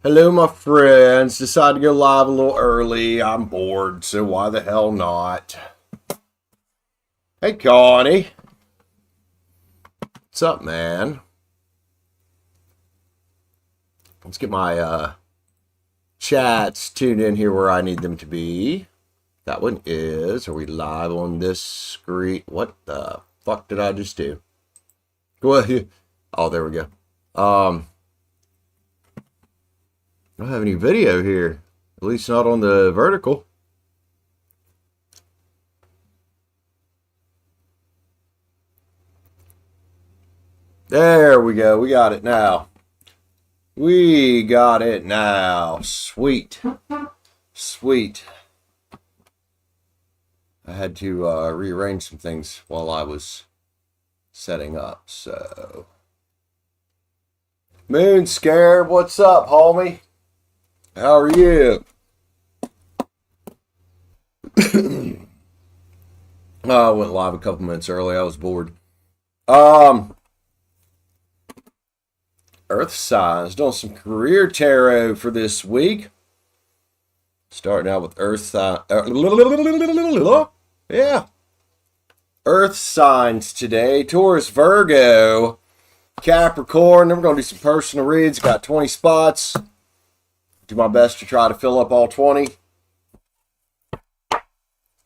Hello, my friends. Decided to go live a little early. I'm bored, so why the hell not? Hey, Connie. What's up, man? Let's get my chats tuned in here where I need them to be. That one is. Are we live on this screen? What the fuck did I just do? Go ahead. Oh, there we go. I don't have any video here. At least not on the vertical. There we go. We got it now. We got it now. Sweet. Sweet. I had to rearrange some things while I was setting up, so. Moon Scared, what's up, homie? How are you? I went live a couple minutes early. I was bored. Earth signs. Doing some career tarot for this week. Starting out with Earth sign. Yeah. Earth signs today. Taurus, Virgo, Capricorn. Then we're going to do some personal reads. Got 20 spots. Do my best to try to fill up all 20.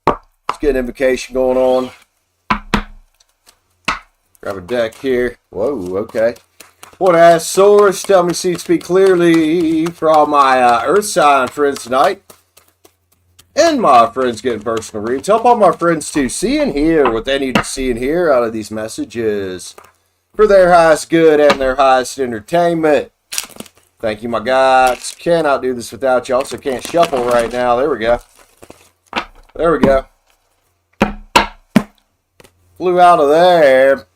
Let's get an invocation going on. Grab a deck here. Whoa, okay. Want to ask Taurus, tell me, see, speak clearly for all my Earth sign friends tonight. And my friends getting personal reads. Help all my friends to see and hear what they need to see and hear out of these messages for their highest good and their highest entertainment. Thank you, my guys. Cannot do this without you. Also can't shuffle right now. There we go. There we go. Flew out of there.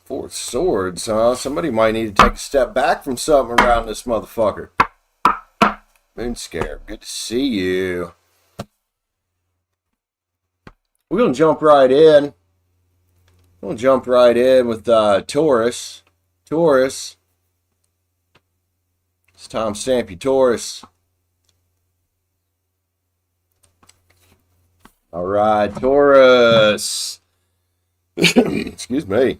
Four of Swords, huh? Somebody might need to take a step back from something around this motherfucker. Moon Scared. Good to see you. We're going to jump right in. We're going to jump right in with Taurus. Taurus. It's time stamp you, Taurus. All right, Taurus. Excuse me.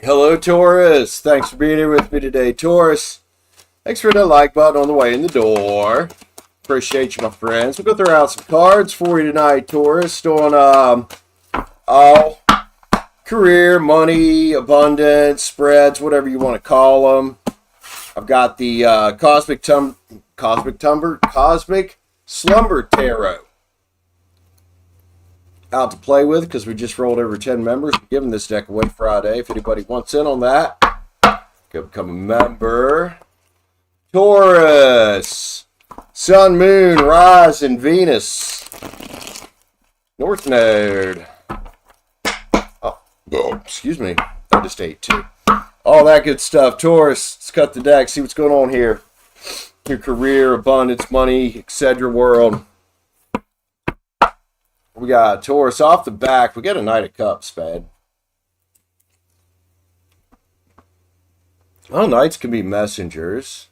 Hello, Taurus. Thanks for being here with me today, Taurus. Thanks for the like button on the way in the door. Appreciate you, my friends. We'll go throw out some cards for you tonight, Taurus. Doing all career, money, abundance, spreads, whatever you want to call them. I've got the Cosmic Slumber Tarot out to play with because we just rolled over 10 members. We're giving this deck away Friday. If anybody wants in on that, go become a member. Taurus, Sun, Moon, Rise, and Venus. North Node. Oh, excuse me. I just ate two. All that good stuff. Taurus, let's cut the deck, see what's going on here. Your career, abundance, money, etc. world. We got Taurus off the back. We got a Knight of Cups, man. Oh, Knights can be messengers.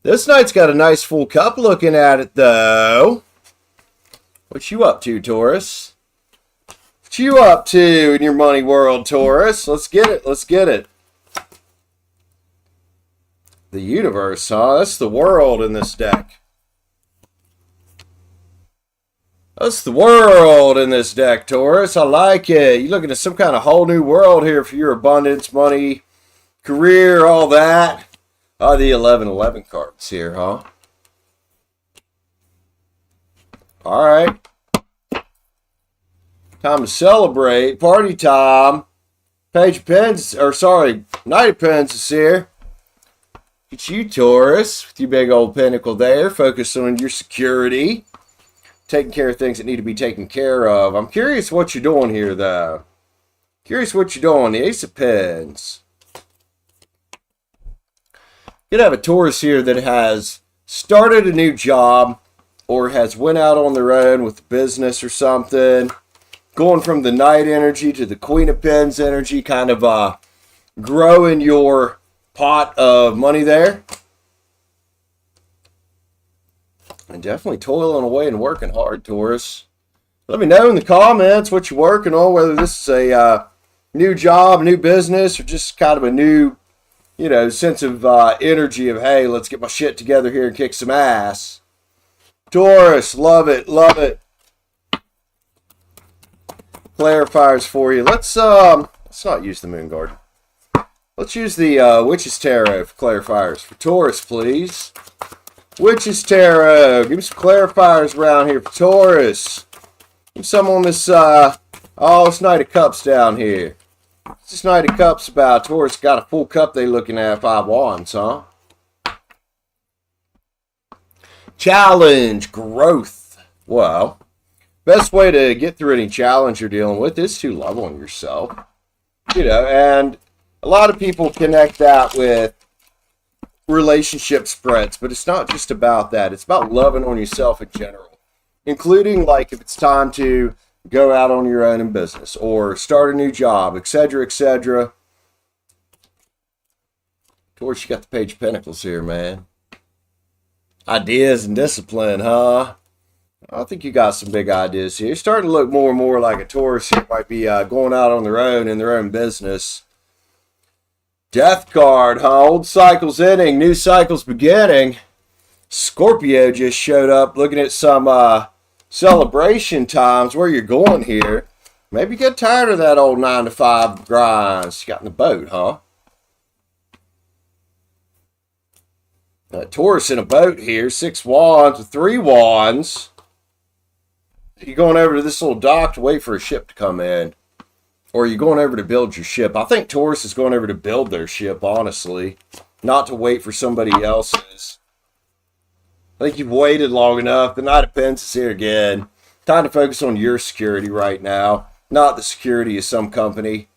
This Knight's got a nice full cup looking at it, though. What you up to, Taurus? What you up to in your money world, Taurus? Let's get it. Let's get it. The universe, huh? That's the world in this deck. That's the world in this deck, Taurus. I like it. You're looking at some kind of whole new world here for your abundance, money, career, all that. Oh, the 1111 cards here, huh? All right. Time to celebrate. Party time. Page of Pens, or sorry, Knight of Pens is here. It's you, Taurus, with your big old pentacle there. Focus on your security. Taking care of things that need to be taken care of. I'm curious what you're doing here, though. Curious what you're doing. The Ace of Pens. You could have a Taurus here that has started a new job or has went out on their own with business or something. Going from the Knight energy to the Queen of Pens energy, kind of growing your pot of money there. And definitely toiling away and working hard, Taurus. Let me know in the comments what you're working on, whether this is a new job, new business, or just kind of a new, sense of energy of, hey, let's get my shit together here and kick some ass. Taurus, love it, love it. Clarifiers for you. Let's not use the Moon Garden. Let's use the Witch's Tarot for clarifiers. For Taurus, please. Witch's Tarot. Give me some clarifiers around here for Taurus. Give me some on this, this Knight of Cups down here. What's this Knight of Cups about? Taurus got a full cup they looking at, 5 wands, huh? Challenge, growth. Well, best way to get through any challenge you're dealing with is to love on yourself. And a lot of people connect that with relationship spreads, but it's not just about that. It's about loving on yourself in general, including like if it's time to go out on your own in business or start a new job, etc., etc. Of course, you got the Page of Pentacles here, man. Ideas and discipline, huh? I think you got some big ideas here. You're starting to look more and more like a Taurus here. Might be going out on their own in their own business. Death card, huh? Old cycles ending, new cycles beginning. Scorpio just showed up looking at some celebration times. Where you're going here. Maybe get tired of that old 9-to-5 grind. You got in the boat, huh? Taurus in a boat here. 6 wands with 3 wands. You're going over to this little dock to wait for a ship to come in. Or you're going over to build your ship. I think Taurus is going over to build their ship, honestly. Not to wait for somebody else's. I think you've waited long enough. The Knight of Pentacles is here again. Time to focus on your security right now. Not the security of some company.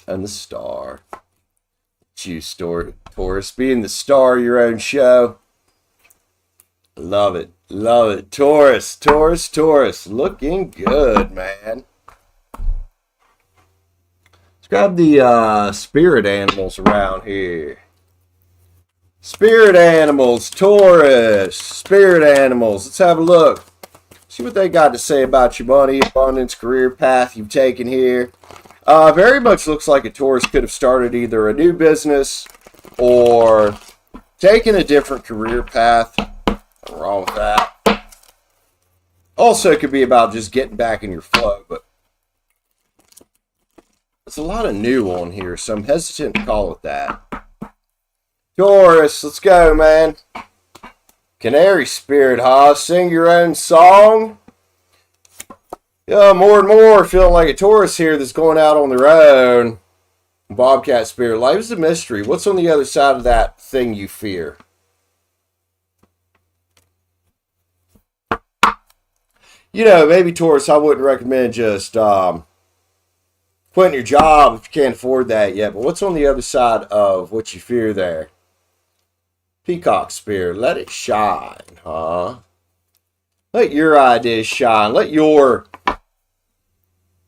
And the Star. It's you, Taurus. Being the star of your own show. Love it. Love it. Taurus, Taurus, Taurus. Looking good, man. Let's grab the spirit animals around here. Spirit animals, Taurus. Spirit animals. Let's have a look. See what they got to say about your money, abundance, career path you've taken here. Very much looks like a Taurus could have started either a new business or taken a different career path. Nothing wrong with that. Also, it could be about just getting back in your flow, but there's a lot of new on here, so I'm hesitant to call it that. Taurus, let's go, man. Canary spirit, huh? Sing your own song. Yeah, more and more feeling like a Taurus here that's going out on their own. Bobcat spirit, life is a mystery. What's on the other side of that thing you fear? Maybe Taurus, I wouldn't recommend just quitting your job if you can't afford that yet. But what's on the other side of what you fear there? Peacock spirit, let it shine, huh? Let your ideas shine. Let your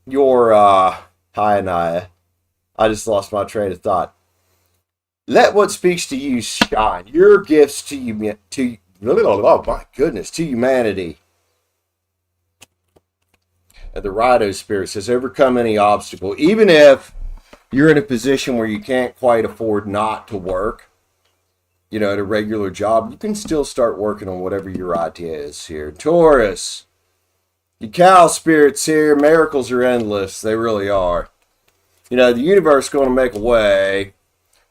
hi, Ania. I just lost my train of thought. Let what speaks to you shine. Your gifts to you, oh my goodness, to humanity. And the Rido spirit says, overcome any obstacle. Even if you're in a position where you can't quite afford not to work, at a regular job, you can still start working on whatever your idea is here. Taurus, the cow spirits here, miracles are endless. They really are. The universe is going to make a way.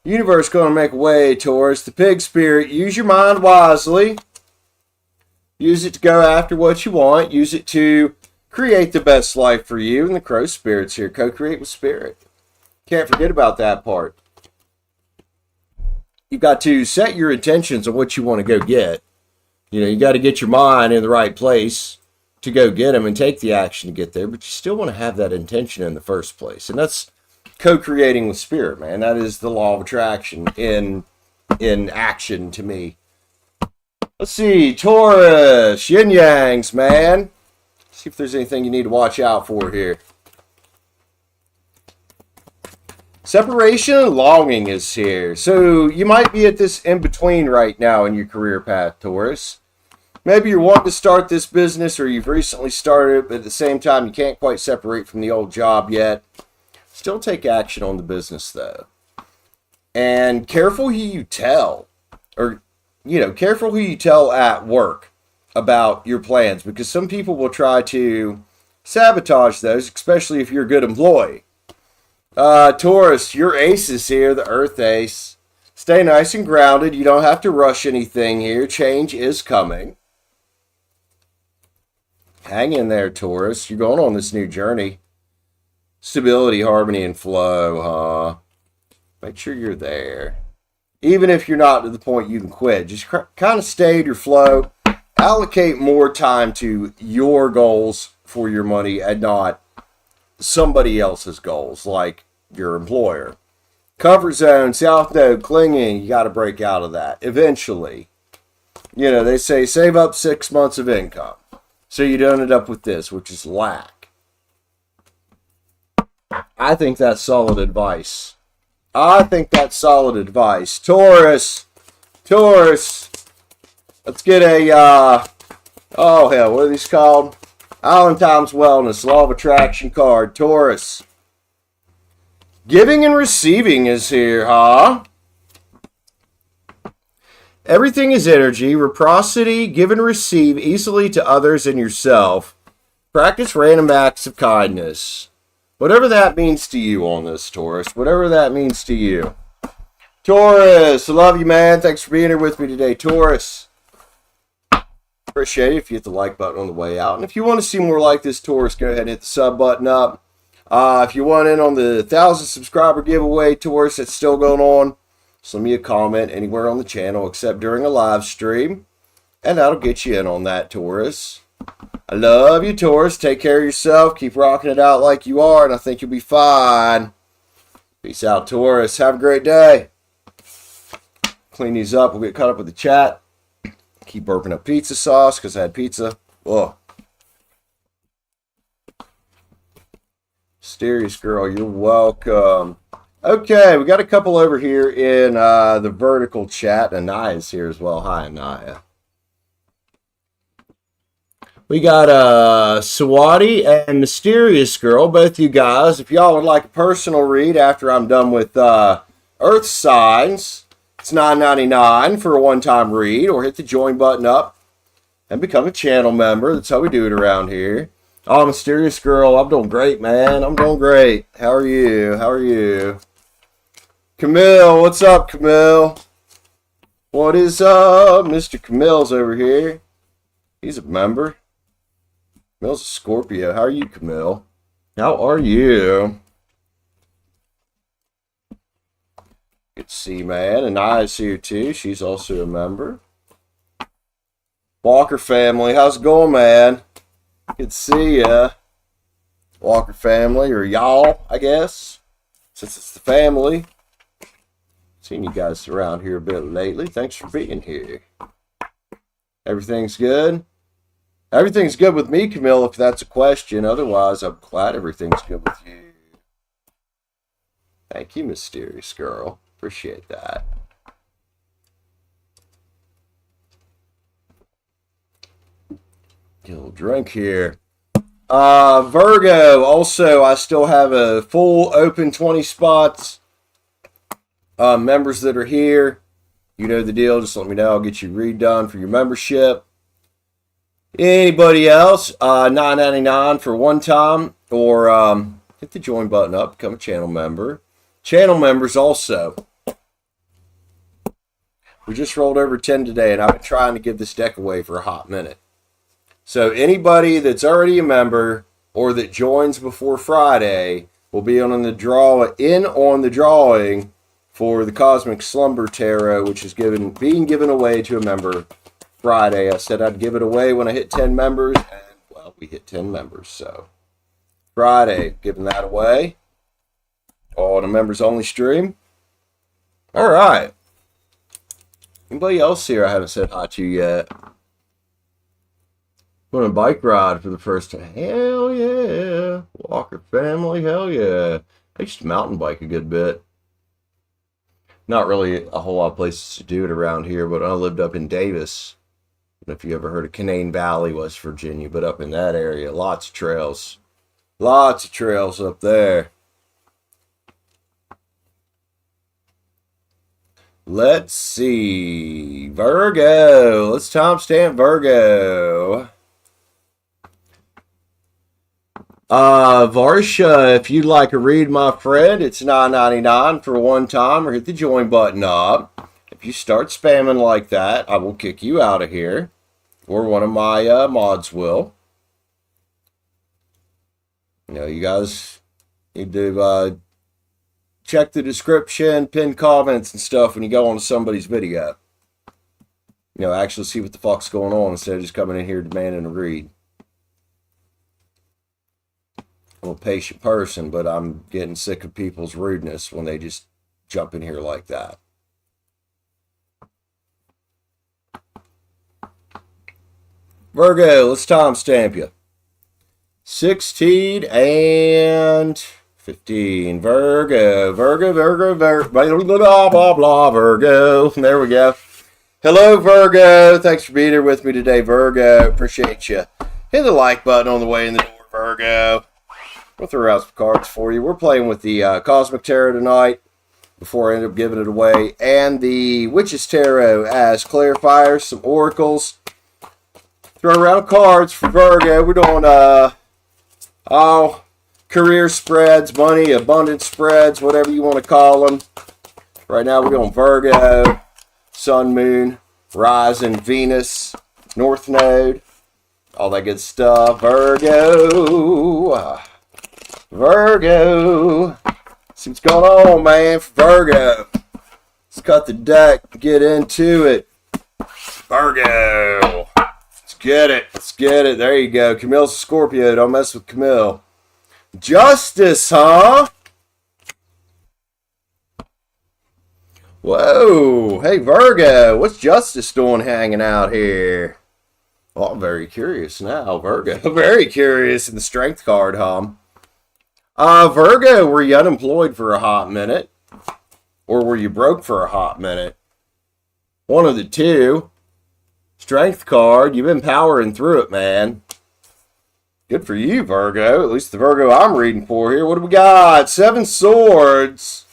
The universe is going to make a way, Taurus. The pig spirit, use your mind wisely. Use it to go after what you want. Use it to create the best life for you. And the crow spirits here, co-create with spirit. Can't forget about that part. You've got to set your intentions on what you want to go get. You got to get your mind in the right place to go get them and take the action to get there. But you still want to have that intention in the first place. And that's co-creating with spirit, man. That is the law of attraction in action to me. Let's see. Taurus, yin yangs, man. See if there's anything you need to watch out for here. Separation and longing is here. So you might be at this in-between right now in your career path, Taurus. Maybe you're wanting to start this business or you've recently started, but at the same time you can't quite separate from the old job yet. Still take action on the business, though. And careful who you tell. Or, careful who you tell at work about your plans, because some people will try to sabotage those, especially if you're a good employee. Taurus, your ace is here, the Earth Ace. Stay nice and grounded. You don't have to rush anything here. Change is coming. Hang in there, Taurus. You're going on this new journey. Stability, harmony, and flow, huh? Make sure you're there. Even if you're not to the point you can quit, just kind of stay in your flow. Allocate more time to your goals for your money and not somebody else's goals, like your employer. Comfort zone, south node, clinging, you got to break out of that eventually. They say save up 6 months of income. So you don't end up with this, which is lack. I think that's solid advice. Taurus, let's get a, what are these called? Island Times Wellness, Law of Attraction card. Taurus. Giving and receiving is here, huh? Everything is energy, reciprocity, give and receive easily to others and yourself. Practice random acts of kindness. Whatever that means to you on this, Taurus. Whatever that means to you. Taurus, I love you, man. Thanks for being here with me today, Taurus. Appreciate it if you hit the like button on the way out. And if you want to see more like this, Taurus, go ahead and hit the sub button up. If you want in on the 1,000 subscriber giveaway, Taurus, that's still going on, send me a comment anywhere on the channel except during a live stream. And that'll get you in on that, Taurus. I love you, Taurus. Take care of yourself. Keep rocking it out like you are, and I think you'll be fine. Peace out, Taurus. Have a great day. Clean these up. We'll get caught up with the chat. Keep burping up pizza sauce because I had pizza. Oh. Mysterious girl, you're welcome. Okay, we got a couple over here in the vertical chat. Ania's here as well. Hi, Ania. We got Sawadi and Mysterious Girl, both you guys. If y'all would like a personal read after I'm done with Earth Signs, it's $9.99 for a one-time read, or hit the join button up and become a channel member. That's how we do it around here. Oh, Mysterious Girl, I'm doing great, man. I'm doing great. How are you? How are you? Kamil, what's up, Kamil? What is up? Mr. Kamil's over here. He's a member. Camille's a Scorpio. How are you, Kamil? How are you? Good to see you, man. And Ania's here, too. She's also a member. Walker family, how's it going, man? Good to see ya. Walker family, or y'all, I guess, since it's the family. Seen you guys around here a bit lately. Thanks for being here. Everything's good? Everything's good with me, Camille, if that's a question. Otherwise, I'm glad everything's good with you. Thank you, Mysterious Girl. Appreciate that. Get a little drink here. Virgo, also, I still have a full open 20 spots. Members that are here, you know the deal. Just let me know. I'll get you redone for your membership. Anybody else, $9.99 for one time, or hit the join button up, become a channel member. Channel members also. We just rolled over 10 today, and I've been trying to give this deck away for a hot minute. So anybody that's already a member or that joins before Friday will be on the drawing for the Cosmic Slumber Tarot, which is being given away to a member Friday. I said I'd give it away when I hit 10 members, and well, we hit 10 members. So Friday, giving that away on a members only stream. All right. Anybody else here I haven't said hi to yet? Going on a bike ride for the first time. Hell yeah. Walker family, hell yeah. I used to mountain bike a good bit. Not really a whole lot of places to do it around here, but I lived up in Davis. I don't know if you ever heard of Canaan Valley, West Virginia, but up in that area, lots of trails. Lots of trails up there. Let's see. Virgo. Let's timestamp Virgo. Varsha, if you'd like a read, my friend, it's $9.99 for one time, or hit the join button up. If you start spamming like that, I will kick you out of here, or one of my mods will. You know, you guys need to check the description, pin comments and stuff when you go on to somebody's video. You know, actually see what the fuck's going on instead of just coming in here demanding a read. I'm a patient person, but I'm getting sick of people's rudeness when they just jump in here like that. Virgo, let's timestamp you. 16 and 15. Virgo, blah, blah, blah, Virgo. There we go. Hello, Virgo. Thanks for being here with me today, Virgo. Appreciate you. Hit the like button on the way in the door, Virgo. We'll throw out some cards for you. We're playing with the Cosmic Tarot tonight before I end up giving it away. And the Witch's Tarot as clarifiers, some oracles. Throw around cards for Virgo. We're doing career spreads, money, abundance spreads, whatever you want to call them. Right now we're going Virgo, Sun, Moon, Rising, Venus, North Node, all that good stuff. Virgo. Virgo. See what's going on, man, for Virgo. Let's cut the deck and get into it. Virgo. Let's get it. Let's get it. There you go. Kamil's a Scorpio. Don't mess with Kamil. Justice, huh? Whoa. Hey, Virgo. What's Justice doing hanging out here? Well, I'm very curious now, Virgo. Very curious in the Strength card, huh? Virgo, were you unemployed for a hot minute? Or were you broke for a hot minute? One of the two. Strength card, you've been powering through it, man. Good for you, Virgo. At least the Virgo I'm reading for here. What do we got? 7 Swords.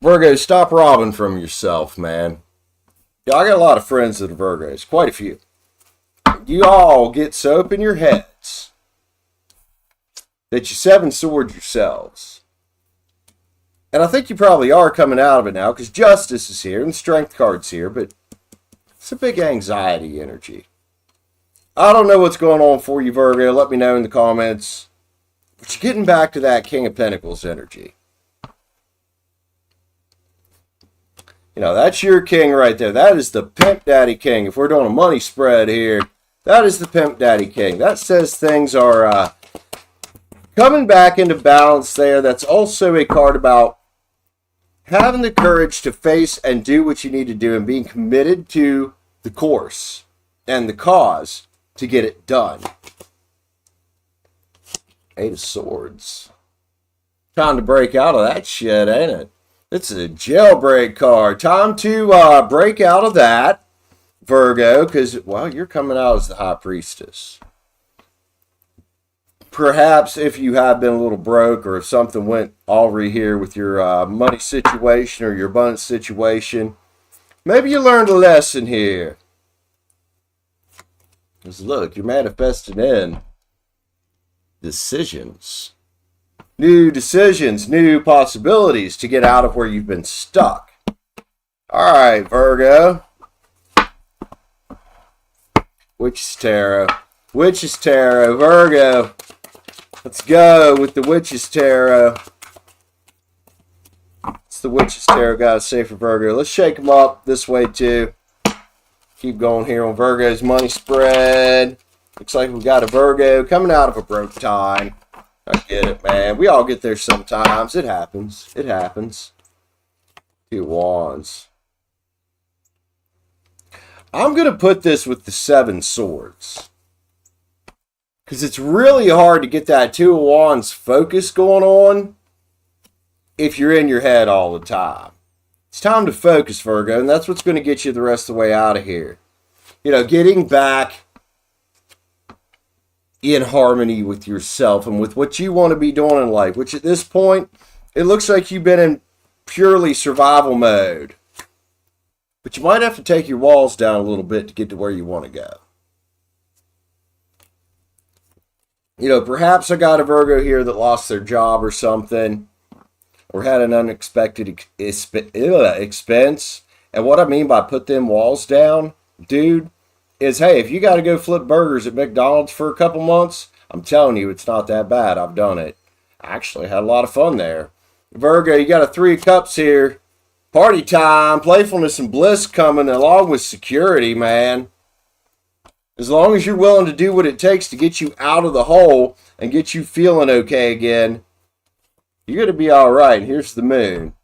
Virgo, stop robbing from yourself, man. Yeah, I got a lot of friends that are Virgos. Quite a few. You all get so up in your heads that you 7 Swords yourselves. And I think you probably are coming out of it now because Justice is here and Strength card's here, but it's a big anxiety energy. I don't know what's going on for you, Virgo. Let me know in the comments. But you're getting back to that King of Pentacles energy. You know, that's your king right there. That is the Pimp Daddy King. If we're doing a money spread here, that is the Pimp Daddy King. That says things are coming back into balance there. That's also a card about having the courage to face and do what you need to do and being committed to the course and the cause to get it done. 8 of Swords. Time to break out of that shit, ain't it? It's a jailbreak card. Time to break out of that, Virgo, because, well, you're coming out as the High Priestess. Perhaps if you have been a little broke or if something went awry here with your money situation or your abundance situation, maybe you learned a lesson here. Because look, you're manifesting in decisions. New decisions, new possibilities to get out of where you've been stuck. All right, Virgo. Witch's Tarot. Witch's Tarot. Virgo. Let's go with the Witch's Tarot. It's the Witch's Tarot, gotta say, for Virgo. Let's shake them up this way, too. Keep going here on Virgo's money spread. Looks like we got a Virgo coming out of a broke time. I get it, man. We all get there sometimes. It happens. It happens. 2 Wands. I'm going to put this with the 7 Swords. Because it's really hard to get that Two of Wands focus going on if you're in your head all the time. It's time to focus, Virgo, and that's what's going to get you the rest of the way out of here. You know, getting back in harmony with yourself and with what you want to be doing in life, which at this point, it looks like you've been in purely survival mode. But you might have to take your walls down a little bit to get to where you want to go. You know, perhaps I got a Virgo here that lost their job or something, or had an unexpected expense. And what I mean by put them walls down, dude, is, hey, if you got to go flip burgers at McDonald's for a couple months, I'm telling you, it's not that bad. I've done it. I actually had a lot of fun there. Virgo, you got a 3 of Cups here. Party time, playfulness and bliss coming along with security, man. As long as you're willing to do what it takes to get you out of the hole and get you feeling okay again, you're going to be all right. Here's the moon.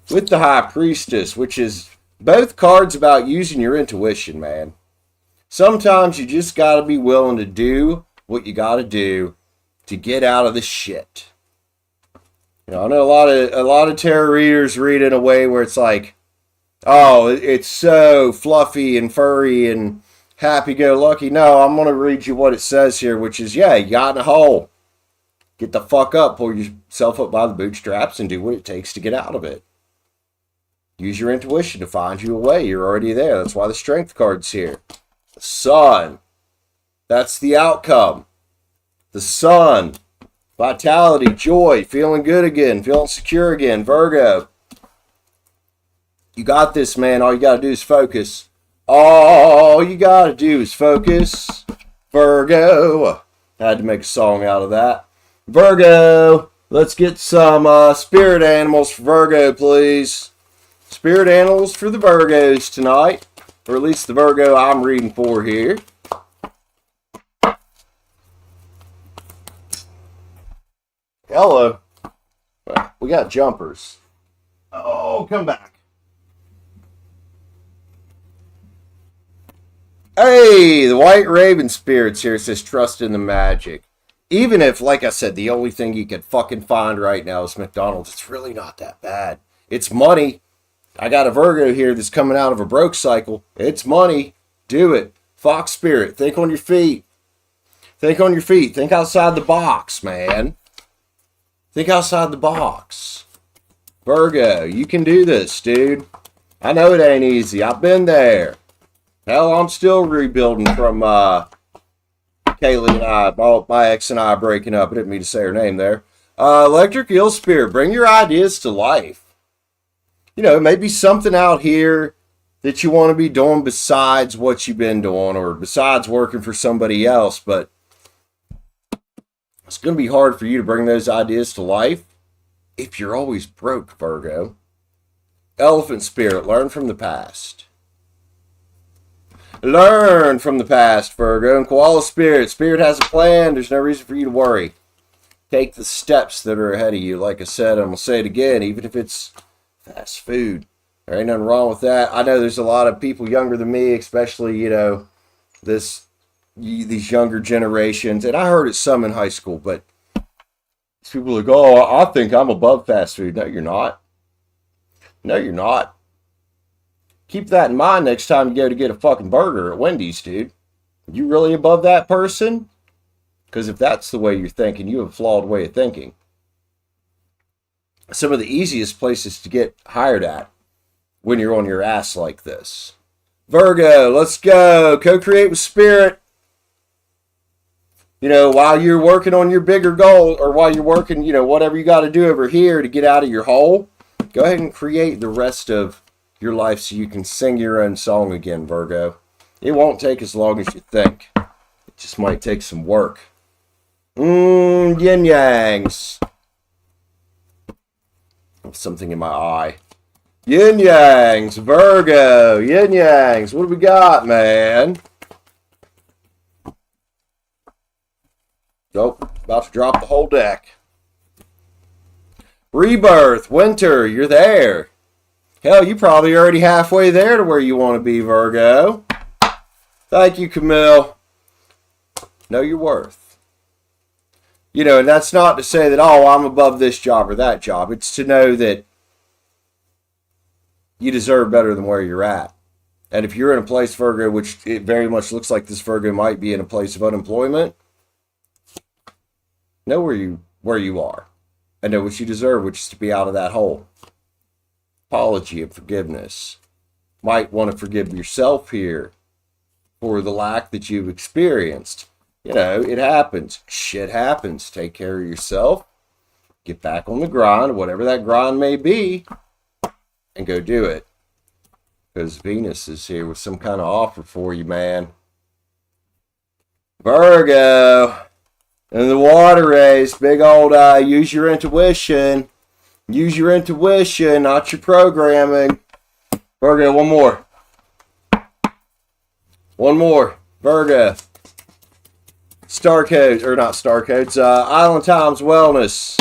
With the High Priestess, which is both cards about using your intuition, man. Sometimes you just got to be willing to do what you got to do to get out of the shit. You know, I know a lot of tarot readers read in a way where it's like, oh, it's so fluffy and furry and happy-go-lucky. No, I'm going to read you what it says here, which is, yeah, you got in a hole. Get the fuck up, pull yourself up by the bootstraps, and do what it takes to get out of it. Use your intuition to find you a way. You're already there. That's why the Strength card's here. The Sun. That's the outcome. The Sun. Vitality, joy, feeling good again, feeling secure again. Virgo. You got this, man. All you got to do is focus. All you got to do is focus. Virgo. I had to make a song out of that. Virgo. Let's get some spirit animals for Virgo, please. Spirit animals for the Virgos tonight. Or at least the Virgo I'm reading for here. Hello. We got jumpers. Oh, come back. Hey, the White Raven Spirits here says trust in the magic. Even if, like I said, the only thing you could fucking find right now is McDonald's, it's really not that bad. It's money. I got a Virgo here that's coming out of a broke cycle. It's money. Do it. Fox Spirit, think on your feet. Think on your feet. Think outside the box, man. Think outside the box. Virgo, you can do this, dude. I know it ain't easy. I've been there. Hell, I'm still rebuilding from Kaylee and I, my ex and I breaking up. I didn't mean to say her name there. Electric Eel Spirit, bring your ideas to life. You know, maybe something out here that you want to be doing besides what you've been doing or besides working for somebody else, but it's going to be hard for you to bring those ideas to life if you're always broke, Virgo. Elephant Spirit, learn from the past. Learn from the past, Virgo. And Koala Spirit, Spirit has a plan. There's no reason for you to worry. Take the steps that are ahead of you. Like I said, I'm going to say it again, even if it's fast food. There ain't nothing wrong with that. I know there's a lot of people younger than me, especially, you know, these younger generations. And I heard it some in high school, but people are like, oh, I think I'm above fast food. No, you're not. No, you're not. Keep that in mind next time you go to get a fucking burger at Wendy's, dude. You really above that person? Because if that's the way you're thinking, you have a flawed way of thinking. Some of the easiest places to get hired at when you're on your ass like this. Virgo, let's go. Co-create with Spirit. You know, while you're working on your bigger goal, or while you're working, you know, whatever you got to do over here to get out of your hole, go ahead and create the rest of your life so you can sing your own song again, Virgo. It won't take as long as you think. It just might take some work. Yin Yangs. Something in my eye. Yin Yangs, Virgo, Yin Yangs. What do we got, man? Nope, about to drop the whole deck. Rebirth, Winter, you're there. Hell, you probably already halfway there to where you want to be, Virgo. Thank you, Kamil. Know your worth. You know, and that's not to say that, oh, I'm above this job or that job. It's to know that you deserve better than where you're at. And if you're in a place, Virgo, which it very much looks like this Virgo might be in a place of unemployment, know where you are. And know what you deserve, which is to be out of that hole. Apology and forgiveness. Might want to forgive yourself here for the lack that you've experienced. You know, it happens. Shit happens. Take care of yourself. Get back on the grind, whatever that grind may be, and go do it. Because Venus is here with some kind of offer for you, man. Virgo. And the water race. Big old use your intuition. Use your intuition, not your programming. Virgo, one more. One more. Virgo. Star codes, or not star codes, Island Times Wellness.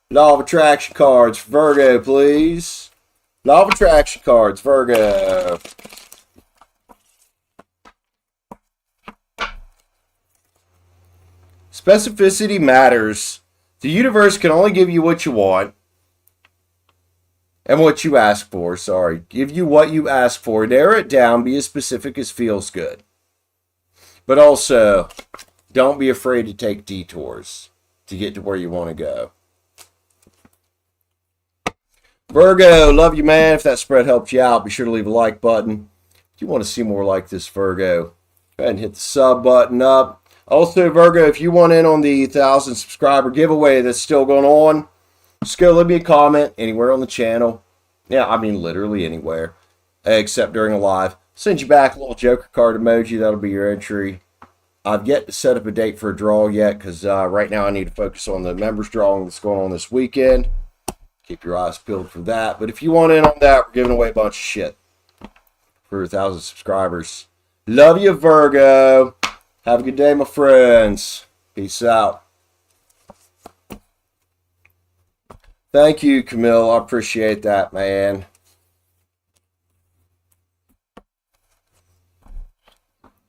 Law of Attraction cards. Virgo, please. Law of Attraction cards. Virgo. Specificity matters. The universe can only give you what you want. And what you ask for, sorry. Give you what you ask for. Narrow it down. Be as specific as feels good. But also, don't be afraid to take detours to get to where you want to go. Virgo, love you, man. If that spread helped you out, be sure to leave a like button. If you want to see more like this, Virgo, go ahead and hit the sub button up. Also, Virgo, if you want in on the 1,000 subscriber giveaway that's still going on, just go leave me a comment anywhere on the channel. Yeah, I mean literally anywhere, except during a live. Send you back a little Joker card emoji. That'll be your entry. I've yet to set up a date for a draw yet because right now I need to focus on the members drawing that's going on this weekend. Keep your eyes peeled for that. But if you want in on that, we're giving away a bunch of shit for 1,000 subscribers. Love you, Virgo. Have a good day, my friends. Peace out. Thank you, Kamil. I appreciate that, man.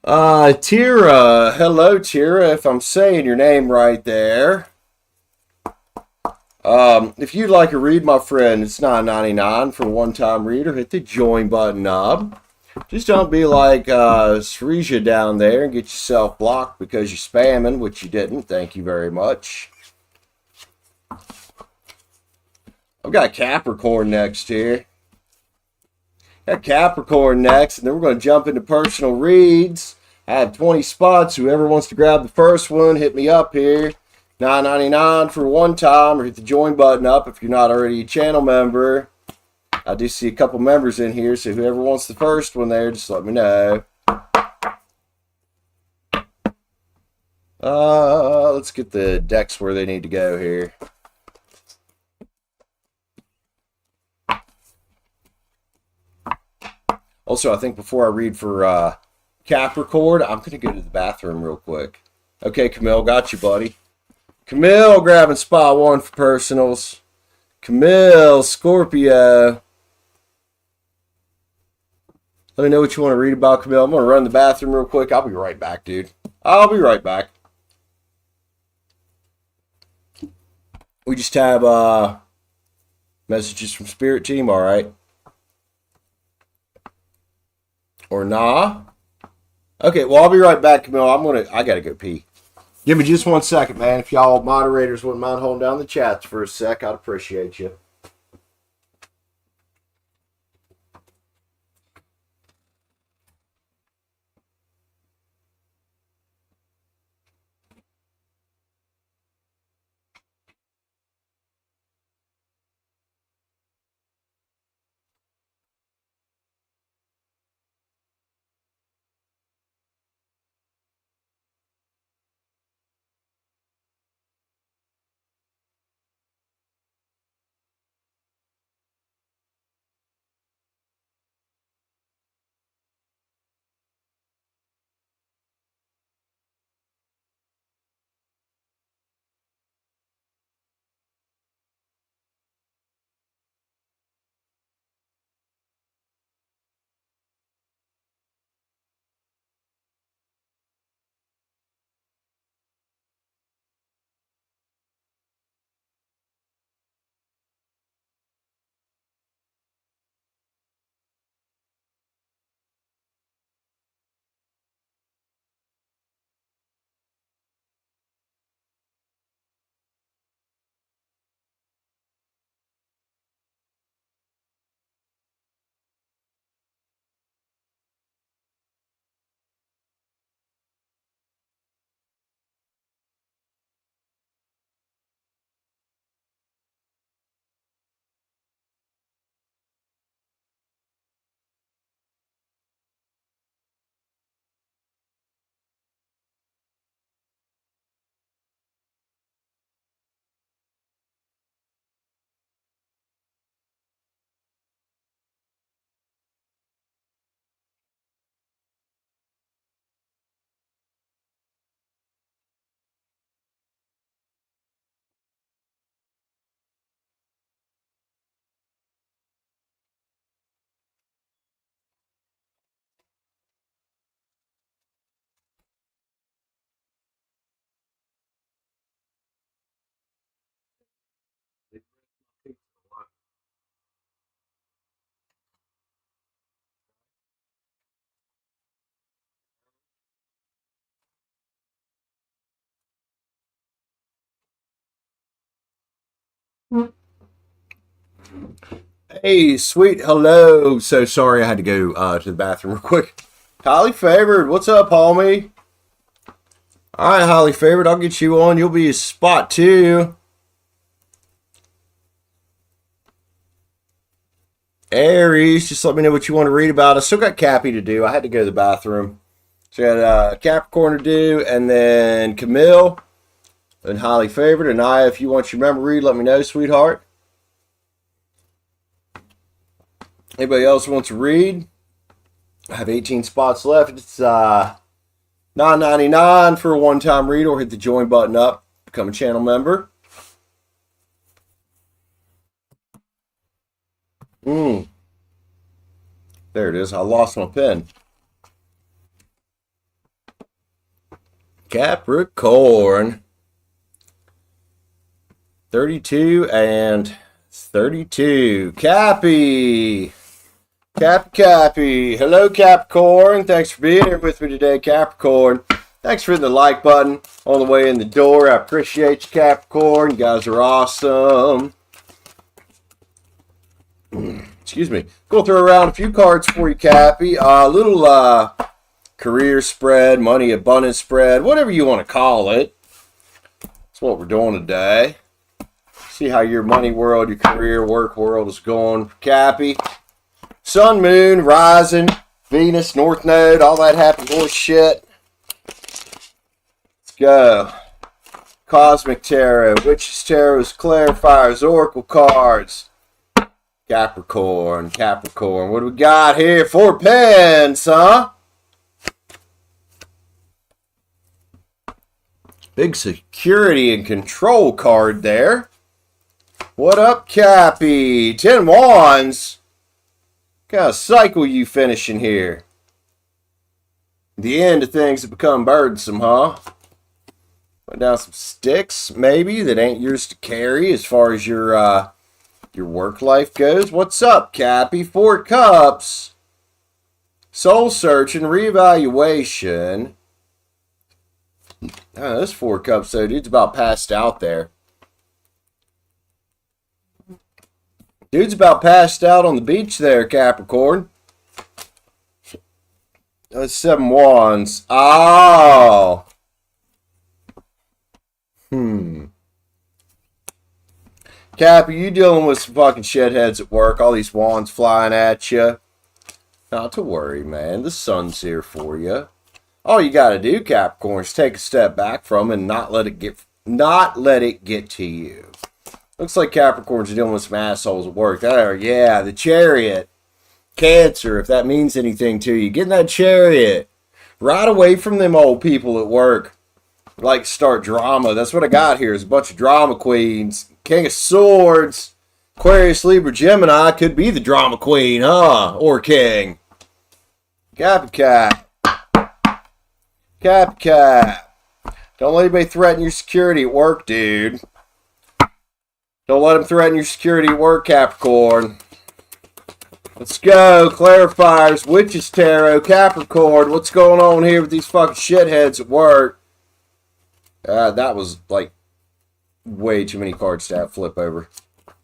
Tira. Hello, Tira, if I'm saying your name right there. If you'd like to read, my friend, it's $9.99 for a one-time reader. Hit the join button up. Just don't be like Sreeja down there and get yourself blocked because you're spamming, which you didn't. Thank you very much. I've got Capricorn next here. Got Capricorn next, and then we're going to jump into personal reads. I have 20 spots. Whoever wants to grab the first one, hit me up here. $9.99 for one time, or hit the join button up if you're not already a channel member. I do see a couple members in here, so whoever wants the first one there, just let me know. Let's get the decks where they need to go here. Also, I think before I read for Capricorn, I'm going to go to the bathroom real quick. Okay, Kamil, got you, buddy. Kamil grabbing spot 1 for personals. Kamil, Scorpio. Let me know what you want to read about, Kamil. I'm going to run to the bathroom real quick. I'll be right back, dude. I'll be right back. We just have messages from Spirit Team, all right? Or nah? Okay, well, I'll be right back, Kamil. I gotta go pee. Give me just 1 second, man. If y'all moderators wouldn't mind holding down the chats for a sec, I'd appreciate you. Hey, sweet hello. So sorry I had to go to the bathroom real quick. Highly favored. What's up, homie? All right, highly favored. I'll get you on. You'll be a spot two. Aries, just let me know what you want to read about. I still got Cappy to do. I had to go to the bathroom. So I got Capricorn to do, and then Kamil, and highly favored. And Ania, if you want your member read, let me know, sweetheart. Anybody else wants to read? I have 18 spots left. It's $9.99 for a one-time read, or hit the join button up. Become a channel member. There it is. I lost my pen. Capricorn. 32 and 32. Cappy. Cappy. Hello, Capricorn. Thanks for being here with me today, Capricorn. Thanks for hitting the like button on the way in the door. I appreciate you, Capricorn. You guys are awesome. Excuse me. Go throw around a few cards for you, Cappy. A little career spread, money abundance spread, whatever you want to call it. That's what we're doing today. See how your money world, your career, work world is going, Cappy. Sun, moon, rising, Venus, North Node, all that happy horse shit. Let's go. Cosmic Tarot, Witches Tarots, Clarifiers, Oracle cards. Capricorn. What do we got here? 4 pens, huh? Big security and control card there. What up, Cappy? 10 wands. What kind of cycle you finishing here? The end of things that become burdensome, huh? Put down some sticks, maybe, that ain't yours to carry as far as your work life goes. What's up, Cappy? 4 cups. Soul searching, reevaluation. Oh, this 4 cups, though. Dude's about passed out there. Dude's about passed out on the beach there, Capricorn. That's 7 wands. Oh. Cappy, you dealing with some fucking shitheads at work. All these wands flying at you. Not to worry, man. The sun's here for you. All you gotta do, Capricorn, is take a step back from it and not let it get to you. Looks like Capricorn's dealing with some assholes at work. There, yeah, the Chariot. Cancer, if that means anything to you. Get in that Chariot. Right away from them old people at work. Like to start drama. That's what I got here is a bunch of drama queens. King of Swords. Aquarius, Libra, Gemini could be the drama queen, huh? Or king. Cap. Don't let anybody threaten your security at work, dude. Don't let them threaten your security at work, Capricorn. Let's go. Clarifiers, Witches Tarot, Capricorn. What's going on here with these fucking shitheads at work? That was like way too many cards to have flip over.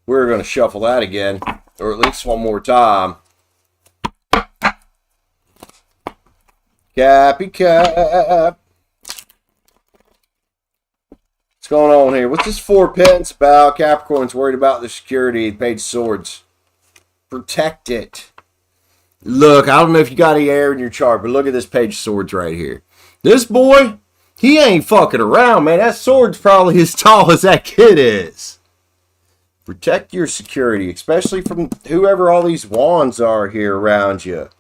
We're going to shuffle that again, or at least one more time. Cap. What's going on here? What's this 4 pence about? Capricorn's worried about the security. Page of Swords. Protect it. Look, I don't know if you got any air in your chart, but look at this Page of Swords right here. This boy, he ain't fucking around, man. That sword's probably as tall as that kid is. Protect your security, especially from whoever all these wands are here around you.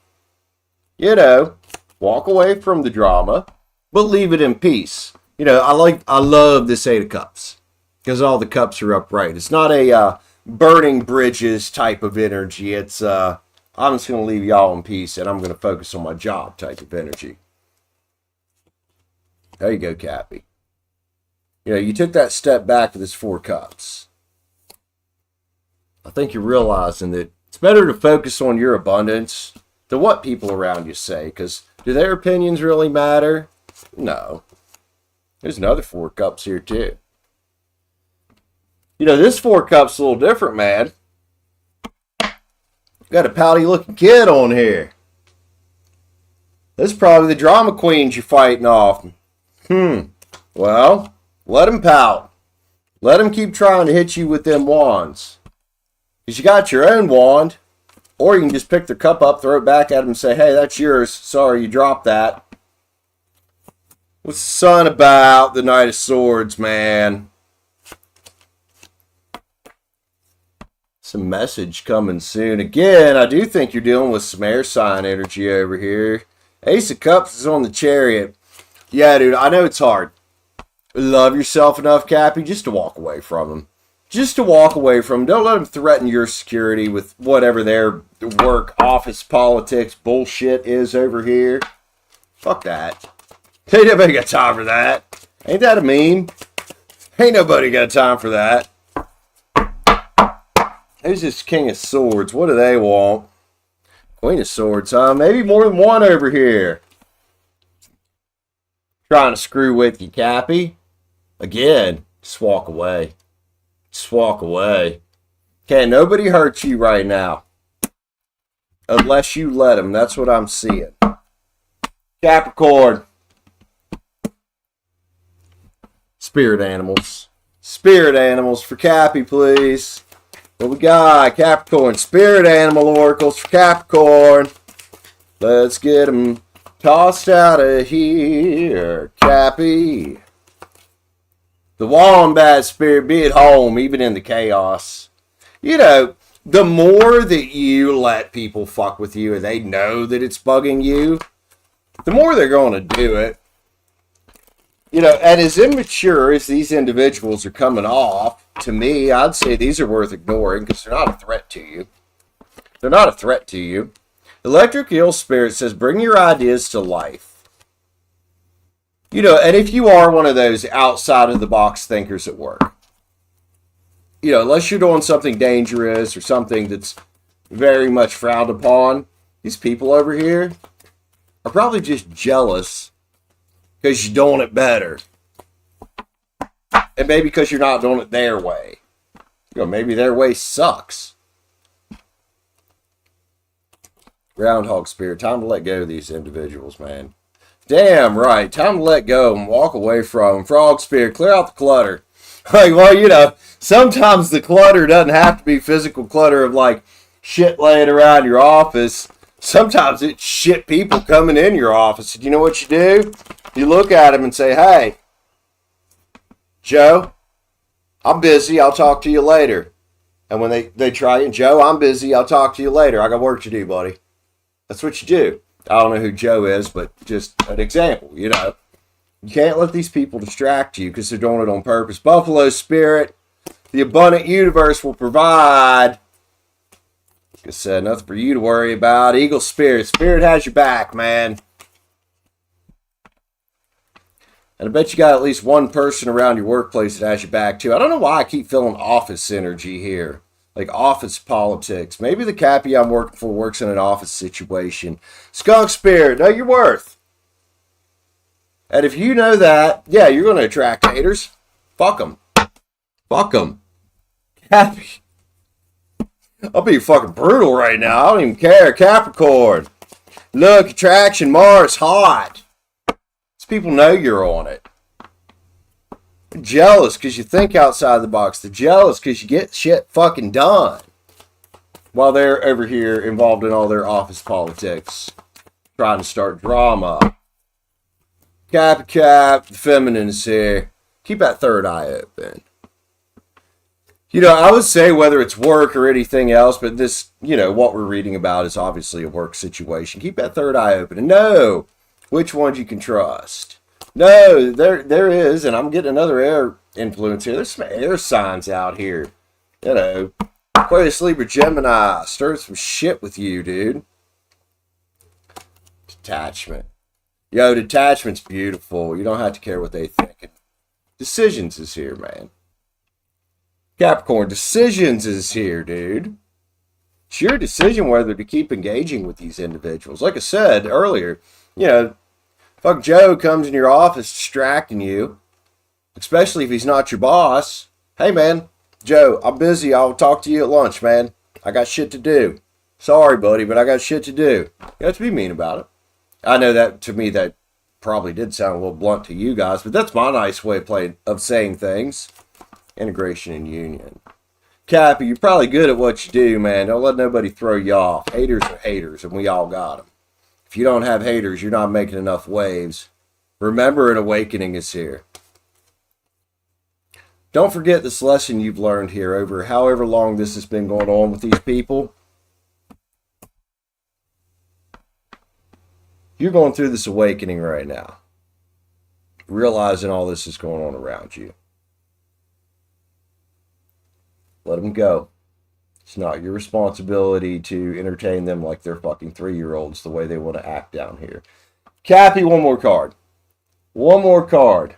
You know, walk away from the drama, but leave it in peace. You know, I love this 8 of Cups because all the cups are upright. It's not a burning bridges type of energy. It's I'm just going to leave y'all in peace and I'm going to focus on my job type of energy. There you go, Cappy. You know, you took that step back to this 4 cups. I think you're realizing that it's better to focus on your abundance than what people around you say, because do their opinions really matter? No. There's another 4 cups here, too. You know, this 4 cups is a little different, man. Got a pouty looking kid on here. This is probably the drama queens you're fighting off. Well, let him pout. Let him keep trying to hit you with them wands. Because you got your own wand. Or you can just pick their cup up, throw it back at him and say, hey, that's yours. Sorry, you dropped that. What's the sun about? The Knight of Swords, man. Some message coming soon. Again, I do think you're dealing with some air sign energy over here. Ace of Cups is on the Chariot. Yeah, dude, I know it's hard. Love yourself enough, Cappy, just to walk away from him. Just to walk away from them. Don't let them threaten your security with whatever their work, office, politics, bullshit is over here. Fuck that. Ain't nobody got time for that. Ain't that a meme? Ain't nobody got time for that. Who's this King of Swords? What do they want? Queen of Swords, huh? Maybe more than one over here. Trying to screw with you, Cappy. Again, just walk away. Just walk away. Can't nobody hurt you right now. Unless you let them. That's what I'm seeing. Capricorn. Spirit animals. Spirit animals for Cappy, please. What we got? Capricorn. Spirit animal oracles for Capricorn. Let's get them tossed out of here, Cappy. The wombat spirit, be at home, even in the chaos. You know, the more that you let people fuck with you and they know that it's bugging you, the more they're going to do it. You know, and as immature as these individuals are coming off, to me, I'd say these are worth ignoring because they're not a threat to you. They're not a threat to you. Electric Eel Spirit says, bring your ideas to life. You know, and if you are one of those outside of the box thinkers at work, you know, unless you're doing something dangerous or something that's very much frowned upon, these people over here are probably just jealous because you're doing it better. And maybe because you're not doing it their way. You know, maybe their way sucks. Groundhog Spirit, time to let go of these individuals, man. Damn right. Time to let go and walk away from them. Frog Spirit, clear out the clutter. Like, well, you know, sometimes the clutter doesn't have to be physical clutter of, like, shit laying around your office. Sometimes it's shit people coming in your office. And you know what you do? You look at them and say, hey, Joe, I'm busy. I'll talk to you later. And when they try it, Joe, I'm busy. I'll talk to you later. I got work to do, buddy. That's what you do. I don't know who Joe is, but just an example, you know. You can't let these people distract you because they're doing it on purpose. Buffalo Spirit, the abundant universe will provide. Like I said, nothing for you to worry about. Eagle Spirit, Spirit has your back, man. And I bet you got at least one person around your workplace that has your back, too. I don't know why I keep feeling office energy here. Like office politics. Maybe the Cappy I'm working for works in an office situation. Skunk Spirit, know your worth. And if you know that, yeah, you're going to attract haters. Fuck them. Fuck them. Cappy. I'll be fucking brutal right now. I don't even care. Capricorn. Look, attraction, Mars, hot. These people know you're on it. They're jealous because you think outside the box. They're jealous because you get shit fucking done. While they're over here involved in all their office politics. Trying to start drama. Cap, the feminine is here. Keep that third eye open. You know, I would say whether it's work or anything else, but this, you know, what we're reading about is obviously a work situation. Keep that third eye open and know which ones you can trust. No, there is, and I'm getting another air influence here. There's some air signs out here. You know, Aquarius, Libra, Gemini. Stir some shit with you, dude. Detachment. Yo, detachment's beautiful. You don't have to care what they think. Decisions is here, man. Capricorn, decisions is here, dude. It's your decision whether to keep engaging with these individuals. Like I said earlier, you know, fuck Joe comes in your office distracting you, especially if he's not your boss. Hey, man, Joe, I'm busy. I'll talk to you at lunch, man. I got shit to do. Sorry, buddy, but I got shit to do. You have to be mean about it. I know that, to me, that probably did sound a little blunt to you guys, but that's my nice way of saying things. Integration and union. Cappy, you're probably good at what you do, man. Don't let nobody throw you off. Haters are haters, and we all got them. If you don't have haters, you're not making enough waves. Remember, an awakening is here. Don't forget this lesson you've learned here over however long this has been going on with these people. You're going through this awakening right now, realizing all this is going on around you. Let them go. It's not your responsibility to entertain them like they're fucking 3-year-olds the way they want to act down here. Cappy, one more card. One more card.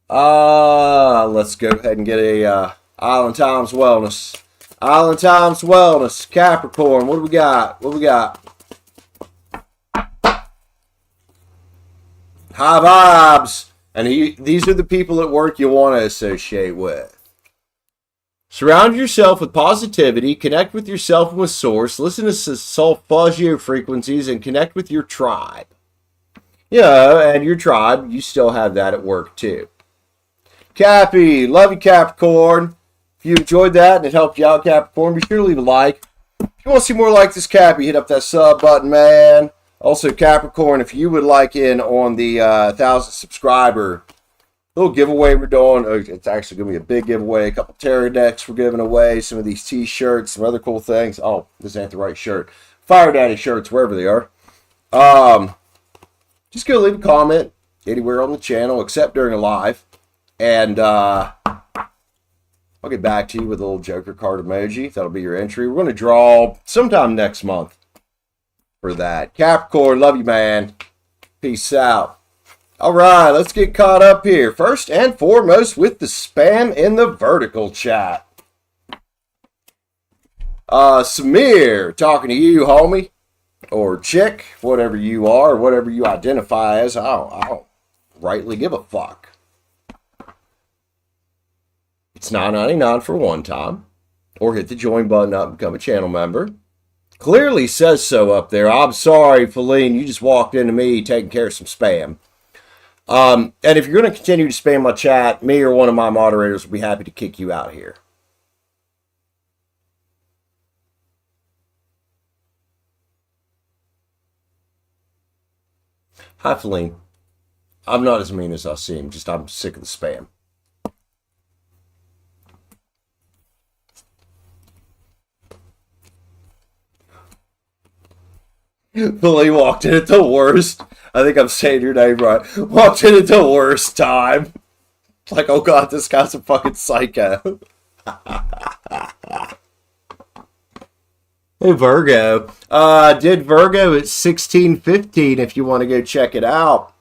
Let's go ahead and get a Island Times Wellness. Island Times Wellness. Capricorn, what do we got? What do we got? High vibes. And these are the people at work you want to associate with. Surround yourself with positivity, connect with yourself and with source, listen to solfeggio frequencies, and connect with your tribe. Yeah, and your tribe, you still have that at work too. Cappy, love you, Capricorn. If you enjoyed that and it helped you out, Capricorn, be sure to leave a like. If you want to see more like this, Cappy, hit up that sub button, man. Also, Capricorn, if you would like in on the 1,000 subscriber little giveaway we're doing. It's actually going to be a big giveaway. A couple tarot decks we're giving away. Some of these t-shirts, some other cool things. Oh, this ain't the right shirt. Fire Daddy shirts, wherever they are. Just go leave a comment anywhere on the channel except during a live. And I'll get back to you with a little Joker card emoji. That'll be your entry. We're going to draw sometime next month for that. Capricorn, love you, man. Peace out. All right, let's get caught up here. First and foremost with the spam in the vertical chat. Samir, talking to you, homie. Or chick, whatever you are, whatever you identify as. I don't rightly give a fuck. It's $9.99 for one time. Or hit the join button up and become a channel member. Clearly says so up there. I'm sorry, Feline, you just walked into me taking care of some spam. And if you're going to continue to spam my chat, me or one of my moderators will be happy to kick you out here. Hi, Feline. I'm not as mean as I seem, just I'm sick of the spam. Feline walked in at the worst. I think I'm saying your name right. Walked in at the worst time. Like, oh god, this guy's a fucking psycho. Hey, Virgo. Did Virgo at 16:15 if you want to go check it out.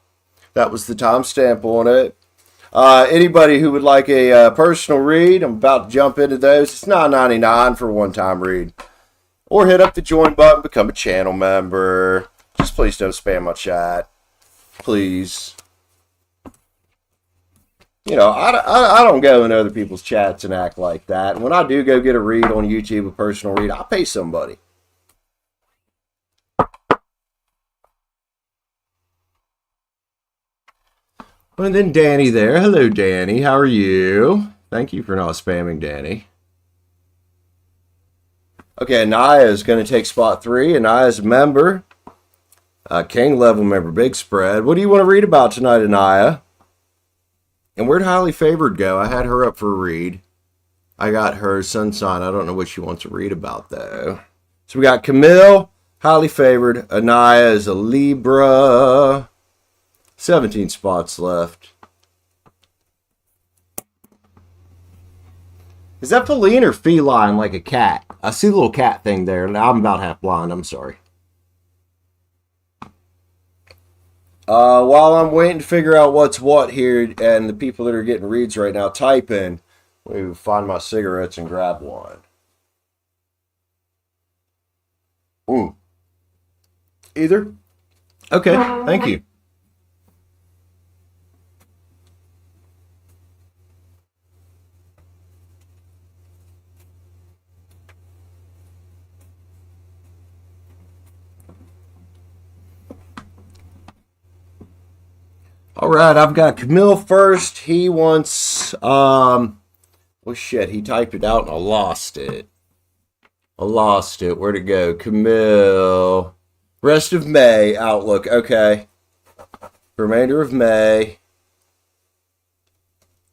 That was the timestamp on it. Anybody who would like a personal read, I'm about to jump into those. It's $9.99 for a one-time read. Or hit up the join button, become a channel member. Just please don't spam my chat. Please. You know, I don't go in other people's chats and act like that. And when I do go get a read on YouTube, a personal read, I'll pay somebody. And then Danny there. Hello, Danny. How are you? Thank you for not spamming, Danny. Okay, Ania is going to take spot 3. Ania is a member. King level member, big spread. What do you want to read about tonight, Ania? And where'd Highly Favored go? I had her up for a read. I got her sun sign. I don't know what she wants to read about, though. So we got Kamil, Highly Favored. Ania is a Libra. 17 spots left. Is that feline or feline like a cat? I see the little cat thing there. I'm about half blind. I'm sorry. While I'm waiting to figure out what's what here and the people that are getting reads right now, type in. Let me find my cigarettes and grab one. Either? Okay, thank you. All right, I've got Kamil first. He wants, well, shit, he typed it out and I lost it. Where'd it go? Kamil. Rest of May outlook. Okay. Remainder of May.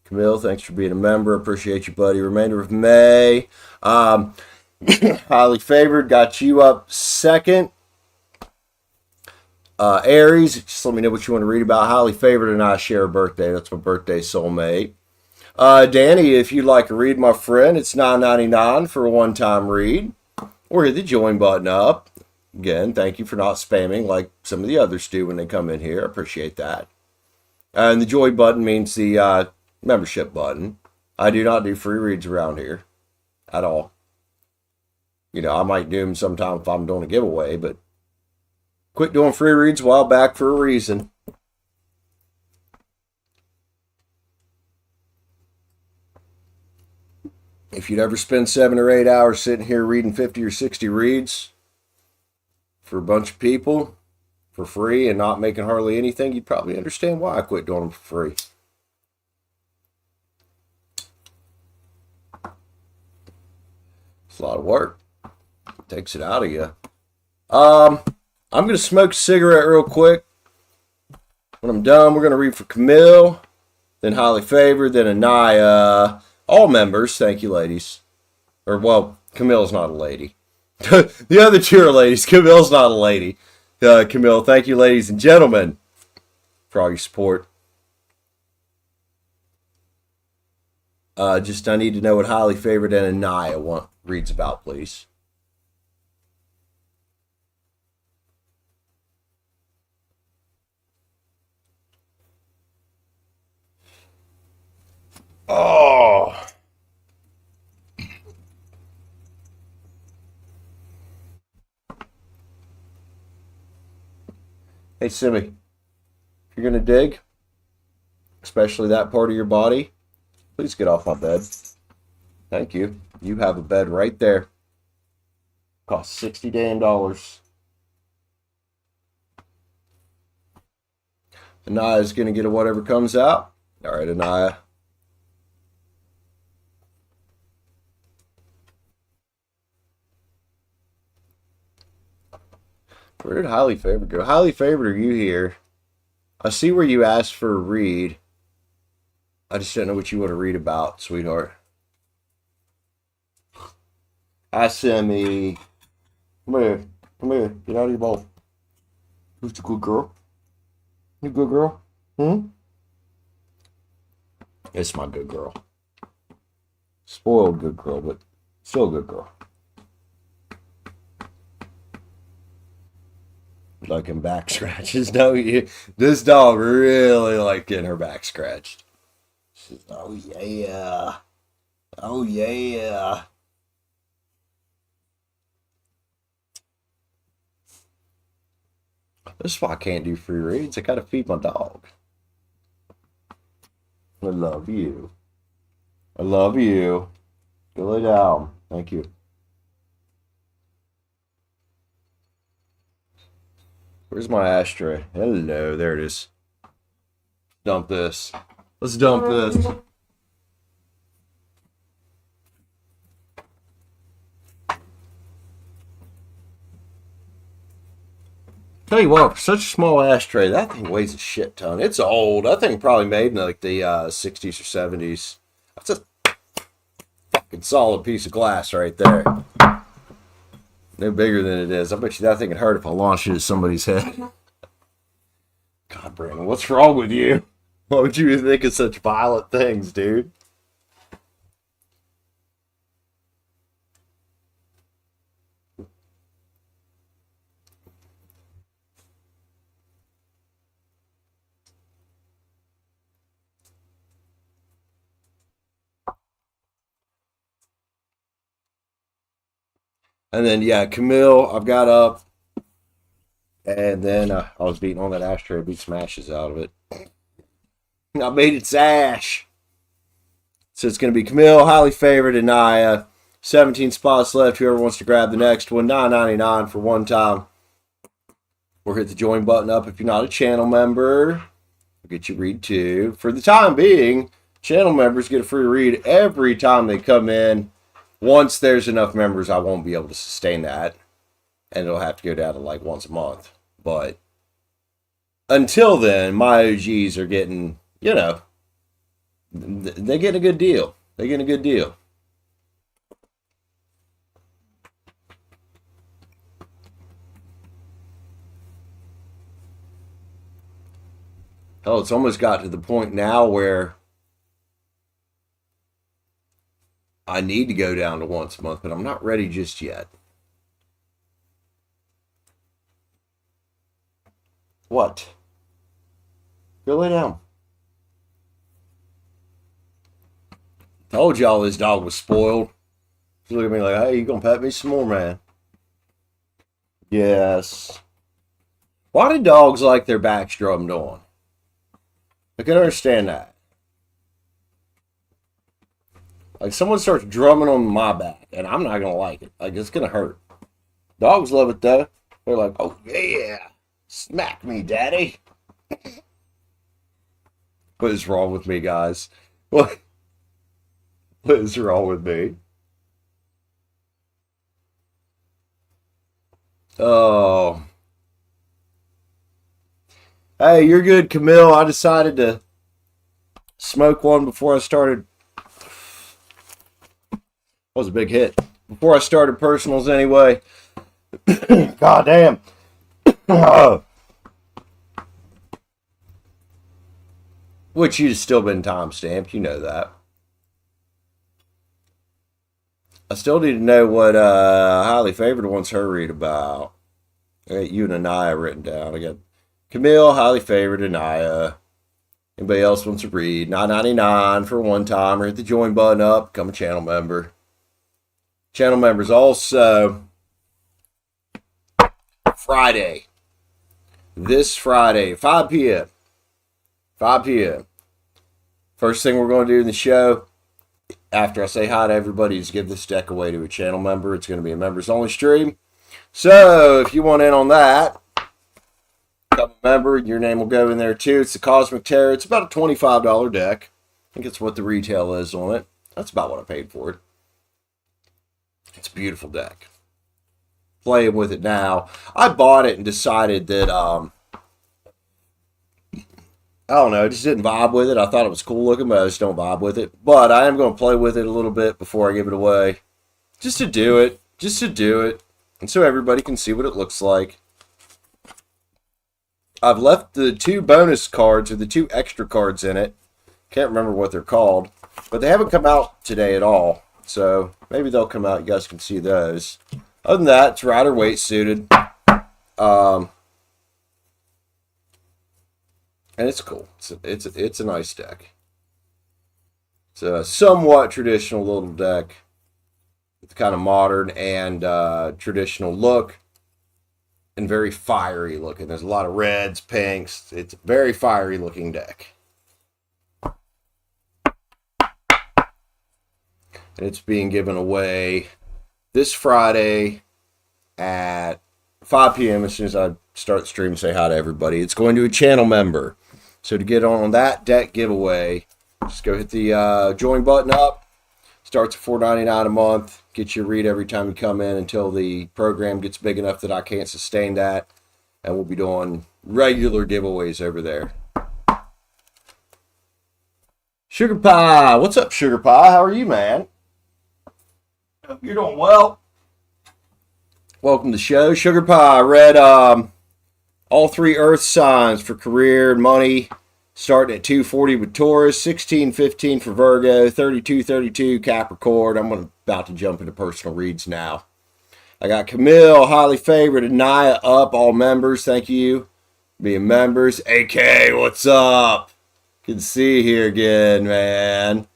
Kamil, thanks for being a member. Appreciate you, buddy. Remainder of May. Highly favored. Got you up second. Aries, just let me know what you want to read about. Highly favored and I share a birthday. That's my birthday soulmate. Danny, if you'd like to read, my friend, it's $9.99 for a one-time read. Or hit the join button up. Again, thank you for not spamming like some of the others do when they come in here. I appreciate that. And the join button means the membership button. I do not do free reads around here at all. You know, I might do them sometime if I'm doing a giveaway, but quit doing free reads a while back for a reason. If you'd ever spend 7 or 8 hours sitting here reading 50 or 60 reads for a bunch of people for free and not making hardly anything, you'd probably understand why I quit doing them for free. It's a lot of work. It takes it out of you. I'm going to smoke a cigarette real quick. When I'm done, we're going to read for Kamil, then Highly Favored, then Ania. All members, thank you, ladies. Or, well, Kamil's not a lady. The other two are ladies. Kamil's not a lady. Kamil, thank you, ladies and gentlemen, for all your support. Just I need to know what Highly Favored and Ania reads about, please. Oh. Hey, Simi, if you're going to dig, especially that part of your body, please get off my bed. Thank you. You have a bed right there. Costs $60 damn. Ania's going to get a whatever comes out. All right, Ania. Where did Highly Favored go? Highly Favored, are you here? I see where you asked for a read. I just don't know what you want to read about, sweetheart. Ashwini. Come here. Come here. Get out of your bowl. Who's the good girl? You good girl? It's my good girl. Spoiled good girl, but still a good girl. Liking back scratches. No, this dog really like getting her back scratched. She's, oh yeah. Oh yeah. This is why I can't do free reads. I gotta feed my dog. I love you. I love you. Go lay down. Thank you. Where's my ashtray? Hello, there it is. Dump this. Let's dump this. Tell you what, for such a small ashtray, that thing weighs a shit ton. It's old. That thing probably made in like the 60s or 70s. That's a fucking solid piece of glass right there. No bigger than it is. I bet you that thing would hurt if I launched it at somebody's head. God, Brandon, what's wrong with you? Why would you think of such violent things, dude? And then, yeah, Kamil, I've got up. And then I was beating on that ashtray. Beat smashes out of it. I made its ash. So it's going to be Kamil, Highly Favored, and Ania. 17 spots left. Whoever wants to grab the next one. $9.99 for one time. Or hit the join button up if you're not a channel member. I'll get you a read too. For the time being, channel members get a free read every time they come in. Once there's enough members, I won't be able to sustain that. And it'll have to go down to like once a month. But until then, my OGs are getting, you know, they're getting a good deal. They're getting a good deal. Hell, it's almost got to the point now where I need to go down to once a month, but I'm not ready just yet. What? Go lay down. Told y'all this dog was spoiled. She looked at me like, hey, you gonna pet me some more, man? Yes. Why do dogs like their backs drummed on? I can understand that. Like, someone starts drumming on my back, and I'm not going to like it. Like, it's going to hurt. Dogs love it, though. They're like, oh, yeah. Smack me, daddy. What is wrong with me, guys? What is wrong with me? Oh. Hey, you're good, Kamil. I decided to smoke one before I started. That was a big hit. Before I started personals anyway. God damn. Which you've still been timestamped. You know that. I still need to know what highly favored wants her read about. I got you and Ania written down. I got Kamil, highly favored, Ania. Anybody else wants to read? $9.99 for one time, or hit the join button up, become a channel member. Channel members also Friday. This Friday, 5 p.m. 5 p.m. First thing we're going to do in the show, after I say hi to everybody, is give this deck away to a channel member. It's going to be a members only stream. So if you want in on that, become a member, your name will go in there too. It's the Cosmic Tarot. It's about a $25 deck. I think it's what the retail is on it. That's about what I paid for it. It's a beautiful deck. Playing with it now. I bought it and decided that, I don't know, I just didn't vibe with it. I thought it was cool looking, but I just don't vibe with it. But I am going to play with it a little bit before I give it away. Just to do it. Just to do it. And so everybody can see what it looks like. I've left the 2 bonus cards, or the 2 extra cards in it. Can't remember what they're called. But they haven't come out today at all. So maybe they'll come out. You guys can see those. Other than that, it's rider weight suited. And it's cool. It's a nice deck. It's a somewhat traditional little deck. It's kind of modern and traditional look. And very fiery looking. There's a lot of reds, pinks. It's a very fiery looking deck. And it's being given away this Friday at 5 p.m. as soon as I start the stream and say hi to everybody. It's going to a channel member. So to get on that deck giveaway, just go hit the join button up. Starts at $4.99 a month. Get your read every time you come in until the program gets big enough that I can't sustain that. And we'll be doing regular giveaways over there. Sugar Pie. What's up, Sugar Pie? How are you, man? Hope you're doing well. Welcome to the show. Sugar Pie. I read all 3 Earth signs for career and money. Starting at 240 with Taurus, 1615 for Virgo, 3232 Capricorn. I'm about to jump into personal reads now. I got Kamil, highly favored, Ania up, all members. Thank you. Being members. AK, what's up? Good to see you here again, man.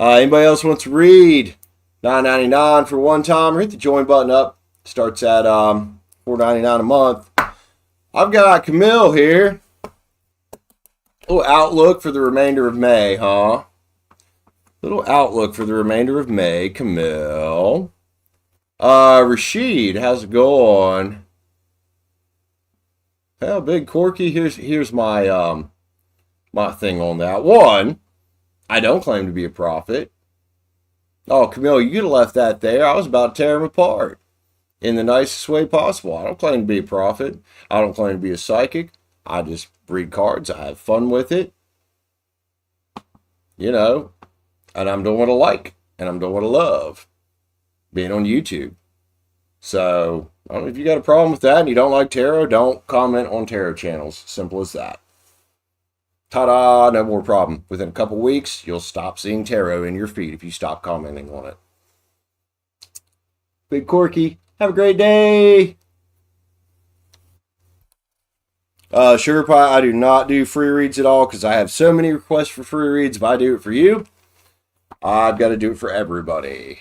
Anybody else wants to read? $9.99 for one time. Hit the join button up. Starts at $4.99 a month. I've got Kamil here. Little outlook for the remainder of May, huh? Little outlook for the remainder of May, Kamil. Rashid, how's it going? Well, Big Corky, here's my my thing on that. One, I don't claim to be a prophet. Oh, Kamil, you could have left that there. I was about to tear him apart in the nicest way possible. I don't claim to be a prophet. I don't claim to be a psychic. I just read cards. I have fun with it. You know, and I'm doing what I like. And I'm doing what I love. Being on YouTube. So, I don't know if you got a problem with that and you don't like tarot, don't comment on tarot channels. Simple as that. Ta-da, no more problem. Within a couple weeks, you'll stop seeing tarot in your feed if you stop commenting on it. Big Corky, have a great day. Sugar Pie, I do not do free reads at all because I have so many requests for free reads. If I do it for you, I've got to do it for everybody.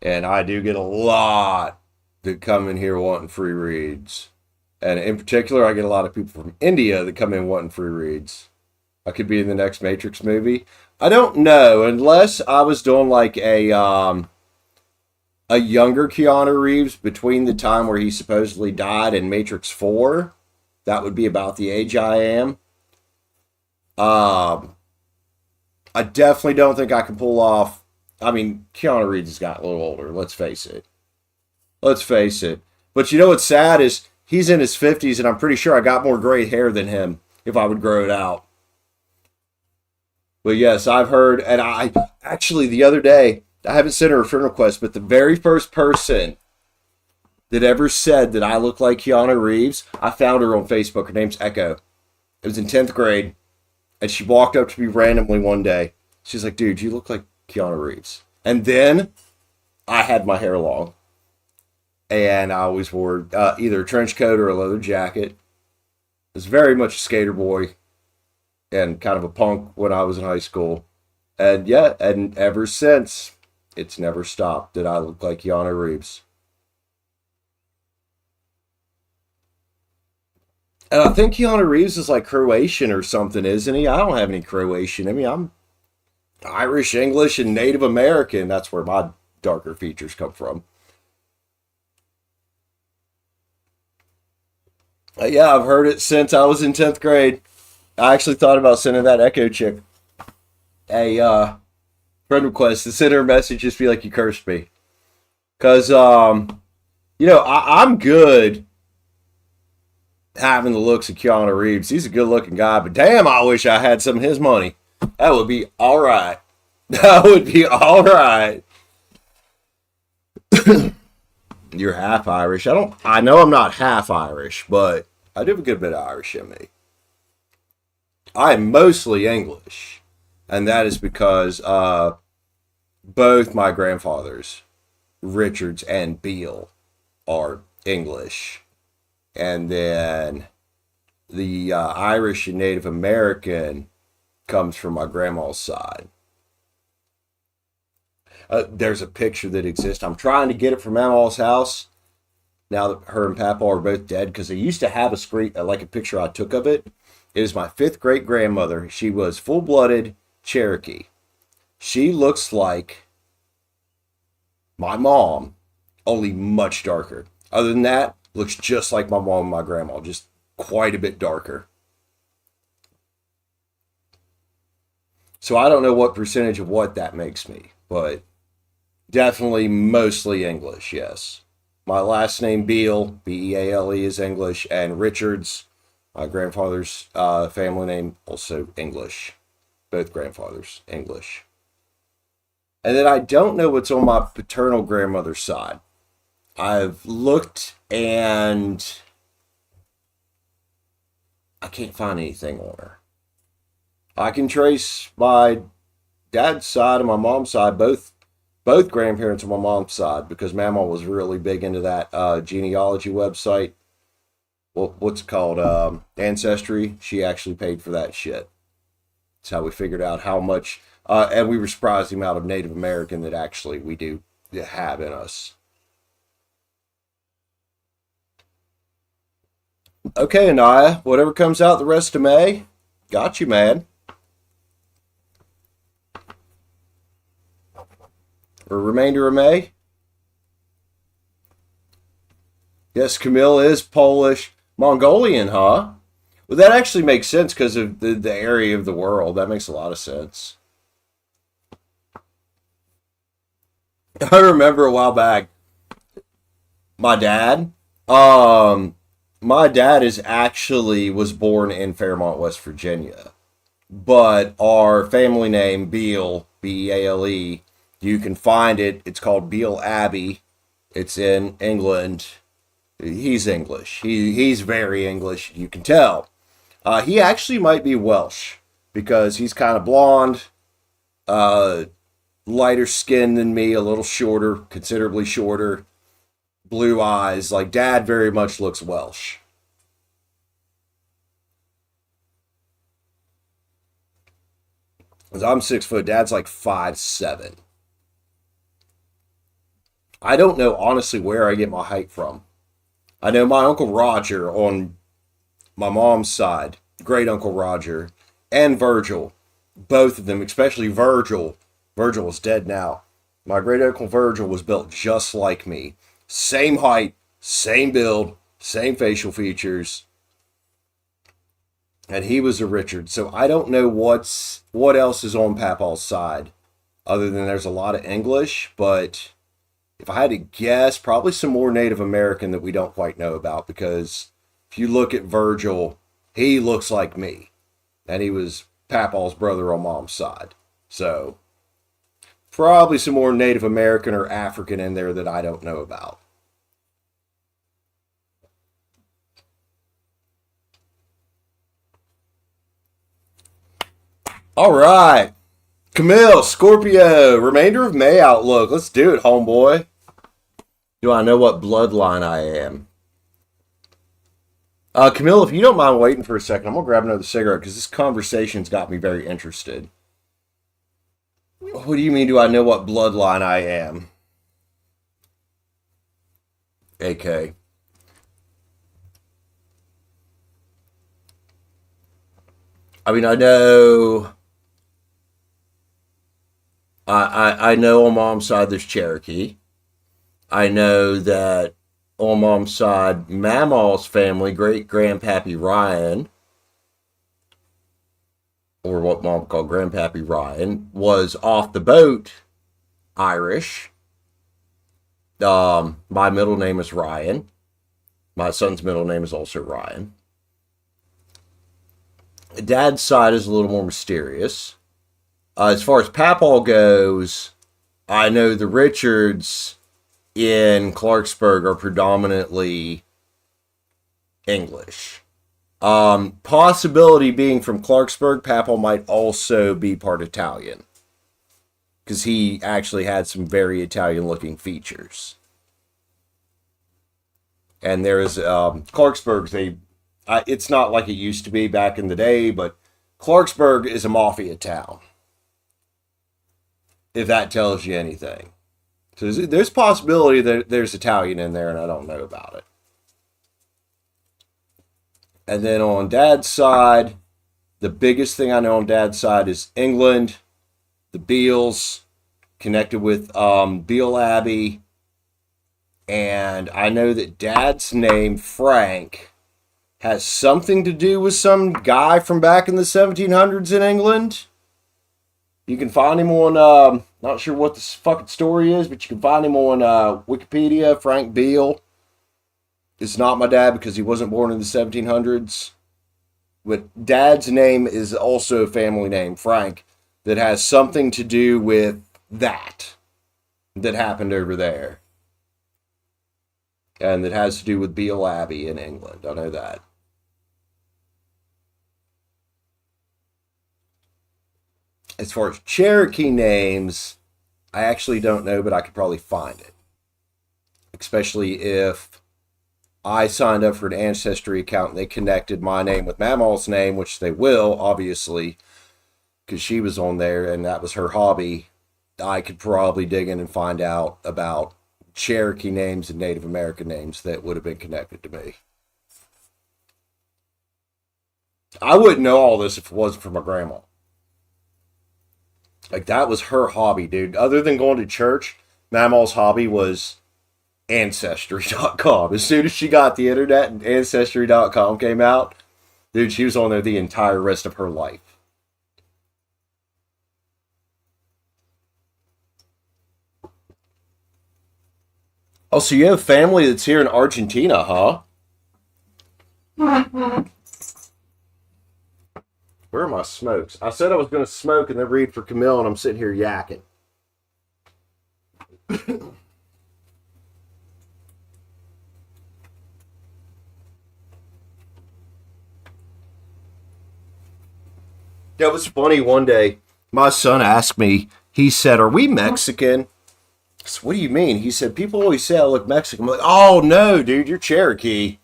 And I do get a lot that come in here wanting free reads. And in particular, I get a lot of people from India that come in wanting free reads. I could be in the next Matrix movie. I don't know, unless I was doing like a younger Keanu Reeves between the time where he supposedly died and Matrix 4. That would be about the age I am. I definitely don't think I can pull off. I mean, Keanu Reeves has got a little older. Let's face it. Let's face it. But you know what's sad is he's in his 50s, and I'm pretty sure I got more gray hair than him if I would grow it out. But yes, I've heard, and I actually the other day, I haven't sent her a friend request, but the very first person that ever said that I look like Keanu Reeves, I found her on Facebook. Her name's Echo. It was in 10th grade, and she walked up to me randomly one day. She's like, dude, you look like Keanu Reeves. And then I had my hair long. And I always wore either a trench coat or a leather jacket. I was very much a skater boy and kind of a punk when I was in high school. And yeah, and ever since, it's never stopped that I look like Keanu Reeves. And I think Keanu Reeves is like Croatian or something, isn't he? I don't have any Croatian. I mean, I'm Irish, English, and Native American. That's where my darker features come from. Yeah, I've heard it since I was in 10th grade. I actually thought about sending that Echo chick a friend request to send her a message, just be like, you cursed me. Because, you know, I'm good having the looks of Keanu Reeves. He's a good looking guy, but damn, I wish I had some of his money. That would be all right. That would be all right. You're half Irish. I know I'm not half Irish, but I do have a good bit of Irish in me. I'm mostly English. And that is because both my grandfathers, Richards and Beale, are English. And then the Irish and Native American comes from my grandma's side. There's a picture that exists. I'm trying to get it from Mama's house now that her and Papa are both dead, because they used to have a screen, like a picture I took of it. It is my 5th great grandmother. She was full-blooded Cherokee. She looks like my mom, only much darker. Other than that, looks just like my mom and my grandma, just quite a bit darker. So I don't know what percentage of what that makes me, but definitely mostly English, yes. My last name, Beale, B-E-A-L-E, is English, and Richards, my grandfather's family name, also English. Both grandfathers, English. And then I don't know what's on my paternal grandmother's side. I've looked and I can't find anything on her. I can trace my dad's side and my mom's side, both grandparents on my mom's side, because Mama was really big into that genealogy website. What's it called? Ancestry. She actually paid for that shit. That's how we figured out how much, and we were surprised the amount of Native American that actually we do have in us. Okay, Ania, whatever comes out the rest of May, got you, man. Or remainder of May. Yes, Kamil is Polish. Mongolian, huh? Well, that actually makes sense because of the area of the world. That makes a lot of sense. I remember a while back, my dad, um, my dad is actually was born in Fairmont, West Virginia, but our family name Beale, Beale, you can find it. It's called Beale Abbey. It's in England. He's English. He's very English. You can tell. He actually might be Welsh because he's kind of blonde, uh, lighter skin than me, a little shorter, considerably shorter, blue eyes. Like Dad very much looks Welsh. 'Cause I'm 6 foot. Dad's like 5'7". I don't know honestly where I get my height from. I know my Uncle Roger on my mom's side, great Uncle Roger, and Virgil, both of them, especially Virgil. Virgil is dead now. My great Uncle Virgil was built just like me. Same height, same build, same facial features. And he was a Richard. So I don't know what else is on Papaw's side, other than there's a lot of English, but if I had to guess, probably some more Native American that we don't quite know about, because if you look at Virgil, he looks like me. And he was Papaw's brother on mom's side. So probably some more Native American or African in there that I don't know about. All right. Kamil, Scorpio, remainder of May outlook. Let's do it, homeboy. Do I know what bloodline I am? Kamil, if you don't mind waiting for a second, I'm going to grab another cigarette because this conversation's got me very interested. What do you mean, do I know what bloodline I am? AK. I mean, I know... I know on mom's side there's Cherokee. I know that on mom's side, Mamaw's family, great grandpappy Ryan, or what mom called grandpappy Ryan, was off the boat Irish. My middle name is Ryan. My son's middle name is also Ryan. Dad's side is a little more mysterious. As far as Papaw goes, I know the Richards in Clarksburg are predominantly English. Possibility being from Clarksburg, Papaw might also be part Italian, because he actually had some very Italian-looking features. And there's Clarksburg. It's not like it used to be back in the day, but Clarksburg is a mafia town, if that tells you anything. So there's possibility that there's Italian in there and I don't know about it. And then on Dad's side, the biggest thing I know on Dad's side is England, the Beals, connected with Beale Abbey. And I know that Dad's name, Frank, has something to do with some guy from back in the 1700s in England. You can find him on, not sure what this fucking story is, but you can find him on Wikipedia. Frank Beale is not my dad because he wasn't born in the 1700s. But Dad's name is also a family name, Frank, that has something to do with that happened over there. And that has to do with Beale Abbey in England. I know that. As far as Cherokee names, I actually don't know, but I could probably find it. Especially if I signed up for an Ancestry account and they connected my name with Mamaw's name, which they will, obviously, because she was on there and that was her hobby. I could probably dig in and find out about Cherokee names and Native American names that would have been connected to me. I wouldn't know all this if it wasn't for my grandma. Like, that was her hobby, dude. Other than going to church, Mamaw's hobby was Ancestry.com. As soon as she got the internet and Ancestry.com came out, dude, she was on there the entire rest of her life. Oh, so you have family that's here in Argentina, huh? Where are my smokes? I said I was going to smoke and then read for Kamil, and I'm sitting here yakking. That was funny. One day, my son asked me, he said, "Are we Mexican?" I said, "What do you mean?" He said, "People always say I look Mexican." I'm like, "Oh, no, dude, you're Cherokee."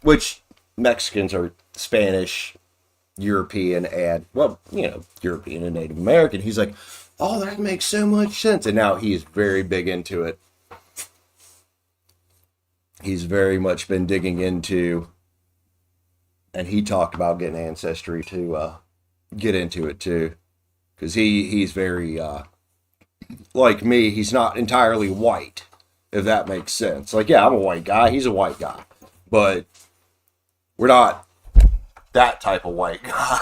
Which Mexicans are Spanish, European, and, well, European and Native American. He's like, "Oh, that makes so much sense." And now he is very big into it. He's very much been digging into, and he talked about getting Ancestry to get into it too. Because he's very, like me, he's not entirely white, if that makes sense. Like, yeah, I'm a white guy, he's a white guy. But we're not that type of white guy.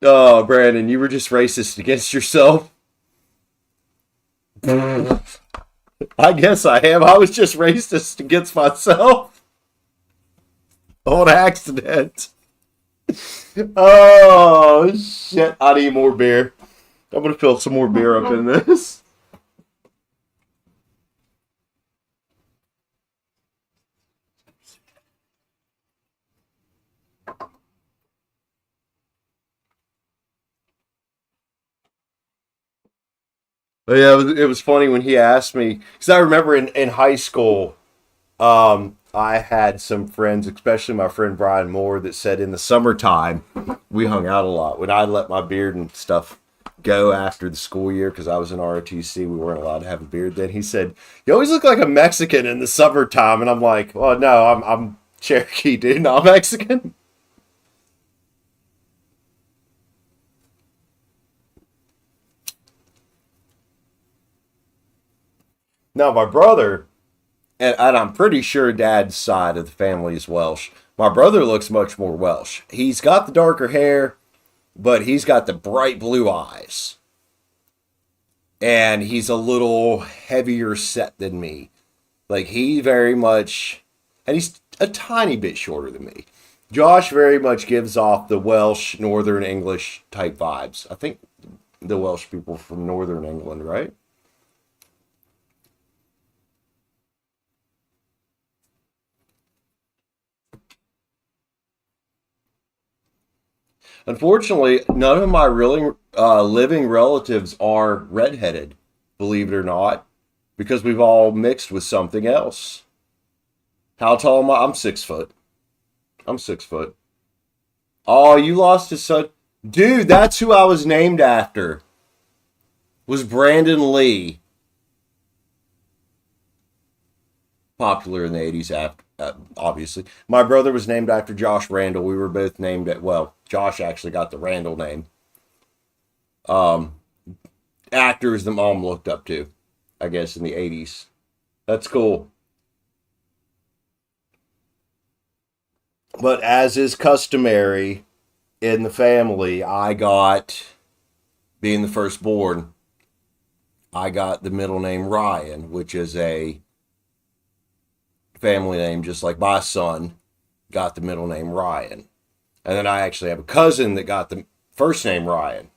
Oh, Brandon, you were just racist against yourself. I guess I am. I was just racist against myself. On accident. Oh, shit. I need more beer. I'm going to fill some more beer up in this. But yeah, it was funny when he asked me, because I remember in high school, I had some friends, especially my friend Brian Moore, that said in the summertime, we hung out a lot. When I let my beard and stuff go after the school year, because I was in ROTC, we weren't allowed to have a beard then. He said, "You always look like a Mexican in the summertime." And I'm like, "Well, no, I'm Cherokee, dude, not Mexican." Now, my brother, and I'm pretty sure Dad's side of the family is Welsh. My brother looks much more Welsh. He's got the darker hair, but he's got the bright blue eyes. And he's a little heavier set than me. Like, he very much, and he's a tiny bit shorter than me. Josh very much gives off the Welsh, Northern English type vibes. I think the Welsh people from Northern England, right? Unfortunately, none of my really living relatives are redheaded, believe it or not, because we've all mixed with something else. How tall am I? I'm 6 foot. I'm 6 foot. Oh, you lost his son. Dude, that's who I was named after. Was Brandon Lee. Popular in the 80s, after, obviously. My brother was named after Josh Randall. We were both named at, well, Josh actually got the Randall name. Actors the mom looked up to, I guess, in the 80s. That's cool. But as is customary in the family, being the firstborn, I got the middle name Ryan, which is a family name just like my son got the middle name Ryan. And then I actually have a cousin that got the first name Ryan.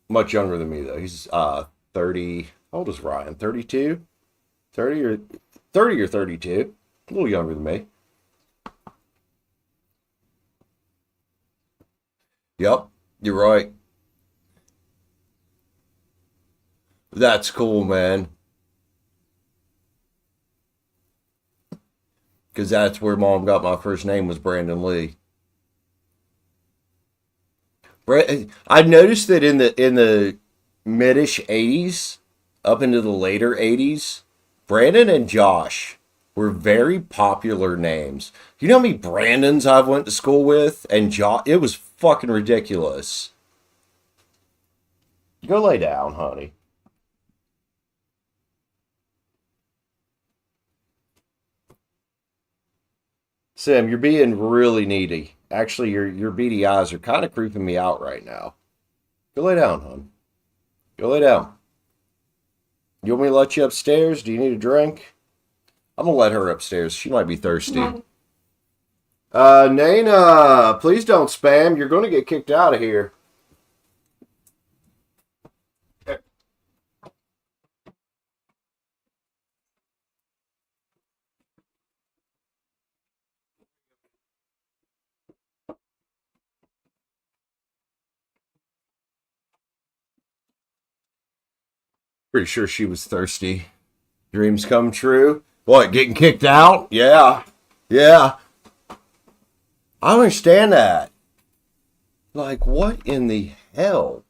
Much younger than me, though. He's 30. How old is Ryan? 32? 30 or 32. A little younger than me. Yep, you're right. That's cool, man. Because that's where mom got my first name, was Brandon Lee. I noticed that in the midish 80s, up into the later 80s, Brandon and Josh were very popular names. You know how many Brandons I've went to school with? And Josh, it was fucking ridiculous. Go lay down, honey. Sim, you're being really needy. Actually, your beady eyes are kind of creeping me out right now. Go lay down, hon. Go lay down. You want me to let you upstairs? Do you need a drink? I'm gonna let her upstairs. She might be thirsty. Nana, please don't spam. You're gonna get kicked out of here. Pretty sure she was thirsty. Dreams come true. What, getting kicked out? Yeah. Yeah. I don't understand that. Like, what in the hell?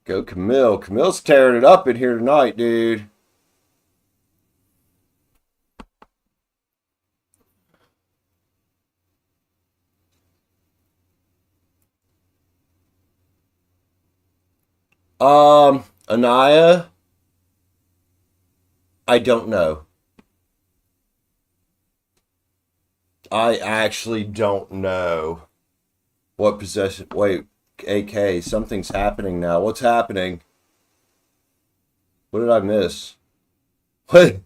Go Kamil. Kamil's tearing it up in here tonight, dude. Ania, I don't know. I actually don't know what possession. Wait, AK, something's happening now. What's happening? What did I miss? What?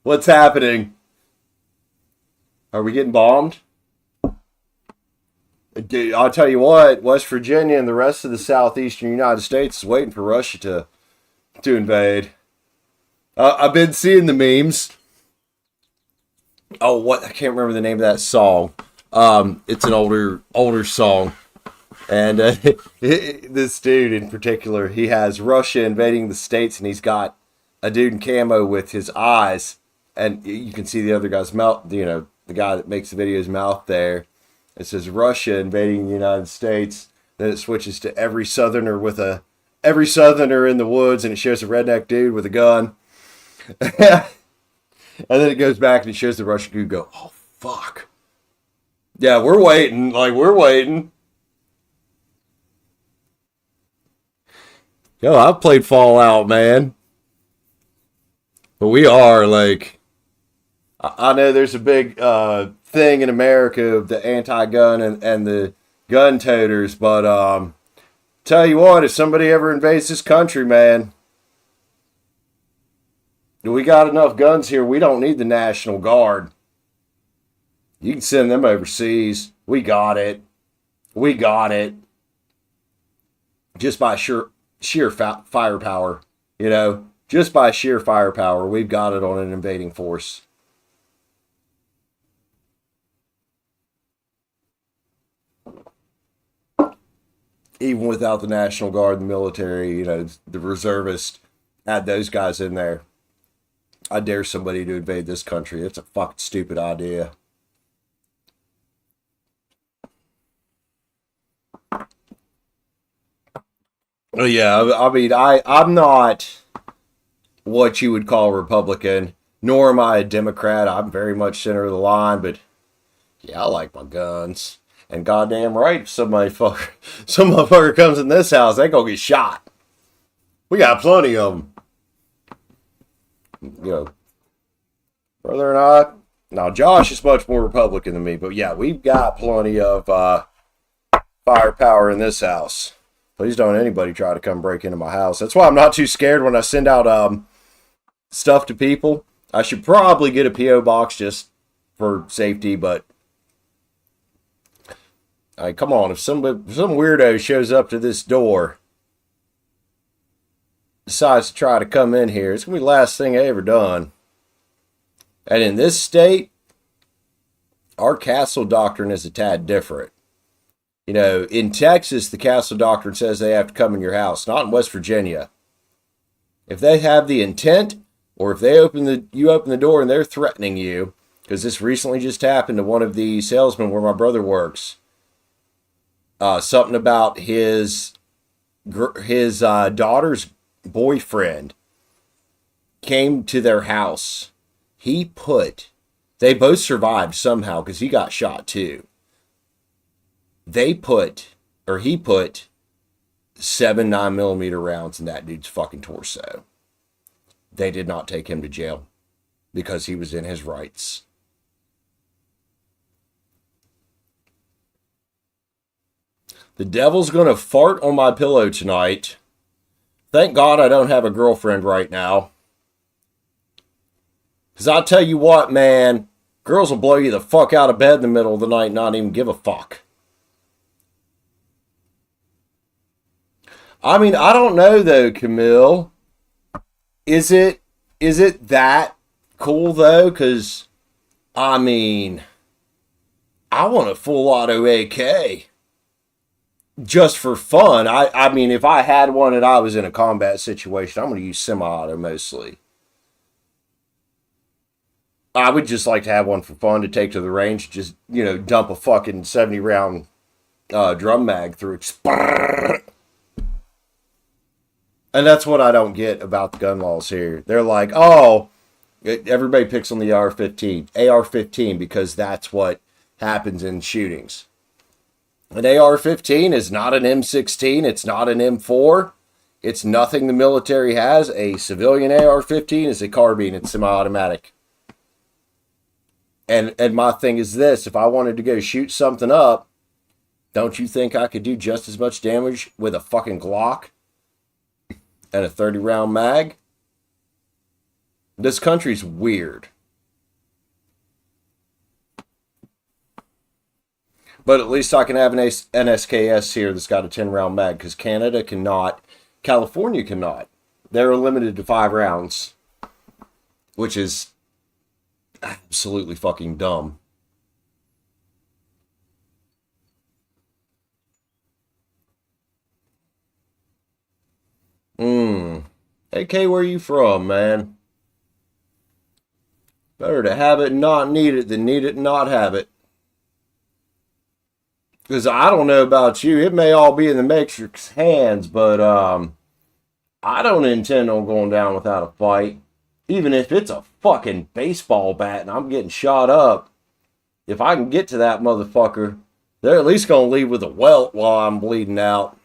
What's happening? Are we getting bombed? Dude, I'll tell you what, West Virginia and the rest of the southeastern United States is waiting for Russia to invade. I've been seeing the memes. Oh, what? I can't remember the name of that song. It's an older song. And this dude in particular, he has Russia invading the States, and he's got a dude in camo with his eyes. And you can see the other guy's mouth, the guy that makes the video's mouth there. It says Russia invading the United States. Then it switches to every southerner in the woods, and it shows a redneck dude with a gun. And then it goes back and it shows the Russian dude go, oh fuck. Yeah, we're waiting. Like, we're waiting. Yo, I've played Fallout, man. But we are like, I know there's a big thing in America of the anti-gun and the gun toters, but tell you what, if somebody ever invades this country, man, we got enough guns here. We don't need the National Guard. You can send them overseas. We got it. We got it. Just by sheer firepower, just by sheer firepower, we've got it on an invading force. Even without the National Guard, the military, the reservists, add those guys in there. I dare somebody to invade this country. It's a fucking stupid idea. Oh yeah, I mean, I'm not what you would call a Republican, nor am I a Democrat. I'm very much center of the line, but yeah, I like my guns. And goddamn right, if some motherfucker comes in this house, they gonna get shot. We got plenty of them. Brother and I. Now, Josh is much more Republican than me, but yeah, we've got plenty of firepower in this house. Please don't anybody try to come break into my house. That's why I'm not too scared when I send out stuff to people. I should probably get a P.O. box just for safety, but come on, if some weirdo shows up to this door, decides to try to come in here, it's going to be the last thing I ever done. And in this state, our castle doctrine is a tad different. In Texas, the castle doctrine says they have to come in your house, not in West Virginia. If they have the intent, or if you open the door and they're threatening you, because this recently just happened to one of the salesmen where my brother works. Something about his daughter's boyfriend came to their house. They both survived somehow because he got shot too. He put 7 9mm rounds in that dude's fucking torso. They did not take him to jail because he was in his rights. The devil's gonna fart on my pillow tonight. Thank God I don't have a girlfriend right now. Because I'll tell you what, man, girls will blow you the fuck out of bed in the middle of the night and not even give a fuck. I mean, I don't know though, Kamil. Is it that cool though? Because, I mean, I want a full auto AK. Just for fun. I mean, if I had one and I was in a combat situation, I'm going to use semi-auto mostly. I would just like to have one for fun to take to the range. Just, you know, dump a fucking 70-round drum mag through it. And that's what I don't get about the gun laws here. They're like, oh, everybody picks on the AR-15 because that's what happens in shootings. An AR-15 is not an M16. It's not an M4. It's nothing the military has. A civilian AR-15 is a carbine. It's semi-automatic. And my thing is this. If I wanted to go shoot something up, don't you think I could do just as much damage with a fucking Glock and a 30-round mag? This country's weird. But at least I can have an SKS here that's got a 10-round mag, because Canada cannot, California cannot. They're limited to 5 rounds, which is absolutely fucking dumb. AK, where you from, man? Better to have it and not need it than need it and not have it. Because I don't know about you, it may all be in the Matrix hands, but I don't intend on going down without a fight. Even if it's a fucking baseball bat and I'm getting shot up, if I can get to that motherfucker, they're at least going to leave with a welt while I'm bleeding out.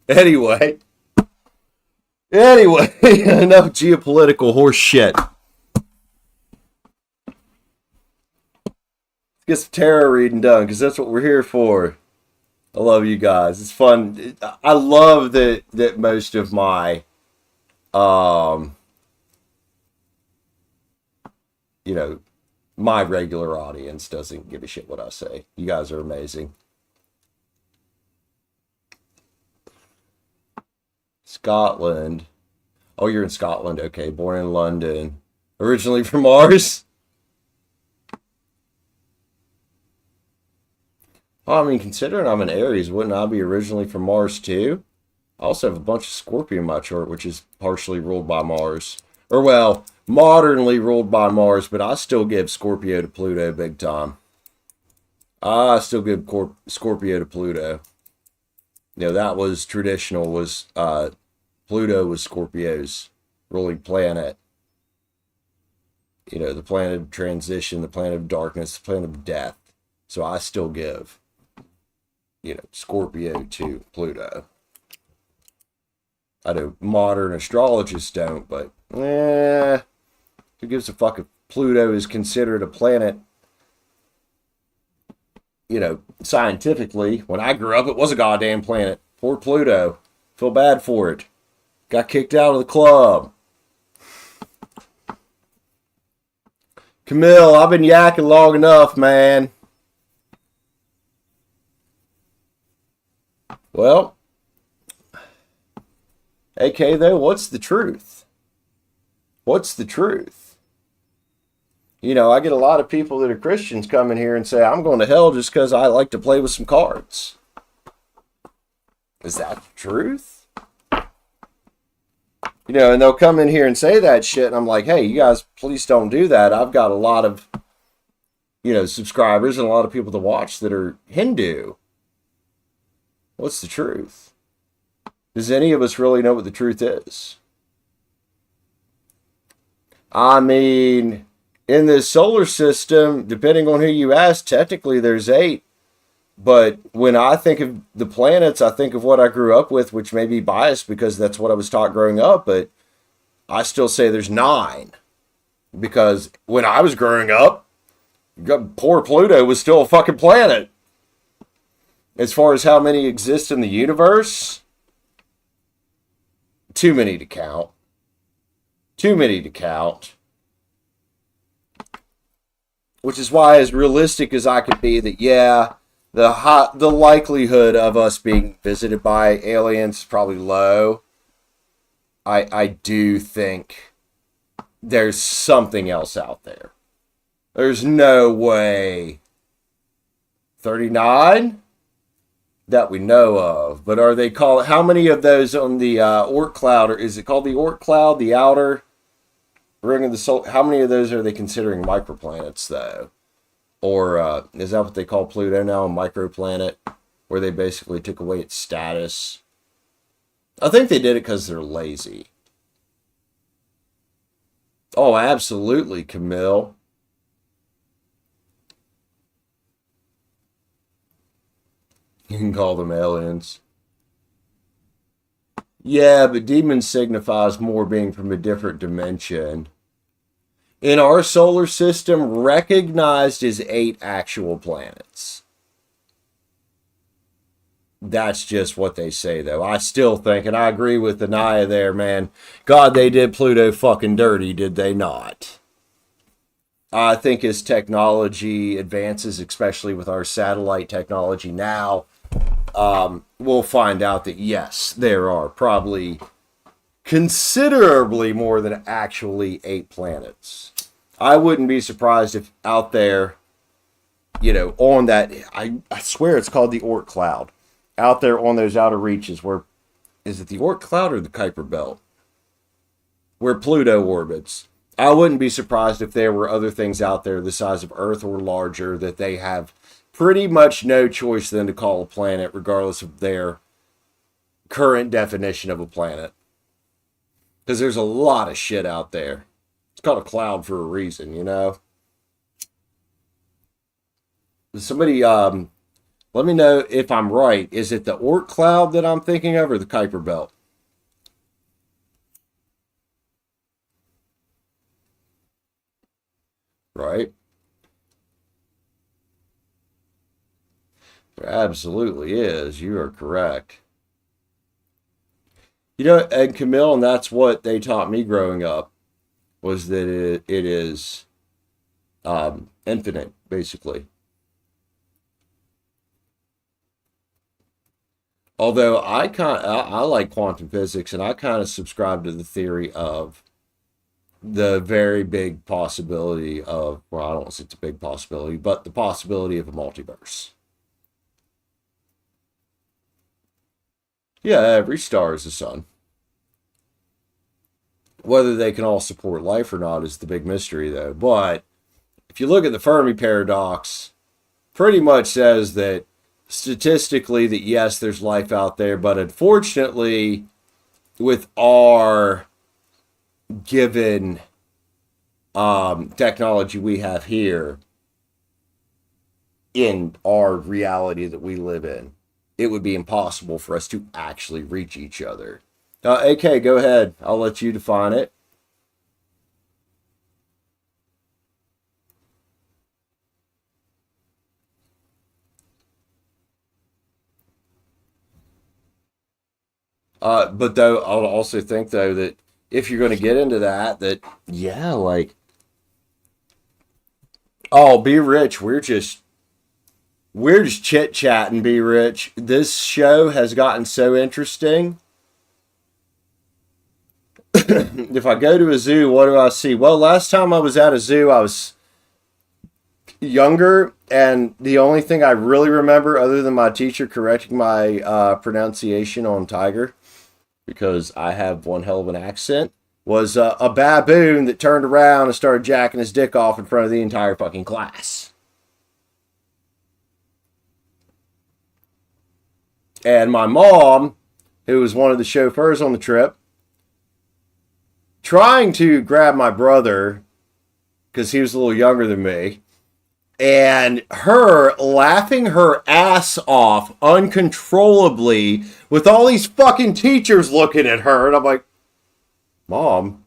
Anyway, enough geopolitical horse shit. Get some tarot reading done, because that's what we're here for. I love you guys. It's fun. I love that most of my, you know, my regular audience doesn't give a shit what I say. You guys are amazing. Scotland. Oh, you're in Scotland. Okay, born in London. Originally from Mars. Well, I mean, considering I'm an Aries, wouldn't I be originally from Mars too? I also have a bunch of Scorpio in my chart, which is partially ruled by Mars. Or, well, modernly ruled by Mars, but I still give Scorpio to Pluto big time. I still give Scorpio to Pluto. You know, that was traditional, was Pluto was Scorpio's ruling planet. You know, the planet of transition, the planet of darkness, the planet of death. So I still give, you know, Scorpio to Pluto. I know modern astrologists don't, but who gives a fuck if Pluto is considered a planet? You know, scientifically, when I grew up, it was a goddamn planet. Poor Pluto. Feel bad for it. Got kicked out of the club. Kamil, I've been yakking long enough, man. Well, AK though, what's the truth? What's the truth? You know, I get a lot of people that are Christians come in here and say, I'm going to hell just because I like to play with some cards. Is that the truth? You know, and they'll come in here and say that shit, and I'm like, hey, you guys, please don't do that. I've got a lot of, you know, subscribers and a lot of people to watch that are Hindu. What's the truth? Does any of us really know what the truth is? I mean, in this solar system, depending on who you ask, technically there's 8. But when I think of the planets, I think of what I grew up with, which may be biased because that's what I was taught growing up. But I still say there's 9. Because when I was growing up, poor Pluto was still a fucking planet. As far as how many exist in the universe, too many to count. Too many to count. Which is why, as realistic as I could be, that yeah, the likelihood of us being visited by aliens is probably low. I do think there's something else out there. There's no way 39 that we know of. But are they called, how many of those on the Oort cloud, or is it called the Oort cloud, the outer ring of the solar? How many of those are they considering microplanets though? Or is that what they call Pluto now, a microplanet, where they basically took away its status? I think they did it because they're lazy. Oh, absolutely, Kamil. You can call them aliens. Yeah, but demon signifies more being from a different dimension. In our solar system, recognized as 8 actual planets. That's just what they say, though. I still think, and I agree with Ania there, man. God, they did Pluto fucking dirty, did they not? I think as technology advances, especially with our satellite technology now, we'll find out that, yes, there are probably considerably more than actually 8 planets. I wouldn't be surprised if out there, you know, on that, I swear it's called the Oort cloud, out there on those outer reaches where, is it the Oort cloud or the Kuiper belt? Where Pluto orbits. I wouldn't be surprised if there were other things out there the size of Earth or larger that they have pretty much no choice than to call a planet, regardless of their current definition of a planet. Because there's a lot of shit out there. It's called a cloud for a reason, you know? Somebody, let me know if I'm right. Is it the Oort cloud that I'm thinking of, or the Kuiper belt? Right? There absolutely is. You are correct. You know, and Kamil, and that's what they taught me growing up, was that it is infinite, basically. Although I like quantum physics, and I kind of subscribe to the theory of the very big possibility of, well, I don't want to say it's a big possibility, but the possibility of a multiverse. Yeah, every star is a sun. Whether they can all support life or not is the big mystery, though. But if you look at the Fermi paradox, pretty much says that statistically that yes, there's life out there, but unfortunately, with our given technology we have here in our reality that we live in, it would be impossible for us to actually reach each other. AK, go ahead. I'll let you define it. But though, I'll also think though that if you're going to get into that yeah, like, oh, Be Rich, we're just chit chatting. Be Rich. This show has gotten so interesting. If I go to a zoo, what do I see? Well, last time I was at a zoo, I was younger, and the only thing I really remember, other than my teacher correcting my pronunciation on tiger, because I have one hell of an accent, was a baboon that turned around and started jacking his dick off in front of the entire fucking class. And my mom, who was one of the chauffeurs on the trip, trying to grab my brother, because he was a little younger than me. And her laughing her ass off uncontrollably with all these fucking teachers looking at her. And I'm like, Mom,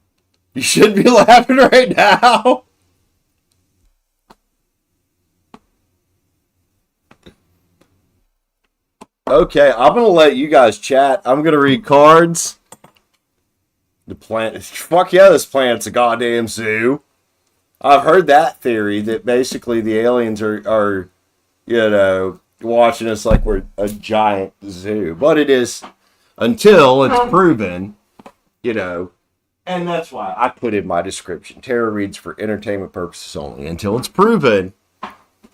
you shouldn't be laughing right now. Okay, I'm going to let you guys chat. I'm going to read cards. The planet, fuck yeah, this planet's a goddamn zoo. I've heard that theory that basically the aliens are watching us like we're a giant zoo. But it is until it's proven, and that's why I put in my description. Tarot reads for entertainment purposes only until it's proven.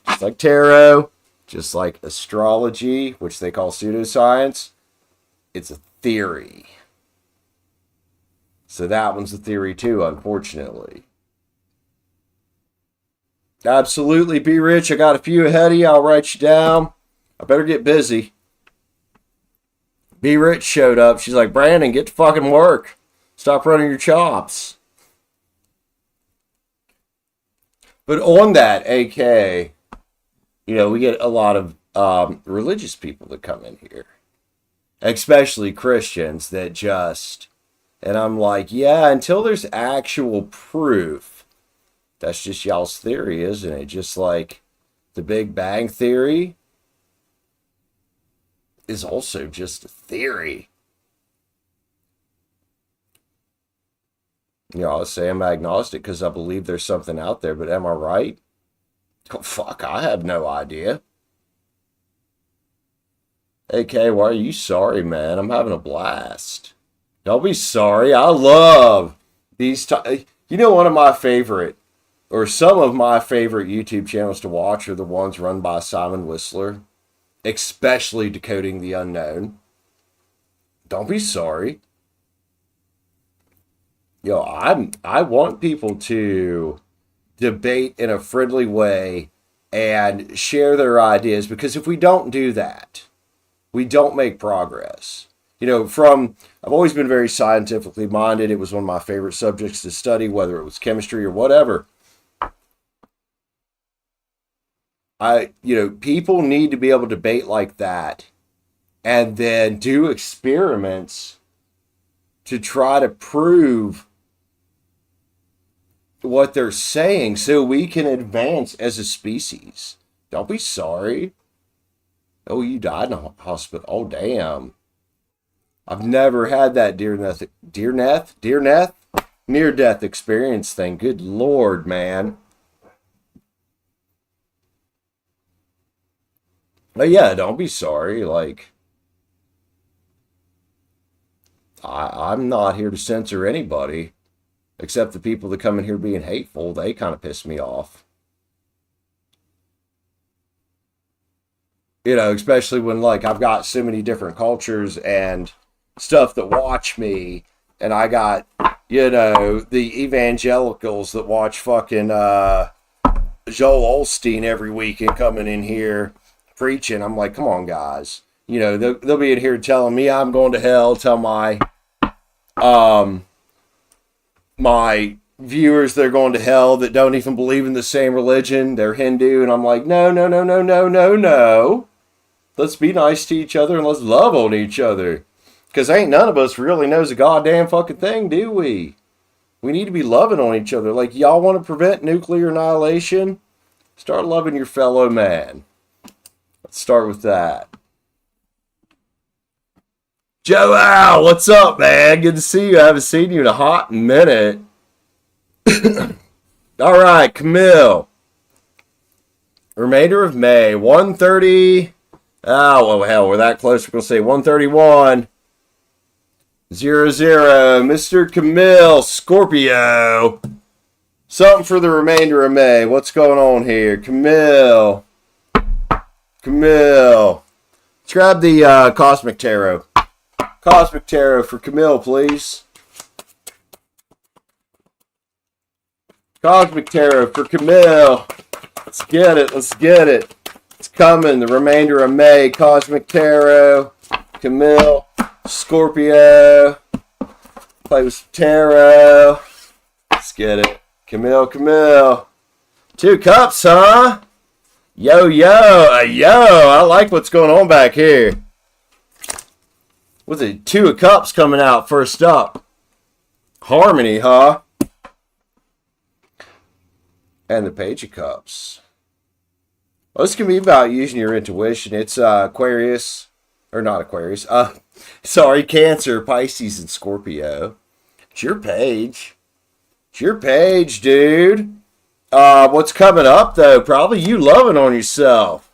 Just like tarot, just like astrology, which they call pseudoscience, it's a theory. So that one's a theory too, unfortunately. Absolutely, be rich. I got a few ahead of you. I'll write you down. I better get busy. Be Rich showed up. She's like, Brandon, get to fucking work. Stop running your chops. But on that, AK, we get a lot of religious people that come in here. Especially Christians that just... And I'm like, yeah, until there's actual proof, that's just y'all's theory, isn't it? Just like the Big Bang Theory is also just a theory. I'll say I'm agnostic because I believe there's something out there, but am I right? Oh, fuck, I have no idea. AK, why are you sorry, man? I'm having a blast. Don't be sorry. I love these. One of my favorite, or some of my favorite YouTube channels to watch are the ones run by Simon Whistler, especially Decoding the Unknown. Don't be sorry. I want people to debate in a friendly way and share their ideas, because if we don't do that, we don't make progress. I've always been very scientifically minded. It was one of my favorite subjects to study, whether it was chemistry or whatever. People need to be able to debate like that and then do experiments to try to prove what they're saying so we can advance as a species. Don't be sorry. Oh, you died in a hospital. Oh, damn. I've never had that near-death experience thing. Good Lord, man. But yeah, don't be sorry. Like, I'm not here to censor anybody, except the people that come in here being hateful. They kind of piss me off. Especially when, like, I've got so many different cultures and stuff that watch me, and I got, the evangelicals that watch fucking Joel Osteen every weekend coming in here preaching. I'm like, come on, guys. They'll be in here telling me I'm going to hell, tell my viewers they're going to hell that don't even believe in the same religion. They're Hindu, and I'm like, no. Let's be nice to each other and let's love on each other. Because ain't none of us really knows a goddamn fucking thing, do we? We need to be loving on each other. Like, y'all want to prevent nuclear annihilation? Start loving your fellow man. Let's start with that. Joel, what's up, man? Good to see you. I haven't seen you in a hot minute. All right, Kamil. Remainder of May, 1:30. Oh, well, hell, we're that close. We're going to say 1:31. 00, Mr. Kamil, Scorpio. Something for the remainder of May. What's going on here? Kamil. Let's grab the Cosmic Tarot. Cosmic Tarot for Kamil, please. Cosmic Tarot for Kamil. Let's get it. It's coming. The remainder of May. Cosmic Tarot. Kamil. Scorpio. Play with some tarot. Let's get it. Kamil. 2 cups, huh? Yo, I like what's going on back here. What's it? 2 of cups coming out first up. Harmony, huh? And the Page of Cups. Well, this can be about using your intuition. It's Aquarius, or not Aquarius. Sorry, Cancer, Pisces, and Scorpio. It's your page. It's your page, dude. What's coming up, though? Probably you loving on yourself.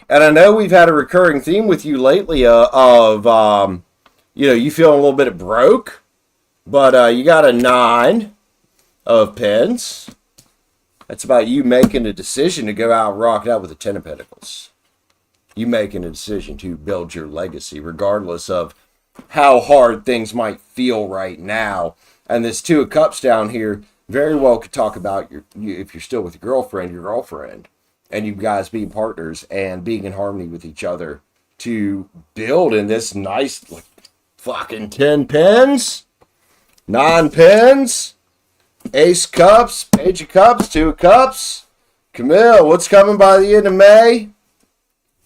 And I know we've had a recurring theme with you lately of, you feeling a little bit broke. But you got a 9 of Pens. That's about you making a decision to go out and rock it out with the 10 of Pentacles. You making a decision to build your legacy, regardless of how hard things might feel right now. And this 2 of Cups down here very well could talk about if you're still with your girlfriend, and you guys being partners and being in harmony with each other to build in this nice, fucking 10 Pens, 9 Pens, Ace Cups, Page of Cups, 2 of Cups. Kamil, what's coming by the end of May?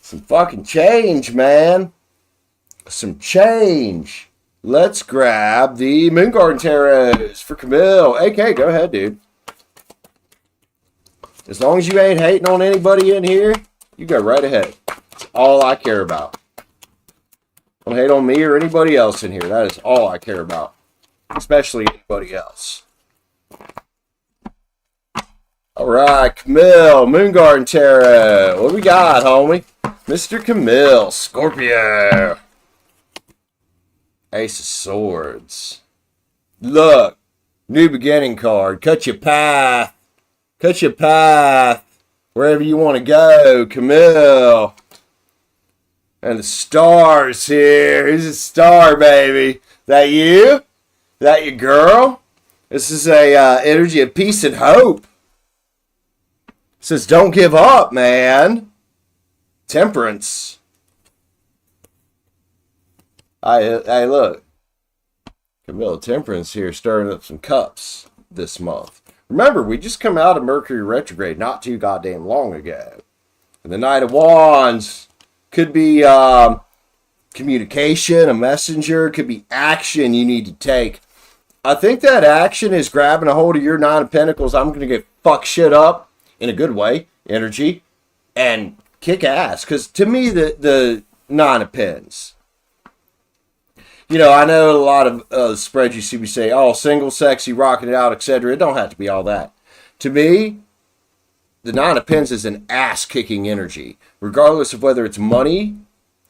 Some fucking change, man. Some change. Let's grab the Moon Garden Tarots for Kamil. AK, go ahead, dude. As long as you ain't hating on anybody in here, you go right ahead. That's all I care about. Don't hate on me or anybody else in here. That is all I care about. Especially anybody else. Alright, Kamil, Moon Garden Tarot. What do we got, homie? Mr. Kamil, Scorpio. Ace of Swords. Look, new beginning card. Cut your path. Cut your path. Wherever you want to go, Kamil. And the stars here. Who's a star, baby? That you? That your girl? This is a energy of peace and hope. It says, don't give up, man. Temperance. Hey, look. Kamil, Temperance here, stirring up some cups this month. Remember, we just come out of Mercury retrograde not too goddamn long ago. And the Knight of Wands could be communication, a messenger, could be action you need to take. I think that action is grabbing a hold of your 9 of Pentacles. I'm going to get fuck shit up in a good way, energy, and kick ass. Because to me, the 9 of Pens. I know a lot of spreads you see me say, oh, single, sexy, rocking it out, etc. It don't have to be all that. To me, the 9 of Pens is an ass-kicking energy. Regardless of whether it's money,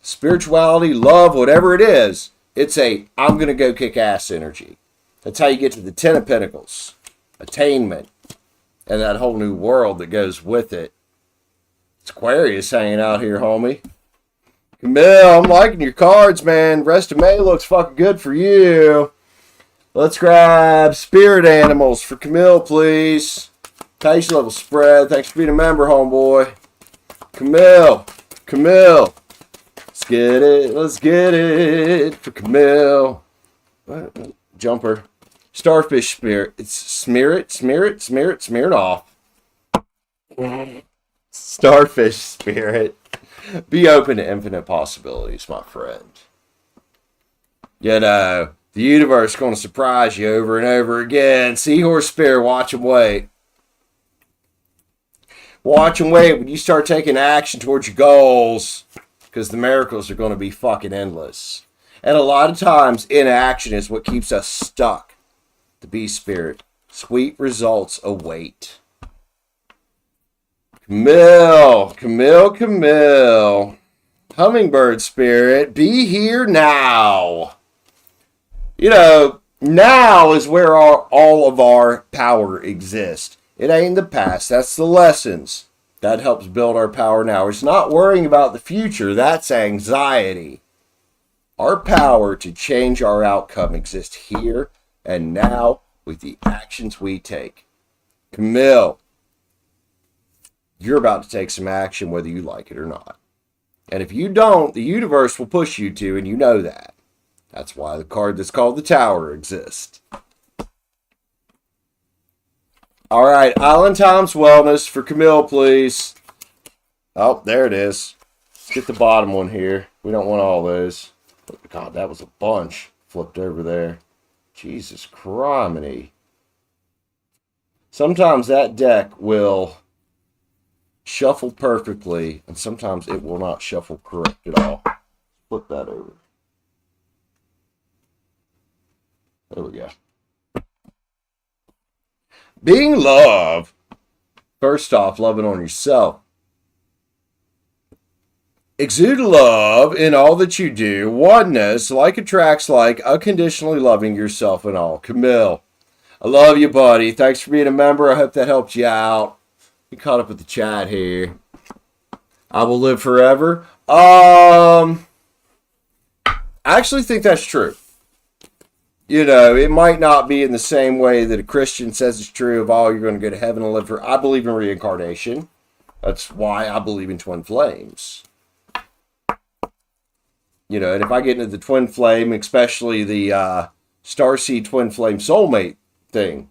spirituality, love, whatever it is, it's a I'm going to go kick ass energy. That's how you get to the 10 of Pentacles. Attainment. And that whole new world that goes with it. It's Aquarius hanging out here, homie. Kamil, I'm liking your cards, man. Rest of May looks fucking good for you. Let's grab spirit animals for Kamil, please. Page level spread. Thanks for being a member, homeboy. Kamil. Let's get it for Kamil. Jumper. Starfish spirit. It's smear it off. Starfish spirit. Be open to infinite possibilities, my friend. The universe is going to surprise you over and over again. Seahorse spirit, watch and wait. Watch and wait when you start taking action towards your goals, because the miracles are going to be fucking endless. And a lot of times, inaction is what keeps us stuck. The bee spirit. Sweet results await. Kamil. Hummingbird spirit, be here now. Now is where all of our power exists. It ain't the past. That's the lessons. That helps build our power now. It's not worrying about the future. That's anxiety. Our power to change our outcome exists here and now with the actions we take. Kamil, you're about to take some action whether you like it or not. And if you don't, the universe will push you to, and you know that. That's why the card that's called the Tower exists. All right, Island Times Wellness for Kamil, please. Oh, there it is. Let's get the bottom one here. We don't want all those. God, that was a bunch flipped over there. Jesus criminy. Sometimes that deck will shuffle perfectly, and sometimes it will not shuffle correct at all. Flip that over. There we go. Being love. First off, loving on yourself. Exude love in all that you do. Oneness, like attracts like, unconditionally loving yourself and all. Kamil, I love you, buddy. Thanks for being a member. I hope that helped you out. You caught up with the chat here. I will live forever. I actually think that's true. You know, it might not be in the same way that a Christian says it's true of, oh, you're going to go to heaven and live forever. I believe in reincarnation. That's why I believe in twin flames. You know, and if I get into the twin flame, especially the starseed twin flame soulmate thing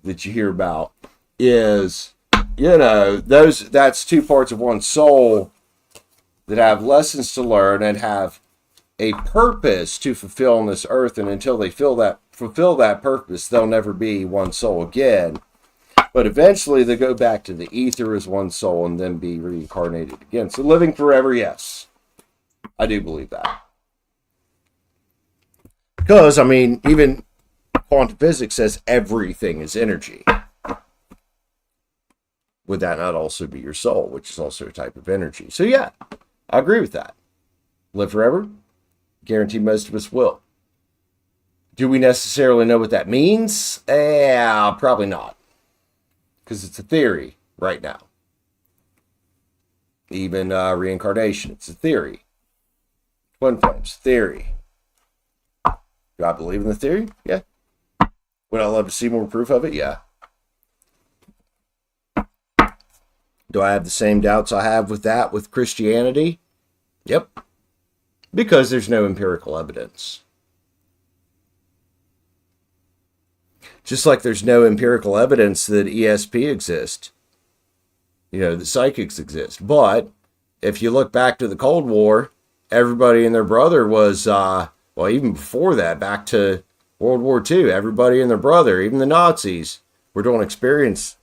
that you hear about, is, you know, that's two parts of one soul that have lessons to learn and have a purpose to fulfill on this earth, and until they fulfill that purpose, they'll never be one soul again. But eventually they go back to the ether as one soul and then be reincarnated again. So living forever, yes. I do believe that. Because, I mean, even quantum physics says everything is energy. Would that not also be your soul, which is also a type of energy? So yeah, I agree with that. Live forever? Guarantee most of us will. Do we necessarily know what that means? Probably not. Because it's a theory right now. Even reincarnation, it's a theory. Twin flames, theory. Do I believe in the theory? Yeah. Would I love to see more proof of it? Yeah. Do I have the same doubts I have with that with Christianity? Yep. Because there's no empirical evidence. Just like there's no empirical evidence that ESP exists. You know, that psychics exist. But if you look back to the Cold War, everybody and their brother was, well, even before that, back to World War II, everybody and their brother, even the Nazis, were doing experiments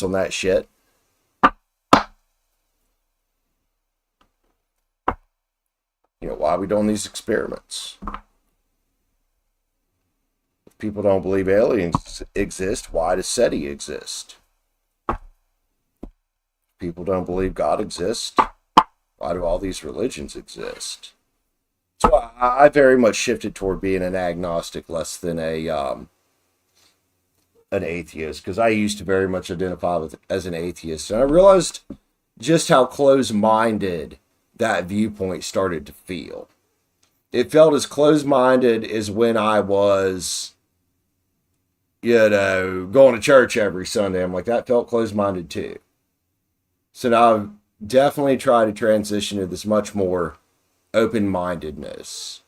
on that shit. You know, why are we doing these experiments? If people don't believe aliens exist, why does SETI exist? If people don't believe God exists, why do all these religions exist? So I very much shifted toward being an agnostic less than an atheist, because I used to very much identify as an atheist, and I realized just how close-minded that viewpoint started to feel. It felt as close-minded as when I was, you know, going to church every Sunday. I'm like, that felt close-minded too. So now I've definitely tried to transition to this much more open-mindedness.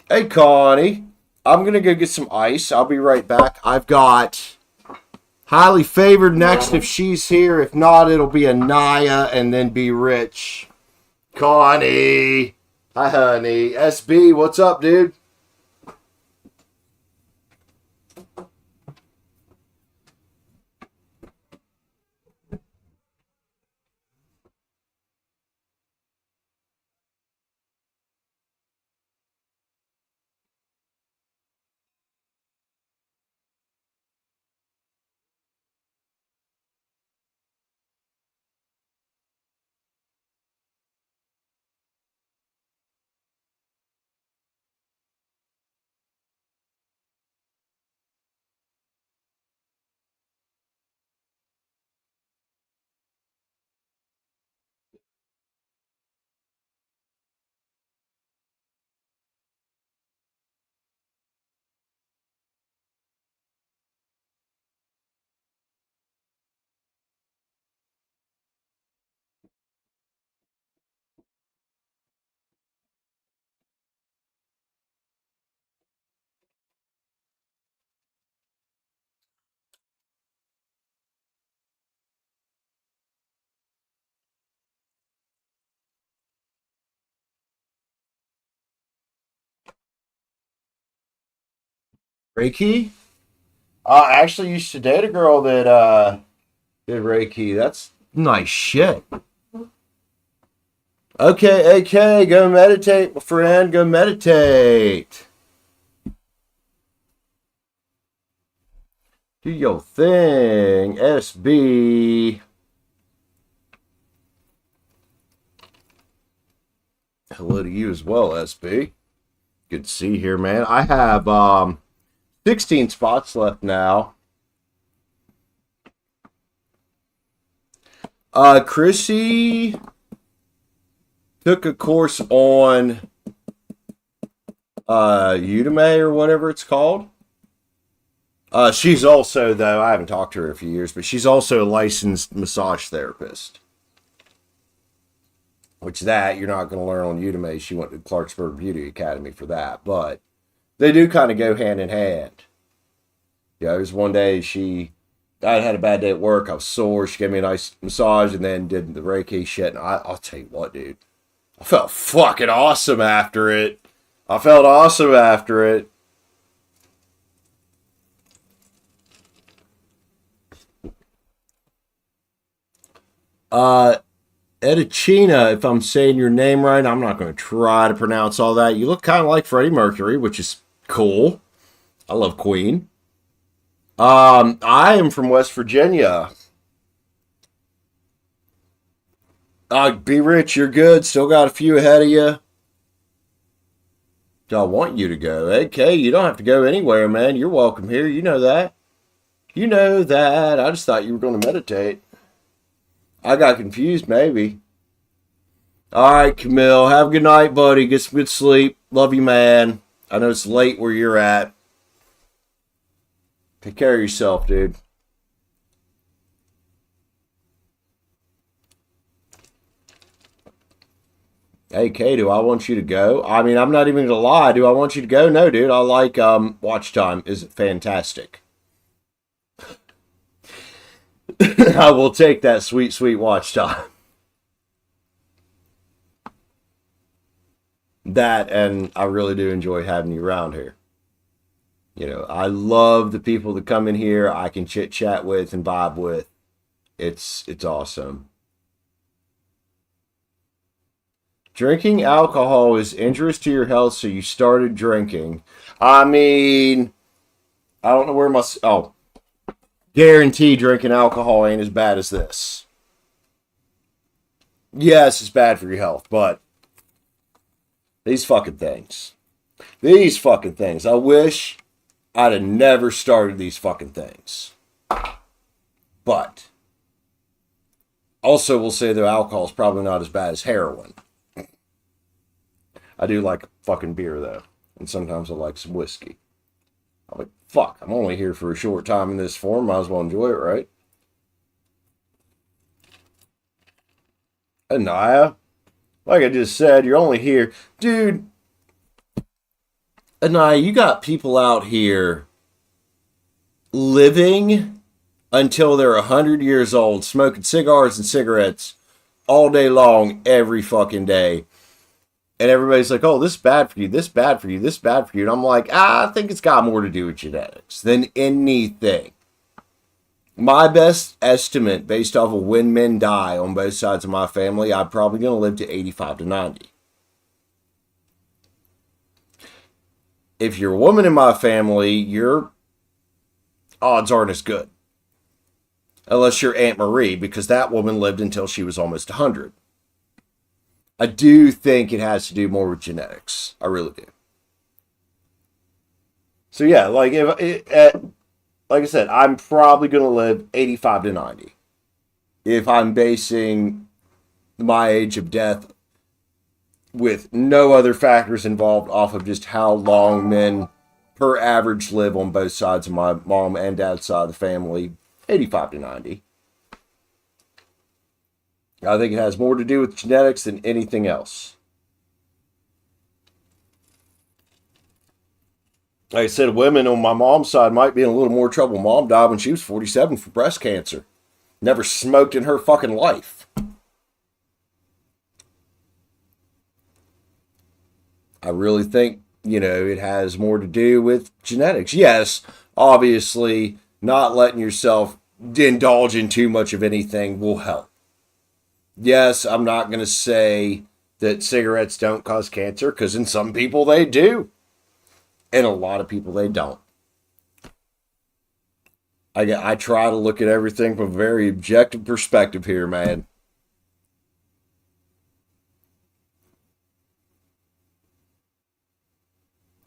Hey, Connie. I'm going to go get some ice. I'll be right back. I've got Highly Favored next if she's here. If not, it'll be Ania and then Be Rich. Connie. Hi, honey. SB, what's up, dude? Reiki? I actually used to date a girl that did Reiki. That's nice shit. Okay, AK, go meditate, my friend. Go meditate. Do your thing, SB. Hello to you as well, SB. Good to see you here, man. I have 16 spots left now. Chrissy took a course on Udemy or whatever it's called. She's also, though, I haven't talked to her in a few years, but she's also a licensed massage therapist. Which that you're not going to learn on Udemy. She went to Clarksburg Beauty Academy for that. But they do kind of go hand in hand. Yeah, there was one day I had a bad day at work. I was sore. She gave me a nice massage and then did the Reiki shit. And I'll tell you what, dude. I felt fucking awesome after it. I felt awesome after it. Edicina, if I'm saying your name right, I'm not going to try to pronounce all that. You look kind of like Freddie Mercury, which is cool. I love Queen. I am from West Virginia. Be rich, you're good. Still got a few ahead of you. I want you to go. AK, you don't have to go anywhere, man. You're welcome here. You know that. You know that. I just thought you were going to meditate. I got confused, maybe. All right, Kamil. Have a good night, buddy. Get some good sleep. Love you, man. I know it's late where you're at. Take care of yourself, dude. Hey, Kay, do I want you to go? I mean, I'm not even going to lie. Do I want you to go? No, dude. I like watch time. Is it fantastic? I will take that sweet, sweet watch time. That, and I really do enjoy having you around here. You know, I love the people that come in here. I can chit chat with and vibe with. It's awesome. Drinking alcohol is injurious to your health, so you started drinking. I mean, I don't know where my... Oh, guarantee drinking alcohol ain't as bad as this. Yes, it's bad for your health, but these fucking things. I wish I'd have never started these fucking things. But also, we'll say that alcohol is probably not as bad as heroin. I do like fucking beer, though. And sometimes I like some whiskey. I'm like, fuck, I'm only here for a short time in this form. Might as well enjoy it, right? Ania, like I just said, you're only here. Dude, Ania, you got people out here living until they're 100 years old, smoking cigars and cigarettes all day long, every fucking day. And everybody's like, oh, this is bad for you, this is bad for you, this is bad for you. And I'm like, I think it's got more to do with genetics than anything. My best estimate, based off of when men die on both sides of my family, I'm probably going to live to 85 to 90. If you're a woman in my family, your odds aren't as good. Unless you're Aunt Marie, because that woman lived until she was almost 100. I do think it has to do more with genetics. I really do. So yeah, like like I said, I'm probably going to live 85 to 90. If I'm basing my age of death with no other factors involved off of just how long men per average live on both sides of my mom and dad's side of the family, 85 to 90. I think it has more to do with genetics than anything else. Like I said, women on my mom's side might be in a little more trouble. Mom died when she was 47 from breast cancer. Never smoked in her fucking life. I really think it has more to do with genetics. Yes, obviously, not letting yourself indulge in too much of anything will help. Yes, I'm not going to say that cigarettes don't cause cancer, because in some people they do, and a lot of people they don't. I try to look at everything from a very objective perspective here, man.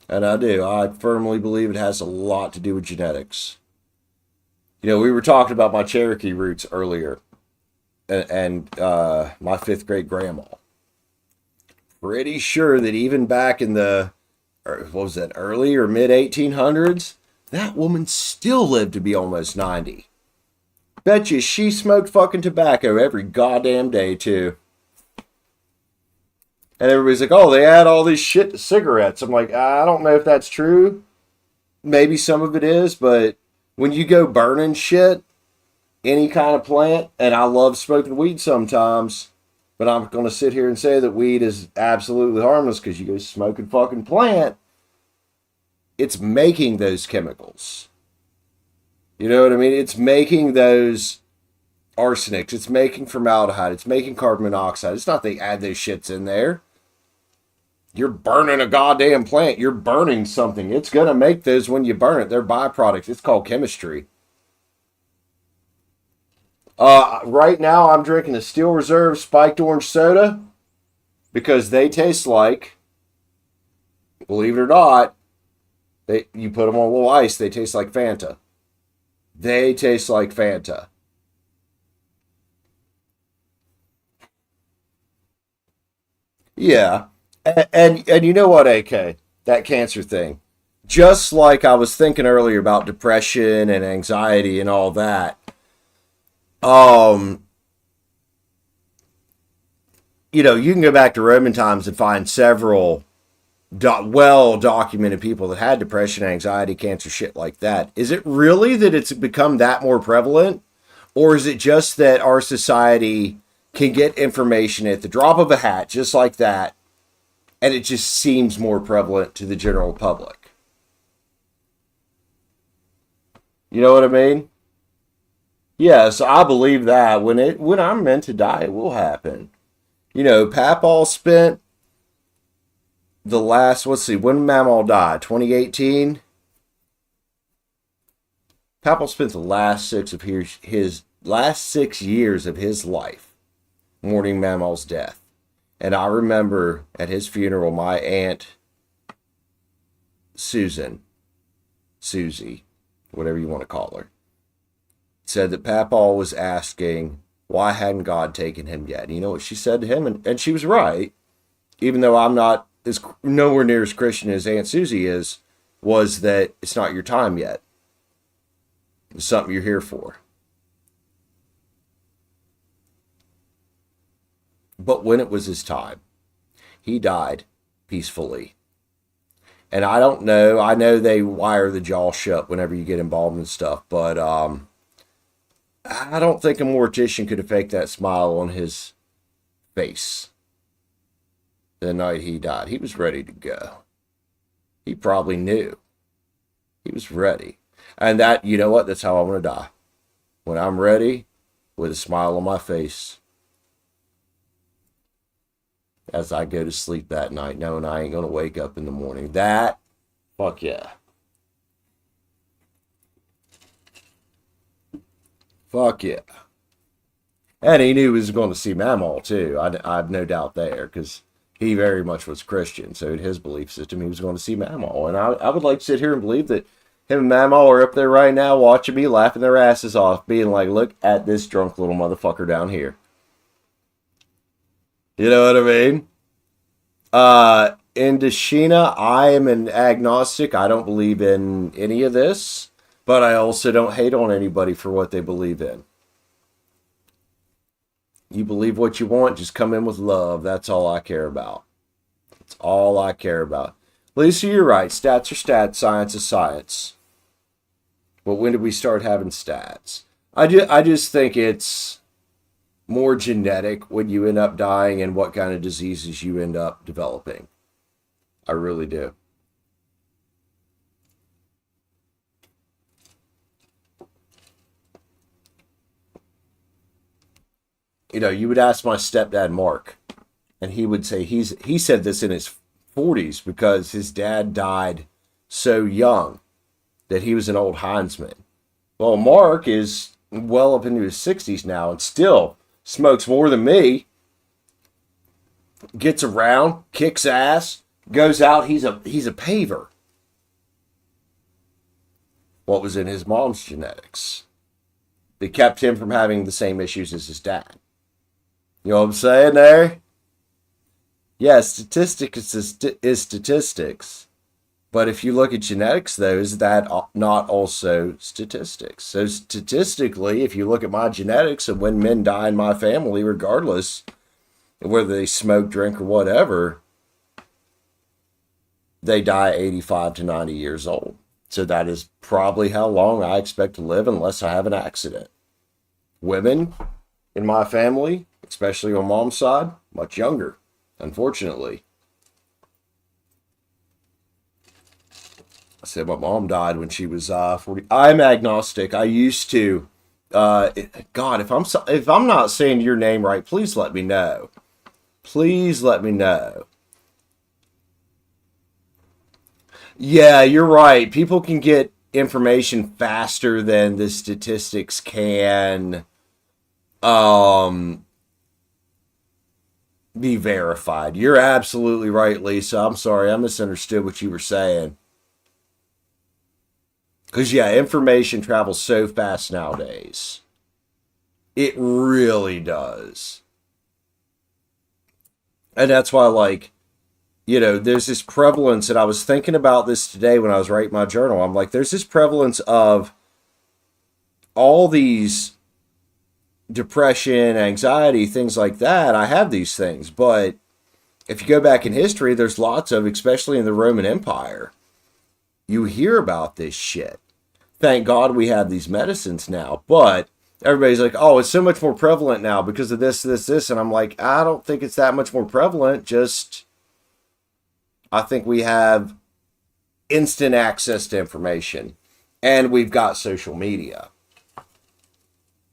And I do. I firmly believe it has a lot to do with genetics. We were talking about my Cherokee roots earlier, and my fifth great grandma. Pretty sure that even back in the, what was that, early or mid 1800s, that woman still lived to be almost 90. Bet you she smoked fucking tobacco every goddamn day, too. And everybody's like, oh, they add all this shit to cigarettes. I'm like, I don't know if that's true. Maybe some of it is, but when you go burning shit, any kind of plant, and I love smoking weed sometimes, but I'm going to sit here and say that weed is absolutely harmless because you go smoking fucking plant, it's making those chemicals. You know what I mean? It's making those arsenics. It's making formaldehyde. It's making carbon monoxide. It's not they add those shits in there. You're burning a goddamn plant. You're burning something. It's going to make those when you burn it. They're byproducts. It's called chemistry. Right now, I'm drinking a Steel Reserve spiked orange soda because they taste like, believe it or not, you put them on a little ice, they taste like Fanta. They taste like Fanta. Yeah. And you know what, AK? That cancer thing. Just like I was thinking earlier about depression and anxiety and all that. Um, you can go back to Roman times and find several well documented people that had depression, anxiety, cancer, shit like that. Is it really that it's become that more prevalent? Or is it just that our society can get information at the drop of a hat, just like that, and it just seems more prevalent to the general public? You know what I mean? Yes, I believe that when I'm meant to die, it will happen. Papal spent the last, let's see, when Mamaw died, 2018. Papal spent the last his last 6 years of his life mourning Mamaw's death. And I remember at his funeral, my aunt Susie, whatever you want to call her, said that Papal was asking why hadn't God taken him yet. And you know what she said to him? And she was right, even though I'm not as nowhere near as Christian as Aunt Susie is, was that it's not your time yet. It's something you're here for. But when it was his time, he died peacefully. And I don't know, I know they wire the jaw shut whenever you get involved in stuff, but I don't think a mortician could have faked that smile on his face the night he died. He was ready to go. He probably knew. He was ready. And that, you know what, that's how I want to die. When I'm ready, with a smile on my face, as I go to sleep that night, knowing I ain't going to wake up in the morning. That, fuck yeah. Fuck yeah. And he knew he was going to see Mamaw, too. I have no doubt there, because he very much was Christian. So in his belief system, he was going to see Mamaw. And I would like to sit here and believe that him and Mamaw are up there right now watching me, laughing their asses off, being like, look at this drunk little motherfucker down here. You know what I mean? In Dashina, I am an agnostic. I don't believe in any of this, but I also don't hate on anybody for what they believe in. You believe what you want, just come in with love. That's all I care about. That's all I care about. Lisa, you're right. Stats are stats. Science is science. But when did we start having stats? I just think it's more genetic when you end up dying and what kind of diseases you end up developing. I really do. you would ask my stepdad, Mark, and he would say he said this in his 40s because his dad died so young that he was an old Heinzman. Well, Mark is well up into his 60s now and still smokes more than me, gets around, kicks ass, goes out. He's a paver. What was in his mom's genetics that kept him from having the same issues as his dad? You know what I'm saying there? Yeah, statistics is statistics. But if you look at genetics, though, is that not also statistics? So statistically, if you look at my genetics and when men die in my family, regardless of whether they smoke, drink, or whatever, they die 85 to 90 years old. So that is probably how long I expect to live unless I have an accident. Women in my family, especially on mom's side, much younger, unfortunately. I said my mom died when she was 40. I'm agnostic. I used to. God, if I'm not saying your name right, please let me know. Please let me know. Yeah, you're right. People can get information faster than the statistics can be verified. You're absolutely right, Lisa. I'm sorry. I misunderstood what you were saying. Because, yeah, information travels so fast nowadays. It really does. And that's why, like, there's this prevalence, and I was thinking about this today when I was writing my journal. I'm like, there's this prevalence of all these depression, anxiety, things like that. I have these things, but if you go back in history, there's lots of, especially in the Roman Empire, you hear about this shit. Thank God we have these medicines now, but everybody's like, oh, it's so much more prevalent now because of this, and I'm like, I don't think it's that much more prevalent, just I think we have instant access to information, and we've got social media.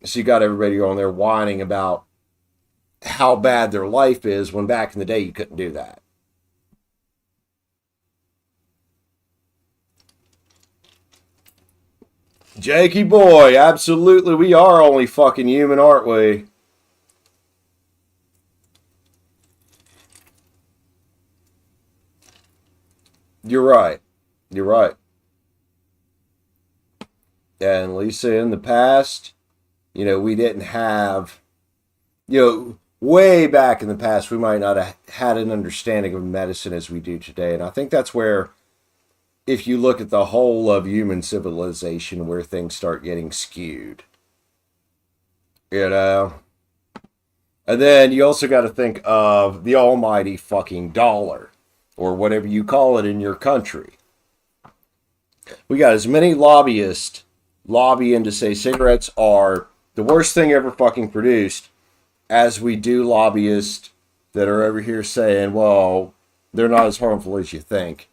So you got everybody on there whining about how bad their life is when back in the day you couldn't do that. Jakey boy, absolutely, we are only fucking human, aren't we? You're right. You're right. And Lisa, in the past, we didn't have, way back in the past, we might not have had an understanding of medicine as we do today. And I think that's where, if you look at the whole of human civilization, where things start getting skewed. And then you also got to think of the almighty fucking dollar, or whatever you call it in your country. We got as many lobbyists lobbying to say cigarettes are the worst thing ever fucking produced as we do lobbyists that are over here saying, well, they're not as harmful as you think.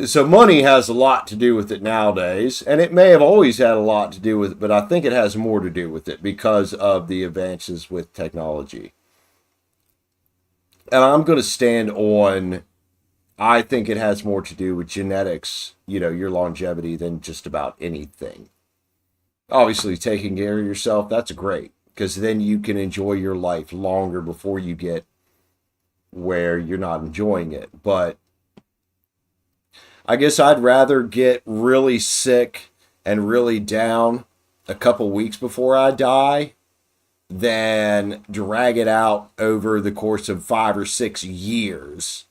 So money has a lot to do with it nowadays, and it may have always had a lot to do with it, but I think it has more to do with it because of the advances with technology. And I'm going to stand on, I think it has more to do with genetics, your longevity, than just about anything. Obviously, taking care of yourself, that's great, because then you can enjoy your life longer before you get where you're not enjoying it. But I guess I'd rather get really sick and really down a couple weeks before I die than drag it out over the course of 5 or 6 years.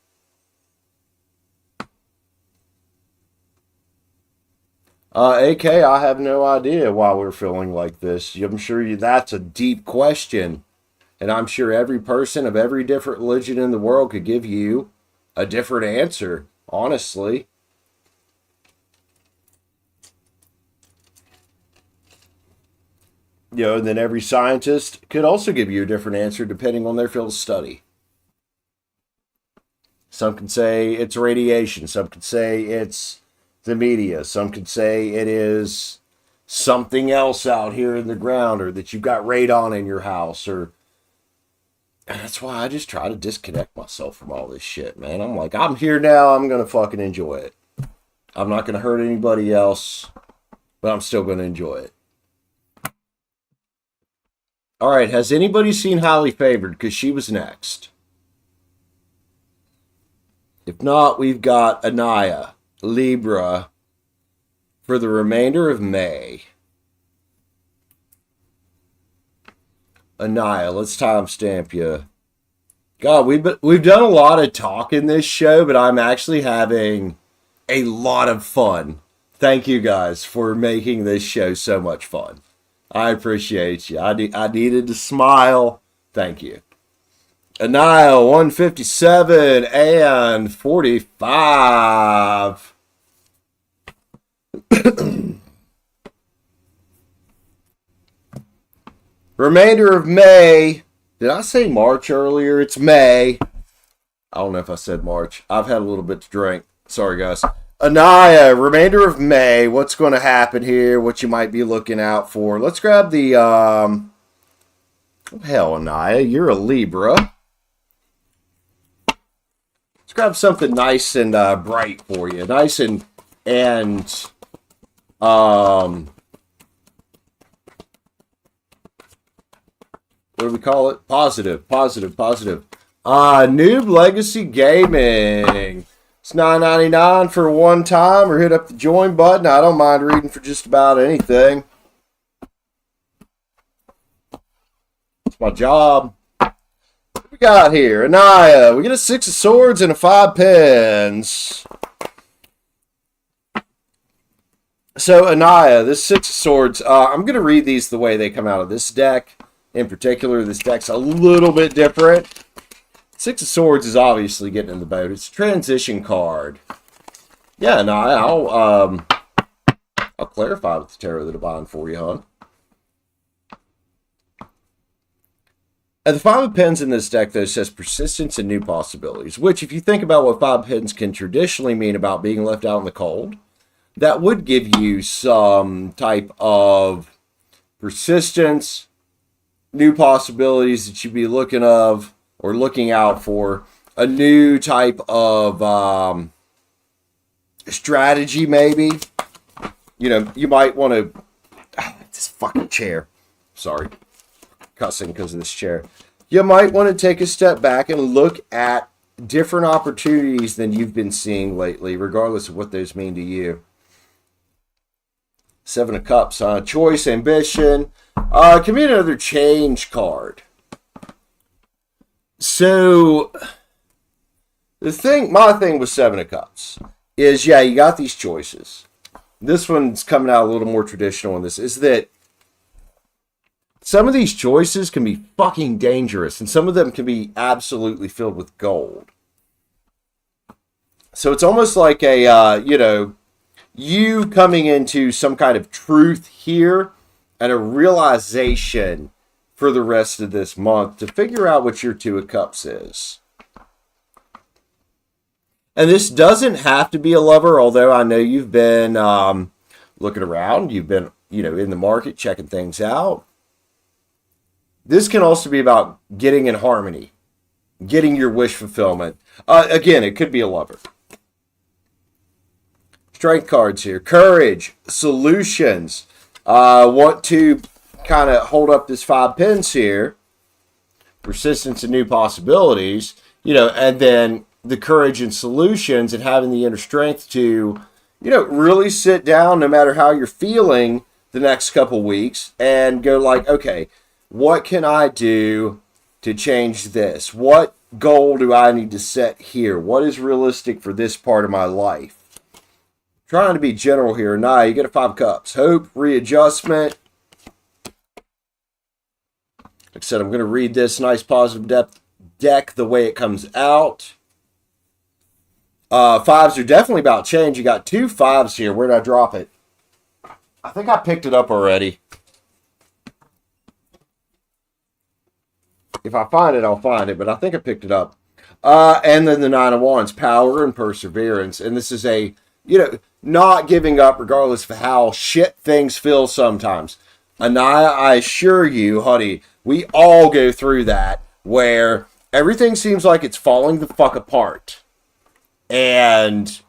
AK, I have no idea why we're feeling like this. I'm sure that's a deep question. And I'm sure every person of every different religion in the world could give you a different answer, honestly. And then every scientist could also give you a different answer depending on their field of study. Some can say it's radiation. Some could say it's the media. Some could say it is something else out here in the ground, or that you've got radon in your house, or... And that's why I just try to disconnect myself from all this shit, man. I'm like, I'm here now, I'm going to fucking enjoy it. I'm not going to hurt anybody else, but I'm still going to enjoy it. All right, has anybody seen Highly Favored? Because she was next. If not, we've got Ania, Libra, for the remainder of May. Ania, let's timestamp you. God, we've done a lot of talk in this show, but I'm actually having a lot of fun. Thank you guys for making this show so much fun. I appreciate you. I needed to smile. Thank you. Ania, 157 and 45. Remainder of May. Did I say March earlier? It's May. I don't know if I said March. I've had a little bit to drink. Sorry, guys. Ania, remainder of May. What's going to happen here? What you might be looking out for? Let's grab the... hell, Ania, you're a Libra. Let's grab something nice and bright for you. Nice and what do we call it? Positive. Noob Legacy Gaming. It's $9.99 for one time, or hit up the join button. I don't mind reading for just about anything. It's my job. What we got here? Ania. We get a 6 of Swords and a 5 Pens. So, Ania, this 6 of Swords, I'm going to read these the way they come out of this deck. In particular, this deck's a little bit different. 6 of Swords is obviously getting in the boat. It's a transition card. Yeah, no, I'll clarify with the Tarot of the Divine for you, hon. And the 5 of Pens in this deck, though, says persistence and new possibilities, which, if you think about what 5 of Pens can traditionally mean about being left out in the cold, that would give you some type of persistence, new possibilities that you'd be looking out for, a new type of strategy, maybe. You know, you might want to... this fucking chair. Sorry. Cussing because of this chair. You might want to take a step back and look at different opportunities than you've been seeing lately, regardless of what those mean to you. 7 of Cups, choice, ambition. Give me another change card. So, my thing with 7 of Cups is, yeah, you got these choices. This one's coming out a little more traditional in this, is that some of these choices can be fucking dangerous, and some of them can be absolutely filled with gold. So it's almost like a, you coming into some kind of truth here and a realization for the rest of this month to figure out what your 2 of Cups is. And this doesn't have to be a lover, although I know you've been looking around. You've been, in the market, checking things out. This can also be about getting in harmony, getting your wish fulfillment. Again, it could be a lover. Strength cards here. Courage. Solutions. Want to kind of hold up this 5 Pens here. Persistence and new possibilities. And then the courage and solutions, and having the inner strength to, really sit down no matter how you're feeling the next couple weeks and go like, okay, what can I do to change this? What goal do I need to set here? What is realistic for this part of my life? Trying to be general here. Nah, you get a 5 Cups. Hope, readjustment. Like I said, I'm going to read this nice positive depth deck the way it comes out. 5s are definitely about change. You got 2 5s here. Where did I drop it? I think I picked it up already. If I find it, I'll find it, but I think I picked it up. And then the 9 of Wands, power and perseverance. And this is a, not giving up regardless of how shit things feel sometimes. Ania, I assure you, honey, we all go through that where everything seems like it's falling the fuck apart. And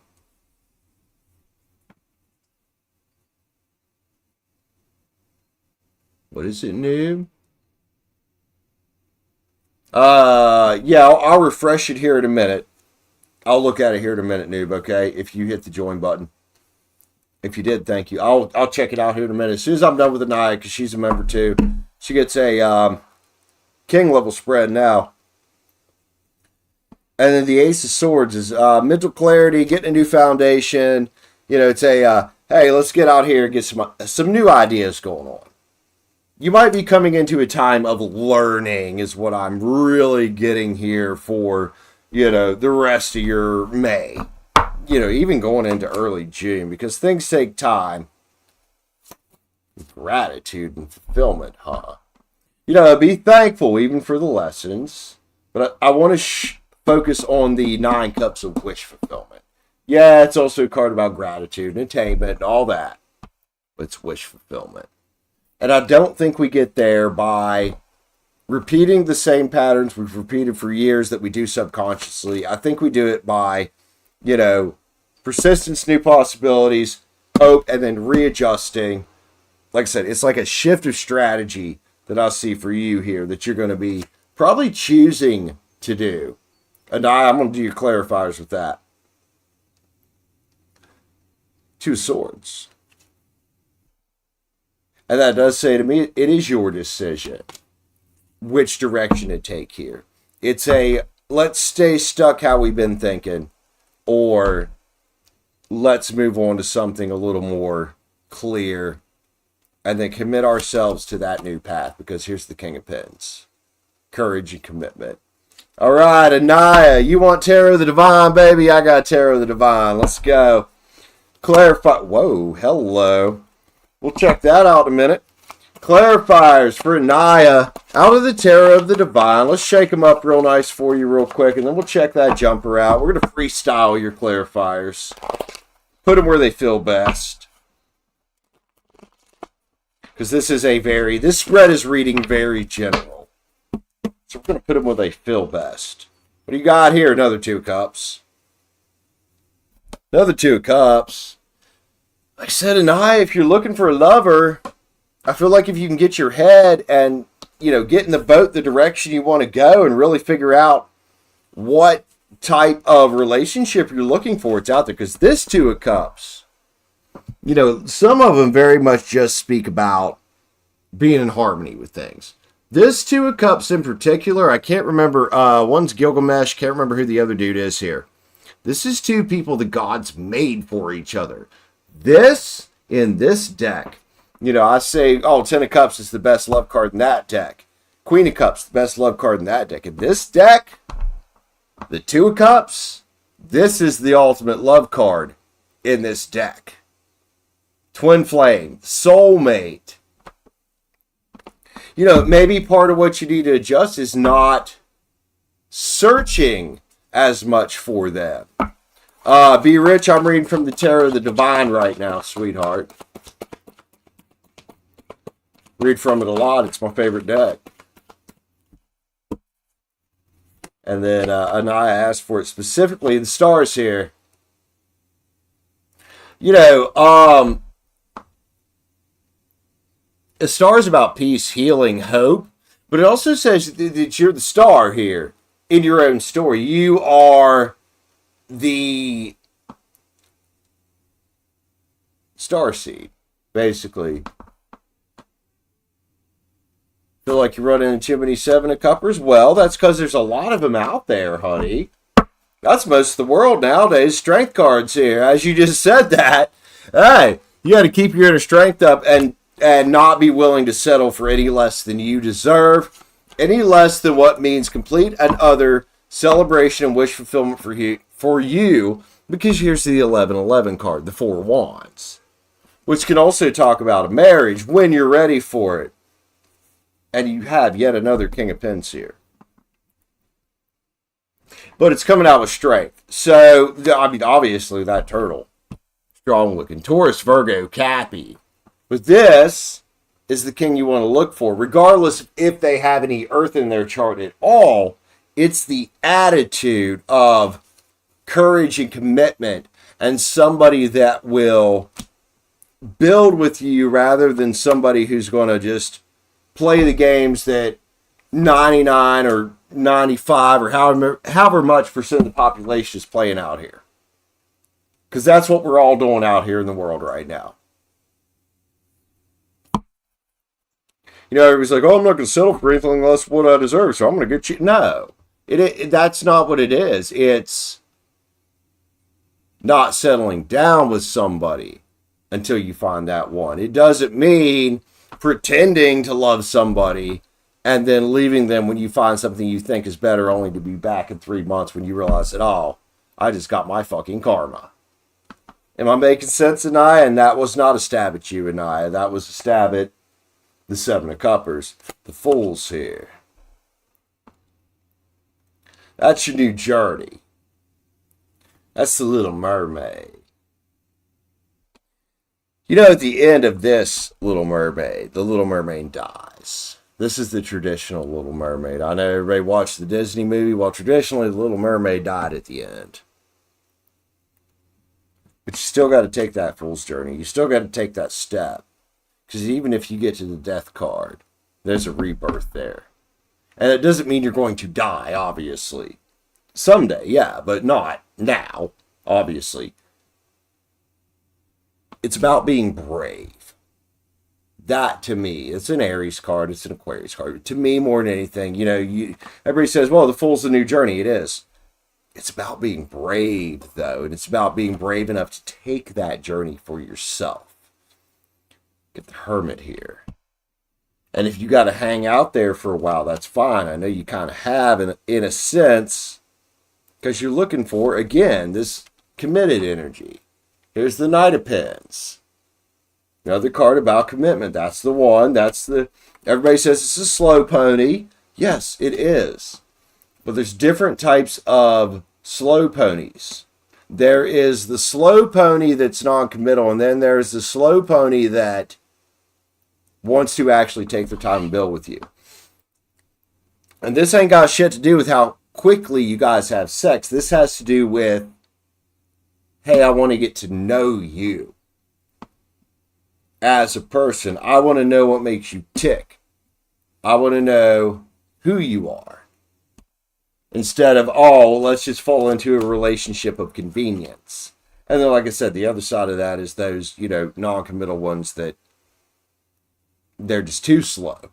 what is it, new? Yeah, I'll refresh it here in a minute. I'll look at it here in a minute, noob, okay? If you hit the join button. If you did, thank you. I'll check it out here in a minute. As soon as I'm done with Ania, because she's a member too. She gets a king level spread now. And then the Ace of Swords is mental clarity, getting a new foundation. You know, it's a, hey, let's get out here and get some new ideas going on. You might be coming into a time of learning is what I'm really getting here for, you know, the rest of your May. You know, even going into early June, because things take time. Gratitude and fulfillment, huh? You know, be thankful even for the lessons. But I want to focus on the 9 Cups of wish fulfillment. Yeah, it's also a card about gratitude and attainment and all that. But it's wish fulfillment. And I don't think we get there by repeating the same patterns we've repeated for years that we do subconsciously. I think we do it by, you know, persistence, new possibilities, hope, and then readjusting. Like I said, it's like a shift of strategy that I see for you here that you're going to be probably choosing to do. And I'm going to do your clarifiers with that. 2 Swords. And that does say to me, it is your decision which direction to take here. It's a, let's stay stuck how we've been thinking, or let's move on to something a little more clear and then commit ourselves to that new path, because here's the King of Pens. Courage and commitment. All right, Ania, you want Tarot of the Divine, baby? I got Tarot of the Divine. Let's go. Clarify. Whoa, hello. We'll check that out in a minute. Clarifiers for Ania out of the Tarot of the Divine. Let's shake them up real nice for you real quick, and then we'll check that jumper out. We're going to freestyle your clarifiers. Put them where they feel best. Because this spread is reading very general. So we're going to put them where they feel best. What do you got here? Another 2 of Cups. Another 2 of Cups. Like I said, Ania, if you're looking for a lover, I feel like if you can get your head and, you know, get in the boat the direction you want to go and really figure out what type of relationship you're looking for, it's out there. Because this 2 of Cups, you know, some of them very much just speak about being in harmony with things. This 2 of Cups in particular, I can't remember, one's Gilgamesh, can't remember who the other dude is here. This is 2 people the gods made for each other. This, in this deck, you know, I say, oh, 10 of Cups is the best love card in that deck. Queen of Cups, the best love card in that deck. In this deck, the 2 of Cups, this is the ultimate love card in this deck. Twin Flame, Soulmate. You know, maybe part of what you need to adjust is not searching as much for them. Be Rich, I'm reading from the Tarot of the Divine right now, sweetheart. Read from it a lot. It's my favorite deck. And then Ania asked for it specifically. The stars here. You know, a star is about peace, healing, hope. But it also says that you're the star here in your own story. You are the star seed, basically. Feel like you're running into too many 7 of Cuppers? Well, that's because there's a lot of them out there, honey. That's most of the world nowadays. Strength cards here. As you just said that, hey, you got to keep your inner strength up and not be willing to settle for any less than you deserve, any less than what means complete and utter celebration and wish fulfillment for you, because here's the 1111 card, the 4 Wands, which can also talk about a marriage when you're ready for it. And you have yet another King of Pens here. But it's coming out with strength. So, I mean, obviously that turtle. Strong looking. Taurus, Virgo, Cappy. But this is the king you want to look for. Regardless if they have any earth in their chart at all, it's the attitude of courage and commitment, and somebody that will build with you rather than somebody who's going to just play the games that 99 or 95 or however much percent of the population is playing out here. Because that's what we're all doing out here in the world right now. You know, everybody's like, oh, I'm not going to settle for anything less than what I deserve, so I'm going to get you. No, that's not what it is. It's not settling down with somebody until you find that one. It doesn't mean pretending to love somebody and then leaving them when you find something you think is better, only to be back in 3 months when you realize that, oh, I just got my fucking karma. Am I making sense, Ania? And that was not a stab at you, Ania. That was a stab at the Seven of Cuppers. The Fool's here. That's your new journey. That's the Little Mermaid. You know, at the end of this Little Mermaid, the Little Mermaid dies. This is the traditional Little Mermaid. I know everybody watched the Disney movie. Well, traditionally, the Little Mermaid died at the end. But you still got to take that fool's journey. You still got to take that step. Because even if you get to the death card, there's a rebirth there. And it doesn't mean you're going to die, obviously. Someday, yeah, but not now, obviously. It's about being brave. That, to me, it's an Aries card, it's an Aquarius card. To me, more than anything, you know, everybody says, well, the Fool's the new journey. It is. It's about being brave, though, and it's about being brave enough to take that journey for yourself. Get the Hermit here. And if you got to hang out there for a while, that's fine. I know you kind of have, in a sense, because you're looking for, again, this committed energy. Here's the Knight of Pens. Another card about commitment. That's the one. Everybody says it's a slow pony. Yes, it is. But there's different types of slow ponies. There is the slow pony that's non-committal, and then there's the slow pony that wants to actually take their time and build with you. And this ain't got shit to do with how quickly you guys have sex. This has to do with, hey, I want to get to know you as a person. I want to know what makes you tick. I want to know who you are. Instead of, oh, let's just fall into a relationship of convenience. And then, like I said, the other side of that is those, you know, non-committal ones that they're just too slow.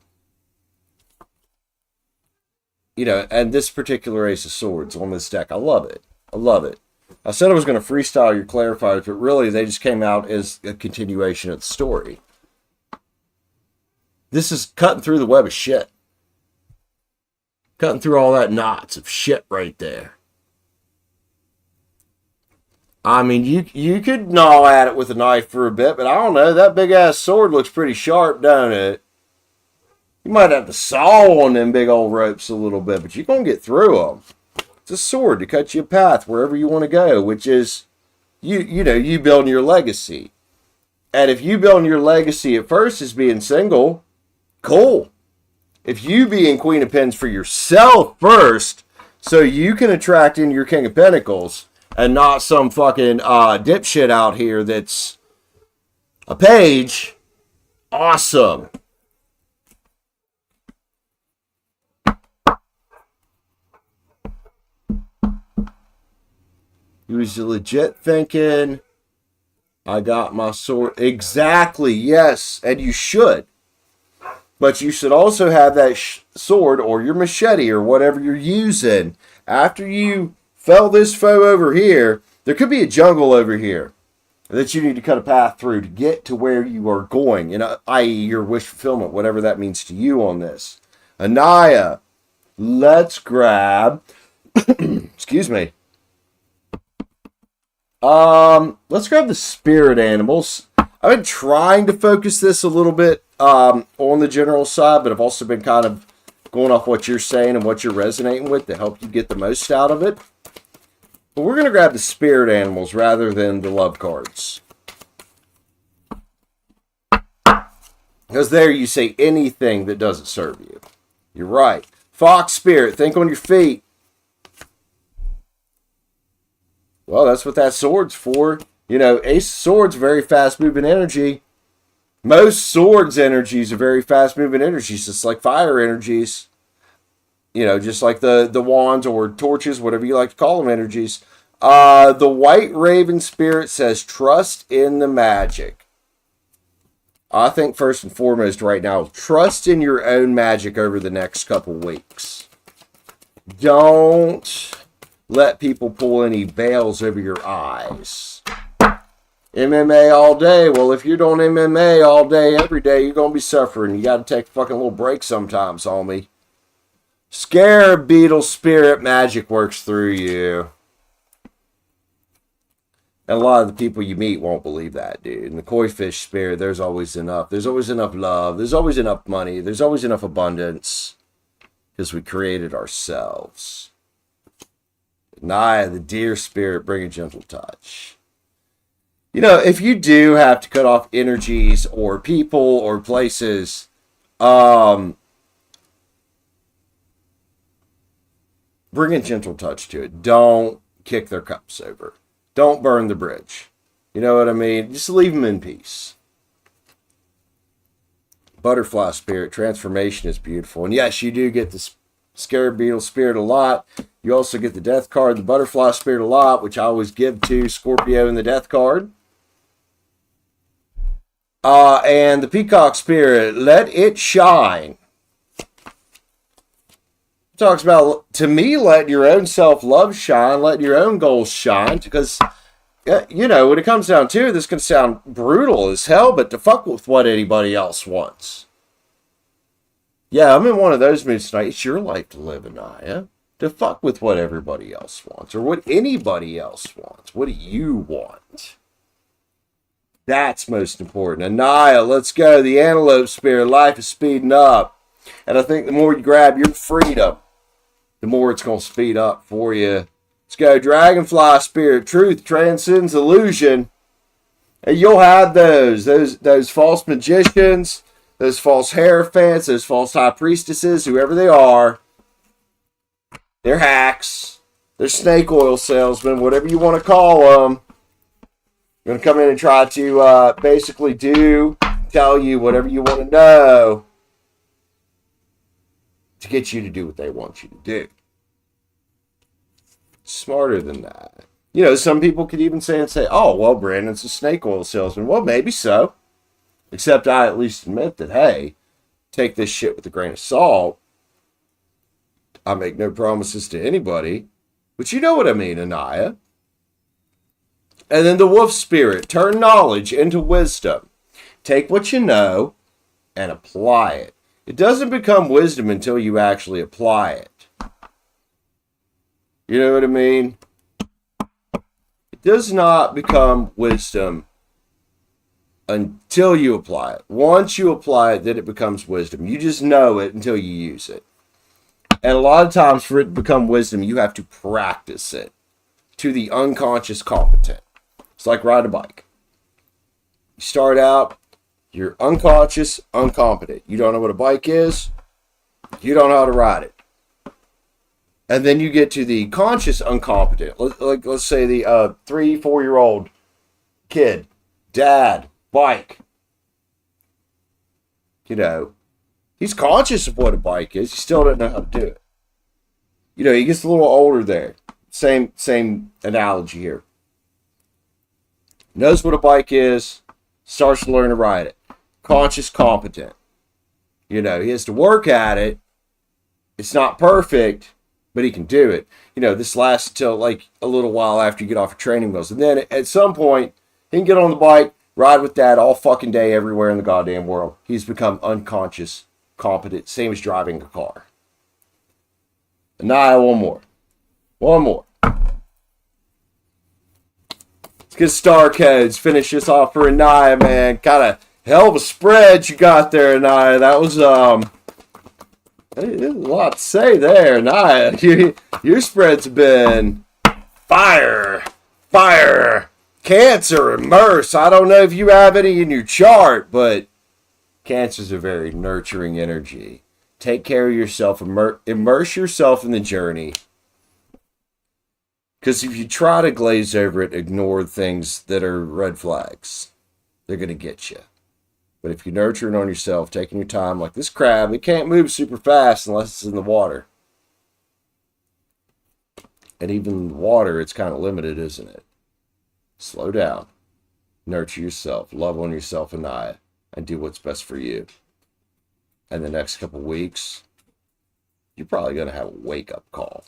You know, and this particular Ace of Swords on this deck, I love it. I love it. I said I was going to freestyle your clarifiers, but really they just came out as a continuation of the story. This is cutting through the web of shit. Cutting through all that knots of shit right there. I mean, you could gnaw at it with a knife for a bit, but I don't know. That big-ass sword looks pretty sharp, don't it? You might have to saw on them big old ropes a little bit, but you're going to get through them. It's a sword to cut you a path wherever you want to go, which is, you know, you building your legacy. And if you building your legacy at first as being single, cool. If you being Queen of Pens for yourself first, so you can attract in your King of Pentacles, and not some fucking dipshit out here that's a page, awesome. He was legit thinking, I got my sword. Exactly, yes, and you should. But you should also have that sword or your machete or whatever you're using. After you fell this foe over here, there could be a jungle over here that you need to cut a path through to get to where you are going, i.e. your wish fulfillment, whatever that means to you on this. Ania, let's grab, excuse me. Let's grab the spirit animals. I've been trying to focus this a little bit on the general side, but I've also been kind of going off what you're saying and what you're resonating with to help you get the most out of it. But we're going to grab the spirit animals rather than the love cards. Because there you say anything that doesn't serve you. You're right. Fox spirit, think on your feet. Well, that's what that sword's for. You know, Ace of Swords, very fast-moving energy. Most swords' energies are very fast-moving energies, just like fire energies. You know, just like the wands or torches, whatever you like to call them, energies. The White Raven Spirit says, trust in the magic. I think first and foremost right now, trust in your own magic over the next couple weeks. Don't let people pull any veils over your eyes. MMA all day. Well, if you're doing MMA all day, every day, you're going to be suffering. You got to take a fucking little break sometimes, homie. Scarab Beetle Spirit magic works through you. And a lot of the people you meet won't believe that, dude. In the Koi Fish Spirit, there's always enough. There's always enough love. There's always enough money. There's always enough abundance. Because we created ourselves. Ania, the Deer Spirit, bring a gentle touch. You know, if you do have to cut off energies or people or places, bring a gentle touch to it. Don't kick their cups over. Don't burn the bridge. You know what I mean? Just leave them in peace. Butterfly Spirit, transformation is beautiful. And yes, you do get the Scarab Beetle Spirit a lot. You also get the Death card, the Butterfly Spirit a lot, which I always give to Scorpio in the Death card. And the Peacock Spirit, let it shine. Talks about, to me, letting your own self-love shine, letting your own goals shine, because, you know, when it comes down to it, this can sound brutal as hell, but to fuck with what anybody else wants. Yeah, I'm in one of those moods tonight. It's your life to live, Ania. To fuck with what everybody else wants, or what anybody else wants. What do you want? That's most important. Ania, let's go. The Antelope Spirit, life is speeding up. And I think the more you grab your freedom, the more it's going to speed up for you. Let's go. Dragonfly Spirit, truth transcends illusion. And you'll have those false magicians, those false hierophants, those false high priestesses, whoever they are. They're hacks. They're snake oil salesmen, whatever you want to call them. They're going to come in and try to basically tell you whatever you want to know, to get you to do what they want you to do. Smarter than that. You know, some people could even say, oh, well, Brandon's a snake oil salesman. Well, maybe so. Except I at least admit that, hey, take this shit with a grain of salt. I make no promises to anybody. But you know what I mean, Ania. And then the Wolf Spirit, turn knowledge into wisdom. Take what you know and apply it. It doesn't become wisdom until you actually apply it. You know what I mean? It does not become wisdom until you apply it. Once you apply it, then it becomes wisdom. You just know it until you use it. And a lot of times for it to become wisdom, you have to practice it to the unconscious competent. It's like riding a bike. You start out, you're unconscious, uncompetent. You don't know what a bike is. You don't know how to ride it. And then you get to the conscious uncompetent. Let's say the 3-4-year-old kid, dad, bike. You know, he's conscious of what a bike is. He still doesn't know how to do it. You know, he gets a little older there. Same analogy here. Knows what a bike is, starts to learn to ride it. Conscious, competent. You know, he has to work at it. It's not perfect, but he can do it. You know, this lasts until like a little while after you get off your training wheels. And then at some point, he can get on the bike, ride with dad all fucking day everywhere in the goddamn world. He's become unconscious, competent, same as driving a car. And now one more. One more. Let's get star codes. Finish this off for Ania, man. Kind of hell of a spread you got there, Ania. That was there's a lot to say there, Ania. Your spreads have been fire, Cancer, immerse. I don't know if you have any in your chart, but Cancer's a very nurturing energy. Take care of yourself. Immerse yourself in the journey. Because if you try to glaze over it, ignore things that are red flags, they're going to get you. But if you're nurturing on yourself, taking your time, like this crab, it can't move super fast unless it's in the water. And even the water, it's kind of limited, isn't it? Slow down. Nurture yourself. Love on yourself, Ania, and do what's best for you. And the next couple weeks, you're probably going to have a wake-up call.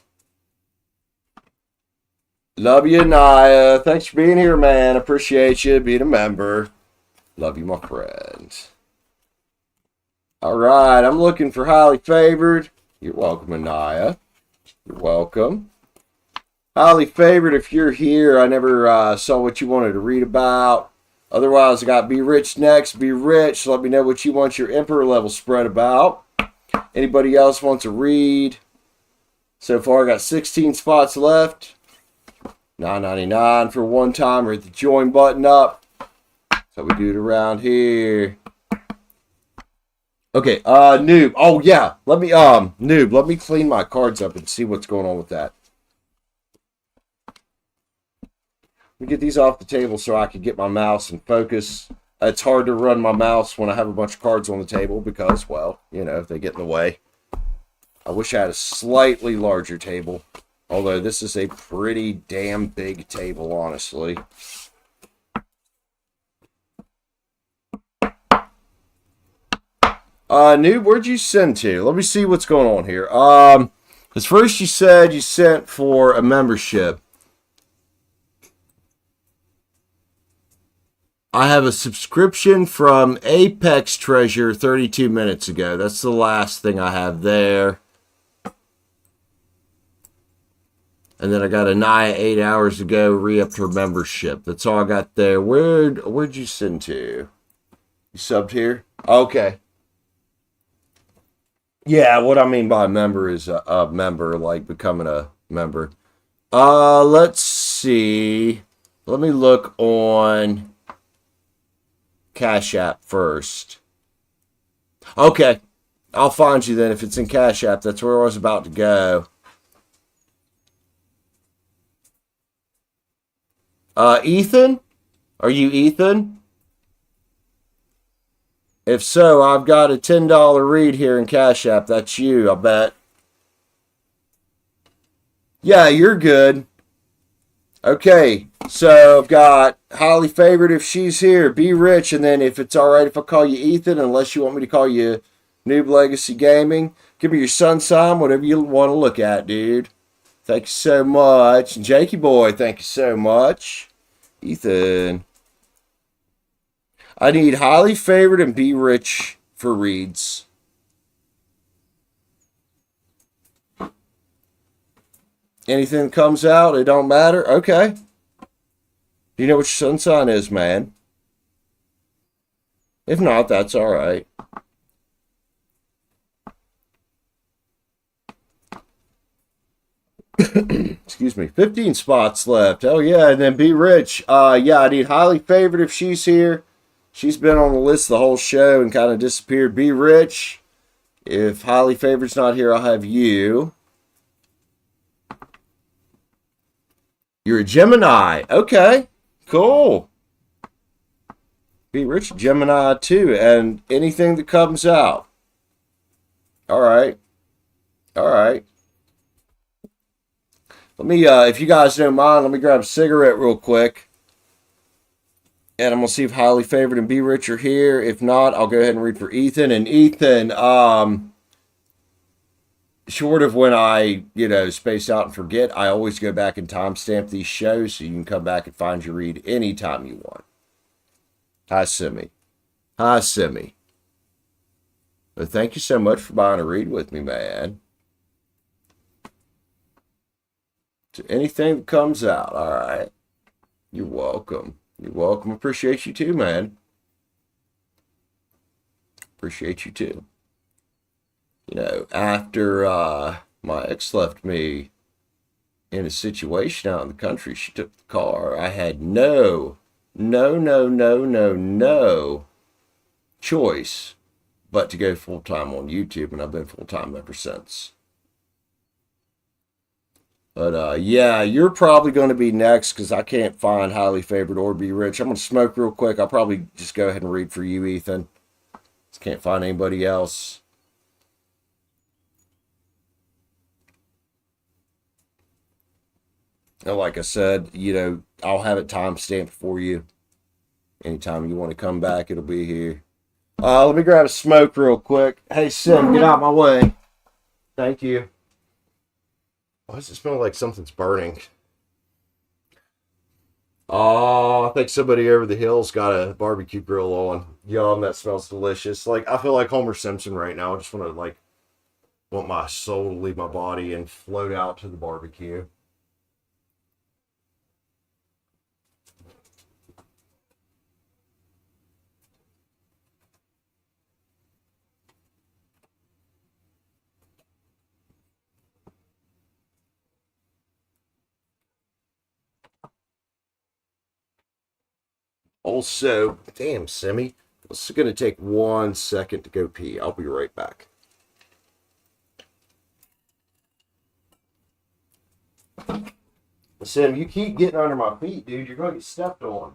Love you, Ania. Thanks for being here, man. Appreciate you being a member. Love you, my friend. All right, I'm looking for highly favored. You're welcome, Ania. You're welcome. Highly favored, if you're here, I never saw what you wanted to read about. Otherwise, I got Be Rich next. Be Rich. Let me know what you want your Emperor level spread about. Anybody else wants to read? So far, I got 16 spots left. $9.99 for one time. Or hit the join button up. That's how we do it around here. Okay, Noob. Oh yeah, let me Noob. Let me clean my cards up and see what's going on with that. Let me get these off the table so I can get my mouse and focus. It's hard to run my mouse when I have a bunch of cards on the table because, well, you know, they get in the way. I wish I had a slightly larger table. Although this is a pretty damn big table, honestly. Noob, where'd you send to? Let me see what's going on here. Because first you said you sent for a membership. I have a subscription from Apex Treasure 32 minutes ago. That's the last thing I have there. And then I got Ania 8 hours ago, re-upped her membership. That's all I got there. Where'd you send to? You subbed here? Okay. Yeah, what I mean by member is a member, like becoming a member. Let's see. Let me look on Cash App first. Okay. I'll find you then if it's in Cash App. That's where I was about to go. Ethan? Are you Ethan? If so, I've got a $10 read here in Cash App. That's you, I bet. Yeah, you're good. Okay, so I've got highly favored if she's here. Be Rich, and then if it's alright if I call you Ethan, unless you want me to call you Noob Legacy Gaming. Give me your sun sign, whatever you want to look at, dude. Thank you so much. And Jakey Boy, thank you so much. Ethan. I need highly favored and Be Rich for reads. Anything that comes out, it don't matter? Okay. Do you know what your sun sign is, man? If not, that's alright. Excuse me. 15 spots left. Hell yeah. And then Be Rich. Yeah, I need highly favored if she's here. She's been on the list the whole show and kind of disappeared. Be Rich. If highly favored's not here, I'll have you. You're a Gemini. Okay. Cool. Be Rich, Gemini too. And anything that comes out. Alright. Alright. Let me, if you guys don't mind, let me grab a cigarette real quick. And I'm going to see if highly favored and Be Rich are here. If not, I'll go ahead and read for Ethan. And Ethan, short of when I, space out and forget, I always go back and timestamp these shows so you can come back and find your read anytime you want. Hi, Simi. Hi, Simi. But thank you so much for buying a read with me, man. To anything that comes out, all right. You're welcome. You're welcome. Appreciate you too, man. Appreciate you too. After my ex left me in a situation out in the country, she took the car. I had no choice but to go full-time on YouTube, and I've been full-time ever since. But yeah, you're probably going to be next because I can't find Highly Favored or Be Rich. I'm going to smoke real quick. I'll probably just go ahead and read for you, Ethan. Just can't find anybody else. And like I said, you know, I'll have it time-stamped for you. Anytime you want to come back, it'll be here. Let me grab a smoke real quick. Hey, Sim, get out my way. Thank you. Why does it smell like something's burning? Oh, I think somebody over the hill's got a barbecue grill on. Yum, that smells delicious. Like, I feel like Homer Simpson right now. I just want to, like, want my soul to leave my body and float out to the barbecue. Also, damn, Simi, it's going to take 1 second to go pee. I'll be right back. Sim, you keep getting under my feet, dude. You're going to get stepped on.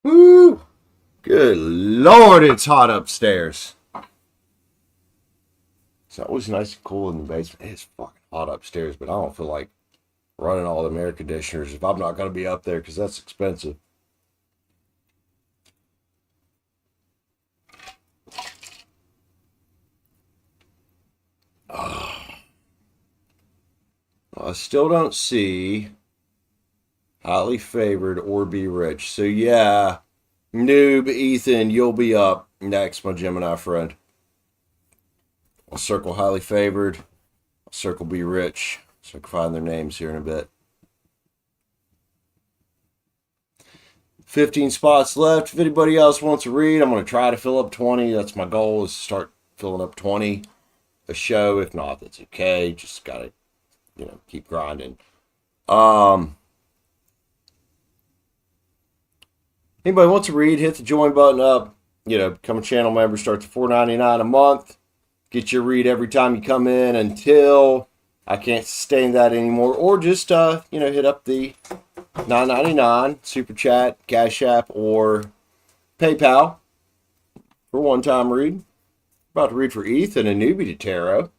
Woo! Good Lord, it's hot upstairs. It's always nice and cool in the basement. It's fucking hot upstairs, but I don't feel like running all the air conditioners if I'm not going to be up there because that's expensive. I still don't see Highly Favored or Be Rich. So yeah, noob Ethan, you'll be up next, my Gemini friend. I'll circle Highly Favored. I'll circle Be Rich. So I can find their names here in a bit. 15 spots left. If anybody else wants to read, I'm going to try to fill up 20. That's my goal, is to start filling up 20 a show. If not, that's okay. Just got to, you know, keep grinding. Anybody wants to read, hit the join button up. You know, become a channel member. Starts at $4.99 a month. Get your read every time you come in until I can't sustain that anymore. Or just, you know, hit up the $9.99 Super Chat, Cash App, or PayPal for one-time read. About to read for Ethan, a newbie to tarot.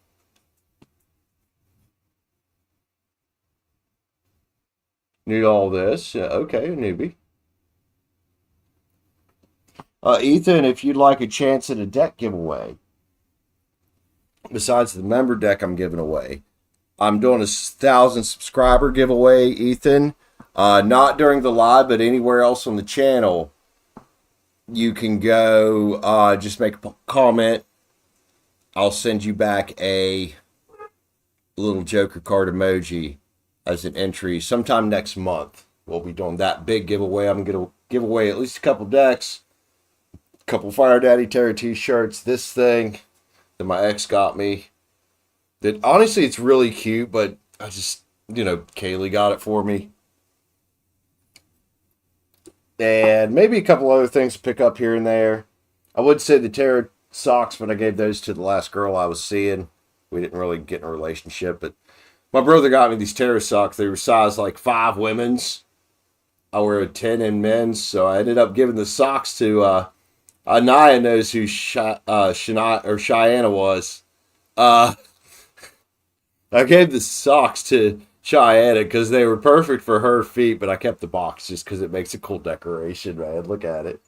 Need all this. Okay, a newbie. Ethan, if you'd like a chance at a deck giveaway, besides the member deck I'm giving away, I'm doing a 1,000 subscriber giveaway, Ethan. Not during the live, but anywhere else on the channel. You can go, just make a comment. I'll send you back a little Joker card emoji as an entry. Sometime next month, we'll be doing that big giveaway. I'm going to give away at least a couple decks. Couple Fire Daddy Terror t-shirts. This thing that my ex got me. That honestly, it's really cute, but I just, Kaylee got it for me. And maybe a couple other things to pick up here and there. I would say the Terror socks, but I gave those to the last girl I was seeing. We didn't really get in a relationship, but my brother got me these Terror socks. They were size like 5 women's. I wear a 10 in men's, so I ended up giving the socks to Ania knows who Cheyenne was. I gave the socks to Cheyenne because they were perfect for her feet, but I kept the box just because it makes a cool decoration, man. Look at it.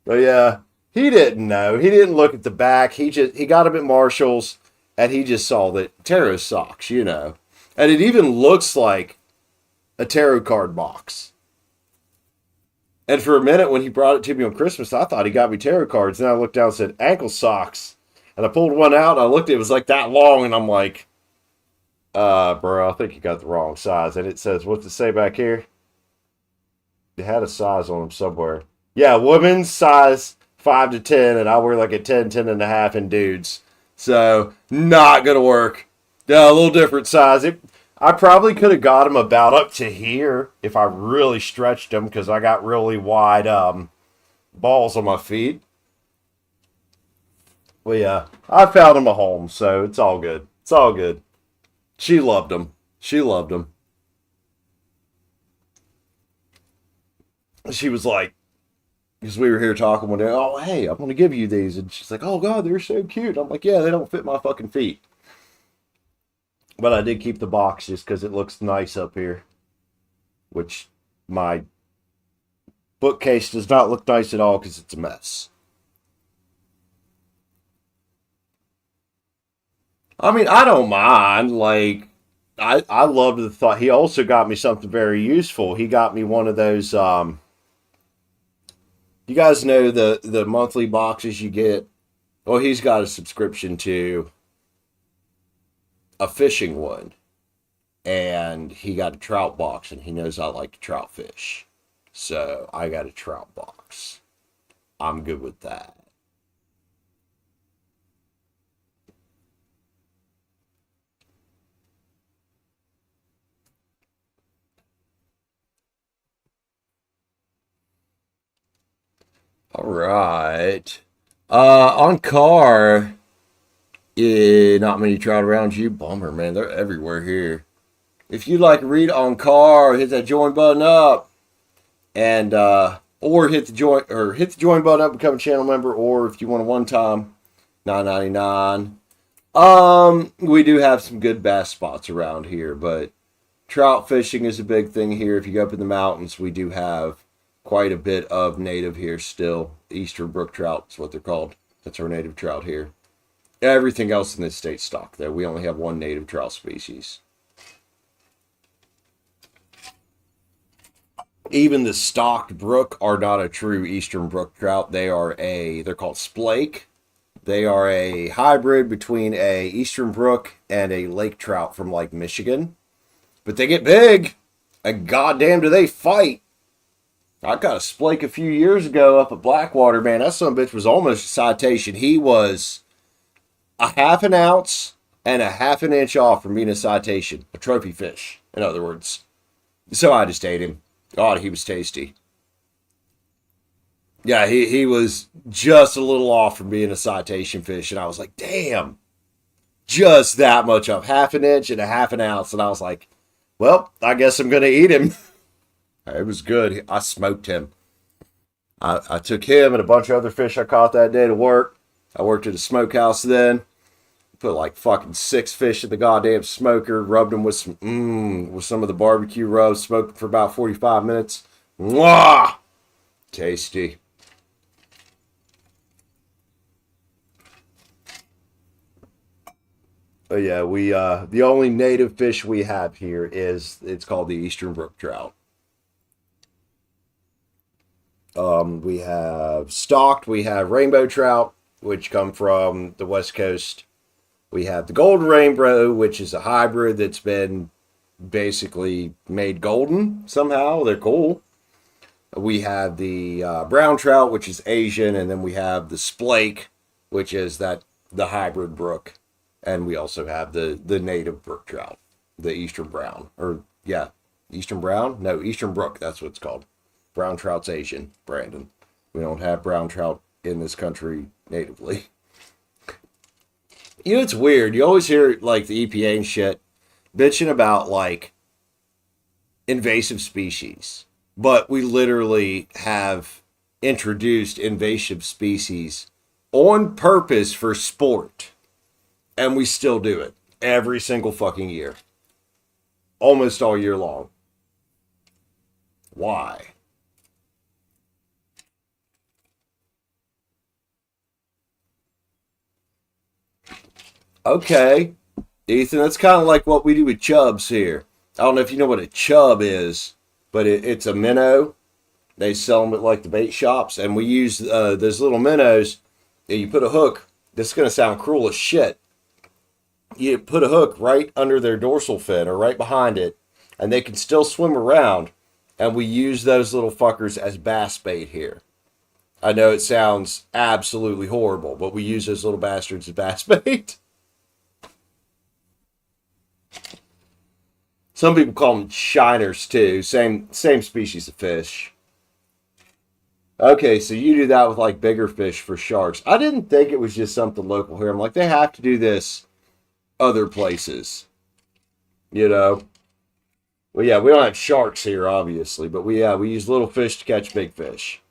But yeah, he didn't know. He didn't look at the back. He got them at Marshall's, and he just saw that tarot socks, And it even looks like a tarot card box. And for a minute, when he brought it to me on Christmas, I thought he got me tarot cards. Then I looked down and said, ankle socks. And I pulled one out, and I looked, it was like that long, and I'm like, bro, I think you got the wrong size. And it says, what's it say back here? It had a size on them somewhere. Yeah, women's size 5 to 10, and I wear like a 10, 10 and a half in dudes. So, not going to work. Yeah, a little different size. I probably could have got them about up to here if I really stretched them because I got really wide balls on my feet. Well, yeah, I found them a home, so it's all good. It's all good. She loved them. She loved them. She was like, because we were here talking one day, oh, hey, I'm going to give you these. And she's like, oh, God, they're so cute. I'm like, yeah, they don't fit my fucking feet. But I did keep the box just because it looks nice up here. Which my bookcase does not look nice at all because it's a mess. I mean, I don't mind. Like, I love the thought. He also got me something very useful. He got me one of those, you guys know the monthly boxes you get? Well, he's got a subscription to a fishing one, and he got a trout box, and he knows I like to trout fish, so I got a trout box. I'm good with that. All right. On car, yeah, not many trout around you. Bummer, man. They're everywhere here. If you'd like to read on car, hit that join button up, and or hit the join button up, become a channel member, or if you want a one-time, $9.99. We do have some good bass spots around here, but trout fishing is a big thing here. If you go up in the mountains, we do have quite a bit of native here still. Eastern brook trout is what they're called. That's our native trout here. Everything else in this state stock, though. We only have one native trout species. Even the stocked brook are not a true eastern brook trout. They're called splake. They are a hybrid between a eastern brook and a lake trout from like Michigan. But they get big, and goddamn do they fight. I got a splake a few years ago up at Blackwater, man. That son of a bitch was almost a citation. He was a half an ounce and a half an inch off from being a citation. A trophy fish, in other words. So I just ate him. God, he was tasty. Yeah, he was just a little off from being a citation fish. And I was like, damn. Just that much off. Half an inch and a half an ounce. And I was like, well, I guess I'm going to eat him. It was good. I smoked him. I took him and a bunch of other fish I caught that day to work. I worked at a smokehouse then. Put like fucking 6 fish in the goddamn smoker. Rubbed them with some of the barbecue rubs. Smoked for about 45 minutes. Mwah! Tasty. Oh yeah, we the only native fish we have here it's called the Eastern Brook trout. We have stocked, we have rainbow trout, which come from the West Coast. We have the golden rainbow, which is a hybrid that's been basically made golden somehow. They're cool. We have the brown trout, which is Asian, and then we have the splake, which is the hybrid brook, and we also have the native brook trout, the eastern brown, or yeah, eastern brown? No, eastern brook. That's what it's called. Brown trout's Asian, Brandon. We don't have brown trout in this country natively. You know, it's weird. You always hear like the EPA and shit bitching about like invasive species. But we literally have introduced invasive species on purpose for sport. And we still do it every single fucking year. Almost all year long. Why? Okay. Ethan, that's kind of like what we do with chubs here. I don't know if you know what a chub is, but it's a minnow. They sell them at like the bait shops, and we use those little minnows. You put a hook. This is going to sound cruel as shit. You put a hook right under their dorsal fin or right behind it, and they can still swim around. And we use those little fuckers as bass bait here. I know it sounds absolutely horrible, but we use those little bastards as bass bait. Some people call them shiners too. Same species of fish. Okay, so you do that with like bigger fish for sharks. I didn't think it was just something local here. I'm like, they have to do this other places. You know? Well, yeah, we don't have sharks here, obviously, but we use little fish to catch big fish.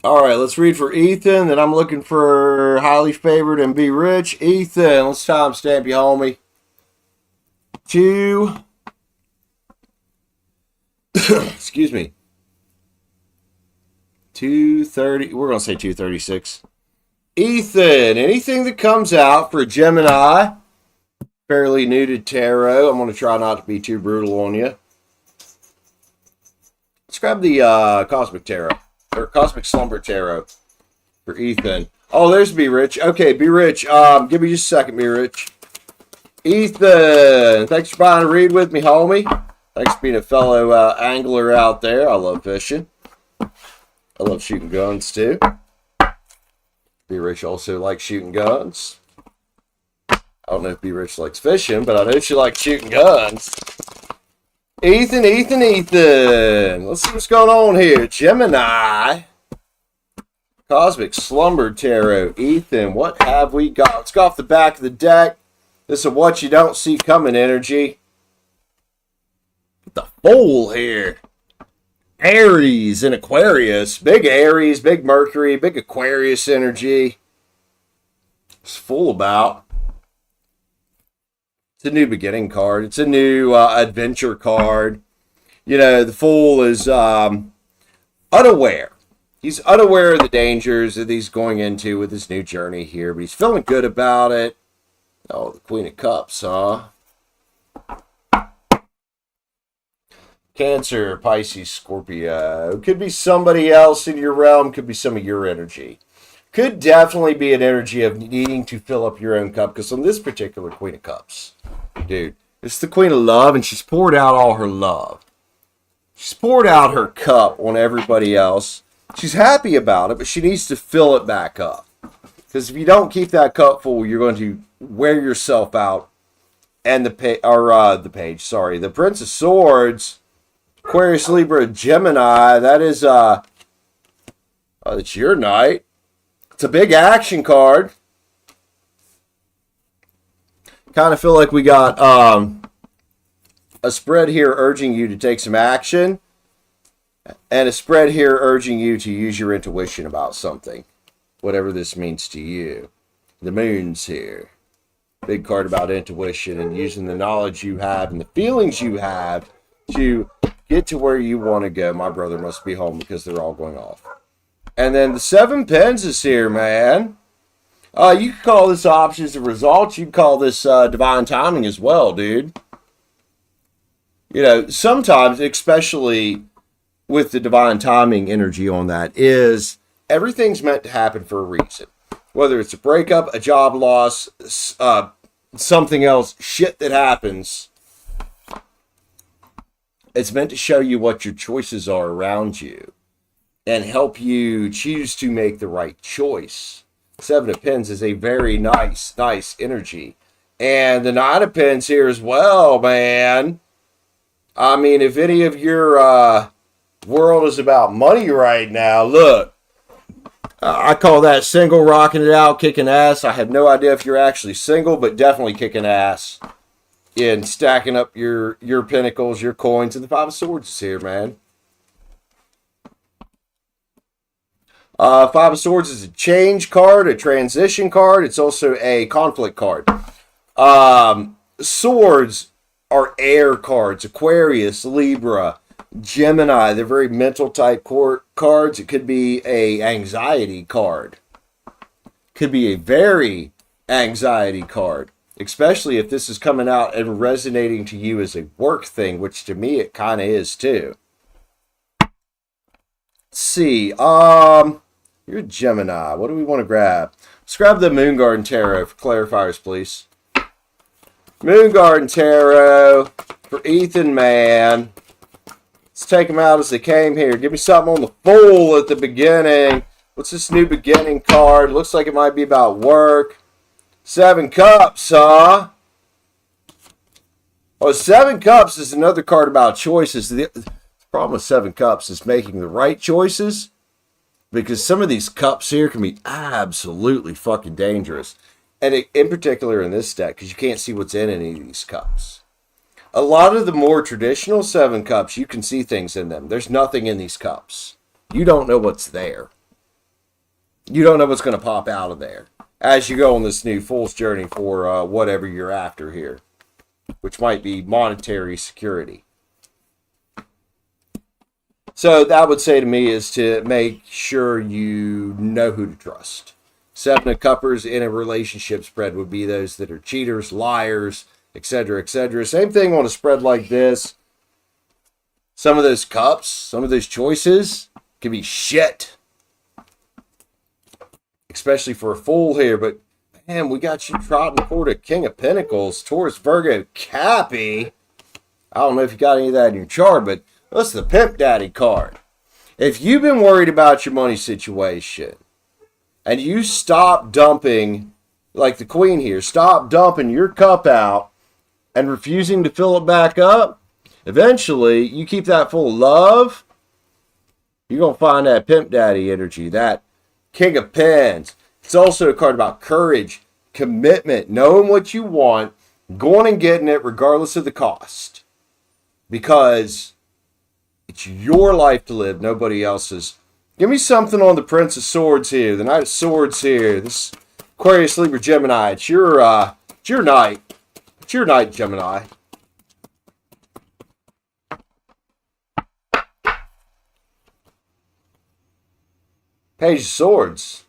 All right, let's read for Ethan. Then I'm looking for highly favored and be rich. Ethan, let's timestamp you, homie. 2. Excuse me. 2:30. We're going to say 2:36. Ethan, anything that comes out for Gemini, fairly new to tarot. I'm going to try not to be too brutal on you. Let's grab the Cosmic Tarot. Or Cosmic Slumber Tarot for Ethan. Oh, there's Be Rich. Okay, Be Rich. Give me just a second, Be Rich. Ethan, thanks for buying a read with me, homie. Thanks for being a fellow angler out there. I love fishing. I love shooting guns, too. Be Rich also likes shooting guns. I don't know if Be Rich likes fishing, but I know she likes shooting guns. Ethan. Let's see what's going on here. Gemini. Cosmic Slumber Tarot. Ethan, what have we got? Let's go off the back of the deck. This is what you don't see coming energy. The Fool here. Aries and Aquarius. Big Aries, big Mercury, big Aquarius energy. It's full about. It's a new beginning card. It's a new adventure card. You know, the Fool is unaware. He's unaware of the dangers that he's going into with his new journey here, but he's feeling good about it. Oh, the Queen of Cups, huh? Cancer, Pisces, Scorpio. Could be somebody else in your realm. Could be some of your energy. Could definitely be an energy of needing to fill up your own cup. Because on this particular Queen of Cups, dude, it's the Queen of Love, and she's poured out all her love. She's poured out her cup on everybody else. She's happy about it, but she needs to fill it back up. Because if you don't keep that cup full, you're going to wear yourself out. And the Prince of Swords, Aquarius, Libra, Gemini, that is, it's your night. It's a big action card. Kind of feel like we got a spread here urging you to take some action, and a spread here urging you to use your intuition about something, whatever this means to you. The Moon's here. Big card about intuition and using the knowledge you have and the feelings you have to get to where you want to go. My brother must be home because they're all going off. And then the Seven Pens is here, man. You could call this options of results. You could call this divine timing as well, dude. You know, sometimes, especially with the divine timing energy on that, is everything's meant to happen for a reason. Whether it's a breakup, a job loss, something else, shit that happens. It's meant to show you what your choices are around you and help you choose to make the right choice. Seven of Pens is a very nice energy. And the Nine of Pens here as well, man. I mean, if any of your world is about money right now, look. I call that single, rocking it out, kicking ass. I have no idea if you're actually single, but definitely kicking ass in stacking up your pinnacles, your coins, and the Five of Swords is here, man. Five of Swords is a change card, a transition card. It's also a conflict card. Swords are air cards. Aquarius, Libra, Gemini. They're very mental type cards. It could be a anxiety card. Could be a very anxiety card. Especially if this is coming out and resonating to you as a work thing, which to me it kind of is too. Let's see. You're a Gemini. What do we want to grab? Let's grab the Moon Garden Tarot for clarifiers, please. Moon Garden Tarot for Ethan, man. Let's take them out as they came here. Give me something on the Fool at the beginning. What's this new beginning card? Looks like it might be about work. Seven Cups, huh? Oh, Seven Cups is another card about choices. The problem with Seven Cups is making the right choices, because some of these cups here can be absolutely fucking dangerous. And in particular in this deck, because you can't see what's in any of these cups. A lot of the more traditional Seven Cups, you can see things in them. There's nothing in these cups. You don't know what's there. You don't know what's going to pop out of there as you go on this new Fool's journey for whatever you're after here, which might be monetary security. So that would say to me is to make sure you know who to trust. Seven of Cuppers in a relationship spread would be those that are cheaters, liars, etc., etc. Same thing on a spread like this. Some of those cups, some of those choices can be shit. Especially for a Fool here, but man, we got you trotting toward a King of Pentacles, Taurus, Virgo, Cappy. I don't know if you got any of that in your chart, but that's the Pimp Daddy card. If you've been worried about your money situation and you stop dumping, like the Queen here, stop dumping your cup out and refusing to fill it back up, eventually you keep that full of love, you're going to find that Pimp Daddy energy, that King of Pens. It's also a card about courage, commitment, knowing what you want, going and getting it regardless of the cost. Because it's your life to live, nobody else's. Give me something on the Prince of Swords here, the Knight of Swords here. This Aquarius, Libra, Gemini. It's your night. It's your night, Gemini. Page of Swords.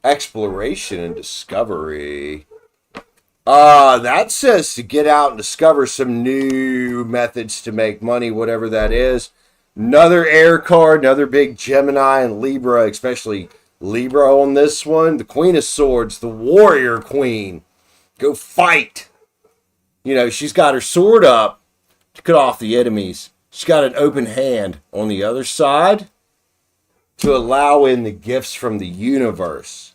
Exploration and discovery. That says to get out and discover some new methods to make money, whatever that is. Another air card, another big Gemini and Libra, especially Libra on this one. The Queen of Swords, the Warrior Queen. Go fight. You know, she's got her sword up to cut off the enemies. She's got an open hand on the other side to allow in the gifts from the universe.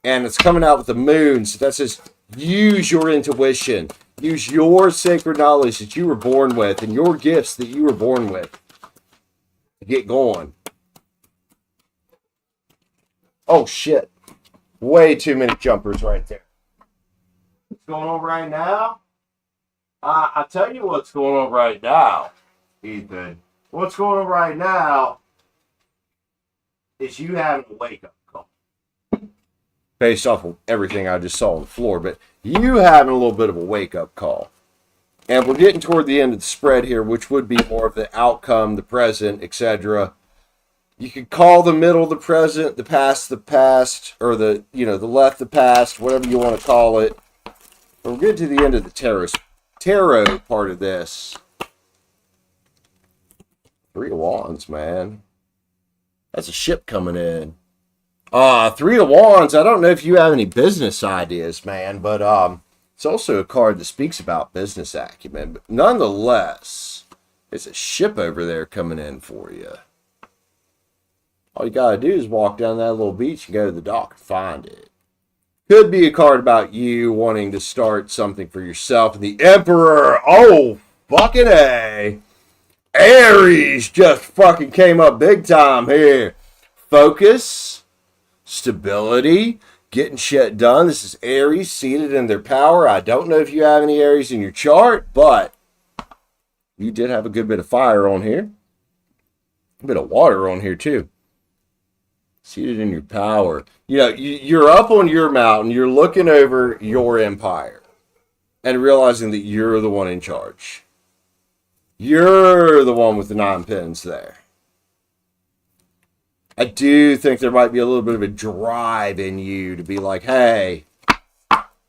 And it's coming out with the moon. So that says, use your intuition. Use your sacred knowledge that you were born with and your gifts that you were born with to get going. Oh, shit. Way too many jumpers right there. What's going on right now? I'll tell you what's going on right now, Ethan. What's going on right now is you having a wake-up call. Based off of everything I just saw on the floor, but you having a little bit of a wake-up call. And we're getting toward the end of the spread here, which would be more of the outcome, the present, etc. You could call the middle the present, the past, or the left the past, whatever you want to call it. But we're getting to the end of the tarot part of this. Three of Wands, man. That's a ship coming in. Three of Wands. I don't know if you have any business ideas, man, but it's also a card that speaks about business acumen. But nonetheless, there's a ship over there coming in for you. All you gotta do is walk down that little beach and go to the dock and find it. Could be a card about you wanting to start something for yourself. And the Emperor, oh, fucking A. Aries just fucking came up big time here. Focus, stability, getting shit done. This is Aries seated in their power. I don't know if you have any Aries in your chart, but you did have a good bit of fire on here. A bit of water on here too. Seated in your power. You know, you're up on your mountain. You're looking over your empire and realizing that you're the one in charge. You're the one with the 9 pins there. I do think there might be a little bit of a drive in you to be like, hey,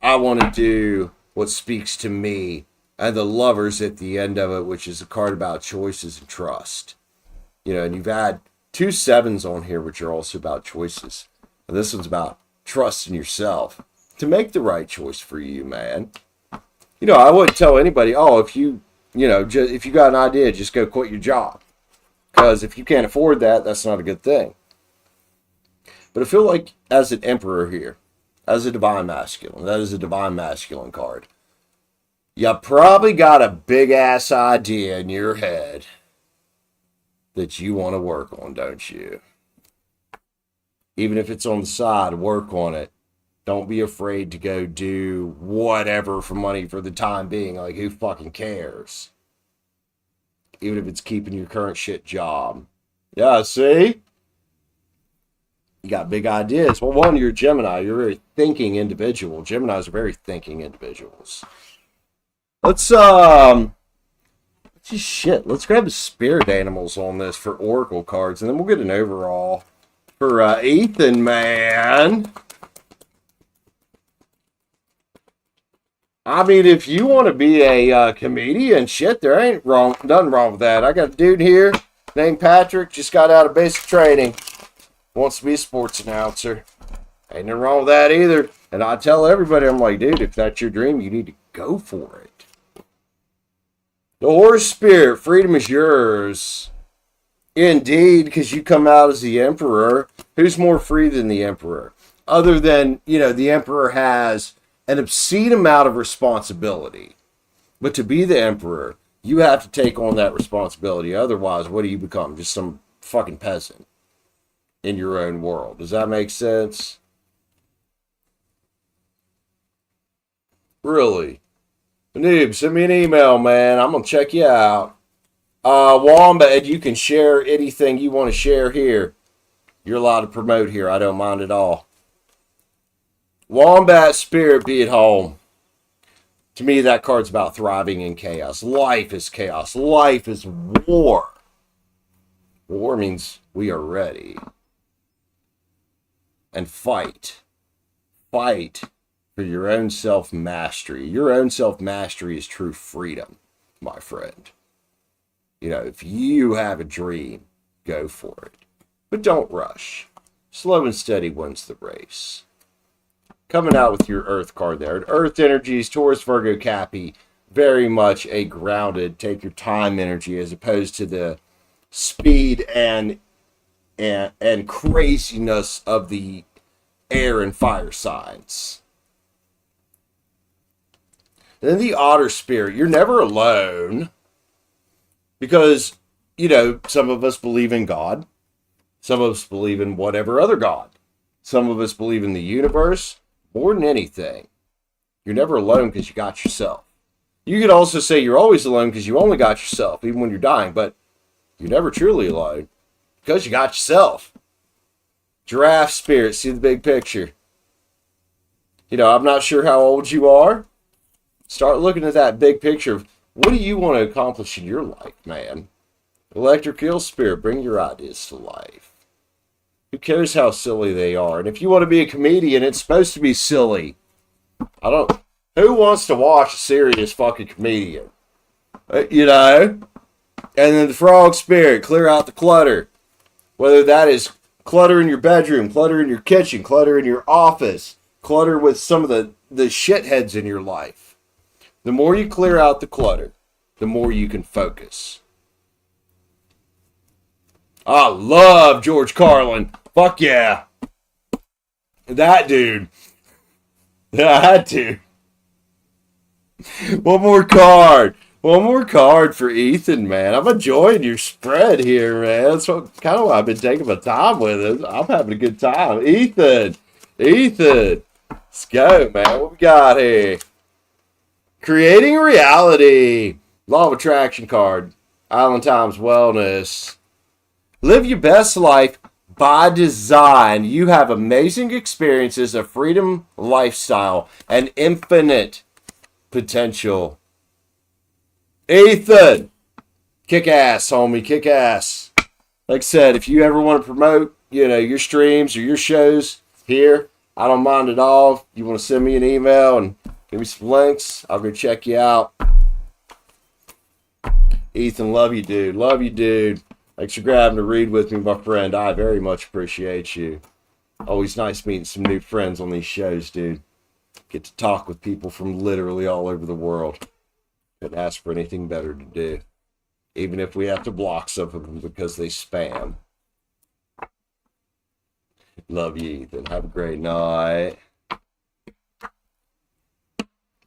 I want to do what speaks to me. And the Lovers at the end of it, which is a card about choices and trust. You know, and you've had 2 sevens on here, which are also about choices. And this one's about trust in yourself to make the right choice for you, man. You know, I wouldn't tell anybody, oh, if you got an idea, just go quit your job. Because if you can't afford that, that's not a good thing. But I feel like as an Emperor here, as a Divine Masculine, that is a Divine Masculine card. You probably got a big-ass idea in your head that you want to work on, don't you? Even if it's on the side, work on it. Don't be afraid to go do whatever for money for the time being. Like, who fucking cares? Even if it's keeping your current shit job. Yeah, see? You got big ideas. Well, one, you're a Gemini. You're a very thinking individual. Geminis are very thinking individuals. Let's grab the spirit animals on this for oracle cards, and then we'll get an overall for Ethan, man. I mean, if you want to be a comedian, shit, there ain't nothing wrong with that. I got a dude here named Patrick, just got out of basic training, wants to be a sports announcer. Ain't nothing wrong with that either. And I tell everybody, I'm like, dude, if that's your dream, you need to go for it. The horse spirit, freedom is yours. Indeed, because you come out as the Emperor. Who's more free than the Emperor? Other than, you know, the Emperor has an obscene amount of responsibility. But to be the Emperor, you have to take on that responsibility. Otherwise, what do you become? Just some fucking peasant in your own world. Does that make sense? Really? Noob, send me an email, man. I'm going to check you out. Wombat, you can share anything you want to share here. You're allowed to promote here. I don't mind at all. Wombat spirit, be at home. To me, that card's about thriving in chaos. Life is chaos. Life is war. War means we are ready. And fight. Fight for your own self-mastery. Your own self-mastery is true freedom, my friend. You know, if you have a dream, go for it. But don't rush. Slow and steady wins the race. Coming out with your Earth card there. Earth energies, Taurus, Virgo, Cappy. Very much a grounded, take your time energy as opposed to the speed and craziness of the air and fire signs. And then the Otter spirit. You're never alone. Because, you know, some of us believe in God. Some of us believe in whatever other God. Some of us believe in the universe. More than anything, you're never alone because you got yourself. You could also say you're always alone because you only got yourself, even when you're dying. But you're never truly alone because you got yourself. Giraffe spirit, see the big picture. You know, I'm not sure how old you are. Start looking at that big picture of what do you want to accomplish in your life, man? Electric Eel Spirit, bring your ideas to life. Who cares how silly they are? And if you want to be a comedian, it's supposed to be silly. Who wants to watch a serious fucking comedian? You know? And then the Frog Spirit, clear out the clutter. Whether that is Clutter in your bedroom, clutter in your kitchen, clutter in your office, clutter with some of the shitheads in your life. The more you clear out the clutter, the more you can focus. I love George Carlin. Fuck yeah. That dude. That dude. One more card. One more card for Ethan, man. I'm enjoying your spread here, man. That's kind of why I've been taking my time with it. I'm having a good time. Ethan. Let's go, man. What we got here? Creating reality. Law of attraction card. Island Times Wellness. Live your best life by design. You have amazing experiences, a freedom lifestyle, and infinite potential. Ethan, kick ass, homie, kick ass. Like I said, if you ever want to promote, your streams or your shows here, I don't mind at all. If you want to send me an email and give me some links, I'll go check you out. Ethan, love you, dude. Love you, dude. Thanks for grabbing to read with me, my friend. I very much appreciate you. Always nice meeting some new friends on these shows, dude. Get to talk with people from literally all over the world. Couldn't ask for anything better to do. Even if we have to block some of them because they spam. Love you, Ethan. Have a great night.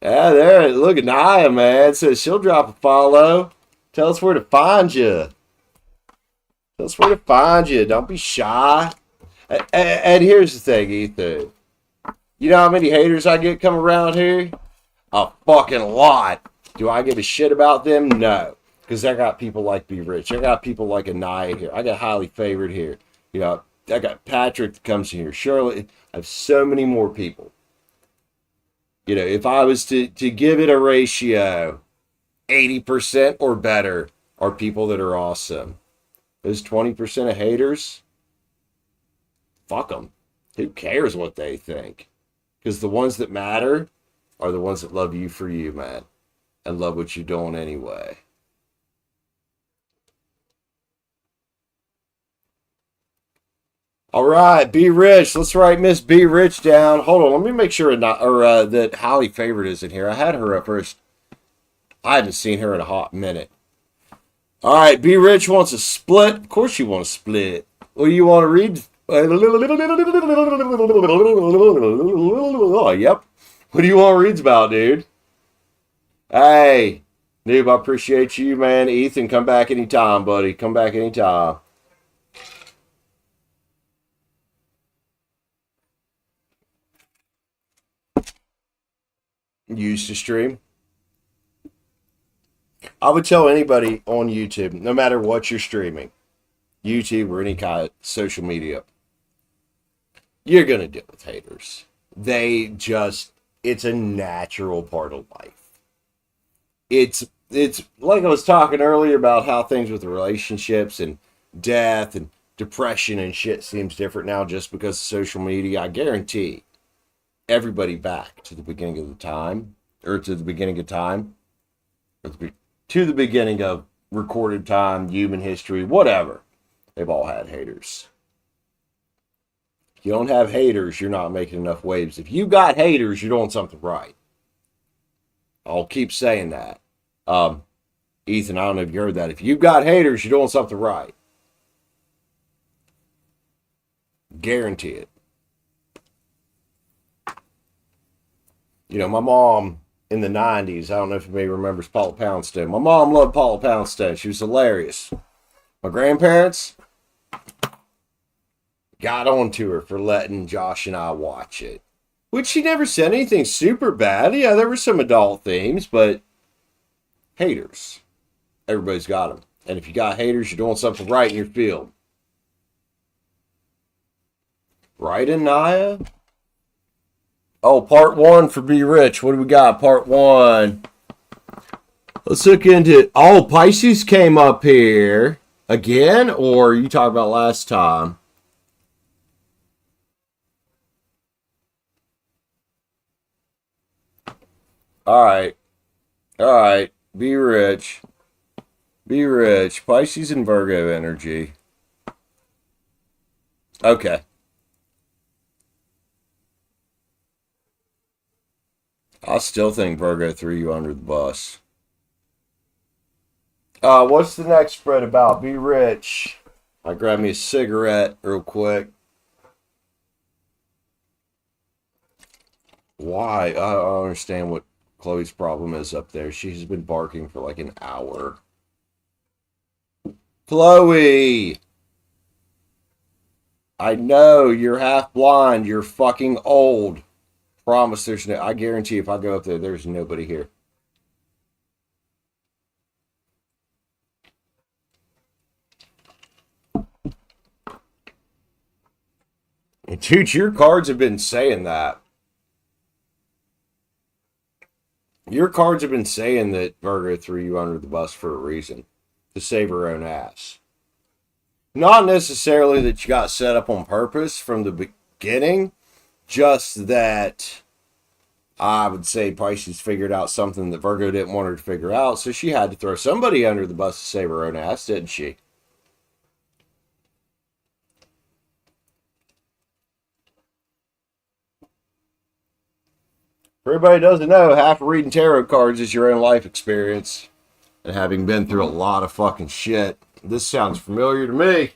Yeah, there. Look at Nia, man. Says she'll drop a follow. Tell us where to find you. Tell us where to find you. Don't be shy. And here's the thing, Ethan. You know how many haters I get come around here? A fucking lot. Do I give a shit about them? No. Because I got people like Be Rich. I got people like Ania here. I got Highly Favored here. I got Patrick that comes in here. Shirley. I have so many more people. If I was to give it a ratio, 80% or better are people that are awesome. Those 20% of haters, fuck them. Who cares what they think? Because the ones that matter are the ones that love you for you, man. And love what you're doing anyway. All right, Be Rich. Let's write Miss Be Rich down. Hold on, let me make sure that Highly Favored is in here. I had her up first. I haven't seen her in a hot minute. All right, Be Rich wants a split. Of course you want a split. What do you want to read? Yep. What do you want to read about, dude? Hey, noob, I appreciate you, man. Ethan, come back anytime, buddy. Come back anytime. You used to stream? I would tell anybody on YouTube, no matter what you're streaming, YouTube or any kind of social media, you're going to deal with haters. It's a natural part of life. It's like I was talking earlier about how things with the relationships and death and depression and shit seems different now just because of social media. I guarantee everybody back to the beginning of time, to the beginning of recorded time, human history, whatever. They've all had haters. If you don't have haters, you're not making enough waves. If you got haters, you're doing something right. I'll keep saying that. Ethan, I don't know if you heard that. If you've got haters, you're doing something right. Guarantee it. My mom in the 90s, I don't know if anybody remembers Paula Poundstone. My mom loved Paula Poundstone. She was hilarious. My grandparents got onto her for letting Josh and I watch it. Which she never said anything super bad. Yeah, there were some adult themes, but haters. Everybody's got them. And if you got haters, you're doing something right in your field. Right, Ania? Oh, part 1 for Be Rich. What do we got? Part 1. Let's look into... Oh, Pisces came up here. Again? Or you talked about last time? Alright. Alright. Be Rich. Be Rich. Pisces and Virgo energy. Okay. I still think Virgo threw you under the bus. What's the next spread about? Be rich. I grab me a cigarette real quick. Why? I don't understand what Chloe's problem is up there. She's been barking for like an hour. Chloe! I know, you're half blind. You're fucking old. Promise there's no... I guarantee if I go up there, there's nobody here. Dude, your cards have been saying that. Your cards have been saying that Virgo threw you under the bus for a reason. To save her own ass. Not necessarily that you got set up on purpose from the beginning. Just that I would say Pisces figured out something that Virgo didn't want her to figure out. So she had to throw somebody under the bus to save her own ass, didn't she? For everybody who doesn't know, half of reading tarot cards is your own life experience. And having been through a lot of fucking shit, this sounds familiar to me.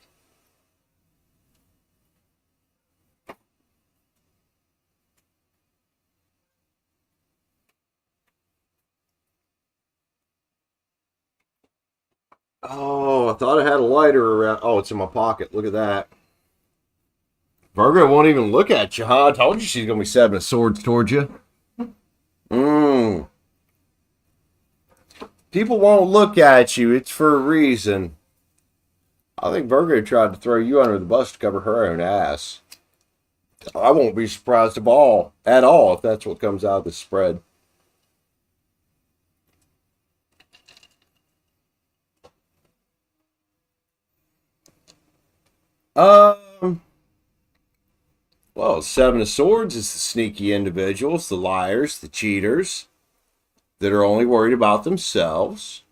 Oh, I thought I had a lighter around. Oh, it's in my pocket. Look at that. Virgo won't even look at you, huh? I told you she's going to be 7 of swords towards you. People won't look at you. It's for a reason. I think Virgo tried to throw you under the bus to cover her own ass. I won't be surprised at all if that's what comes out of the spread. Well, 7 of Swords is the sneaky individuals, the liars, the cheaters that are only worried about themselves.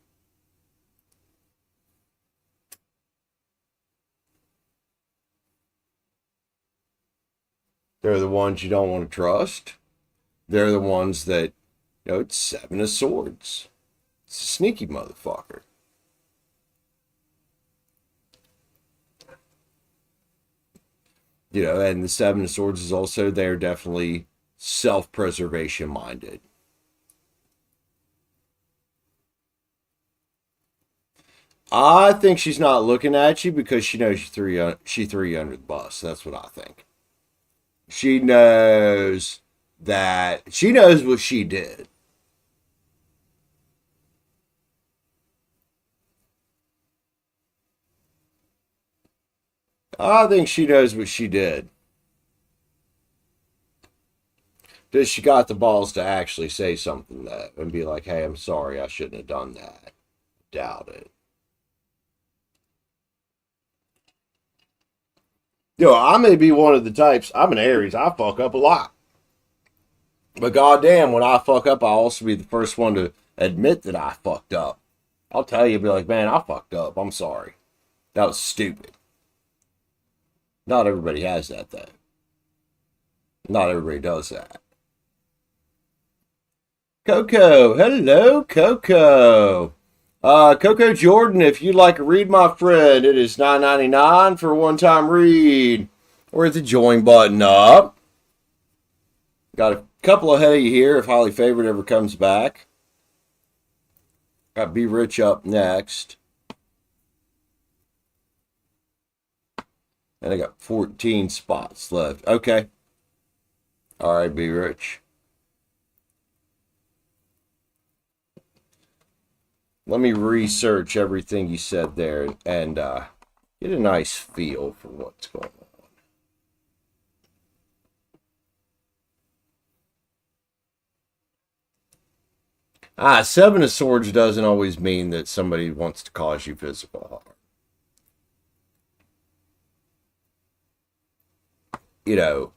They're the ones you don't want to trust. They're the ones that, it's 7 of Swords. It's a sneaky motherfucker. And the 7 of Swords is also, they're definitely self-preservation minded. I think she's not looking at you because she knows she threw you under the bus. That's what I think. She knows that she knows what she did. I think she knows what she did. Does she got the balls to actually say something that and be like, hey, I'm sorry, I shouldn't have done that? Doubt it. I may be one of the types, I'm an Aries, I fuck up a lot. But goddamn, when I fuck up, I'll also be the first one to admit that I fucked up. I'll tell you, be like, man, I fucked up. I'm sorry. That was stupid. Not everybody has that, though. Not everybody does that. Coco. Hello, Coco. Coco Jordan, if you'd like to read, my friend, it is $9.99 for a one-time read. Or hit the join button up. Got a couple ahead of you here if Highly Favored ever comes back. Got Be Rich up next. And I got 14 spots left. Okay. All right, Be Rich. Let me research everything you said there and get a nice feel for what's going on. 7 of Swords doesn't always mean that somebody wants to cause you physical harm. And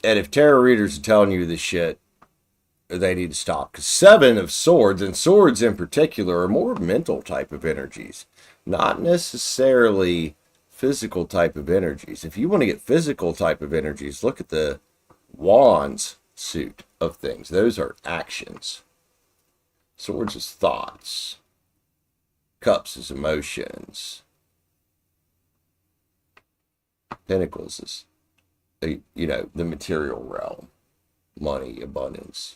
if tarot readers are telling you this shit, they need to stop. Because 7 of Swords, and swords in particular, are more mental type of energies. Not necessarily physical type of energies. If you want to get physical type of energies, look at the Wands suit of things. Those are actions. Swords is thoughts. Cups is emotions. Pentacles is, the material realm. Money, abundance,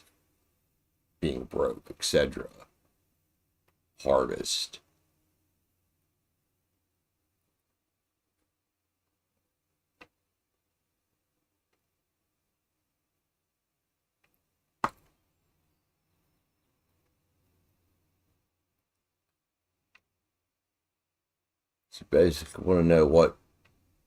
being broke, etc. Harvest. So basically, want to know what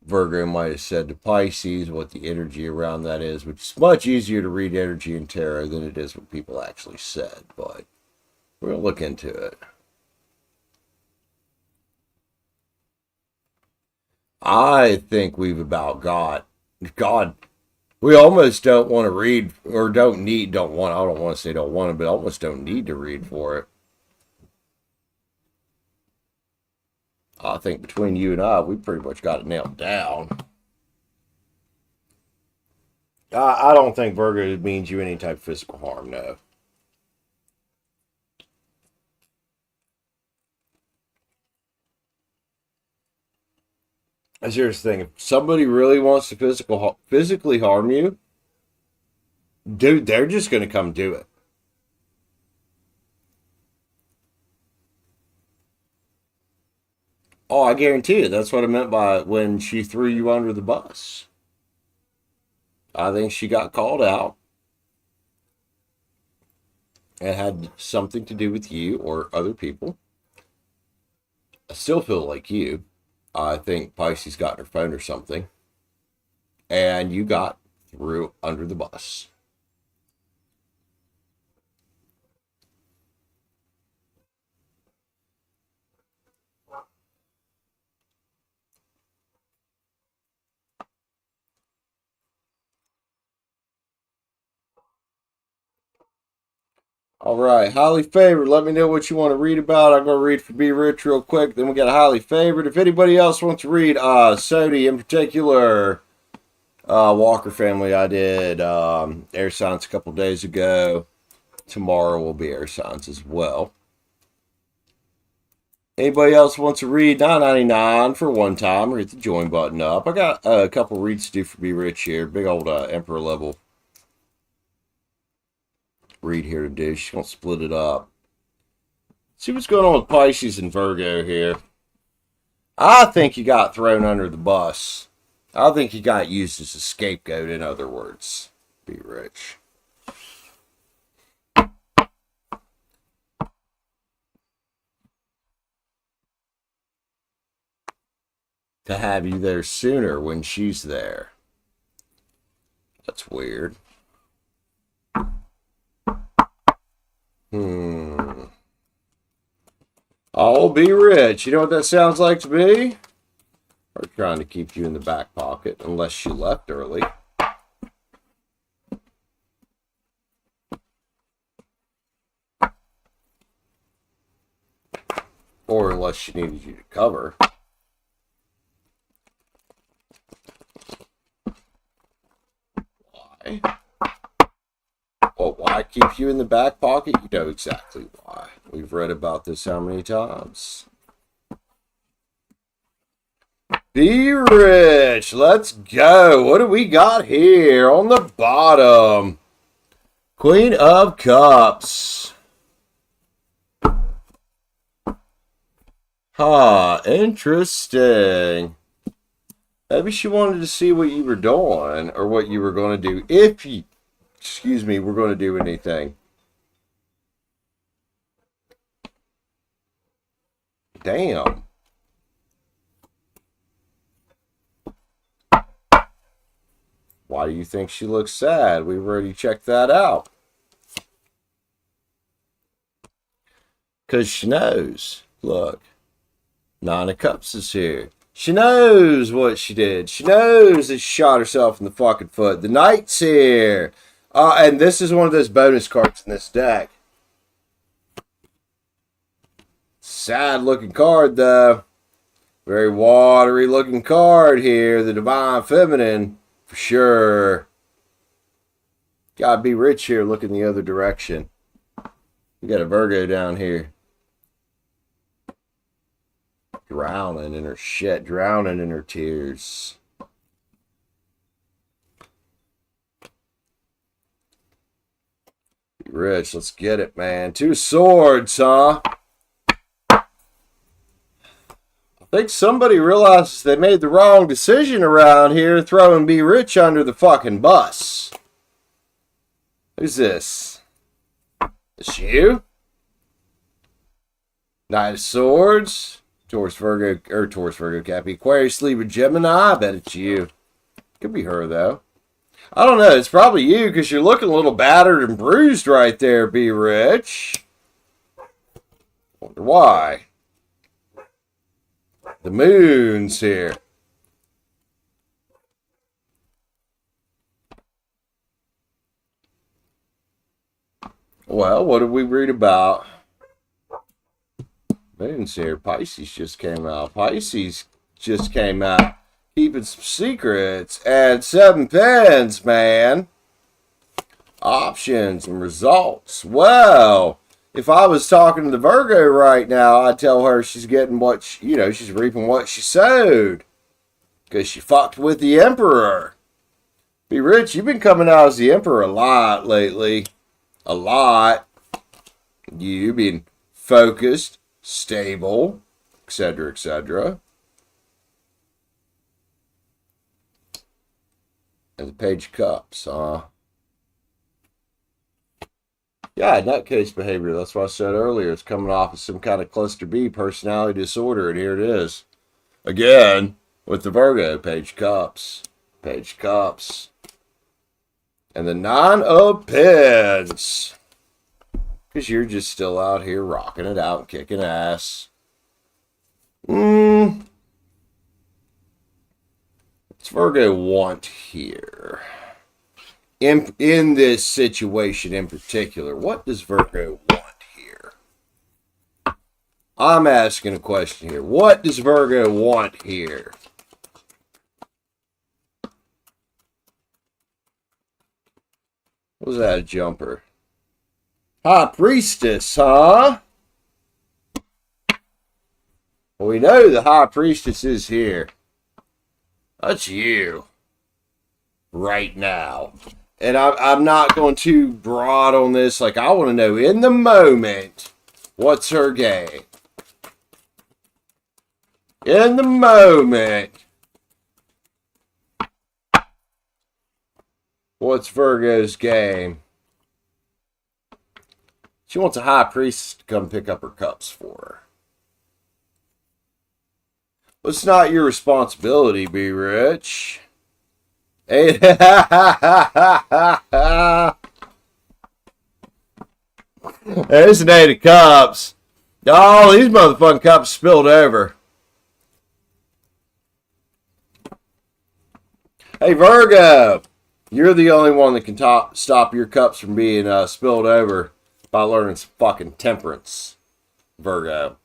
Virgo might have said to Pisces, what the energy around that is, which is much easier to read energy in tarot than it is what people actually said, but we're going to look into it. I think we've about got God. We almost don't want to read, or I don't want to say don't want to, but almost don't need to read for it. I think between you and I, we pretty much got it nailed down. I don't think Virgo means you any type of physical harm, no. Here's the thing. If somebody really wants to physically harm you, dude, they're just going to come do it. Oh, I guarantee you. That's what I meant by when she threw you under the bus. I think she got called out. It had something to do with you or other people. I still feel like you. I think Pisces got in her phone or something. And you got threw under the bus. All right, highly favored. Let me know what you want to read about. I'm going to read for Be Rich real quick. Then we got a highly favored. If anybody else wants to read, Sodi in particular, Walker family, I did air signs a couple days ago. Tomorrow will be air signs as well. Anybody else wants to read? $9.99 for one time, or hit the join button up. I got a couple reads to do for Be Rich here. Big old Emperor level read here to do. She's going to split it up. See what's going on with Pisces and Virgo here. I think you got thrown under the bus. I think you got used as a scapegoat, in other words. Be Rich. To have you there sooner when she's there. That's weird. I'll be rich. You know what that sounds like to me? Or trying to keep you in the back pocket, unless she left early. Or unless she needed you to cover. Why? Well, why keep you in the back pocket? You know exactly why. We've read about this how many times? Be rich. Let's go. What do we got here on the bottom? Queen of Cups. Interesting. Maybe she wanted to see what you were doing or what you were going to do if you, were going to do anything. Damn. Why do you think she looks sad? We've already checked that out. Because she knows. Look. Nine of Cups is here. She knows what she did. She knows that she shot herself in the fucking foot. The Knight's here. And this is one of those bonus cards in this deck. Sad looking card, though. Very watery looking card here. The Divine Feminine, for sure. Gotta be rich here, looking the other direction. We got a Virgo down here. Drowning in her shit. Drowning in her tears. Be rich. Let's get it, man. 2 swords, huh? I think somebody realizes they made the wrong decision around here, throwing Be Rich under the fucking bus. Who's this? It's you? Knight of Swords. Taurus, Virgo, Cappy. Aquarius, Libra, Gemini. I bet it's you. Could be her, though. I don't know. It's probably you, because you're looking a little battered and bruised right there, Be Rich. Wonder why. The moon's here. Well, what did we read about? Moon's here. Pisces just came out. Pisces just came out. Keeping some secrets. And 7 pens, man. Options and results. Well, if I was talking to the Virgo right now, I'd tell her she's getting what she, she's reaping what she sowed. Because she fucked with the Emperor. Be Rich, you've been coming out as the Emperor a lot lately. A lot. You've been focused, stable, etc., etc. And the Page of Cups, huh? Yeah, nutcase behavior. That's what I said earlier. It's coming off of some kind of cluster B personality disorder, and here it is. Again, with the Virgo, Page of Cups. Page of Cups. And the 9 of Pens. Because you're just still out here rocking it out and kicking ass. What's Virgo want here? In this situation in particular, what does Virgo want here? I'm asking a question here. What does Virgo want here? Was that a jumper? High Priestess, huh? Well, we know the High Priestess is here. That's you. Right now. And I'm not going too broad on this. Like, I want to know in the moment, what's her game? In the moment, what's Virgo's game? She wants a high priest to come pick up her cups for her. Well, it's not your responsibility, Be Rich. Hey, there's an 8 of Cups. Oh, these motherfucking cups spilled over. Hey, Virgo. You're the only one that can stop your cups from being spilled over by learning some fucking temperance, Virgo.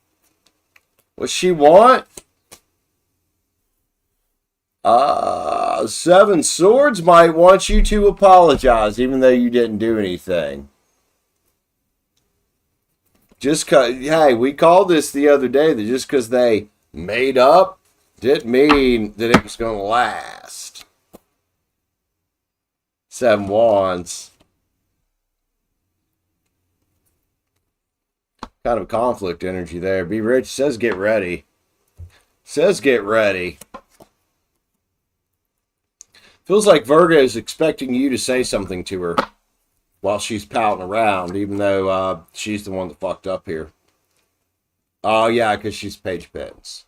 What's she want? 7 Swords might want you to apologize, even though you didn't do anything. Just cause, hey, we called this the other day that just because they made up didn't mean that it was going to last. 7 Wands. Kind of conflict energy there. Be Rich says get ready. Says get ready. Feels like Virgo is expecting you to say something to her while she's pouting around, even though she's the one that fucked up here. Oh, yeah, because she's Page Pens.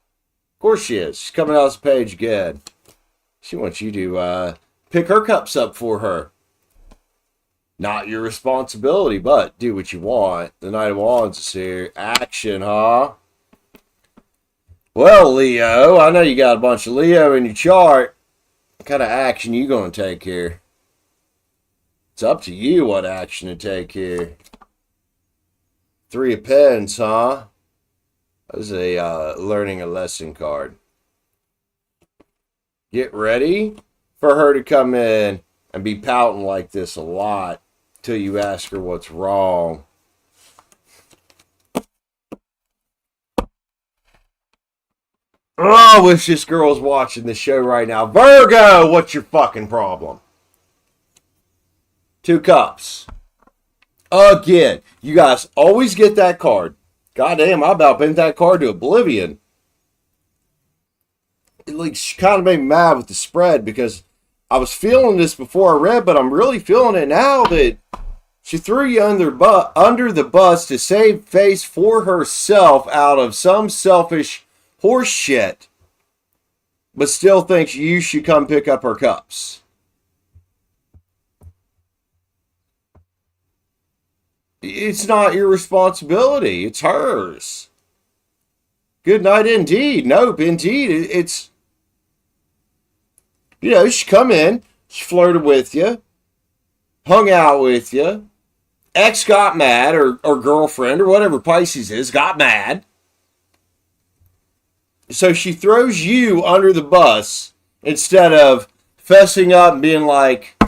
Of course she is. She's coming out as a page good. She wants you to pick her cups up for her. Not your responsibility, but do what you want. The Knight of Wands is here. Action, huh? Well, Leo, I know you got a bunch of Leo in your chart. What kind of action you going to take here? It's up to you what action to take here. 3 of Pens, huh? That was a learning a lesson card. Get ready for her to come in and be pouting like this a lot till you ask her what's wrong. Oh, I wish this girl's watching the show right now. Virgo, what's your fucking problem? 2 cups. Again, you guys always get that card. Goddamn, I about bent that card to oblivion. It like she kind of made me mad with the spread because I was feeling this before I read, but I'm really feeling it now that she threw you under the bus to save face for herself out of some selfish horse shit, but still thinks you should come pick up her cups. It's not your responsibility. It's hers. Good night indeed. Nope, indeed. It's, you know, she come in, she flirted with you, hung out with you, ex got mad, or girlfriend, or whatever Pisces is, got mad. So she throws you under the bus instead of fessing up and being like,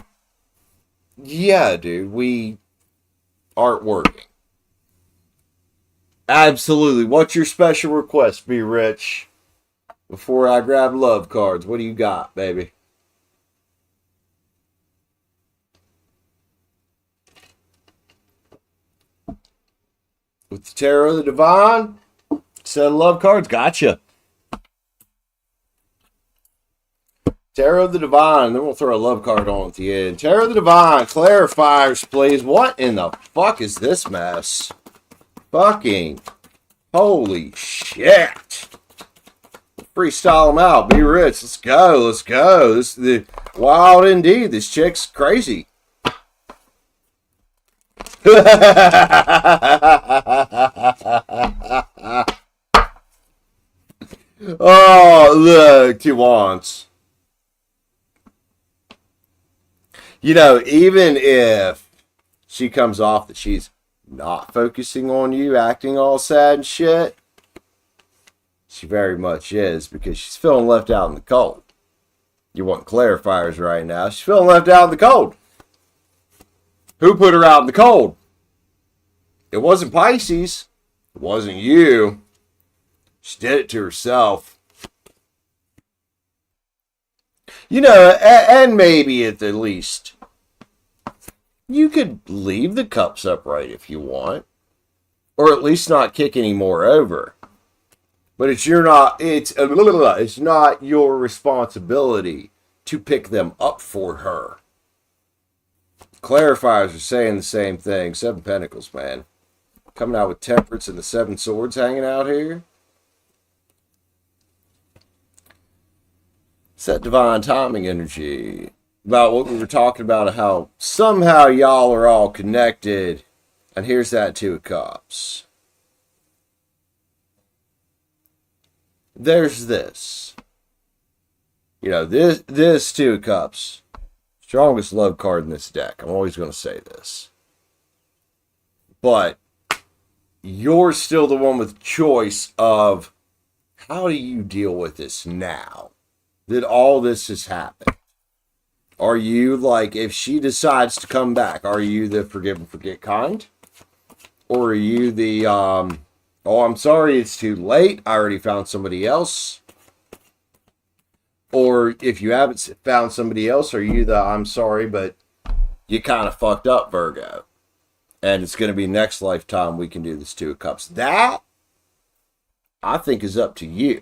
yeah, dude, we aren't working. Absolutely. What's your special request, Be Rich? Before I grab love cards, what do you got, baby? With the Tarot of the Divine, set of love cards, gotcha. Tarot of the Divine, then we'll throw a love card on at the end. Tarot of the Divine, clarifiers, please. What in the fuck is this mess? Fucking holy shit. Freestyle them out. Be Rich. Let's go. Let's go. This is the wild indeed. This chick's crazy. Oh, look. 2 wands. You know, even if she comes off that she's not focusing on you, acting all sad and shit, she very much is, because she's feeling left out in the cold. You want clarifiers right now. She's feeling left out in the cold. Who put her out in the cold? It wasn't Pisces. It wasn't you. She did it to herself. You know, and maybe at the least, you could leave the cups upright if you want, or at least not kick any more over. But it's not your responsibility to pick them up for her. Clarifiers are saying the same thing. 7 Pentacles, man, coming out with Temperance and the 7 Swords hanging out here. Set divine timing energy. About what we were talking about, how somehow y'all are all connected. And here's that 2 of Cups. There's this. You know, this 2 of Cups. Strongest love card in this deck. I'm always going to say this. But you're still the one with choice of how do you deal with this now that all this has happened. Are you like, if she decides to come back, are you the forgive and forget kind? Or are you the, oh, I'm sorry, it's too late, I already found somebody else? Or if you haven't found somebody else, are you the, I'm sorry, but you kind of fucked up, Virgo? And it's going to be next lifetime we can do this 2 of Cups. That, I think, is up to you.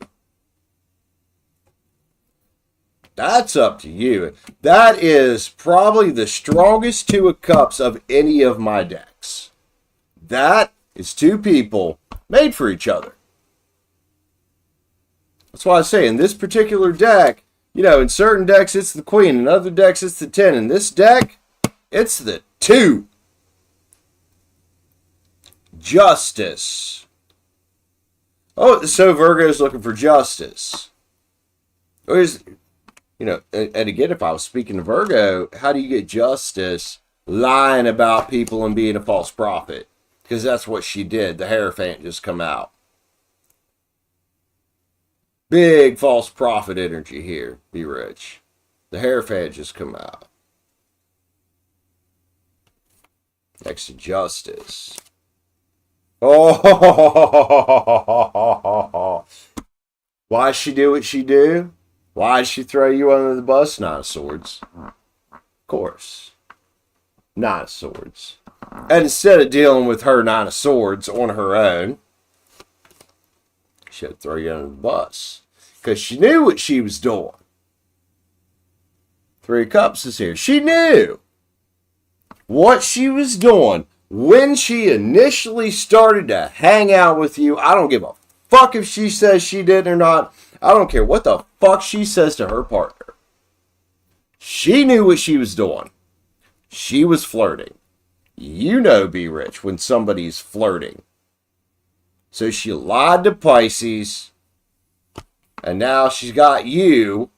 That's up to you. That is probably the strongest 2 of Cups of any of my decks. That is 2 people made for each other. That's why I say in this particular deck, you know, in certain decks it's the Queen, in other decks it's the 10. In this deck, it's the 2. Justice. Oh, so Virgo's looking for justice. You know, and again, if I was speaking to Virgo, how do you get justice lying about people and being a false prophet? Because that's what she did. The Hierophant just come out. Big false prophet energy here. Be rich. The Hierophant just come out. Next to Justice. Oh, why she do what she do? Why did she throw you under the bus? Nine of Swords. Of course. Nine of Swords. And instead of dealing with her Nine of Swords on her own, she had to throw you under the bus. Because she knew what she was doing. Three of Cups is here. She knew what she was doing when she initially started to hang out with you. I don't give a fuck if she says she did or not. I don't care what the fuck she says to her partner. She knew what she was doing. She was flirting. You know, Be Rich, when somebody's flirting. So she lied to Pisces. And now she's got you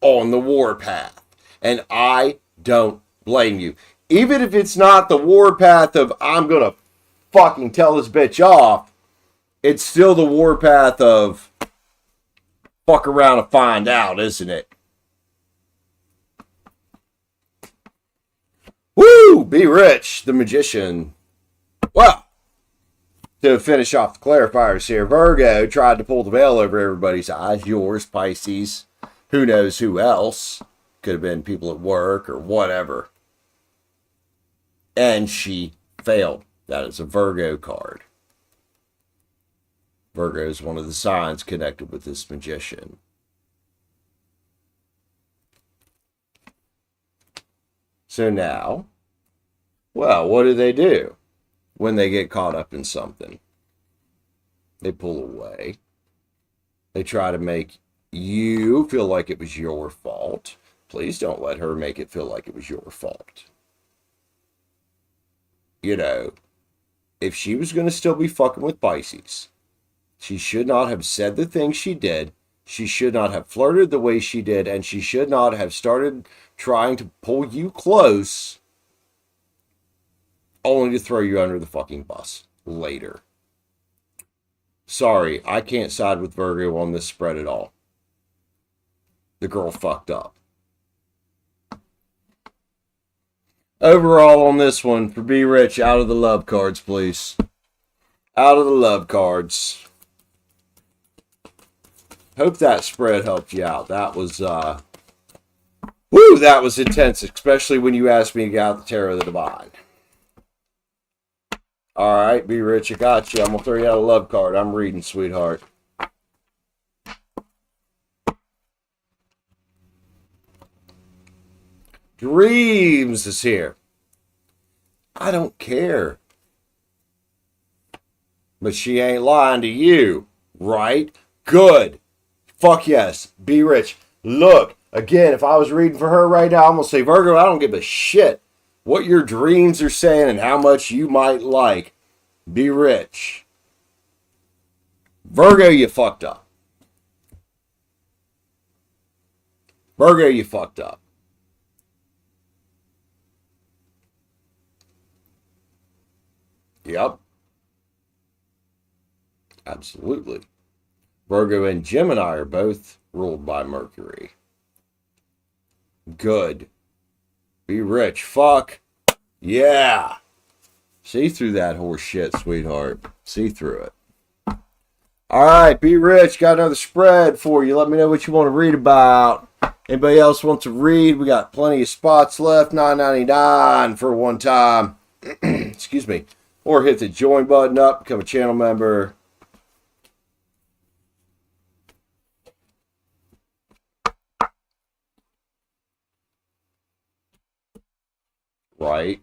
on the warpath. And I don't blame you. Even if it's not the warpath of, I'm going to fucking tell this bitch off, it's still the warpath of, fuck around and find out, isn't it? Woo! Be Rich, the Magician. Well, to finish off the clarifiers here, Virgo tried to pull the veil over everybody's eyes. Yours, Pisces. Who knows who else? Could have been people at work or whatever. And she failed. That is a Virgo card. Virgo is one of the signs connected with this magician. So now, well, what do when they get caught up in something? They pull away. They try to make you feel like it was your fault. Please don't let her make it feel like it was your fault. You know, if she was going to still be fucking with Pisces, she should not have said the things she did. She should not have flirted the way she did. And she should not have started trying to pull you close only to throw you under the fucking bus later. Sorry, I can't side with Virgo on this spread at all. The girl fucked up. Overall on this one, for Be Rich, out of the love cards, please. Out of the love cards. Hope that spread helped you out. That was, that was intense, especially when you asked me to get out the Tarot of the Divine. Alright, Be Rich, I got you. I'm going to throw you out a love card. I'm reading, sweetheart. Dreams is here. I don't care. But she ain't lying to you, right? Good. Fuck yes. Be Rich. Look, again, if I was reading for her right now, I'm going to say, Virgo, I don't give a shit what your dreams are saying and how much you might like. Be Rich. Virgo, you fucked up. Virgo, you fucked up. Yep. Absolutely. Virgo and Gemini are both ruled by Mercury. Good. Be Rich. Fuck. Yeah. See through that horse shit, sweetheart. See through it. Alright, Be Rich. Got another spread for you. Let me know what you want to read about. Anybody else want to read? We got plenty of spots left. $9.99 for one time. Excuse me. Or hit the join button up. Become a channel member. Right.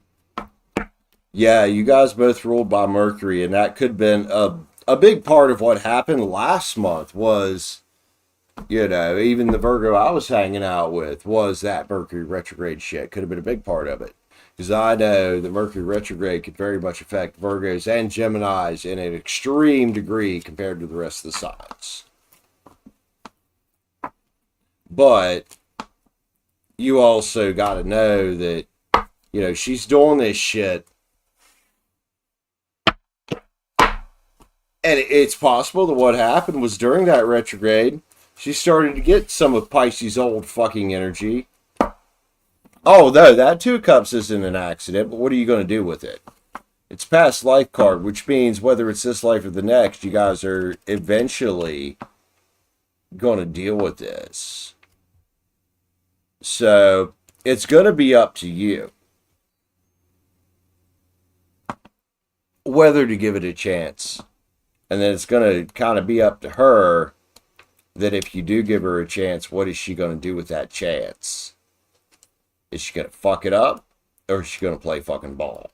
Yeah, you guys both ruled by Mercury, and that could have been a big part of what happened last month was, you know, even the Virgo I was hanging out with was that Mercury retrograde shit. Could have been a big part of it. Because I know that Mercury retrograde could very much affect Virgos and Geminis in an extreme degree compared to the rest of the signs. But you also got to know that, you know, she's doing this shit. And it's possible that what happened was during that retrograde, She started to get some of Pisces' old fucking energy. Oh, no, that Two of Cups isn't an accident, but what are you going to do with it? It's past life card, which means whether it's this life or the next, you guys are eventually going to deal with this. So it's going to be up to you whether to give it a chance. And then it's going to kind of be up to her that if you do give her a chance, what is she going to do with that chance? Is she going to fuck it up? Or is she going to play fucking ball?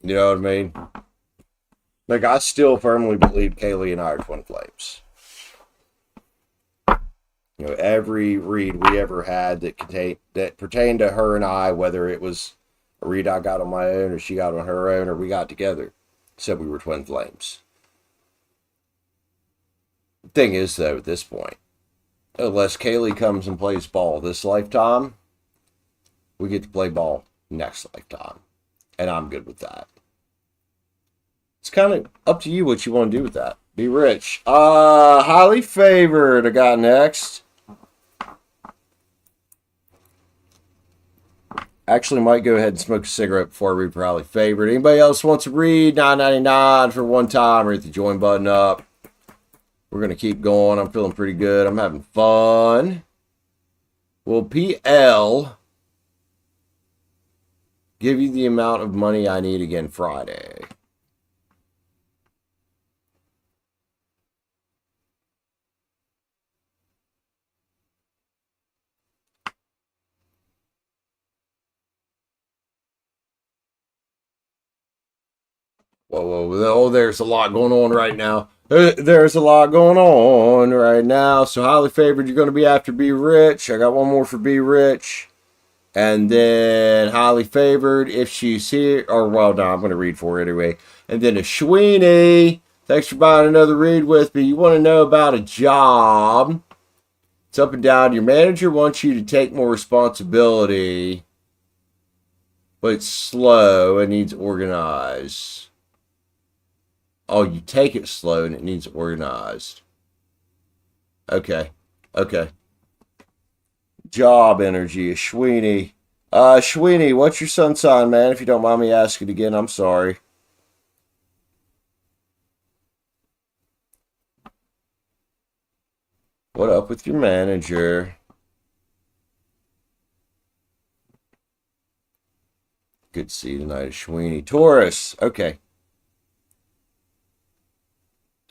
You know what I mean? Like, I still firmly believe Kaylee and I are twin flames. You know, every read we ever had that pertained to her and I, whether it was a read I got on my own or she got on her own or we got together, said we were twin flames. The thing is, though, at this point, unless Kaylee comes and plays ball this lifetime, we get to play ball next lifetime. And I'm good with that. It's kind of up to you what you want to do with that. Be rich. Highly favored I got next. Actually, might go ahead and smoke a cigarette before I read for highly favored. Anybody else wants to read? $9.99 for one time. Hit the join button up. We're going to keep going. I'm feeling pretty good. I'm having fun. Will PL give you the amount of money I need again Friday? Whoa. Oh, there's a lot going on right now. There's a lot going on right now. So highly favored, you're going to be after Be Rich. I got one more for Be Rich. And then highly favored, if she's here. Or, well, no, I'm going to read for her anyway. And then Ashwini, thanks for buying another read with me. You want to know about a job. It's up and down. Your manager wants you to take more responsibility. But it's slow and needs organized. Oh, you take it slow and it needs organized. Okay. Job energy, Ashwini. Ashwini, what's your sun sign, man? If you don't mind me asking again, I'm sorry. What up with your manager? Good to see you tonight, Ashwini. Taurus, okay.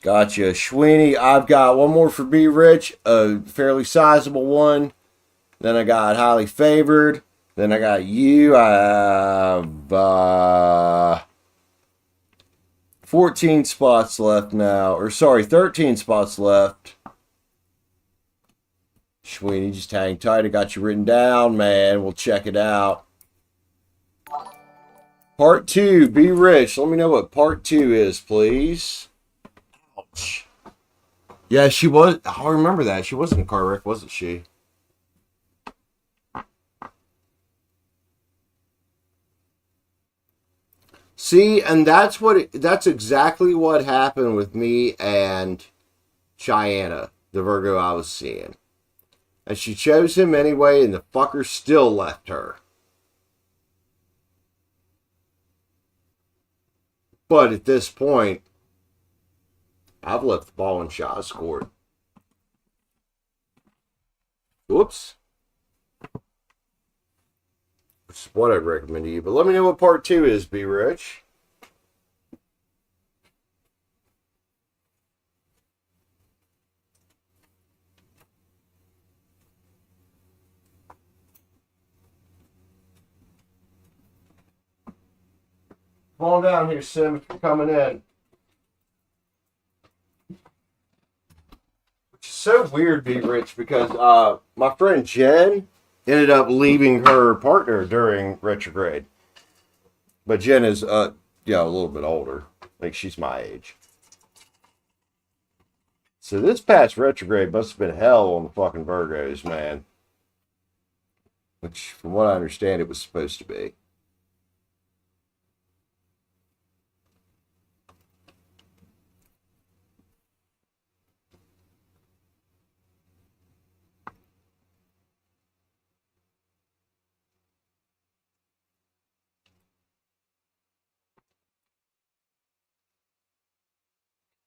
Gotcha. Ashwini, I've got one more for Be Rich, a fairly sizable one. Then I got highly favored. Then I got you. I have 14 spots left now. Or sorry, 13 spots left. Ashwini, just hang tight. I got you written down, man. We'll check it out. Part 2, Be Rich. Let me know what part 2 is, please. Ouch. Yeah, she was. I remember that. She wasn't in a car wreck, wasn't she? See, and that's exactly what happened with me and Cheyenne, the Virgo I was seeing. And she chose him anyway, and the fucker still left her. But at this point, I've left the ball and shot scored. Whoops. Which is what I'd recommend to you. But let me know what part 2 is, Be Rich. Come on down here, Sim, if you're coming in. Which is so weird, Be Rich, because my friend Jen ended up leaving her partner during retrograde. But Jen is, a little bit older. I think she's my age. So this past retrograde must have been hell on the fucking Virgos, man. Which, from what I understand, it was supposed to be.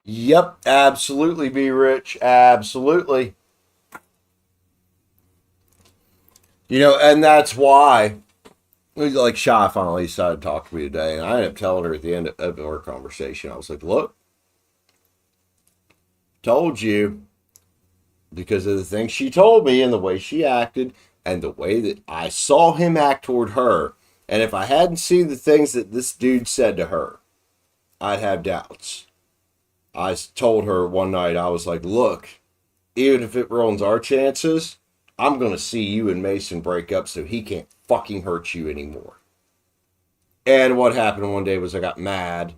Yep, absolutely, be rich. Absolutely. You know, and that's why, like, Shy finally decided to talk to me today, and I ended up telling her at the end of our conversation, I was like, look, told you, because of the things she told me and the way she acted and the way that I saw him act toward her. And if I hadn't seen the things that this dude said to her, I'd have doubts. I told her one night, I was like, look, even if it ruins our chances, I'm going to see you and Mason break up so he can't fucking hurt you anymore. And what happened one day was I got mad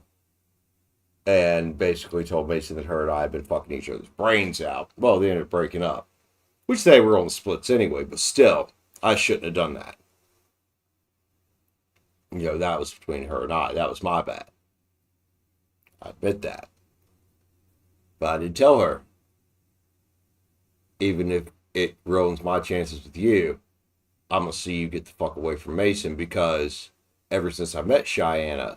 and basically told Mason that her and I had been fucking each other's brains out. Well, they ended up breaking up, which they were on the splits anyway, but still, I shouldn't have done that. You know, that was between her and I. That was my bad. I admit that. But I did tell her, even if it ruins my chances with you, I'm going to see you get the fuck away from Mason, because ever since I met Cheyenne,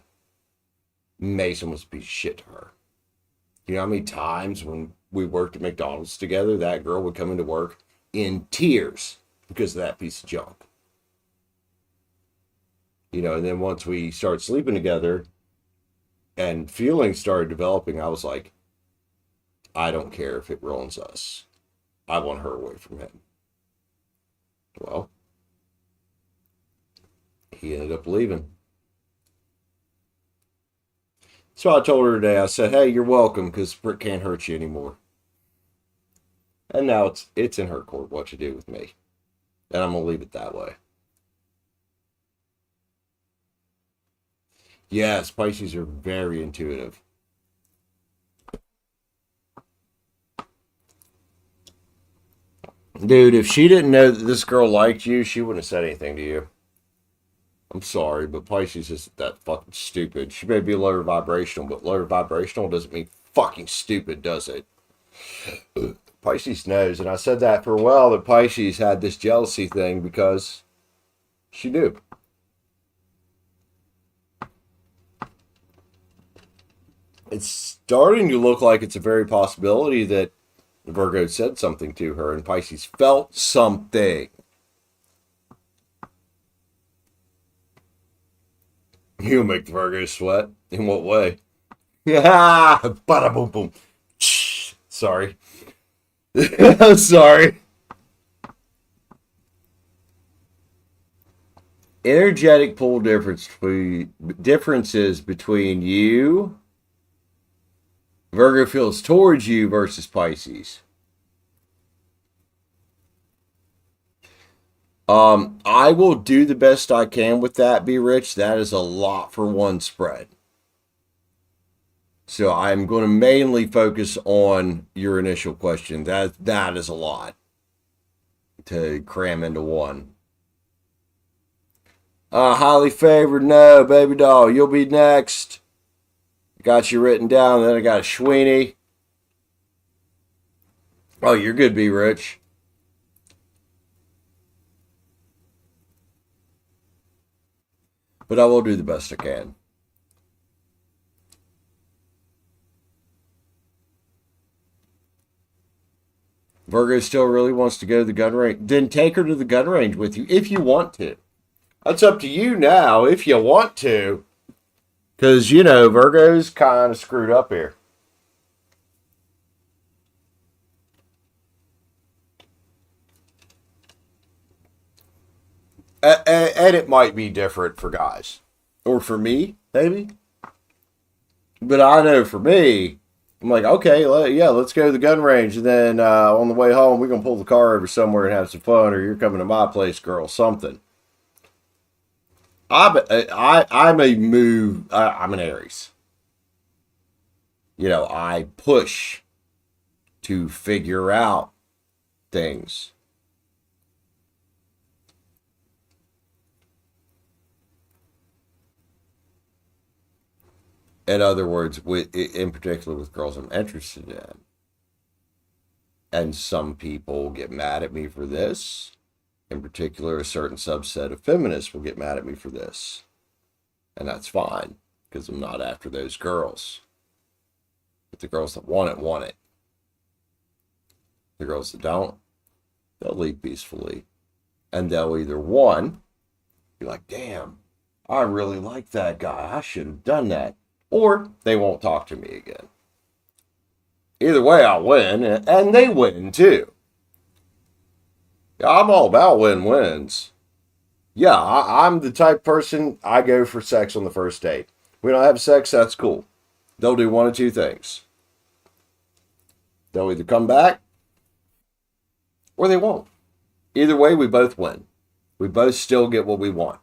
Mason was a piece of shit to her. You know how many times when we worked at McDonald's together, that girl would come into work in tears because of that piece of junk. You know, and then once we started sleeping together and feelings started developing, I was like, I don't care if it ruins us. I want her away from him. Well, he ended up leaving. So I told her today, I said, hey, you're welcome, because Britt can't hurt you anymore. And now it's in her court what to do with me. And I'm going to leave it that way. Yes, Pisces are very intuitive. Dude, if she didn't know that this girl liked you, she wouldn't have said anything to you. I'm sorry, but Pisces isn't that fucking stupid. She may be lower vibrational, but lower vibrational doesn't mean fucking stupid, does it? Pisces knows, and I said that for a while, that Pisces had this jealousy thing because she knew. It's starting to look like it's a very possibility that Virgo said something to her and Pisces felt something. You make the Virgo sweat. In what way? Yeah, bada boom boom. Sorry. Sorry. Energetic pull differences between you, Virgo feels towards you, versus Pisces. I will do the best I can with that, Be Rich. That is a lot for one spread. So I'm going to mainly focus on your initial question. That is a lot to cram into one. Highly favored, no, baby doll. You'll be next. Got you written down. Then I got Ashwini. Oh, you're good, Be Rich. But I will do the best I can. Virgo still really wants to go to the gun range. Then take her to the gun range with you if you want to. That's up to you now if you want to. Because, you know, Virgo's kind of screwed up here. And it might be different for guys. Or for me, maybe. But I know for me, I'm like, okay, let's go to the gun range. And then on the way home, we're going to pull the car over somewhere and have some fun. Or you're coming to my place, girl, something. I'm an Aries. You know, I push to figure out things. In other words, in particular with girls I'm interested in. And some people get mad at me for this. In particular, a certain subset of feminists will get mad at me for this. And that's fine, because I'm not after those girls. But the girls that want it, want it. The girls that don't, they'll leave peacefully. And they'll either, one, be like, damn, I really like that guy. I should have done that. Or they won't talk to me again. Either way, I'll win. And they win, too. I'm all about win-wins. Yeah, I'm the type of person, I go for sex on the first date. We don't have sex, that's cool. They'll do one of two things. They'll either come back, or they won't. Either way, we both win. We both still get what we want.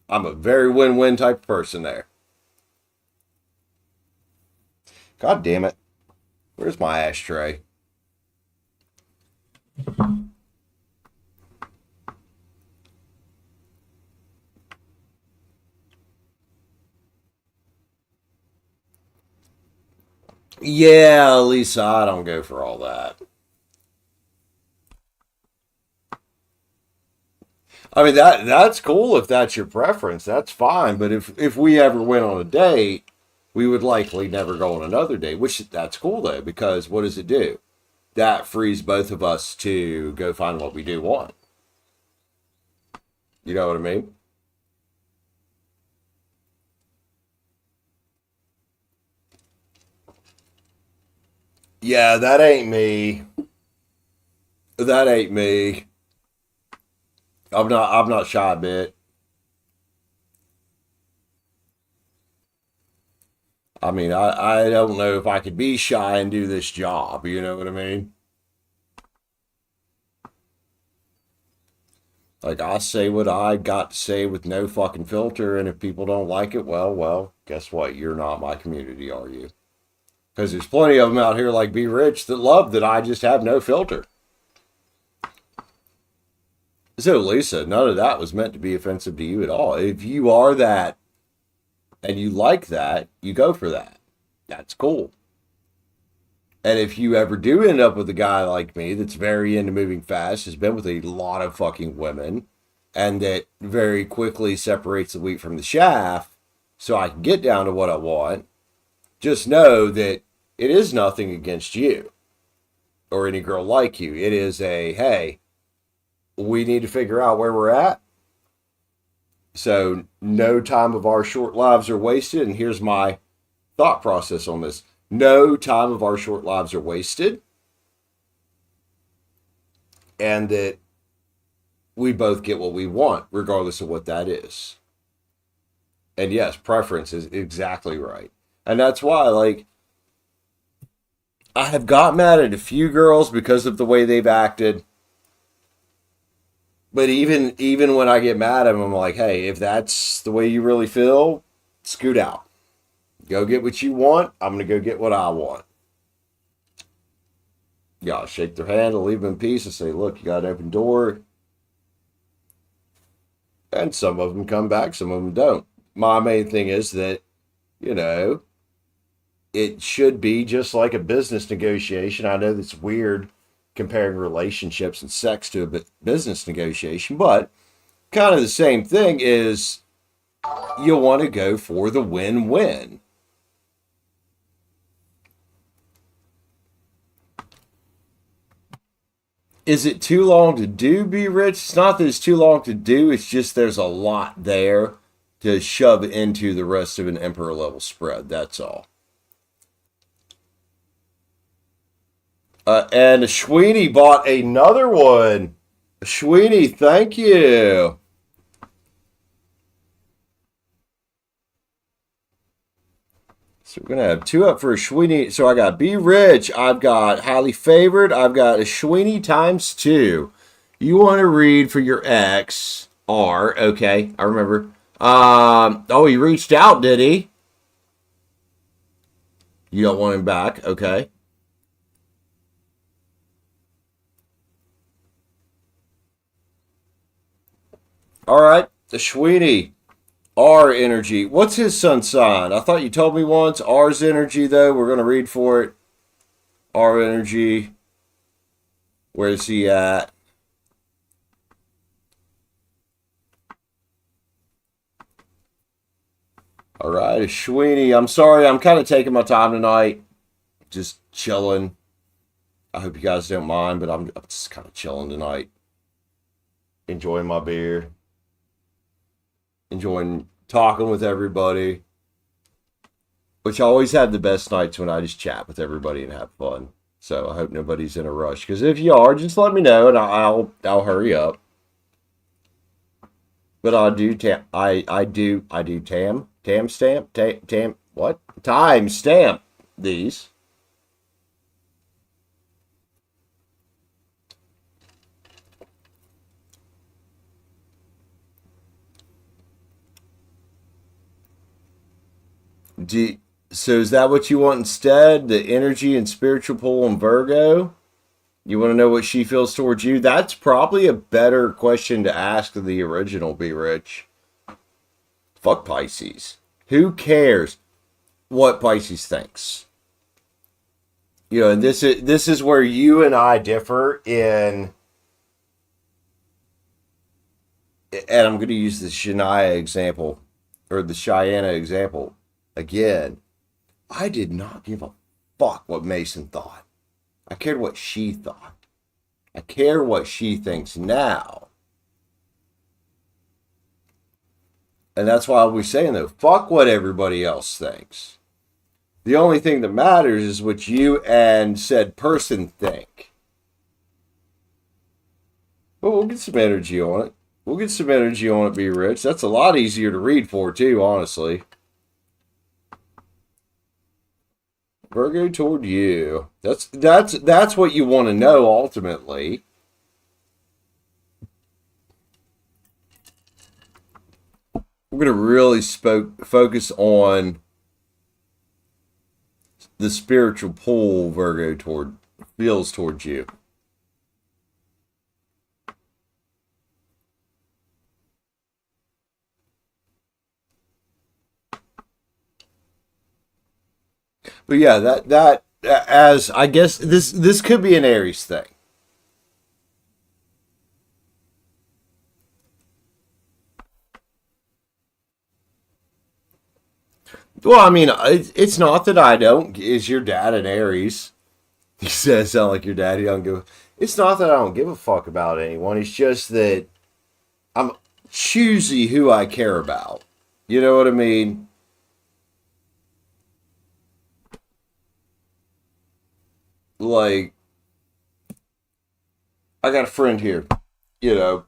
I'm a very win-win type of person there. God damn it. Where's my ashtray? Yeah, Lisa, I don't go for all that. I mean, that's cool if that's your preference. That's fine. But if we ever went on a date, we would likely never go on another date, which that's cool, though, because what does it do? That frees both of us to go find what we do want. You know what I mean? Yeah, that ain't me. That ain't me. I'm not shy a bit. I mean, I don't know if I could be shy and do this job, you know what I mean? Like, I say what I got to say with no fucking filter, and if people don't like it, well, guess what? You're not my community, are you? Because there's plenty of them out here like Be Rich that love that I just have no filter. So, Lisa, none of that was meant to be offensive to you at all. If you are that and you like that, you go for that. That's cool. And if you ever do end up with a guy like me that's very into moving fast, has been with a lot of fucking women, and that very quickly separates the wheat from the chaff so I can get down to what I want, just know that it is nothing against you or any girl like you. It is a, hey, we need to figure out where we're at. So no time of our short lives are wasted. And here's my thought process on this. No time of our short lives are wasted. And that we both get what we want, regardless of what that is. And yes, preference is exactly right. And that's why, like, I have got mad at a few girls because of the way they've acted. But even when I get mad at them, I'm like, hey, if that's the way you really feel, scoot out. Go get what you want. I'm going to go get what I want. Yeah, I'll shake their hand, I'll leave them in peace and say, look, you got an open door. And some of them come back, some of them don't. My main thing is that, you know, it should be just like a business negotiation. I know that's weird comparing relationships and sex to a business negotiation, but kind of the same thing is you want to go for the win-win. Is it too long to do Be Rich? It's not that it's too long to do, it's just there's a lot there to shove into the rest of an emperor level spread. That's all. And Ashwini bought another one. Ashwini, thank you. So we're going to have two up for Ashwini. So I got Be Rich. I've got Highly Favored. I've got Ashwini times 2. You want to read for your ex, R. Okay, I remember. Oh, he reached out, did he? You don't want him back. Okay. All right, Ashwini, R energy. What's his sun sign? I thought you told me once. R's energy, though. We're going to read for it. R energy. Where's he at? All right, Ashwini, I'm sorry. I'm kind of taking my time tonight. Just chilling. I hope you guys don't mind, but I'm just kind of chilling tonight. Enjoying my beer. Enjoying talking with everybody. Which I always have the best nights when I just chat with everybody and have fun. So I hope nobody's in a rush. Because if you are, just let me know and I'll hurry up. But I do time stamp these. So is that what you want instead? The energy and spiritual pull on Virgo? You want to know what she feels towards you? That's probably a better question to ask the original Be Rich. Fuck Pisces. Who cares what Pisces thinks? You know, and this is where you and I differ in, and I'm going to use the Shania example, or the Cheyenne example again. I did not give a fuck what Mason thought. I cared what she thought. I care what she thinks now. And that's why we're saying, though, fuck what everybody else thinks. The only thing that matters is what you and said person think. But we'll get some energy on it. We'll get some energy on it, Be Rich. That's a lot easier to read for, too, honestly. Virgo toward you. That's what you want to know, ultimately. We're going to really focus on the spiritual pull Virgo feels towards you. But yeah, that as I guess this could be an Aries thing. Well, I mean, it's not that I don't. Is your dad an Aries? He says, sound like your daddy don't give. It's not that I don't give a fuck about anyone. It's just that I'm choosy who I care about. You know what I mean? Like, I got a friend here. You know,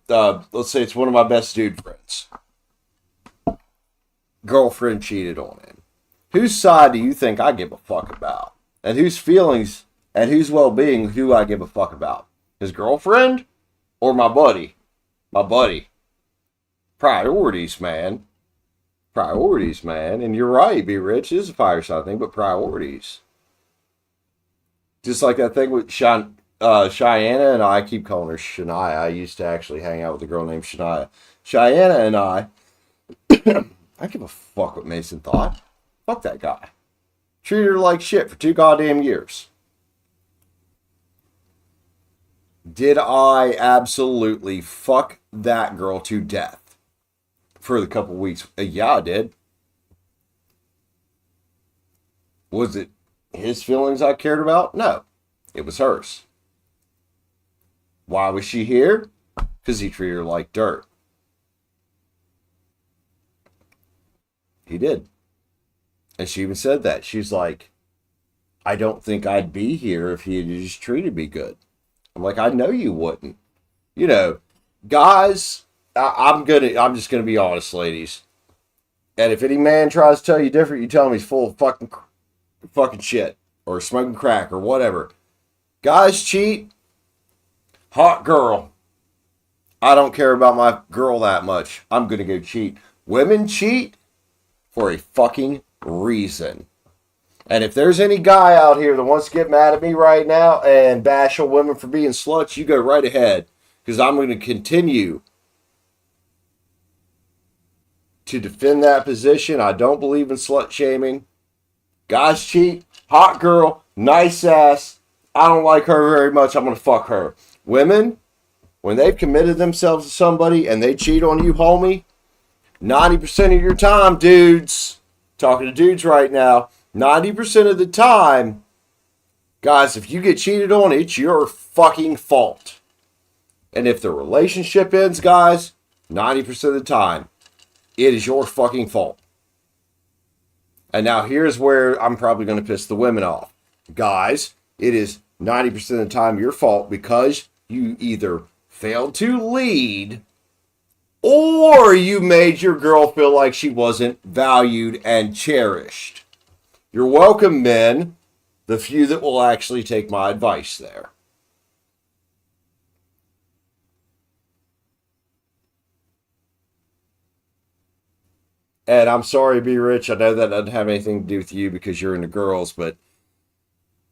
let's say it's one of my best dude friends. Girlfriend cheated on him. Whose side do you think I give a fuck about? And whose feelings and whose well-being do I give a fuck about? His girlfriend or my buddy? My buddy. Priorities, man. Priorities, man. And you're right, Be Rich is a fire sign thing, but priorities. Just like that thing with Cheyenne and I keep calling her Shania. I used to actually hang out with a girl named Shania. Cheyenne and I give a fuck what Mason thought. Fuck that guy. Treated her like shit for 2 goddamn years. Did I absolutely fuck that girl to death for the couple weeks? Yeah, I did. Was it his feelings I cared about? No. It was hers. Why was she here? Because he treated her like dirt. He did. And she even said that. She's like, I don't think I'd be here if he had just treated me good. I'm like, I know you wouldn't. You know, guys, I'm just gonna be honest, ladies. And if any man tries to tell you different, you tell him he's full of fucking shit or smoking crack or whatever. Guys cheat. Hot girl. I don't care about my girl that much. I'm gonna go cheat. Women cheat for a fucking reason. And if there's any guy out here that wants to get mad at me right now and bash on women for being sluts, you go right ahead. Because I'm going to continue to defend that position. I don't believe in slut shaming. Guys cheat. Hot girl. Nice ass. I don't like her very much. I'm going to fuck her. Women, when they've committed themselves to somebody and they cheat on you, homie, 90% of your time, dudes, talking to dudes right now, 90% of the time, guys, if you get cheated on, it's your fucking fault. And if the relationship ends, guys, 90% of the time, it is your fucking fault. And now here's where I'm probably going to piss the women off. Guys, it is 90% of the time your fault because you either failed to lead or you made your girl feel like she wasn't valued and cherished. You're welcome, men, the few that will actually take my advice there. And I'm sorry, Be Rich. I know that doesn't have anything to do with you because you're into girls, but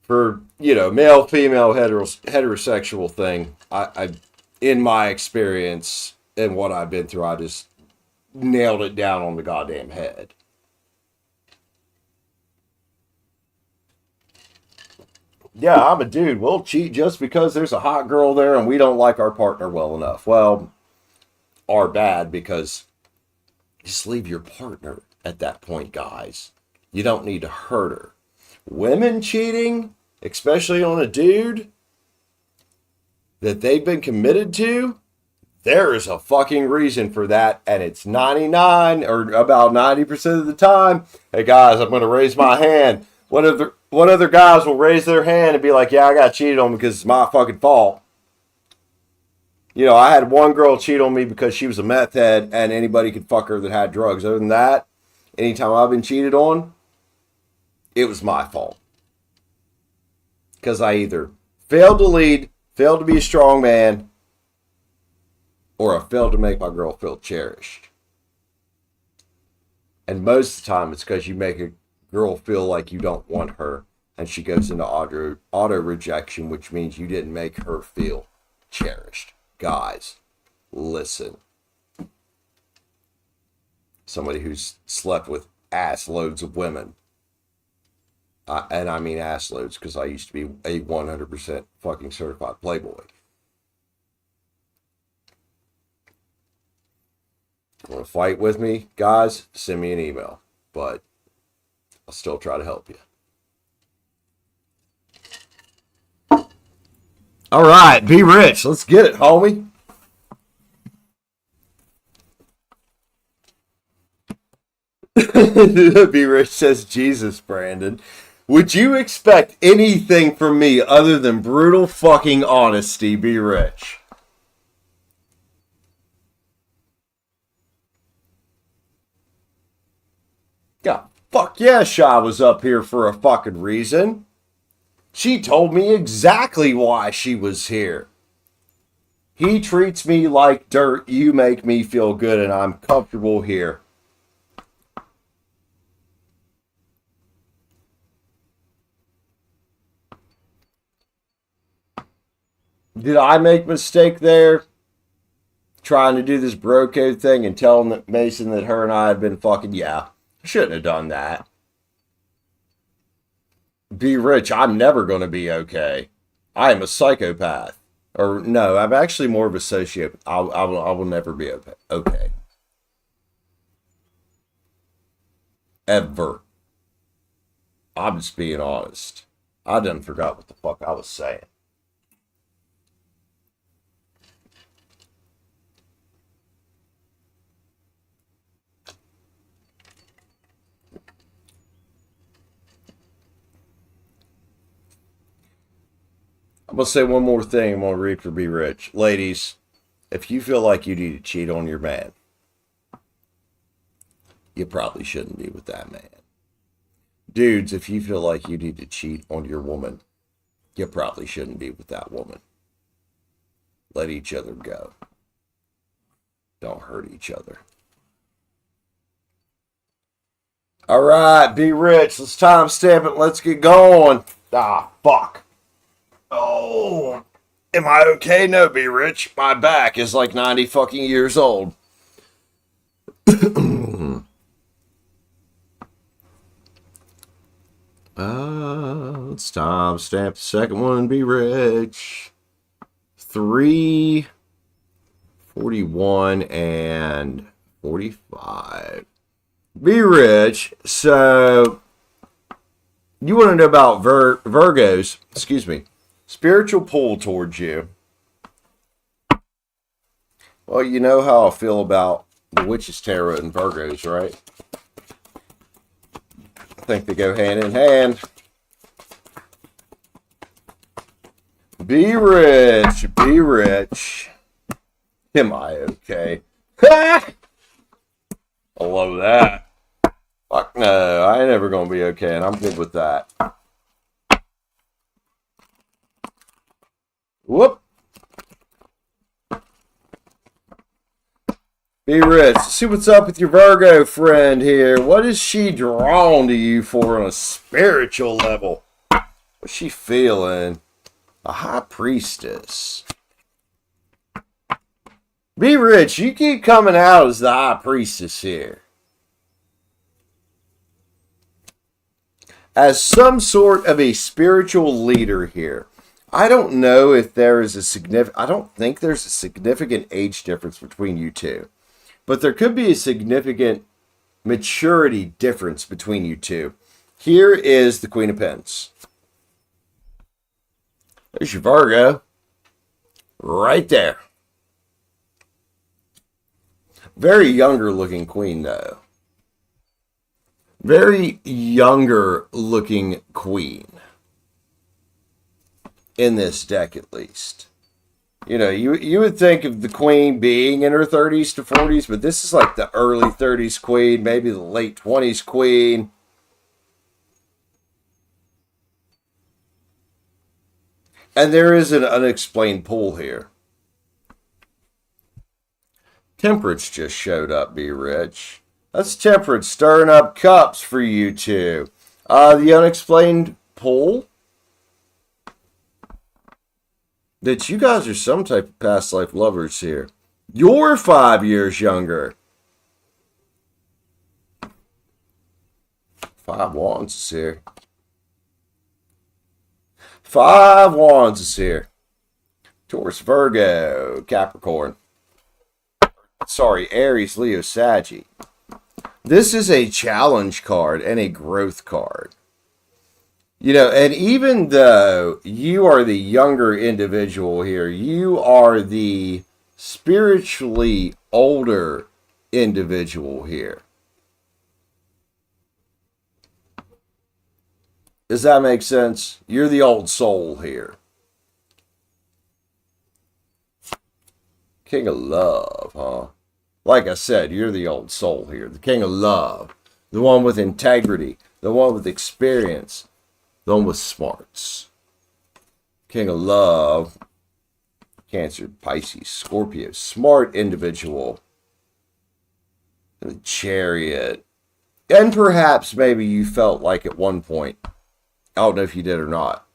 for, male, female, heterosexual thing, I in my experience and what I've been through, I just nailed it down on the goddamn head. Yeah, I'm a dude. We'll cheat just because there's a hot girl there and we don't like our partner well enough. Well, or bad because just leave your partner at that point, guys. You don't need to hurt her. Women cheating, especially on a dude that they've been committed to, there is a fucking reason for that, and it's 99 or about 90% of the time. Hey guys, I'm going to raise my hand. What other guys will raise their hand and be like, yeah, I got cheated on because it's my fucking fault. I had one girl cheat on me because she was a meth head and anybody could fuck her that had drugs. Other than that, anytime I've been cheated on, it was my fault. Because I either failed to lead, failed to be a strong man, or I failed to make my girl feel cherished. And most of the time, it's because you make a girl feel like you don't want her, and she goes into auto rejection, which means you didn't make her feel cherished. Guys, listen. Somebody who's slept with ass loads of women. And I mean ass loads because I used to be a 100% fucking certified playboy. Want to fight with me, guys? Send me an email. But I'll still try to help you. All right, Be Rich. Let's get it, homie. Be Rich says, Jesus, Brandon. Would you expect anything from me other than brutal fucking honesty, Be Rich? Yeah, fuck yeah, Sha was up here for a fucking reason. She told me exactly why she was here. He treats me like dirt. You make me feel good and I'm comfortable here. Did I make a mistake there? Trying to do this bro code thing and telling Mason that her and I had been fucking? Yeah, shouldn't have done that. Be Rich, I'm never going to be okay. I am a psychopath. Or no, I'm actually more of a sociopath. I will never be okay. Ever. I'm just being honest. I done forgot what the fuck I was saying. I'm going to say one more thing. I'm going to read for Be Rich. Ladies, if you feel like you need to cheat on your man, you probably shouldn't be with that man. Dudes, if you feel like you need to cheat on your woman, you probably shouldn't be with that woman. Let each other go. Don't hurt each other. All right, Be Rich. Let's timestamp it. Let's get going. Ah, fuck. Oh, am I okay? No, Be Rich. My back is like 90 fucking years old. Let's timestamp the second one. Be Rich. 3:41 and 45. Be rich. So, you want to know about Virgos, excuse me, spiritual pull towards you. Well, you know how I feel about the Witch's Tarot and Virgos, right? I think they go hand in hand. Be rich, be rich. Am I okay? I love that. Fuck no, I ain't never gonna be okay, and I'm good with that. Whoop. Be rich. See what's up with your Virgo friend here. What is she drawn to you for on a spiritual level? What's she feeling? A high priestess. Be rich. You keep coming out as the high priestess here. As some sort of a spiritual leader here. I don't know if there is a significant... I don't think there's a significant age difference between you two. But there could be a significant maturity difference between you two. Here is the Queen of Pentacles. There's your Virgo. Right there. Very younger looking queen, though. Very younger looking queen. In this deck, at least. You know, you would think of the queen being in her 30s to 40s, but this is like the early 30s queen, maybe the late 20s queen. And there is an unexplained pull here. Temperance just showed up, Be Rich. That's Temperance stirring up cups for you two. The unexplained pull. That you guys are some type of past life lovers here. You're 5 years younger. 5 Wands is here. 5 Wands is here. Taurus, Virgo, Capricorn. Sorry, Aries, Leo, Saggy. This is a challenge card and a growth card. You know, and even though you are the younger individual here, you are the spiritually older individual here. Does that make sense? You're the old soul here. King of Love, huh? Like I said, you're the old soul here. The King of Love. The one with integrity. The one with experience. The one with smarts. King of Love. Cancer, Pisces, Scorpio. Smart individual. The Chariot. And perhaps maybe you felt like at one point, I don't know if you did or not,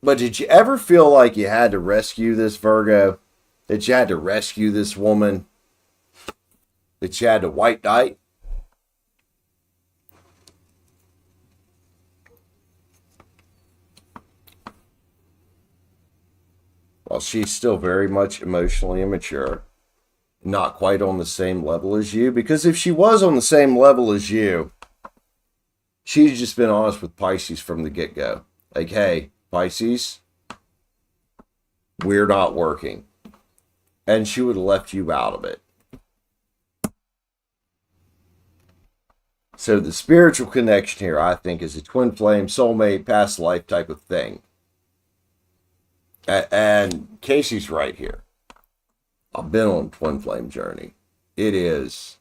but did you ever feel like you had to rescue this Virgo? That you had to rescue this woman? That you had to white knight? Well, she's still very much emotionally immature. Not quite on the same level as you. Because if she was on the same level as you, she's just been honest with Pisces from the get-go. Like, hey, Pisces, we're not working. And she would have left you out of it. So the spiritual connection here, I think, is a twin flame, soulmate, past life type of thing. And Casey's right here. I've been on a twin flame journey. It is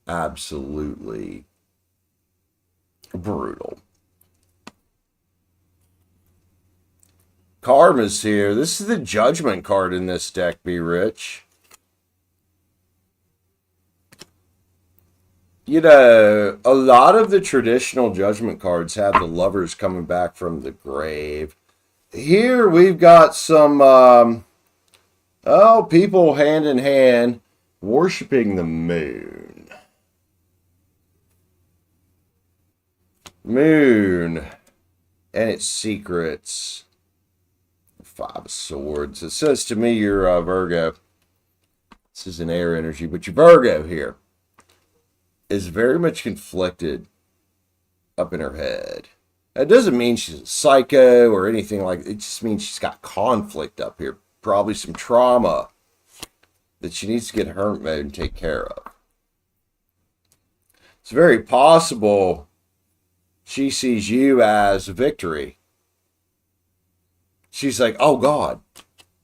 absolutely brutal. Karma's here. This is the Judgment card in this deck, Be Rich. You know, a lot of the traditional Judgment cards have the lovers coming back from the grave. Here we've got some, people hand in hand worshiping the moon. Moon and its secrets. 5 of Swords. It says to me you're Virgo. This is an air energy, but you're Virgo here. is very much conflicted up in her head. That doesn't mean she's a psycho or anything like that. It just means she's got conflict up here. Probably some trauma that she needs to get hermit mode and take care of. It's very possible she sees you as a victory. She's like, oh God,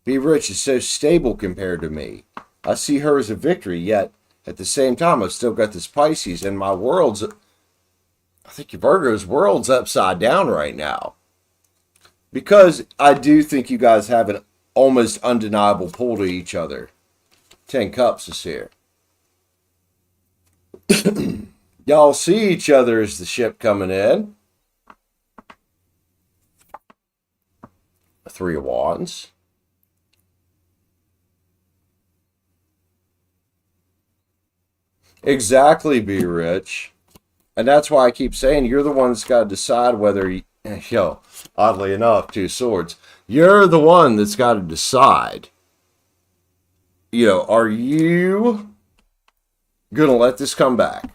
Be Rich is so stable compared to me. I see her as a victory, yet at the same time, I've still got this Pisces, and my world's, I think your Virgo's world's upside down right now. Because I do think you guys have an almost undeniable pull to each other. 10 Cups is here. Y'all see each other as the ship coming in. 3 of Wands. Exactly, Be Rich. And that's why I keep saying you're the one that's got to decide whether you, oddly enough, 2 Swords. You're the one that's got to decide. Are you going to let this come back?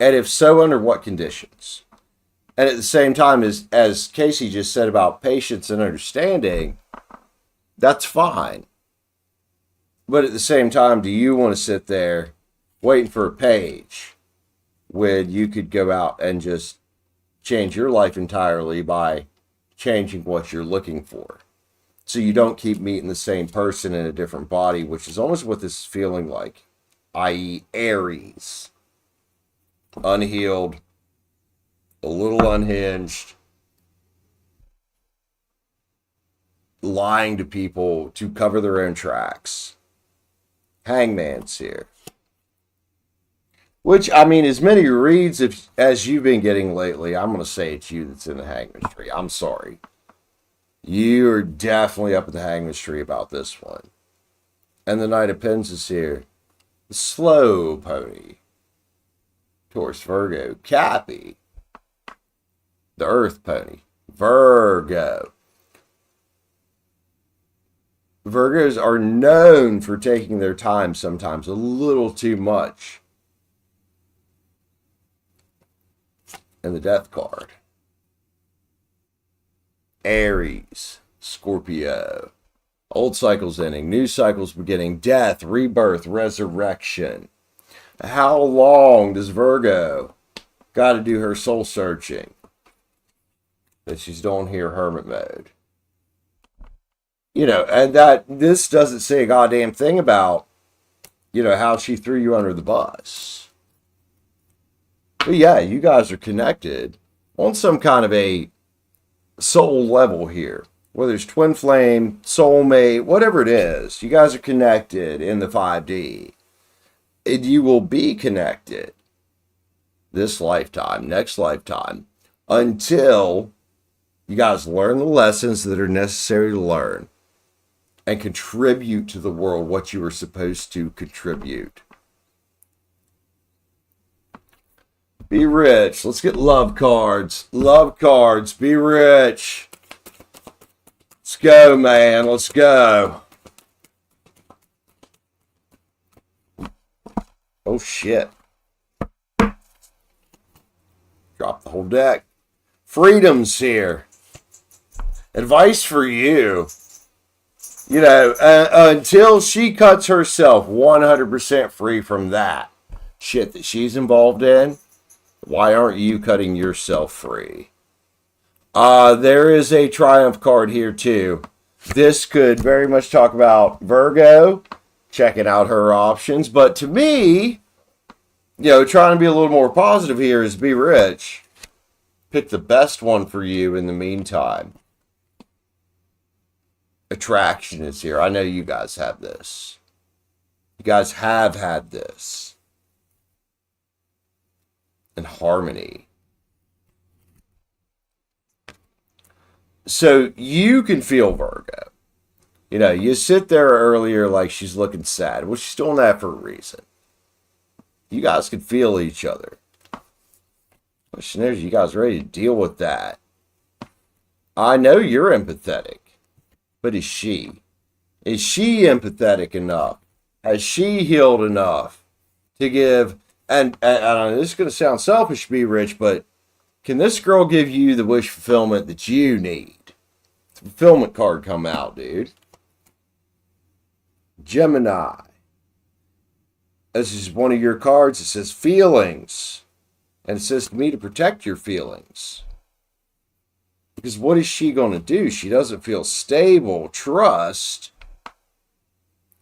And if so, under what conditions? And at the same time, as Casey just said about patience and understanding, that's fine. But at the same time, do you want to sit there waiting for a page when you could go out and just change your life entirely by changing what you're looking for? So you don't keep meeting the same person in a different body, which is almost what this is feeling like, i.e. Aries. Unhealed, a little unhinged, lying to people to cover their own tracks. Hangman's here. Which, I mean, as many reads as you've been getting lately, I'm going to say it's you that's in the Hangman's tree. I'm sorry. You are definitely up at the Hangman's tree about this one. And the Knight of Pens is here. The slow pony. Taurus, Virgo, Cappy. The Earth pony. Virgo. Virgos are known for taking their time sometimes a little too much. And the Death card. Aries, Scorpio. Old cycles ending, new cycles beginning, death, rebirth, resurrection. How long does Virgo got to do her soul searching that she's doing here hermit mode? And that this doesn't say a goddamn thing about, how she threw you under the bus. But yeah, you guys are connected on some kind of a soul level here. Whether it's twin flame, soulmate, whatever it is, you guys are connected in the 5D. And you will be connected this lifetime, next lifetime, until you guys learn the lessons that are necessary to learn and contribute to the world what you are supposed to contribute. Be Rich. Let's get love cards. Love cards. Be Rich. Let's go, man. Let's go. Oh, shit. Drop the whole deck. Freedom's here. Advice for you. Until she cuts herself 100% free from that shit that she's involved in, why aren't you cutting yourself free? There is a Triumph card here, too. This could very much talk about Virgo, checking out her options. But to me, trying to be a little more positive here is Be Rich. Pick the best one for you in the meantime. Attraction is here. I know you guys have this. You guys have had this. And harmony. So you can feel Virgo. You sit there earlier like she's looking sad. Well, she's doing that for a reason. You guys can feel each other. Question is, you guys ready to deal with that? I know you're empathetic. But is she? Is she empathetic enough? Has she healed enough to give, and this is going to sound selfish, be rich, but can this girl give you the wish fulfillment that you need? The fulfillment card come out, dude. Gemini. This is one of your cards. It says feelings. And it says to me to protect your feelings. Because what is she going to do? She doesn't feel stable. Trust.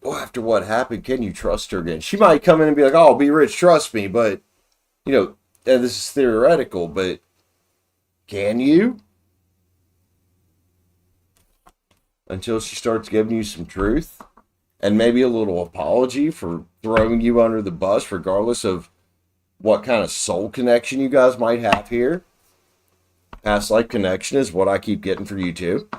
Well, after what happened, can you trust her again? She might come in and be like, oh, be rich, trust me. But, you know, and this is theoretical, but can you? Until she starts giving you some truth. And maybe a little apology for throwing you under the bus, regardless of what kind of soul connection you guys might have here. Past life connection is what I keep getting for you too.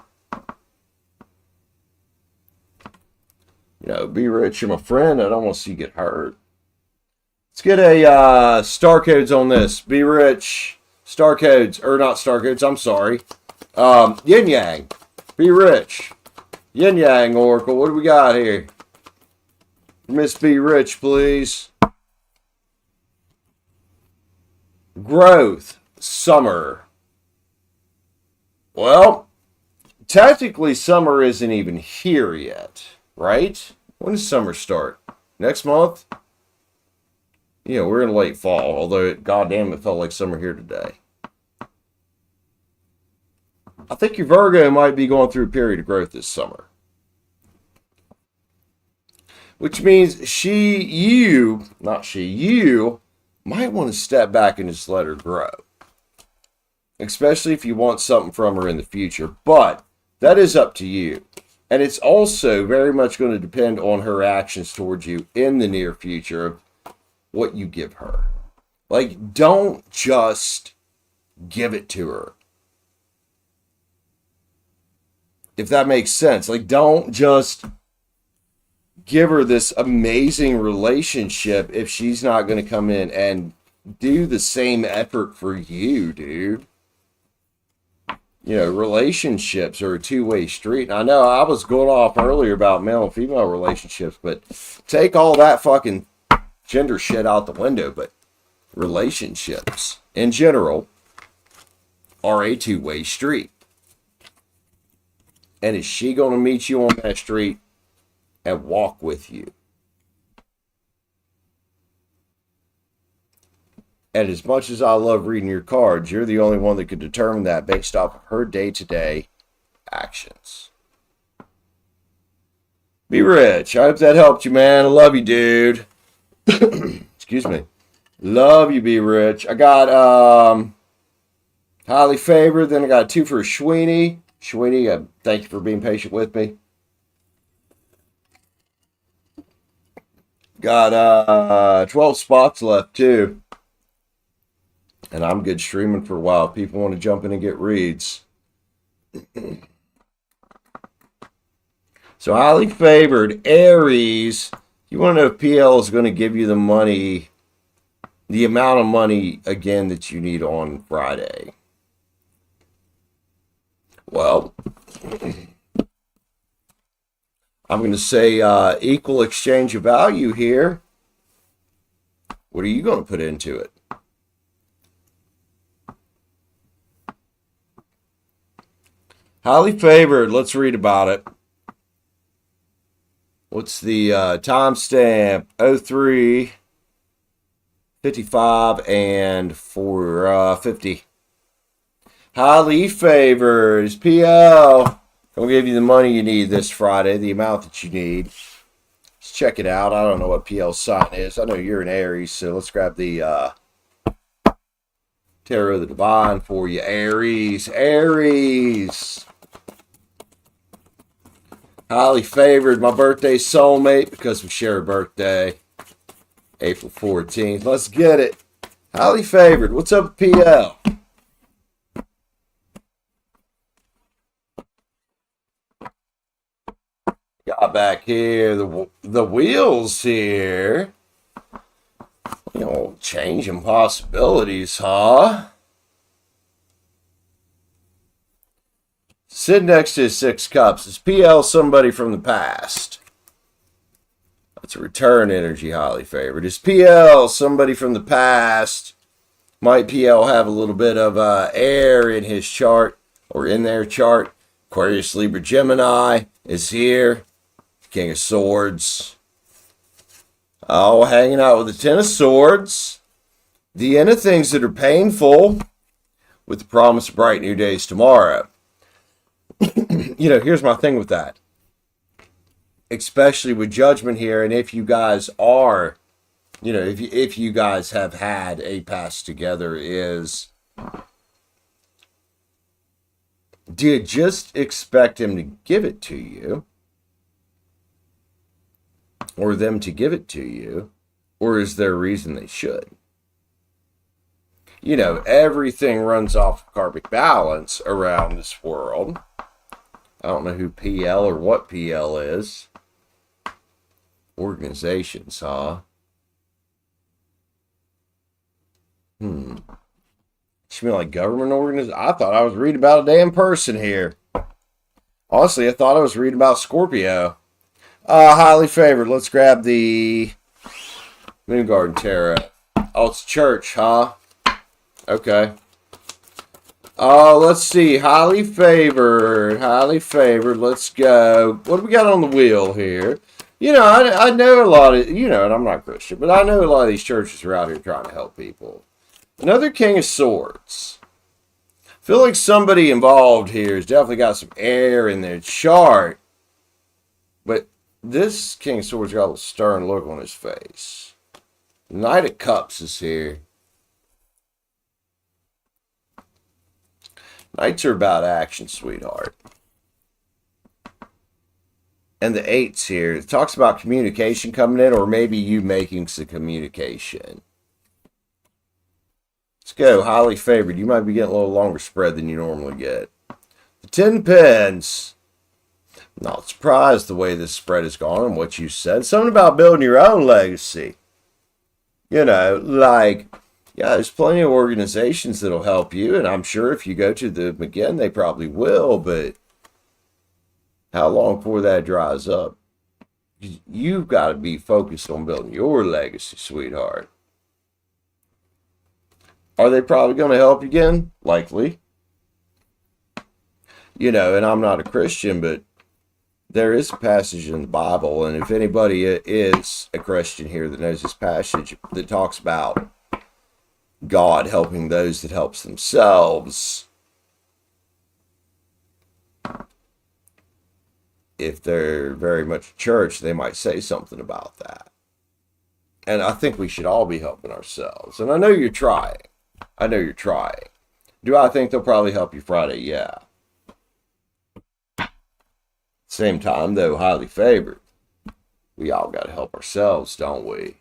You know, be rich. You're my friend. I don't want to see you get hurt. Let's get a star codes on this. Be rich. Star codes. Or not star codes. I'm sorry. Yin Yang. Be rich. Yin Yang Oracle. What do we got here? Miss Be Rich, please. Growth. Summer. Well, technically summer isn't even here yet, right? When does summer start? Next month? You know, we're in late fall, although goddamn it felt like summer here today. I think your Virgo might be going through a period of growth this summer. Which means you might want to step back and just let her grow. Especially if you want something from her in the future. But that is up to you. And it's also very much going to depend on her actions towards you in the near future of what you give her. Like, don't just give it to her. If that makes sense. Like, don't just give her this amazing relationship if she's not going to come in and do the same effort for you, dude. You know, relationships are a two-way street. And I know I was going off earlier about male and female relationships, but take all that fucking gender shit out the window. But relationships, in general, are a two-way street. And is she going to meet you on that street and walk with you? And as much as I love reading your cards, you're the only one that could determine that based off of her day-to-day actions. Be rich. I hope that helped you, man. I love you, dude. Excuse me. Love you, be rich. I got highly favored. Then I got 2 for Ashwini. Ashwini, thank you for being patient with me. Got 12 spots left, too. And I'm good streaming for a while. If people want to jump in and get reads. So, highly favored, Aries. You want to know if PL is going to give you the money, the amount of money, again, that you need on Friday. Well, I'm going to say equal exchange of value here. What are you going to put into it? Highly favored. Let's read about it. What's the timestamp? 03:55 and 4:50. Highly favored is PL. I'll give you the money you need this Friday, the amount that you need. Let's check it out. I don't know what PL's sign is. I know you're an Aries, so let's grab the Tarot of the Divine for you. Aries. Aries. Highly favored. My birthday soulmate because we share a birthday. April 14th. Let's get it. Highly favored. What's up with PL? Got back here. The wheels here. You know, changing possibilities, huh? Sitting next to his 6 cups. Is PL somebody from the past? It's a return energy, highly favored. Is PL somebody from the past? Might PL have a little bit of air in his chart or in their chart? Aquarius, Libra, Gemini is here. King of Swords. Oh, hanging out with the Ten of Swords. The end of things that are painful with the promise of bright new days tomorrow. Here's my thing with that. Especially with Judgment here, and if you guys are, if you guys have had a past together, is, do you just expect him to give it to you? Or them to give it to you? Or is there a reason they should? Everything runs off karmic balance around this world. I don't know who PL or what PL is. Organizations, huh? You mean like government organizations? I thought I was reading about a damn person here. Honestly, I thought I was reading about Scorpio. Highly favored. Let's grab the Moon Garden Tarot. Oh, it's church, huh? Okay. Let's see. Highly favored. Highly favored. Let's go. What do we got on the wheel here? I know a lot of, and I'm not Christian, but I know a lot of these churches are out here trying to help people. Another King of Swords. I feel like somebody involved here has definitely got some air in their chart. But this King of Swords got a stern look on his face. Knight of Cups is here. Knights are about action, sweetheart. And the eights here, it talks about communication coming in, or maybe you making some communication. Let's go, highly favored. You might be getting a little longer spread than you normally get. The 10 pence. Not surprised the way this spread has gone and what you said. Something about building your own legacy. There's plenty of organizations that'll help you, and I'm sure if you go to them again, they probably will, but how long before that dries up? You've got to be focused on building your legacy, sweetheart. Are they probably going to help you again? Likely. And I'm not a Christian, but there is a passage in the Bible, and if anybody is a Christian here that knows this passage that talks about God helping those that helps themselves, if they're very much church, they might say something about that. And I think we should all be helping ourselves. And I know you're trying. Do I think they'll probably help you Friday? Yeah. Same time, though, highly favored. We all got to help ourselves, don't we?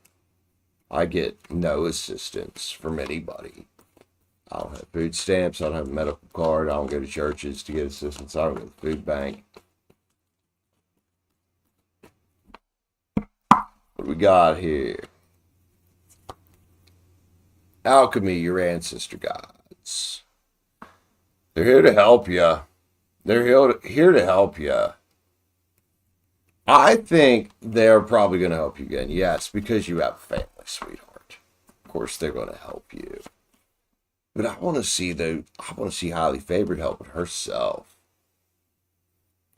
I get no assistance from anybody. I don't have food stamps. I don't have a medical card. I don't go to churches to get assistance. I don't go to the food bank. What do we got here? Alchemy, your ancestor gods. They're here to help you. They're here to help you. I think they're probably going to help you again. Yes, because you have a family, sweetheart. Of course, they're going to help you. But I want to see highly favored helping herself.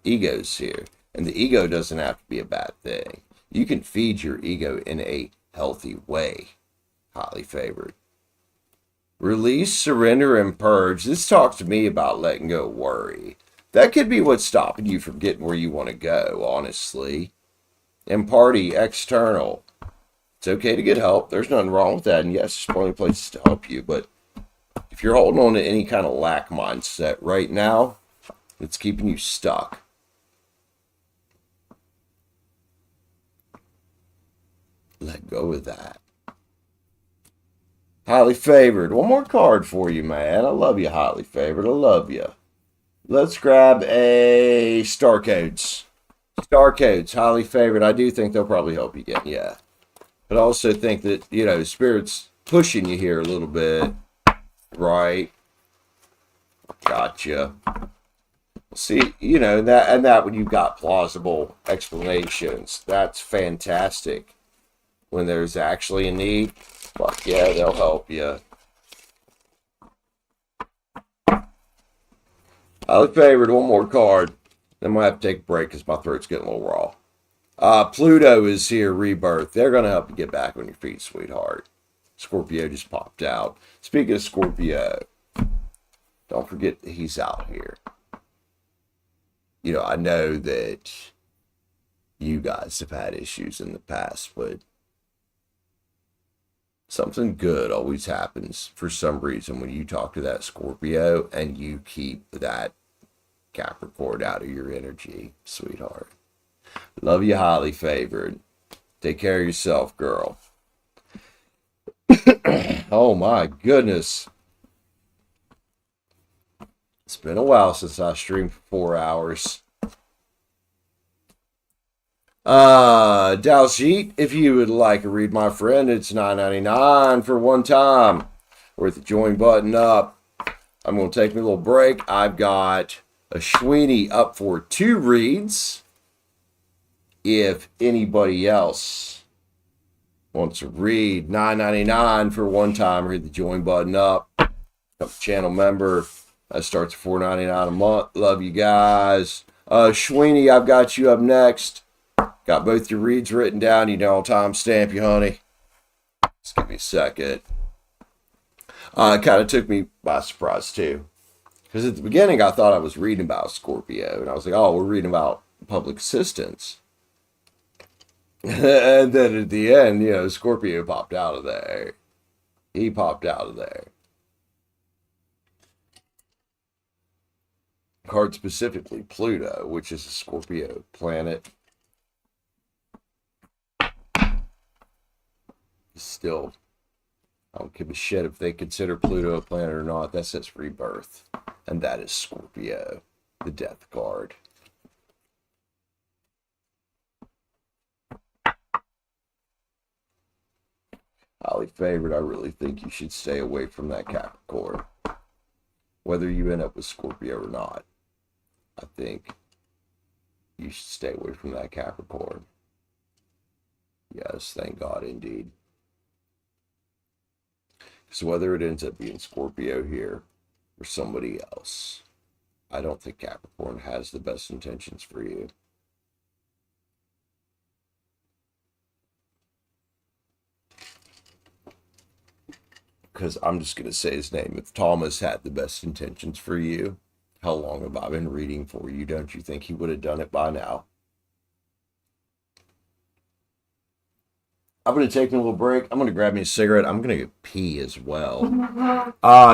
Ego's here. And the ego doesn't have to be a bad thing. You can feed your ego in a healthy way. Highly favored. Release, surrender, and purge. This talks to me about letting go of worry. That could be what's stopping you from getting where you want to go, honestly. And party, external. It's okay to get help. There's nothing wrong with that. And yes, there's plenty of places to help you. But if you're holding on to any kind of lack mindset right now, it's keeping you stuck. Let go of that. Highly favored. One more card for you, man. I love you, highly favored. I love you. Let's grab a Star Codes. Star Codes, highly favored. I do think they'll probably help you again, yeah. But I also think that, Spirit's pushing you here a little bit. Right. Gotcha. See, you know, that when you've got plausible explanations, that's fantastic. When there's actually a need, fuck yeah, they'll help you. Highly favored, one more card. Then we'll have to take a break because my throat's getting a little raw. Pluto is here, rebirth. They're going to help you get back on your feet, sweetheart. Scorpio just popped out. Speaking of Scorpio, don't forget that he's out here. You know, I know that you guys have had issues in the past, but something good always happens for some reason when you talk to that Scorpio and you keep that Capricorn out of your energy, sweetheart. Love you, highly favored. Take care of yourself, girl. Oh my goodness. It's been a while since I streamed for 4 hours. Daljeet, if you would like to read my friend, it's $9.99 for one time. With the join button up. I'm going to take me a little break. I've got Ashwini up for 2 reads. If anybody else wants to read, $9.99 for one time. Hit the join button up. Become a channel member. That starts at $4.99 a month. Love you guys. Ashwini, I've got you up next. Got both your reads written down. You know I'll timestamp you, honey. Just give me a second. It kind of took me by surprise, too. Because at the beginning, I thought I was reading about Scorpio. And I was like, oh, we're reading about public assistance. And then at the end, you know, Scorpio popped out of there. He popped out of there. Card specifically Pluto, which is a Scorpio planet. Still, I don't give a shit if they consider Pluto a planet or not. That says rebirth. And that is Scorpio, the death card. Highly favored, I really think you should stay away from that Capricorn. Whether you end up with Scorpio or not, I think you should stay away from that Capricorn. Yes, thank God indeed. So whether it ends up being Scorpio here or somebody else, I don't think Capricorn has the best intentions for you. Because I'm just going to say his name. If Thomas had the best intentions for you, how long have I been reading for you? Don't you think he would have done it by now? I'm going to take a little break. I'm going to grab me a cigarette. I'm going to go pee as well.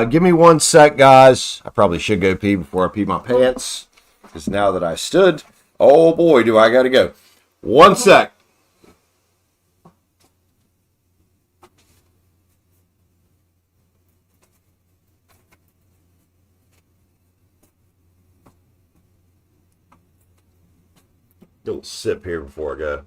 Give me 1 sec, guys. I probably should go pee before I pee my pants. Because now that I stood, oh boy, do I got to go. 1 sec. Little sip here before I go.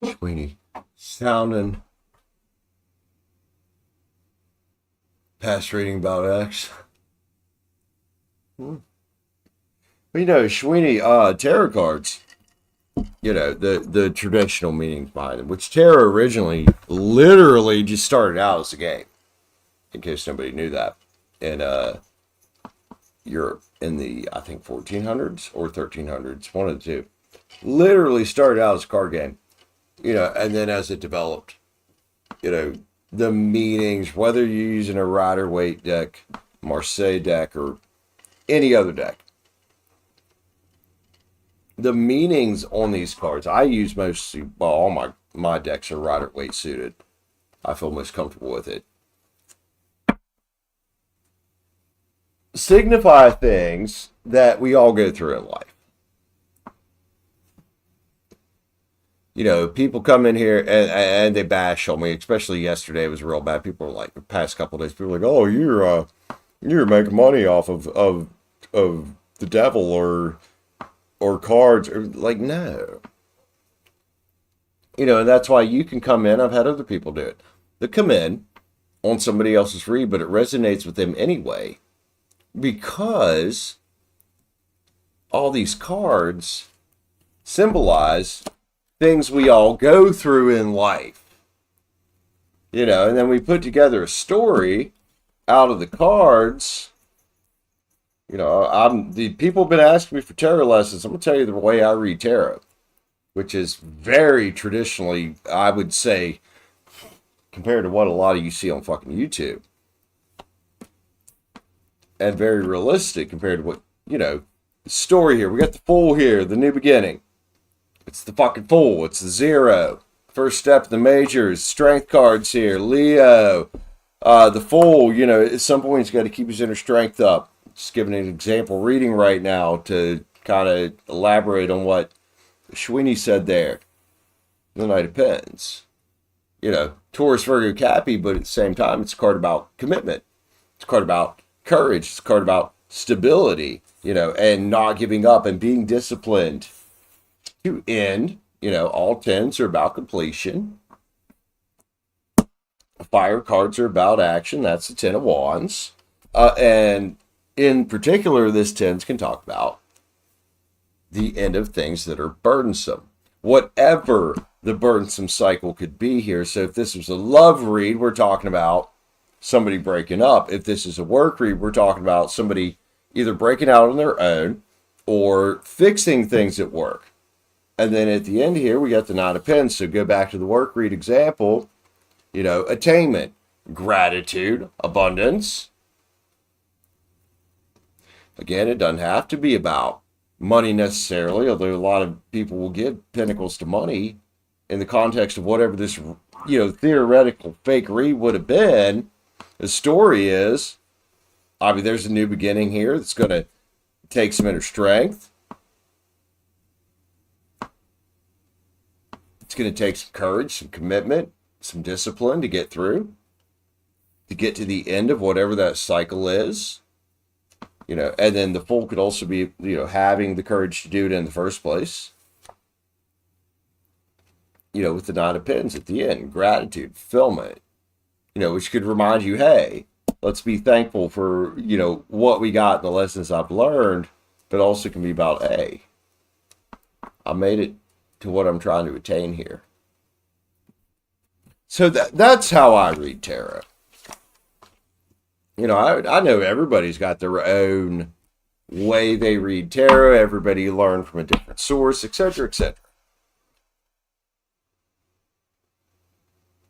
Ashwini sounding past reading about X. Well, you know, Ashwini, tarot cards, you know, the traditional meanings behind them, which tarot originally literally just started out as a game, in case nobody knew that, in Europe in the, I think, 1400s or 1300s, one of the two. Literally started out as a card game, you know, and then as it developed, you know, the meanings, whether you're using a Rider-Waite deck, Marseille deck, or any other deck, the meanings on these cards, I use mostly, well, all my decks are Rider-Waite suited. I feel most comfortable with it. Signify things that we all go through in life. You know, people come in here and they bash on me, especially yesterday. It was real bad. People were like, the past couple of days, people were like, oh, you're making money off of the devil or cards. Like, no. You know, and that's why you can come in. I've had other people do it. They come in on somebody else's read, but it resonates with them anyway, because all these cards symbolize things we all go through in life. You know, and then we put together a story out of the cards. You know, the people have been asking me for tarot lessons. I'm going to tell you the way I read tarot, which is very traditionally, I would say, compared to what a lot of you see on fucking YouTube. And very realistic compared to what, you know, the story here. We got the Fool here, the new beginning. It's the fucking Fool. It's the Zero. First step in the majors. Strength cards here. Leo. The Fool, you know, at some point he's got to keep his inner strength up. Just giving an example reading right now to kind of elaborate on what Ashwini said there. The Knight of Pens. You know, Taurus, Virgo, Cappy, but at the same time, it's a card about commitment. It's a card about courage. It's a card about stability, you know, and not giving up and being disciplined to end. You know, all tens are about completion. Fire cards are about action. That's the Ten of Wands. And in particular, this tens can talk about the end of things that are burdensome. Whatever the burdensome cycle could be here. So if this was a love read, we're talking about somebody breaking up. If this is a work read, we're talking about somebody either breaking out on their own or fixing things at work. And then at the end here, we got the Nine of Pens. So go back to the work read example, you know, attainment, gratitude, abundance. Again, it doesn't have to be about money necessarily, although a lot of people will give pentacles to money in the context of whatever this, you know, theoretical fake read would have been. The story is, I mean, there's a new beginning here that's going to take some inner strength. It's going to take some courage, some commitment, some discipline to get through, to get to the end of whatever that cycle is. You know, and then the Fool could also be, you know, having the courage to do it in the first place. You know, with the Nine of Pens at the end, gratitude, fulfillment. You know, which could remind you, hey, let's be thankful for, you know, what we got and the lessons I've learned, but also can be about, hey, I made it to what I'm trying to attain here. So that's how I read tarot. You know, I know everybody's got their own way they read tarot. Everybody learned from a different source, etc., etc.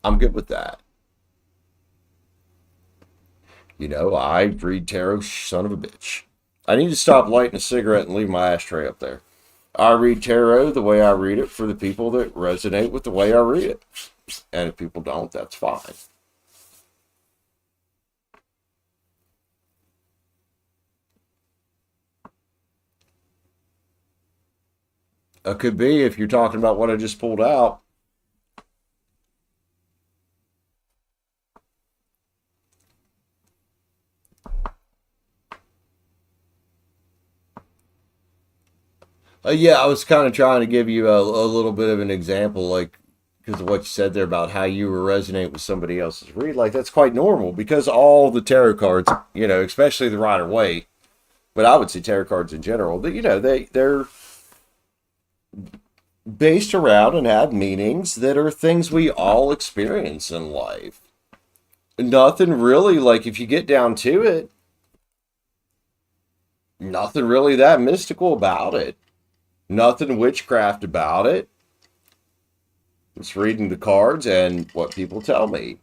I'm good with that. You know, I read tarot, son of a bitch. I need to stop lighting a cigarette and leave my ashtray up there. I read tarot the way I read it for the people that resonate with the way I read it. And if people don't, that's fine. It could be if you're talking about what I just pulled out. Yeah, I was kind of trying to give you a little bit of an example. Like, because of what you said there about how you resonate with somebody else's read. Like, that's quite normal because all the tarot cards, especially the Rider-Waite, but I would say tarot cards in general, that they're based around and have meanings that are things we all experience in life. Nothing really, like, if you get down to it, nothing really that mystical about it. Nothing witchcraft about it. It's reading the cards and what people tell me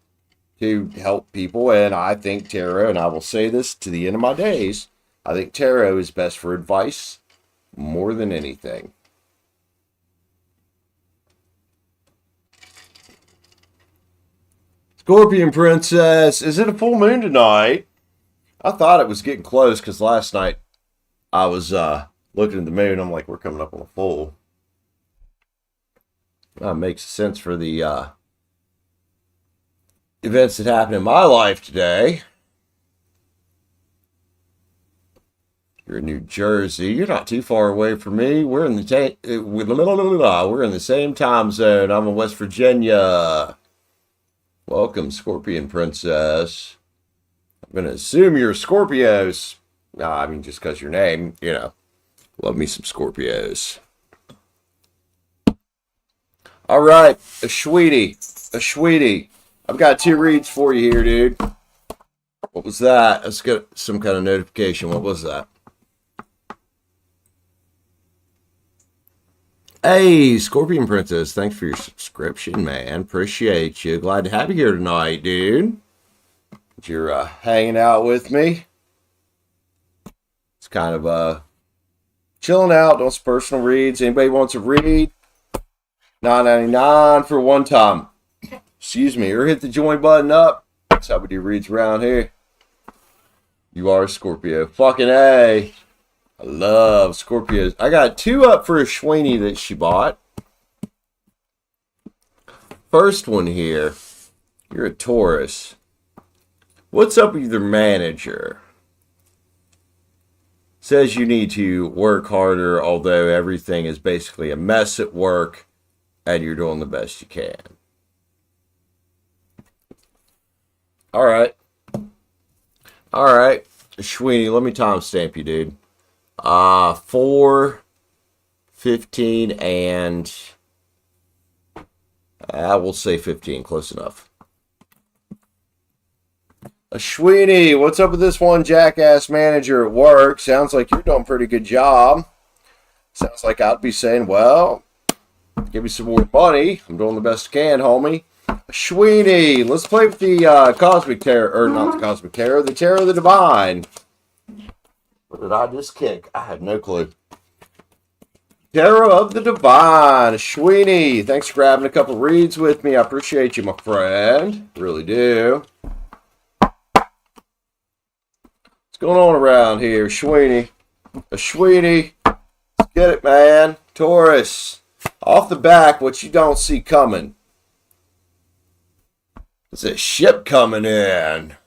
to help people. And I think tarot, and I will say this to the end of my days, I think tarot is best for advice more than anything. Scorpion Princess, is it a full moon tonight? I thought it was getting close because last night I was looking at the moon. I'm like, we're coming up on a full. That makes sense for the events that happened in my life today. You're in New Jersey. You're not too far away from me. We're in the same time zone. I'm in West Virginia. Welcome, Scorpion Princess. I'm going to assume you're Scorpios. I mean, just because your name, love me some Scorpios. All right, Ashwini. I've got 2 reads for you here, dude. What was that? Let's get some kind of notification. What was that? Hey, Scorpion Princess, thanks for your subscription, man. Appreciate you. Glad to have you here tonight, dude. You're hanging out with me. It's kind of chilling out, doing some personal reads. Anybody wants a read? $9.99 for one time. Excuse me, or hit the join button up. That's how we do reads around here. You are a Scorpio. Fucking A. I love Scorpios. I got 2 up for Ashwini that she bought. First one here. You're a Taurus. What's up with your manager? Says you need to work harder, although everything is basically a mess at work, and you're doing the best you can. All right. Ashwini, let me timestamp you, dude. 4, 15, and I will say 15. Close enough. Ashwini, what's up with this one jackass manager at work? Sounds like you're doing a pretty good job. Sounds like I'd be saying, well, give me some more money. I'm doing the best I can, homie. Ashwini, let's play with the Cosmic Tarot, or not the Cosmic Tarot, the Tarot of the Divine. What did I just kick? I have no clue. Tarot of the Divine. Ashwini, thanks for grabbing a couple reads with me. I appreciate you, my friend. Really do. What's going on around here, Ashwini? Ashwini, let's get it, man. Taurus, off the back, what you don't see coming. It's a ship coming in.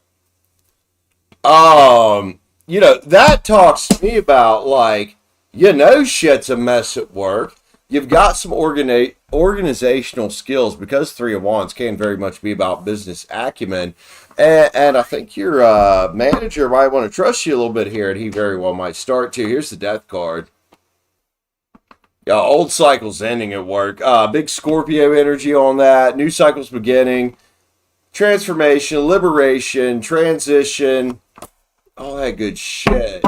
That talks to me about, like, shit's a mess at work. You've got some organizational skills, because 3 of Wands can very much be about business acumen. And I think your manager might want to trust you a little bit here, and he very well might start to. Here's the Death card. Yeah, old cycle's ending at work. Big Scorpio energy on that. New cycle's beginning. Transformation, liberation, transition. All that good shit.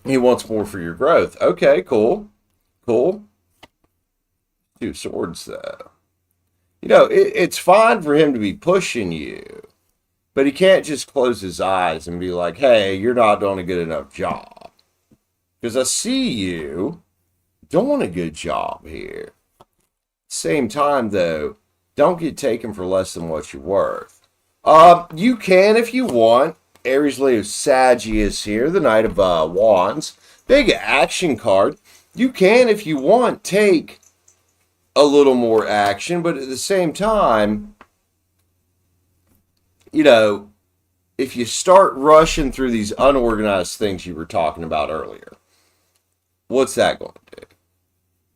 He wants more for your growth. Okay, cool. 2 swords, though. It's fine for him to be pushing you, but he can't just close his eyes and be like, hey, you're not doing a good enough job. Because I see you doing a good job here. Same time, though, don't get taken for less than what you're worth. You can, if you want. Aries, Leo, Sagittarius here, the Knight of Wands. Big action card. You can, if you want, take a little more action, but at the same time, if you start rushing through these unorganized things you were talking about earlier, what's that going to do?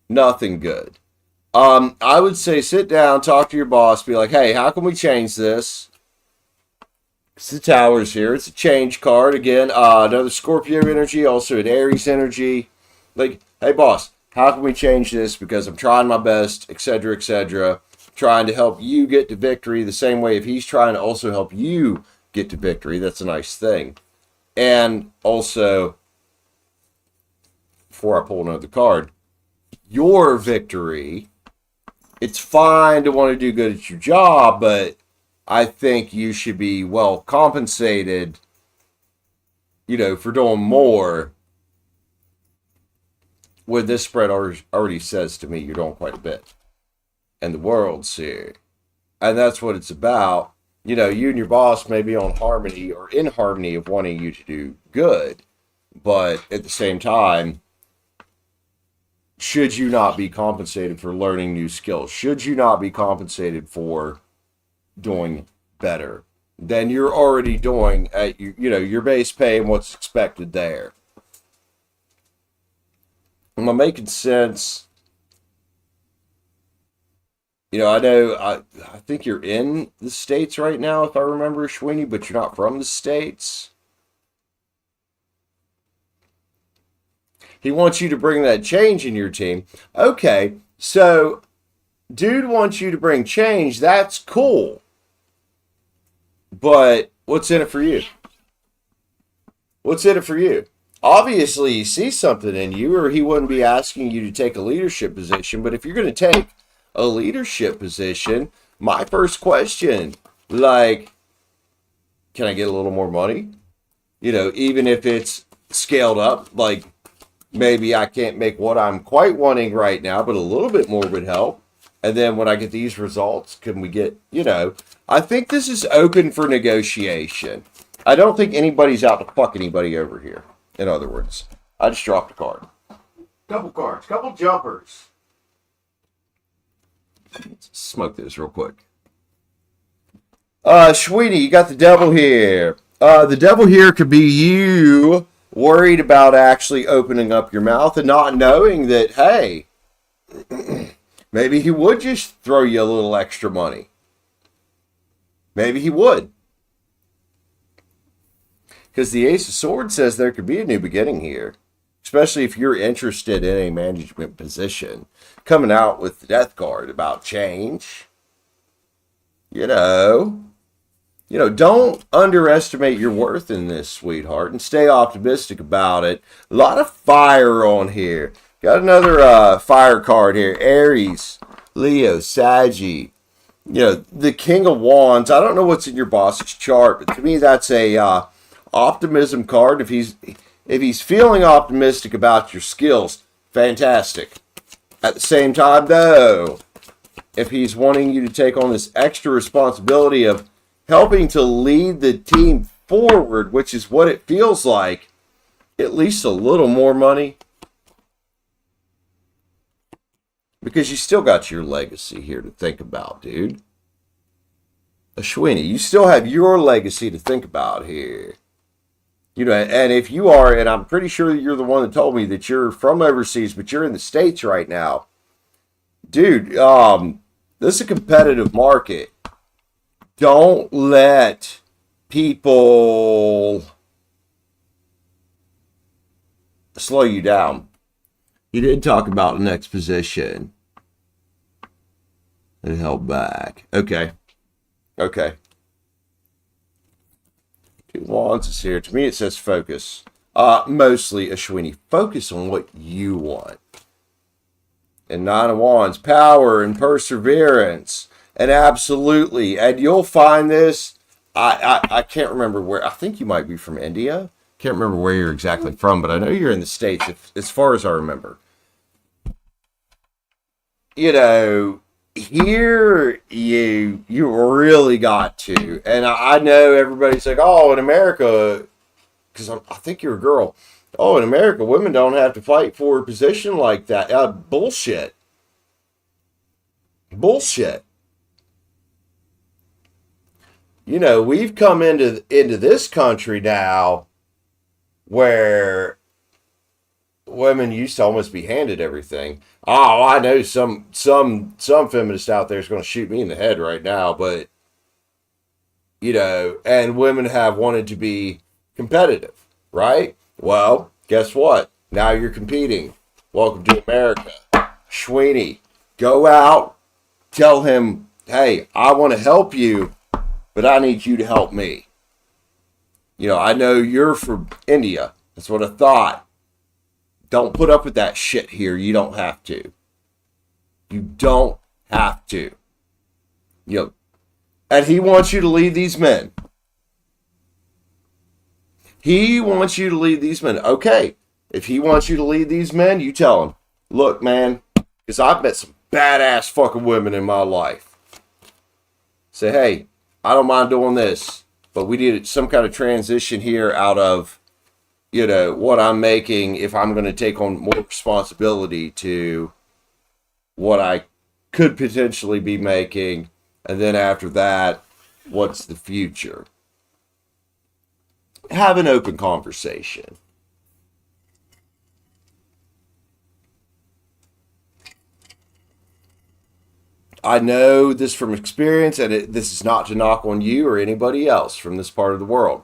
Nothing good. I would say sit down, talk to your boss, be like, hey, how can we change this? It's the Towers here. It's a change card. Again, another Scorpio energy, also an Aries energy. Like, hey, boss, how can we change this? Because I'm trying my best, etc., etc., trying to help you get to victory the same way if he's trying to also help you get to victory. That's a nice thing. And also, before I pull another card, your victory, it's fine to want to do good at your job, but I think you should be well compensated, for doing more. When this spread already says to me you're doing quite a bit. And the world's here. And that's what it's about. You and your boss may be on harmony or in harmony of wanting you to do good. But at the same time, should you not be compensated for learning new skills? Should you not be compensated for doing better than you're already doing at your base pay and what's expected there? Am I making sense? I think you're in the States right now, if I remember, Ashwini, but you're not from the States. He wants you to bring that change in your team. Okay, so dude wants you to bring change. That's cool. But what's in it for you? What's in it for you? Obviously, he sees something in you, or he wouldn't be asking you to take a leadership position. But if you're going to take a leadership position, my first question, can I get a little more money? Even if it's scaled up, maybe I can't make what I'm quite wanting right now, but a little bit more would help. And then when I get these results, can we get, I think this is open for negotiation. I don't think anybody's out to fuck anybody over here. In other words, I just dropped a card. Couple cards, couple jumpers. Let's smoke this real quick. Ashwini, you got the devil here. The devil here could be you worried about actually opening up your mouth and not knowing that, hey, maybe he would just throw you a little extra money. Maybe he would. Because the Ace of Swords says there could be a new beginning here. Especially if you're interested in a management position. Coming out with the Death card about change. Don't underestimate your worth in this, sweetheart. And stay optimistic about it. A lot of fire on here. Got another fire card here. Aries, Leo, Saggy. The King of Wands. I don't know what's in your boss's chart. But to me, that's a optimism card. If he's feeling optimistic about your skills, fantastic. At the same time, though, if he's wanting you to take on this extra responsibility of helping to lead the team forward, which is what it feels like, at least a little more money. Because you still got your legacy here to think about, dude. Ashwini, you still have your legacy to think about here. And if you are, and I'm pretty sure you're the one that told me that you're from overseas, but you're in the States right now. Dude, this is a competitive market. Don't let people slow you down. You did talk about the next position. It held back. Okay. Two Wands is here. To me, it says focus. Mostly, Ashwini, focus on what you want. And Nine of Wands, power and perseverance. And absolutely. And you'll find this. I can't remember where. I think you might be from India. Can't remember where you're exactly from, but I know you're in the States, as far as I remember. Here you really got to, and I know everybody's like, oh, in America, because I think you're a girl. Oh, in America, women don't have to fight for a position like that. Bullshit. We've come into this country now where women used to almost be handed everything. Oh, I know some feminist out there is going to shoot me in the head right now, but and women have wanted to be competitive, right? Well, guess what? Now you're competing. Welcome to America. Ashwini, go out, tell him, hey, I want to help you, but I need you to help me. I know you're from India. That's what I thought. Don't put up with that shit here. You don't have to. You don't have to. And he wants you to lead these men. He wants you to lead these men. Okay. If he wants you to lead these men, you tell him, look, man, because I've met some badass fucking women in my life. Say, hey, I don't mind doing this, but we need some kind of transition here out of, what I'm making if I'm going to take on more responsibility to what I could potentially be making. And then after that, what's the future? Have an open conversation. I know this from experience, and this is not to knock on you or anybody else from this part of the world.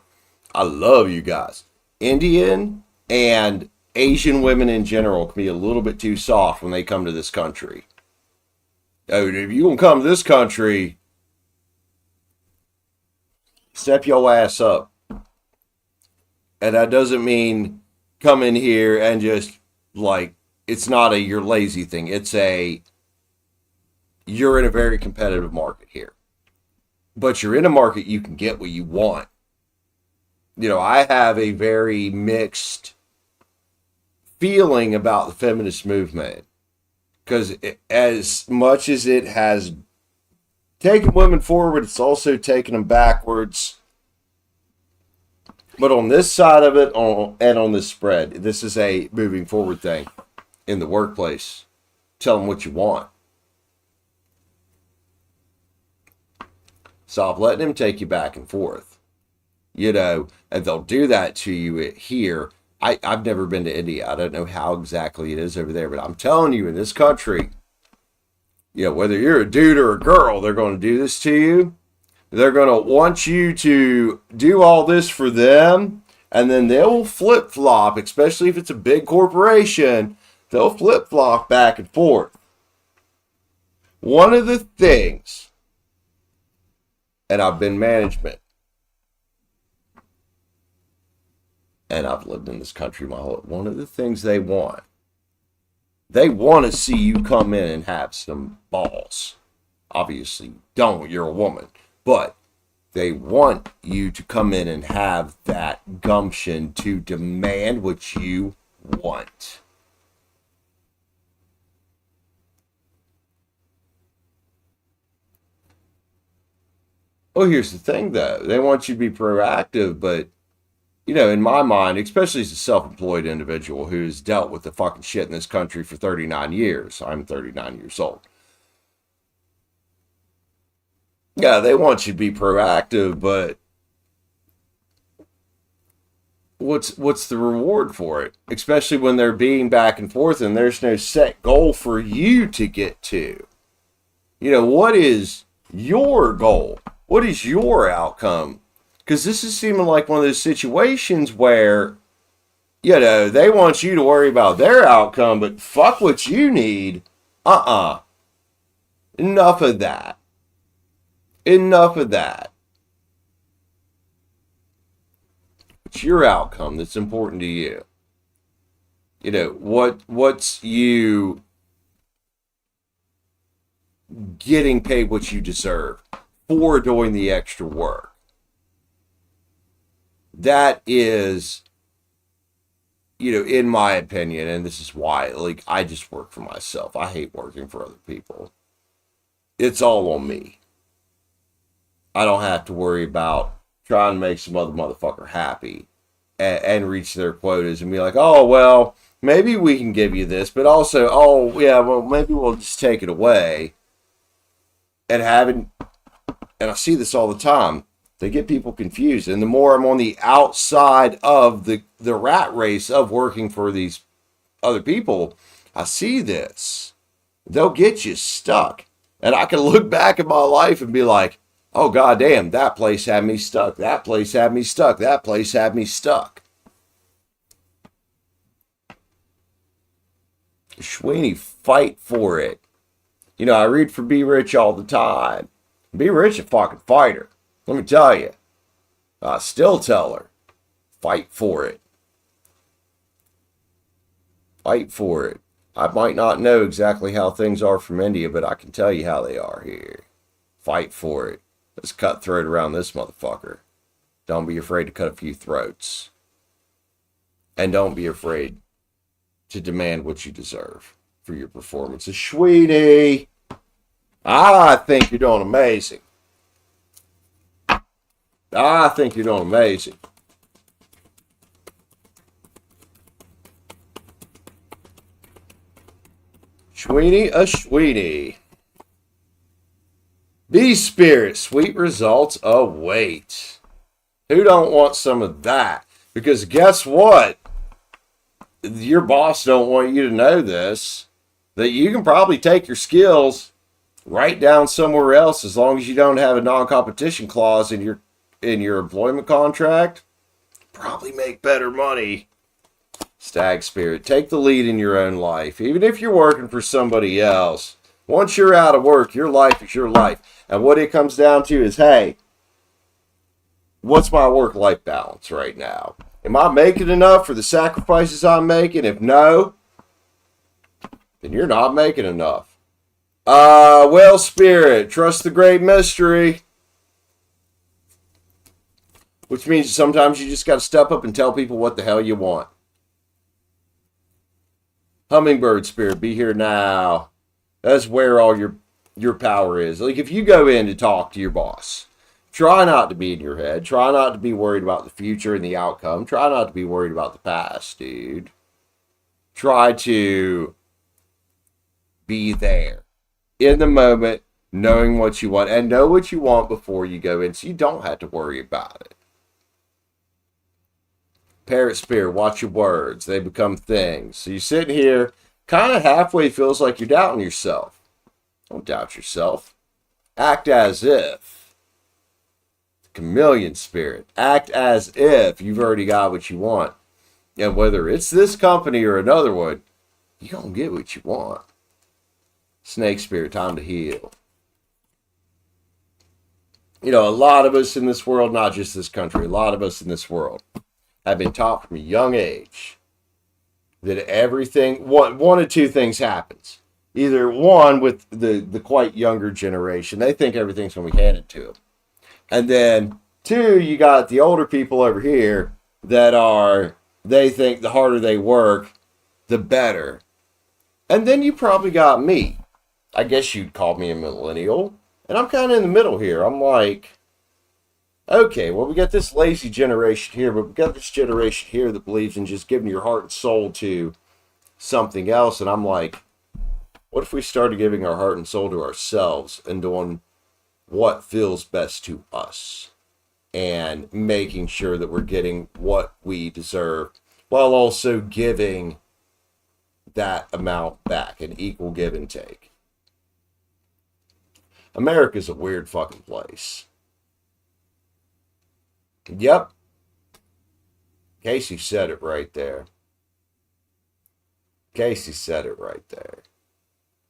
I love you guys. Indian and Asian women in general can be a little bit too soft when they come to this country. Oh, if you gonna come to this country, step your ass up. And that doesn't mean come in here and just it's not a you're lazy thing. It's you're in a very competitive market here. But you're in a market you can get what you want. I have a very mixed feeling about the feminist movement. Because as much as it has taken women forward, it's also taken them backwards. But on this side of it, and on this spread, this is a moving forward thing in the workplace. Tell them what you want. Stop letting them take you back and forth. And they'll do that to you here. I've never been to India. I don't know how exactly it is over there, but I'm telling you, in this country, whether you're a dude or a girl, they're going to do this to you. They're going to want you to do all this for them, and then they'll flip-flop, especially if it's a big corporation. They'll flip-flop back and forth. One of the things, and I've been management, and I've lived in this country my whole life. One of the things they want to see you come in and have some balls. Obviously, you don't. You're a woman. But they want you to come in and have that gumption to demand what you want. Well, here's the thing, though. They want you to be proactive, but in my mind, especially as a self-employed individual who's dealt with the fucking shit in this country for 39 years. I'm 39 years old. Yeah, they want you to be proactive, but what's the reward for it? Especially when they're being back and forth and there's no set goal for you to get to. What is your goal? What is your outcome? Because this is seeming like one of those situations where, they want you to worry about their outcome, but fuck what you need. Enough of that. Enough of that. It's your outcome that's important to you. What's you getting paid what you deserve for doing the extra work? That is, in my opinion, and this is why, I just work for myself. I hate working for other people. It's all on me. I don't have to worry about trying to make some other motherfucker happy and reach their quotas and be like, oh, well, maybe we can give you this, but also, oh, yeah, well, maybe we'll just take it away. And I see this all the time. They get people confused. And the more I'm on the outside of the rat race of working for these other people, I see this. They'll get you stuck. And I can look back at my life and be like, oh, goddamn, that place had me stuck. That place had me stuck. That place had me stuck. Ashwini, fight for it. You know, I read for Be Rich all the time. Be Rich a fucking fighter. Let me tell you. I still tell her, fight for it. Fight for it. I might not know exactly how things are from India, but I can tell you how they are here. Fight for it. Let's cut throat around this motherfucker. Don't be afraid to cut a few throats. And don't be afraid to demand what you deserve for your performance. Ashwini, I think you're doing amazing. I think you're doing amazing. Ashwini. Be spirit, sweet results await. Who don't want some of that? Because guess what? Your boss don't want you to know this. That you can probably take your skills right down somewhere else as long as you don't have a non-competition clause in your employment contract. Probably make better money. Stag spirit, take the lead in your own life. Even if you're working for somebody else, once you're out of work, your life is your life. And what it comes down to is, hey, what's my work-life balance right now? Am I making enough for the sacrifices I'm making? If no, then you're not making enough. Well, spirit, trust the great mystery. Which means sometimes you just got to step up and tell people what the hell you want. Hummingbird spirit, be here now. That's where all your power is. Like if you go in to talk to your boss, try not to be in your head. Try not to be worried about the future and the outcome. Try not to be worried about the past, dude. Try to be there in the moment, knowing what you want, and know what you want before you go in so you don't have to worry about it. Parrot spirit, watch your words. They become things. So you're sitting here, kind of halfway feels like you're doubting yourself. Don't doubt yourself. Act as if. Chameleon spirit. Act as if you've already got what you want. And whether it's this company or another one, you're going to get what you want. Snake spirit, time to heal. You know, a lot of us in this world, not just this country, a lot of us in this world have been taught from a young age that everything, one of two things happens. Either one, with the quite younger generation, they think everything's going to be handed to them. And then two, you got the older people over here that they think the harder they work, the better. And then you probably got me. I guess you'd call me a millennial. And I'm kind of in the middle here. I'm like, okay, well, we got this lazy generation here, but we got this generation here that believes in just giving your heart and soul to something else. And I'm like, what if we started giving our heart and soul to ourselves and doing what feels best to us and making sure that we're getting what we deserve while also giving that amount back, an equal give and take. America's a weird fucking place. Yep. Casey said it right there. Casey said it right there.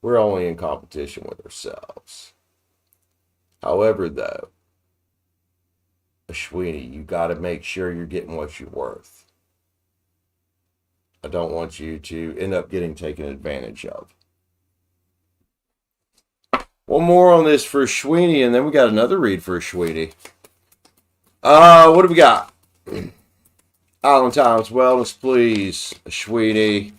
We're only in competition with ourselves. However, though, Ashwini, you got to make sure you're getting what you're worth. I don't want you to end up getting taken advantage of. One more on this for Ashwini, and then we got another read for Ashwini. What do we got? Island Times Wellness, please. Ashwini.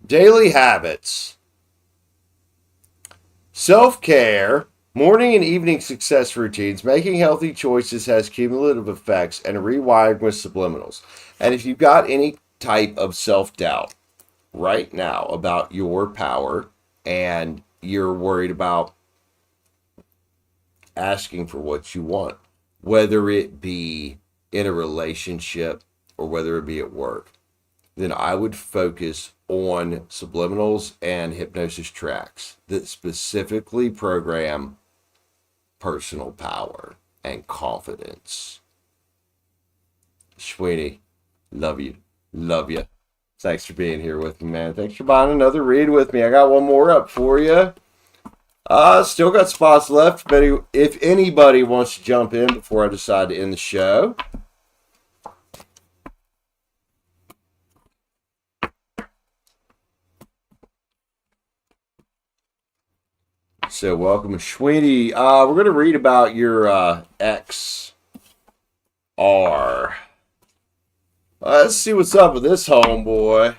Daily habits. Self-care, morning and evening success routines, making healthy choices has cumulative effects, and rewiring with subliminals. And if you've got any type of self-doubt right now about your power and you're worried about asking for what you want, whether it be in a relationship or whether it be at work, then I would focus on subliminals and hypnosis tracks that specifically program personal power and confidence. Ashwini, love you. Love you. Thanks for being here with me, man. Thanks for buying another read with me. I got one more up for you. Still got spots left, but if anybody wants to jump in before I decide to end the show. So welcome, Ashwini. We're going to read about your ex, R. Let's see what's up with this homeboy.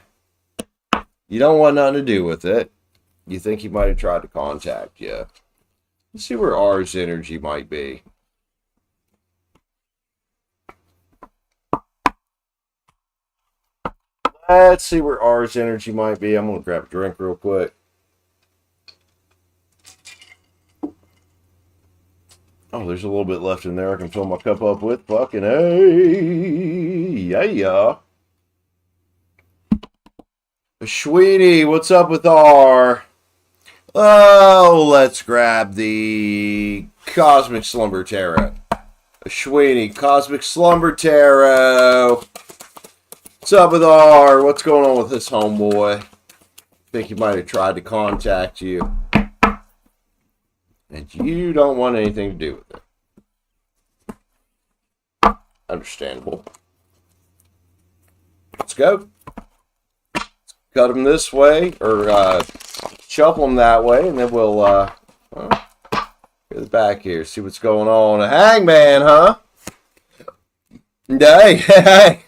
You don't want nothing to do with it. You think he might have tried to contact you. Let's see where R's energy might be. Let's see where R's energy might be. I'm going to grab a drink real quick. Oh, there's a little bit left in there I can fill my cup up with. Fucking hey. Yeah. Ashwini, what's up with R? Oh, let's grab the Cosmic Slumber Tarot. Ashwini, Cosmic Slumber Tarot. What's up with R? What's going on with this homeboy? Think he might have tried to contact you. And you don't want anything to do with it. Understandable. Let's go. Cut them this way, or shuffle them that way, and then we'll go to the back here, see what's going on. A hangman, huh? Hey.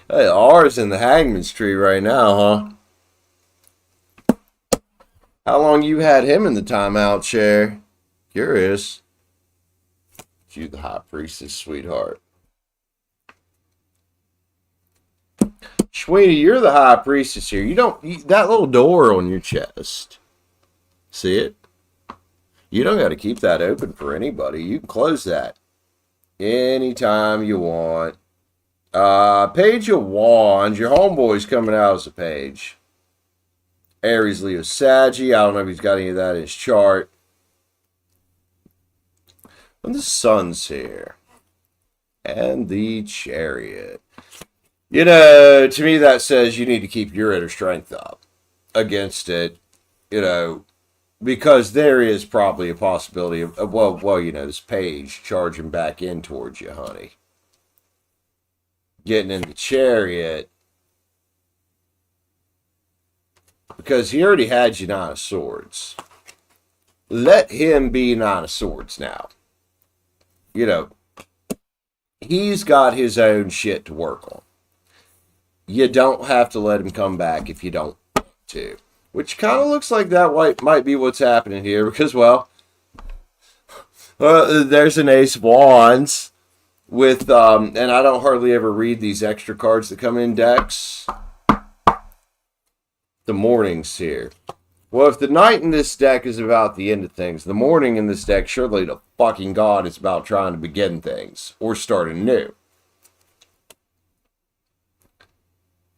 Hey, R's in the hangman's tree right now, huh? How long you had him in the timeout chair? Curious. You the high priestess, sweetheart. Ashwini, you're the high priestess here. That little door on your chest. See it? You don't got to keep that open for anybody. You can close that anytime you want. Page of Wands. Your homeboy's coming out as a page. Aries, Leo, Saggy. I don't know if he's got any of that in his chart. And the sun's here. And the Chariot. You know, to me that says you need to keep your inner strength up against it. You know, because there is probably a possibility of, this page charging back in towards you, honey. Getting in the Chariot. Because he already had you Nine of Swords. Let him be Nine of Swords now. You know, he's got his own shit to work on. You don't have to let him come back if you don't want to. Which kind of looks like that might be what's happening here. Because, there's an Ace of Wands. With, and I don't hardly ever read these extra cards that come in decks. The morning's here. Well, if the night in this deck is about the end of things, the morning in this deck, surely the fucking God is about trying to begin things or start anew.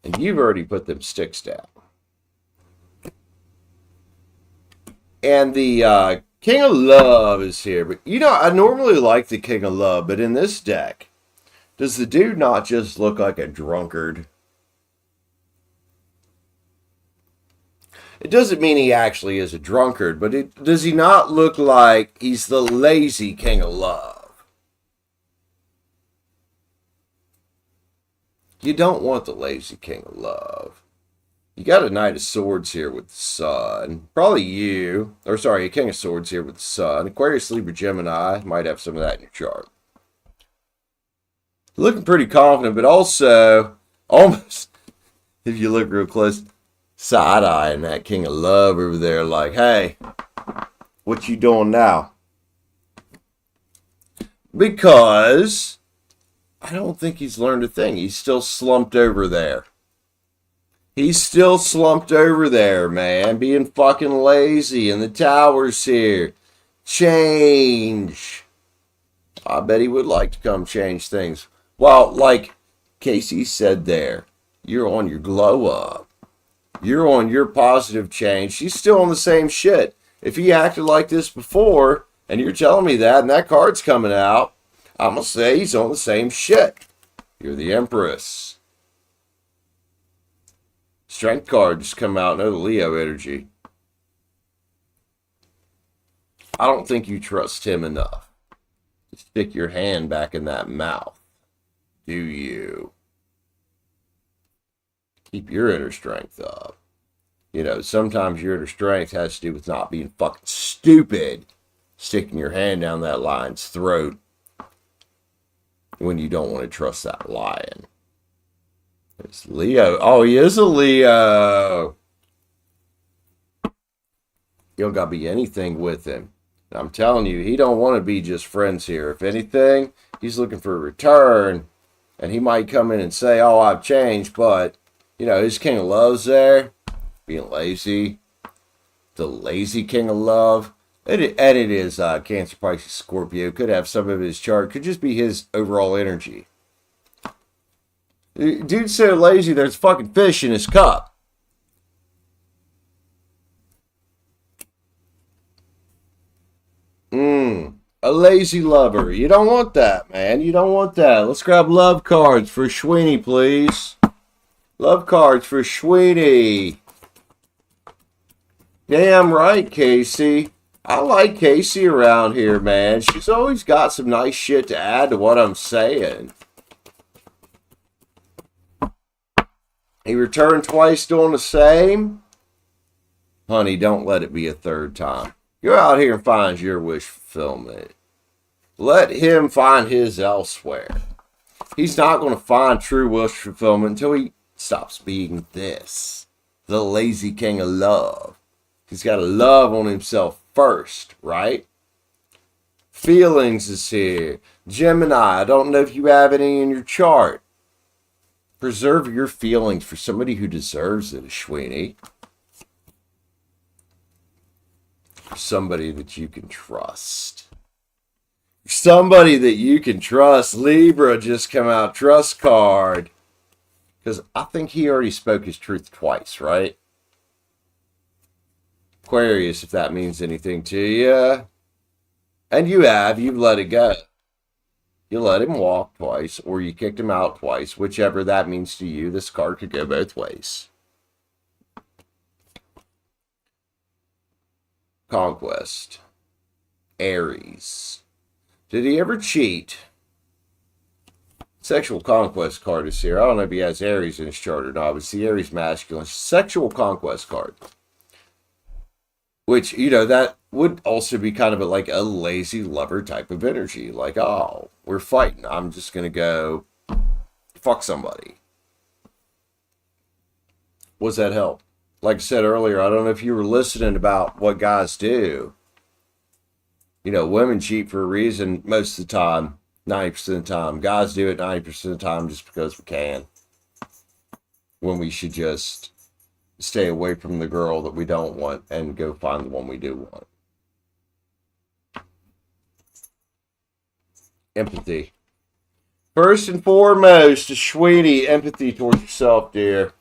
And you've already put them sticks down. And the King of Love is here. But, I normally like the King of Love, but in this deck, does the dude not just look like a drunkard? It doesn't mean he actually is a drunkard, but does he not look like he's the lazy King of Love? You don't want the lazy King of Love. You got a Knight of Swords here with the Sun. Probably you. Or sorry, a King of Swords here with the Sun. Aquarius, Libra, Gemini. Might have some of that in your chart. Looking pretty confident, but also almost, if you look real close, side-eyeing that King of Love over there like, hey, what you doing now? Because I don't think he's learned a thing. He's still slumped over there. He's still slumped over there, man. Being fucking lazy. And the Tower's here. Change. I bet he would like to come change things. Well, like Casey said there, you're on your glow up. You're on your positive change. She's still on the same shit. If he acted like this before, and you're telling me that, and that card's coming out, I'm going to say he's on the same shit. You're the Empress. Strength card just come out. No, the Leo energy. I don't think you trust him enough to stick your hand back in that mouth. Do you? Keep your inner strength up. You know, sometimes your inner strength has to do with not being fucking stupid. Sticking your hand down that lion's throat when you don't want to trust that lion. It's Leo. Oh, he is a Leo. You don't got to be anything with him. I'm telling you, he don't want to be just friends here. If anything, he's looking for a return. And he might come in and say, oh, I've changed. But, you know, his King of Love's there. Being lazy. The lazy King of Love. And it is Cancer, Pisces, Scorpio. Could have some of his chart. Could just be his overall energy. Dude's so lazy, there's fucking fish in his cup. A lazy lover. You don't want that, man. You don't want that. Let's grab love cards for Ashwini, please. Love cards for Ashwini. Damn right, Casey. I like Casey around here, man. She's always got some nice shit to add to what I'm saying. He returned twice doing the same. Honey, don't let it be a third time. Go out here and find your wish fulfillment. Let him find his elsewhere. He's not going to find true wish fulfillment until he stops being this. The lazy King of Love. He's got to love on himself first, right? Feelings is here. Gemini, I don't know if you have any in your chart. Preserve your feelings for somebody who deserves it, Ashwini. Somebody that you can trust. Somebody that you can trust. Libra just come out, trust card. Because I think he already spoke his truth twice, right? Aquarius, if that means anything to you. And you have, you've let it go. You let him walk twice, or you kicked him out twice, whichever that means to you. This card could go both ways. Conquest. Aries. Did he ever cheat? Sexual conquest card is here. I don't know if he has Aries in his chart or not, but it's the Aries masculine. Sexual conquest card. Which, you know, that would also be kind of like a lazy lover type of energy. Like, oh, we're fighting. I'm just going to go fuck somebody. Was that help? Like I said earlier, I don't know if you were listening about what guys do. You know, women cheat for a reason most of the time, 90% of the time. Guys do it 90% of the time just because we can. When we should just stay away from the girl that we don't want and go find the one we do want. Empathy. First and foremost, Ashwini, empathy towards yourself, dear.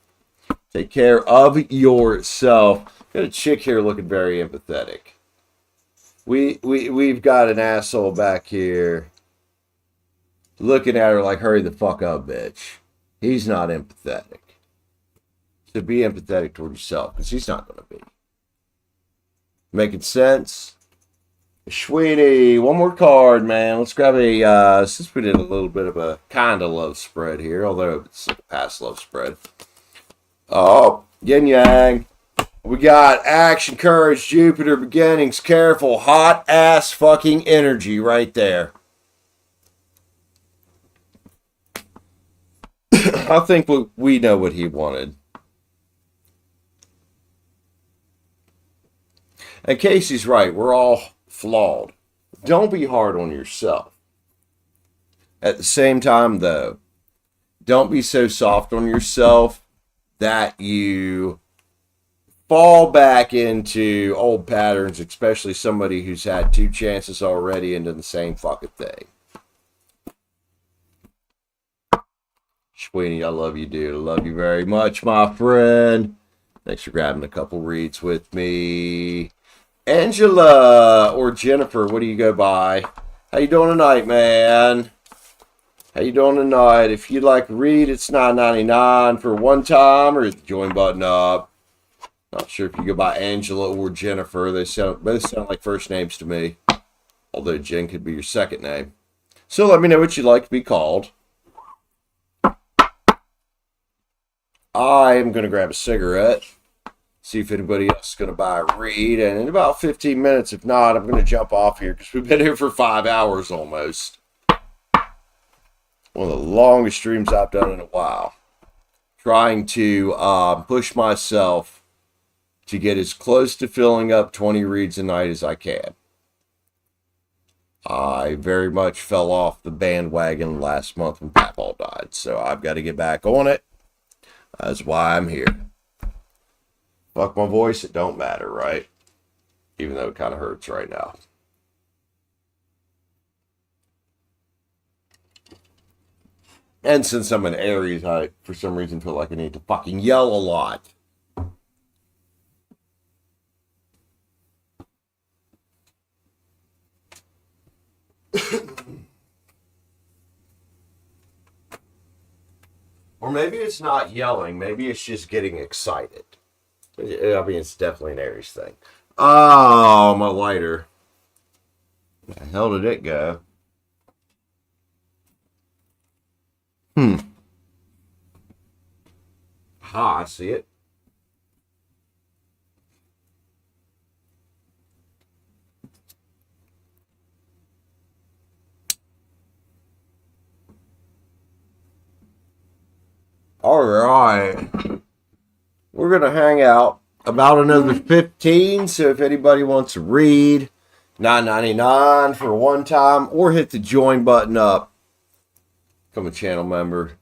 Take care of yourself. Got a chick here looking very empathetic. We've got an asshole back here looking at her like, hurry the fuck up, bitch. He's not empathetic. So be empathetic toward yourself, because he's not going to be. Making sense? Ashwini, one more card, man. Let's grab a, since we did a little bit of a kind of love spread here, although it's a past love spread. Oh, yin yang. We got action, courage, Jupiter, beginnings, careful, hot ass fucking energy right there. I think we know what he wanted. And Casey's right. We're all flawed. Don't be hard on yourself. At the same time, though, don't be so soft on yourself that you fall back into old patterns, especially somebody who's had 2 chances already into the same fucking thing. Ashwini, I love you, dude. I love you very much, my friend. Thanks for grabbing a couple reads with me. Angela or Jennifer, what do you go by? How you doing tonight, man? How you doing tonight? If you'd like to read, it's $9.99 for one time, or hit the join button up. Not sure if you go by Angela or Jennifer. They both sound like first names to me, although Jen could be your second name. So let me know what you'd like to be called. I am going to grab a cigarette, see if anybody else is going to buy a read, and in about 15 minutes, if not, I'm going to jump off here because we've been here for 5 hours almost. One of the longest streams I've done in a while. Trying to push myself to get as close to filling up 20 reads a night as I can. I very much fell off the bandwagon last month when Papal died, so I've got to get back on it. That's why I'm here. Fuck my voice, it don't matter, right? Even though it kind of hurts right now. And since I'm an Aries, I, for some reason, feel like I need to fucking yell a lot. Or maybe it's not yelling. Maybe it's just getting excited. I mean, it's definitely an Aries thing. Oh, my lighter. Where the hell did it go? I see it. All right. We're going to hang out about another 15. So if anybody wants to read, $9.99 for one time, or hit the join button up. Become a channel member.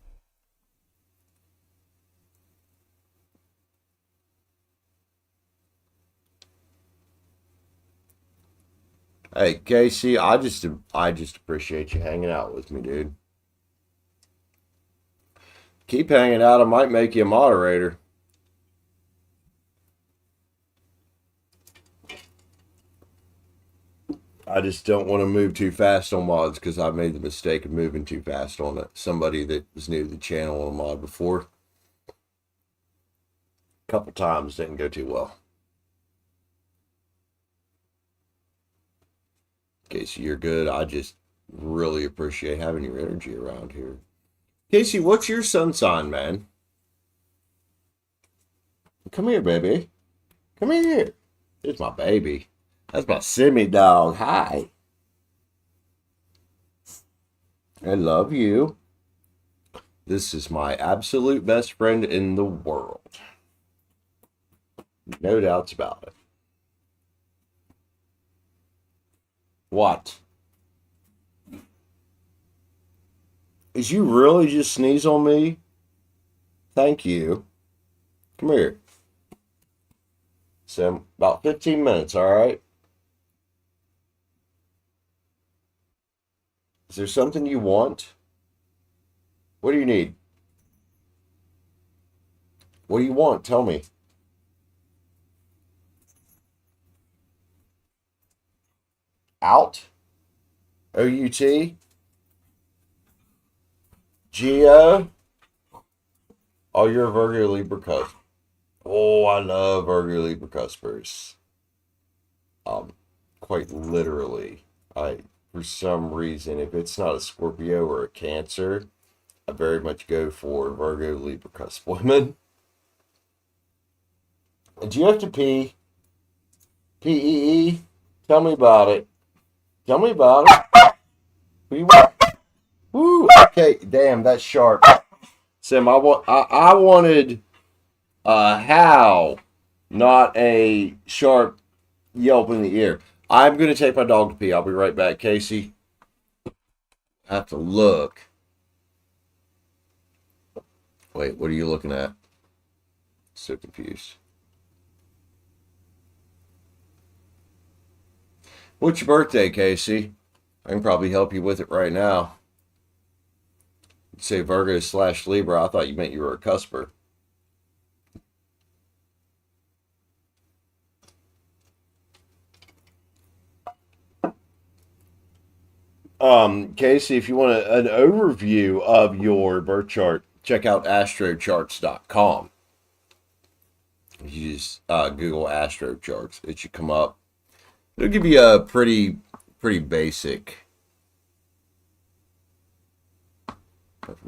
Hey, Casey, I just appreciate you hanging out with me, dude. Keep hanging out. I might make you a moderator. I just don't want to move too fast on mods because I made the mistake of moving too fast on it. Somebody that was new to the channel on a mod before. A couple times didn't go too well. Casey, you're good. I just really appreciate having your energy around here. Casey, what's your sun sign, man? Come here, baby. Come here. It's my baby. That's my semi dog. Hi. I love you. This is my absolute best friend in the world. No doubts about it. What? Is you really just sneeze on me? Thank you. Come here. So, about 15 minutes, all right? Is there something you want? What do you need? What do you want? Tell me. Out? O-U-T? Geo? Oh, you're a Virgo Libra cusp. Oh, I love Virgo Libra cuspers. Quite literally. For some reason, if it's not a Scorpio or a Cancer, I very much go for Virgo Libra cusp women. Do you have to pee? P-E-E? Tell me about it. Tell me about it. Who you want? Woo, okay, damn, that's sharp. Sam, I wanted a howl, not a sharp yelp in the ear. I'm going to take my dog to pee. I'll be right back, Casey. I have to look. Wait, what are you looking at? So confused. What's your birthday, Casey? I can probably help you with it right now. You say Virgo / Libra. I thought you meant you were a cusper. Casey, if you want an overview of your birth chart, check out astrocharts.com. You just Google Astro Charts. It should come up. It'll give you a pretty basic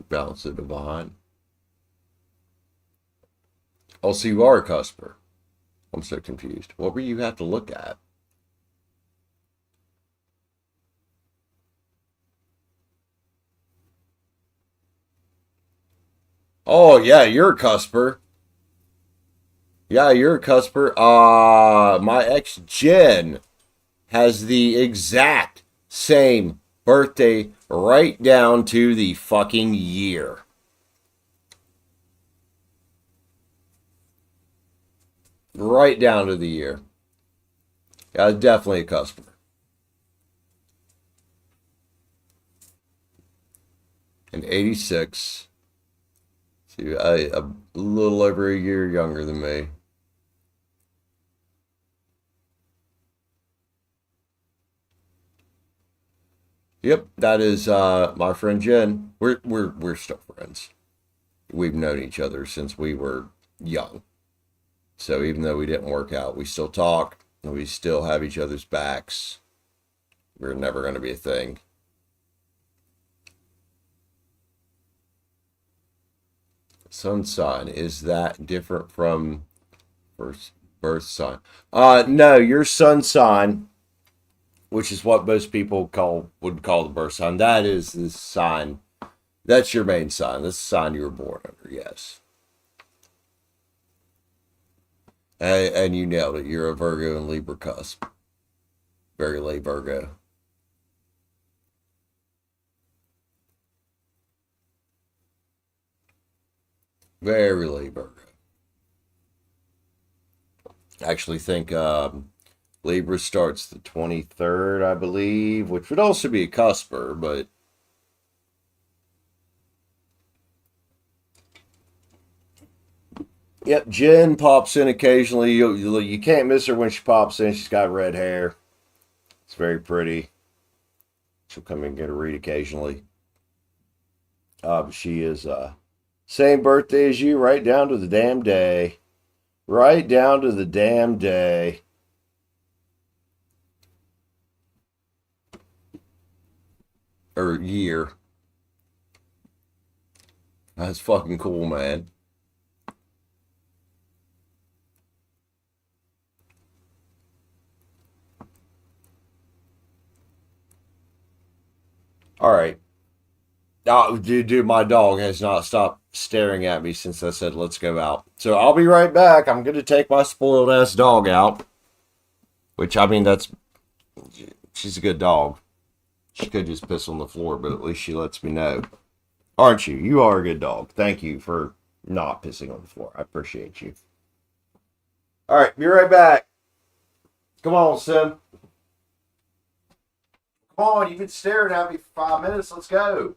balance of divine. Also, you are a cusper. I'm so confused. What were you have to look at? Oh yeah, you're a cusper. Yeah, you're a cusper. My ex Jen has the exact same birthday, right down to the fucking year. Right down to the year. Yeah, definitely a customer. In 86. See, a little over a year younger than me. Yep, that is my friend Jen. We're still friends. We've known each other since we were young. So even though we didn't work out, we still talk. And we still have each other's backs. We're never going to be a thing. Sun sign, is that different from birth sign? No, your sun sign, which is what most people would call the birth sign, that is the sign. That's your main sign. That's the sign you were born under, yes. And you nailed it. You're a Virgo and Libra cusp. Very late Virgo. Very late Virgo. I actually think Libra starts the 23rd, I believe, which would also be a cusper, but yep, Jen pops in occasionally. You can't miss her when she pops in. She's got red hair. It's very pretty. She'll come in and get a read occasionally. She is same birthday as you, right down to the damn day. Right down to the damn day. Or year. That's fucking cool, man. All right. Oh, dude, my dog has not stopped staring at me since I said let's go out. So I'll be right back. I'm going to take my spoiled ass dog out. Which, I mean, she's a good dog. She could just piss on the floor, but at least she lets me know. Aren't you? You are a good dog. Thank you for not pissing on the floor. I appreciate you. All right, be right back. Come on, Sim. Come on, you've been staring at me for 5 minutes. Let's go.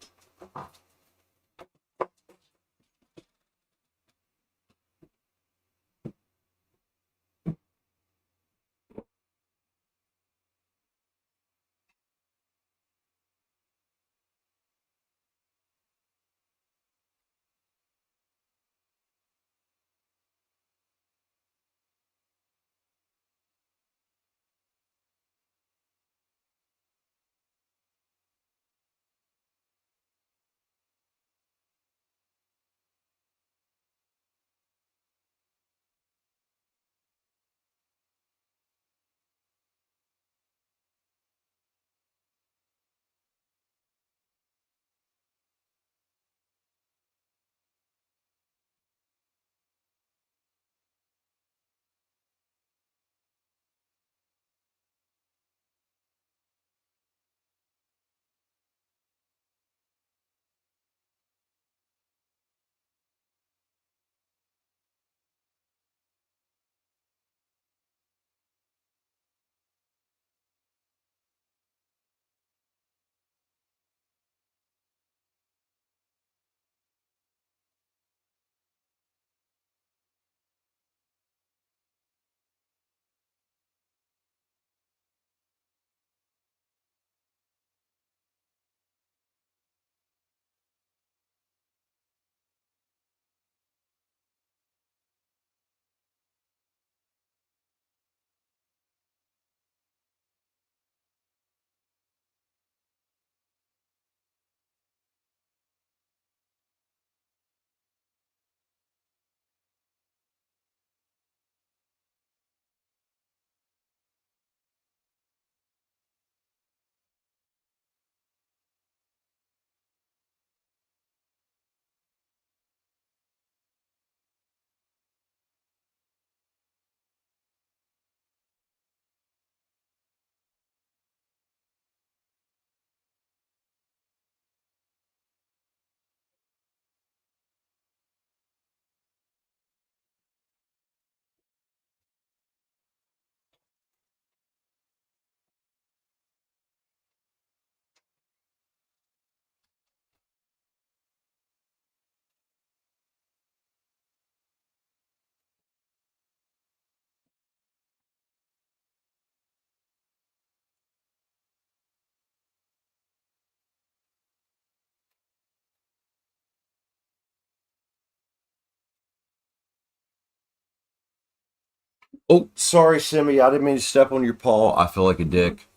Oh, sorry, Simmy. I didn't mean to step on your paw. I feel like a dick.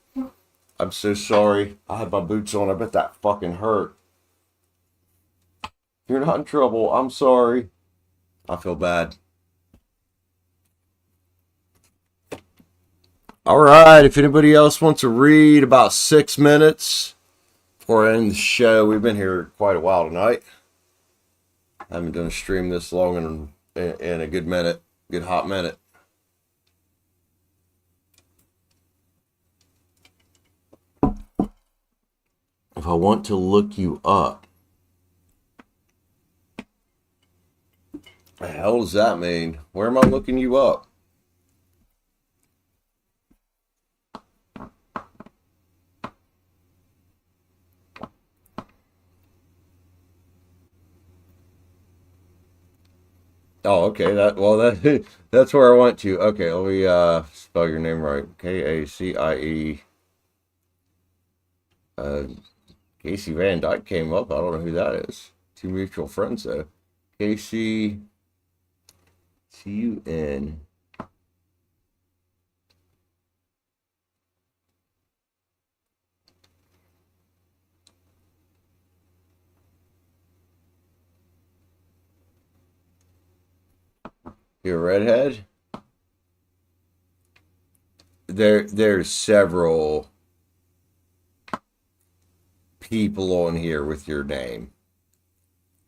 I'm so sorry. I had my boots on. I bet that fucking hurt. You're not in trouble. I'm sorry. I feel bad. All right. If anybody else wants to read about 6 minutes or end the show, we've been here quite a while tonight. I haven't done a stream this long in a good minute, good hot minute. If I want to look you up, the hell does that mean? Where am I looking you up? Oh, okay. That's where I went to. Okay, let me spell your name right. Kacie. Casey Van Dyke came up. I don't know who that is. Two mutual friends though. Casey Cun. You're a redhead? There's several people on here with your name.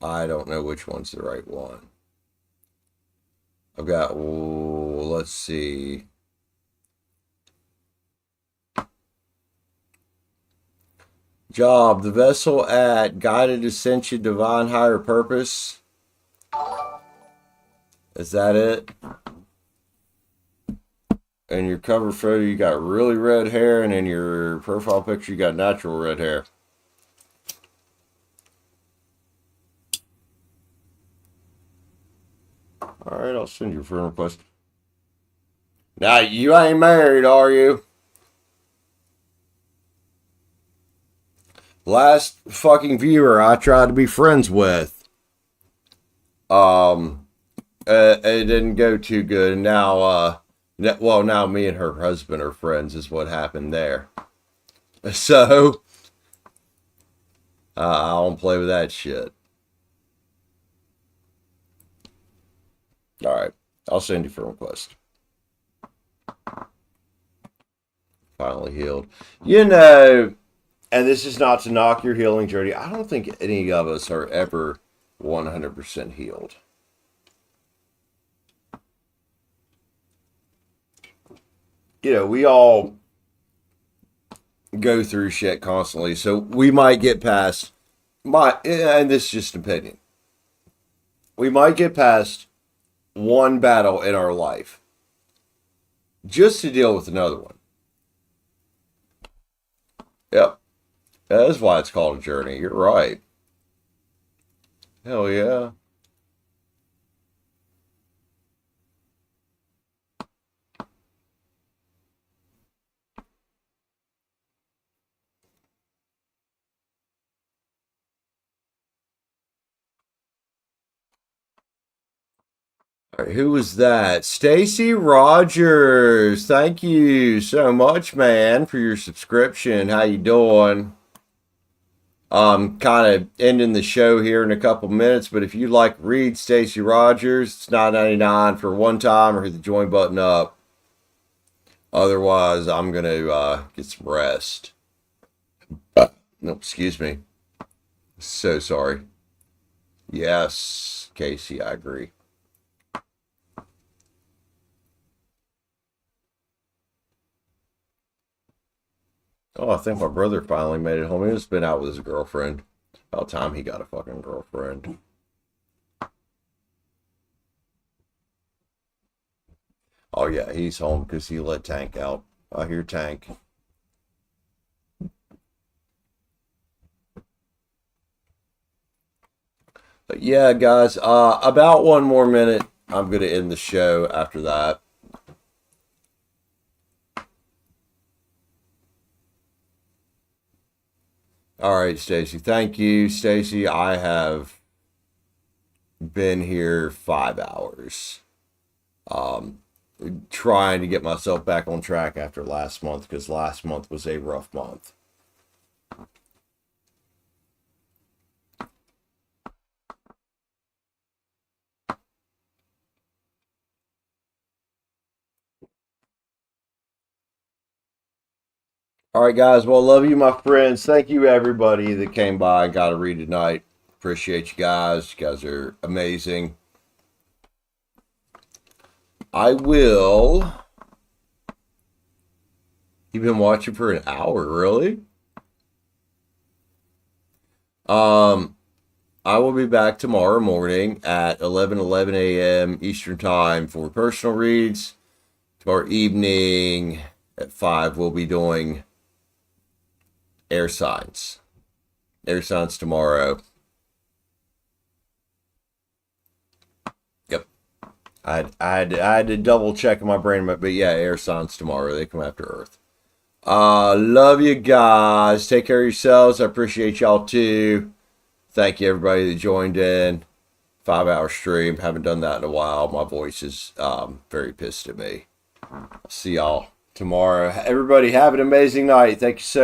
I don't know which one's the right one. I've got, let's see. Job, the vessel at Guided Ascension Divine Higher Purpose. Is that it? And your cover photo, you got really red hair, and in your profile picture, you got natural red hair. All right, I'll send you a friend request. Now, you ain't married, are you? Last fucking viewer I tried to be friends with. It didn't go too good. And now, now me and her husband are friends is what happened there. So, I don't play with that shit. All right, I'll send you a friend request. Finally healed. You know, and this is not to knock your healing journey. I don't think any of us are ever 100% healed. You know, we all go through shit constantly, so we might get past and this is just opinion. We might get past one battle in our life just to deal with another one. Yep. That is why it's called a journey. You're right. Hell yeah. All right, who was that? Stacy Rogers. Thank you so much, man, for your subscription. How you doing? Kind of ending the show here in a couple minutes, but if you'd like to read Stacy Rogers, it's $9.99 for one time, or hit the join button up. Otherwise, I'm gonna get some rest. No, excuse me. So sorry. Yes, Casey, I agree. Oh, I think my brother finally made it home. He's been out with his girlfriend. About time he got a fucking girlfriend. Oh, yeah, he's home because he let Tank out. I hear Tank. But yeah, guys, about one more minute. I'm going to end the show after that. All right, Stacy. Thank you, Stacy. I have been here 5 hours. trying to get myself back on track after last month, because last month was a rough month. All right, guys. Well, love you, my friends. Thank you, everybody that came by and got a read tonight. Appreciate you guys. You guys are amazing. I will. You've been watching for an hour, really? I will be back tomorrow morning at 11 a.m. Eastern Time for personal reads. Tomorrow evening at 5, we'll be doing air signs. Air signs tomorrow. Yep. I had to double check in my brain, but yeah, air signs tomorrow. They come after Earth. Love you guys. Take care of yourselves. I appreciate y'all too. Thank you, everybody that joined in. 5-hour stream. Haven't done that in a while. My voice is very pissed at me. I'll see y'all tomorrow. Everybody have an amazing night. Thank you so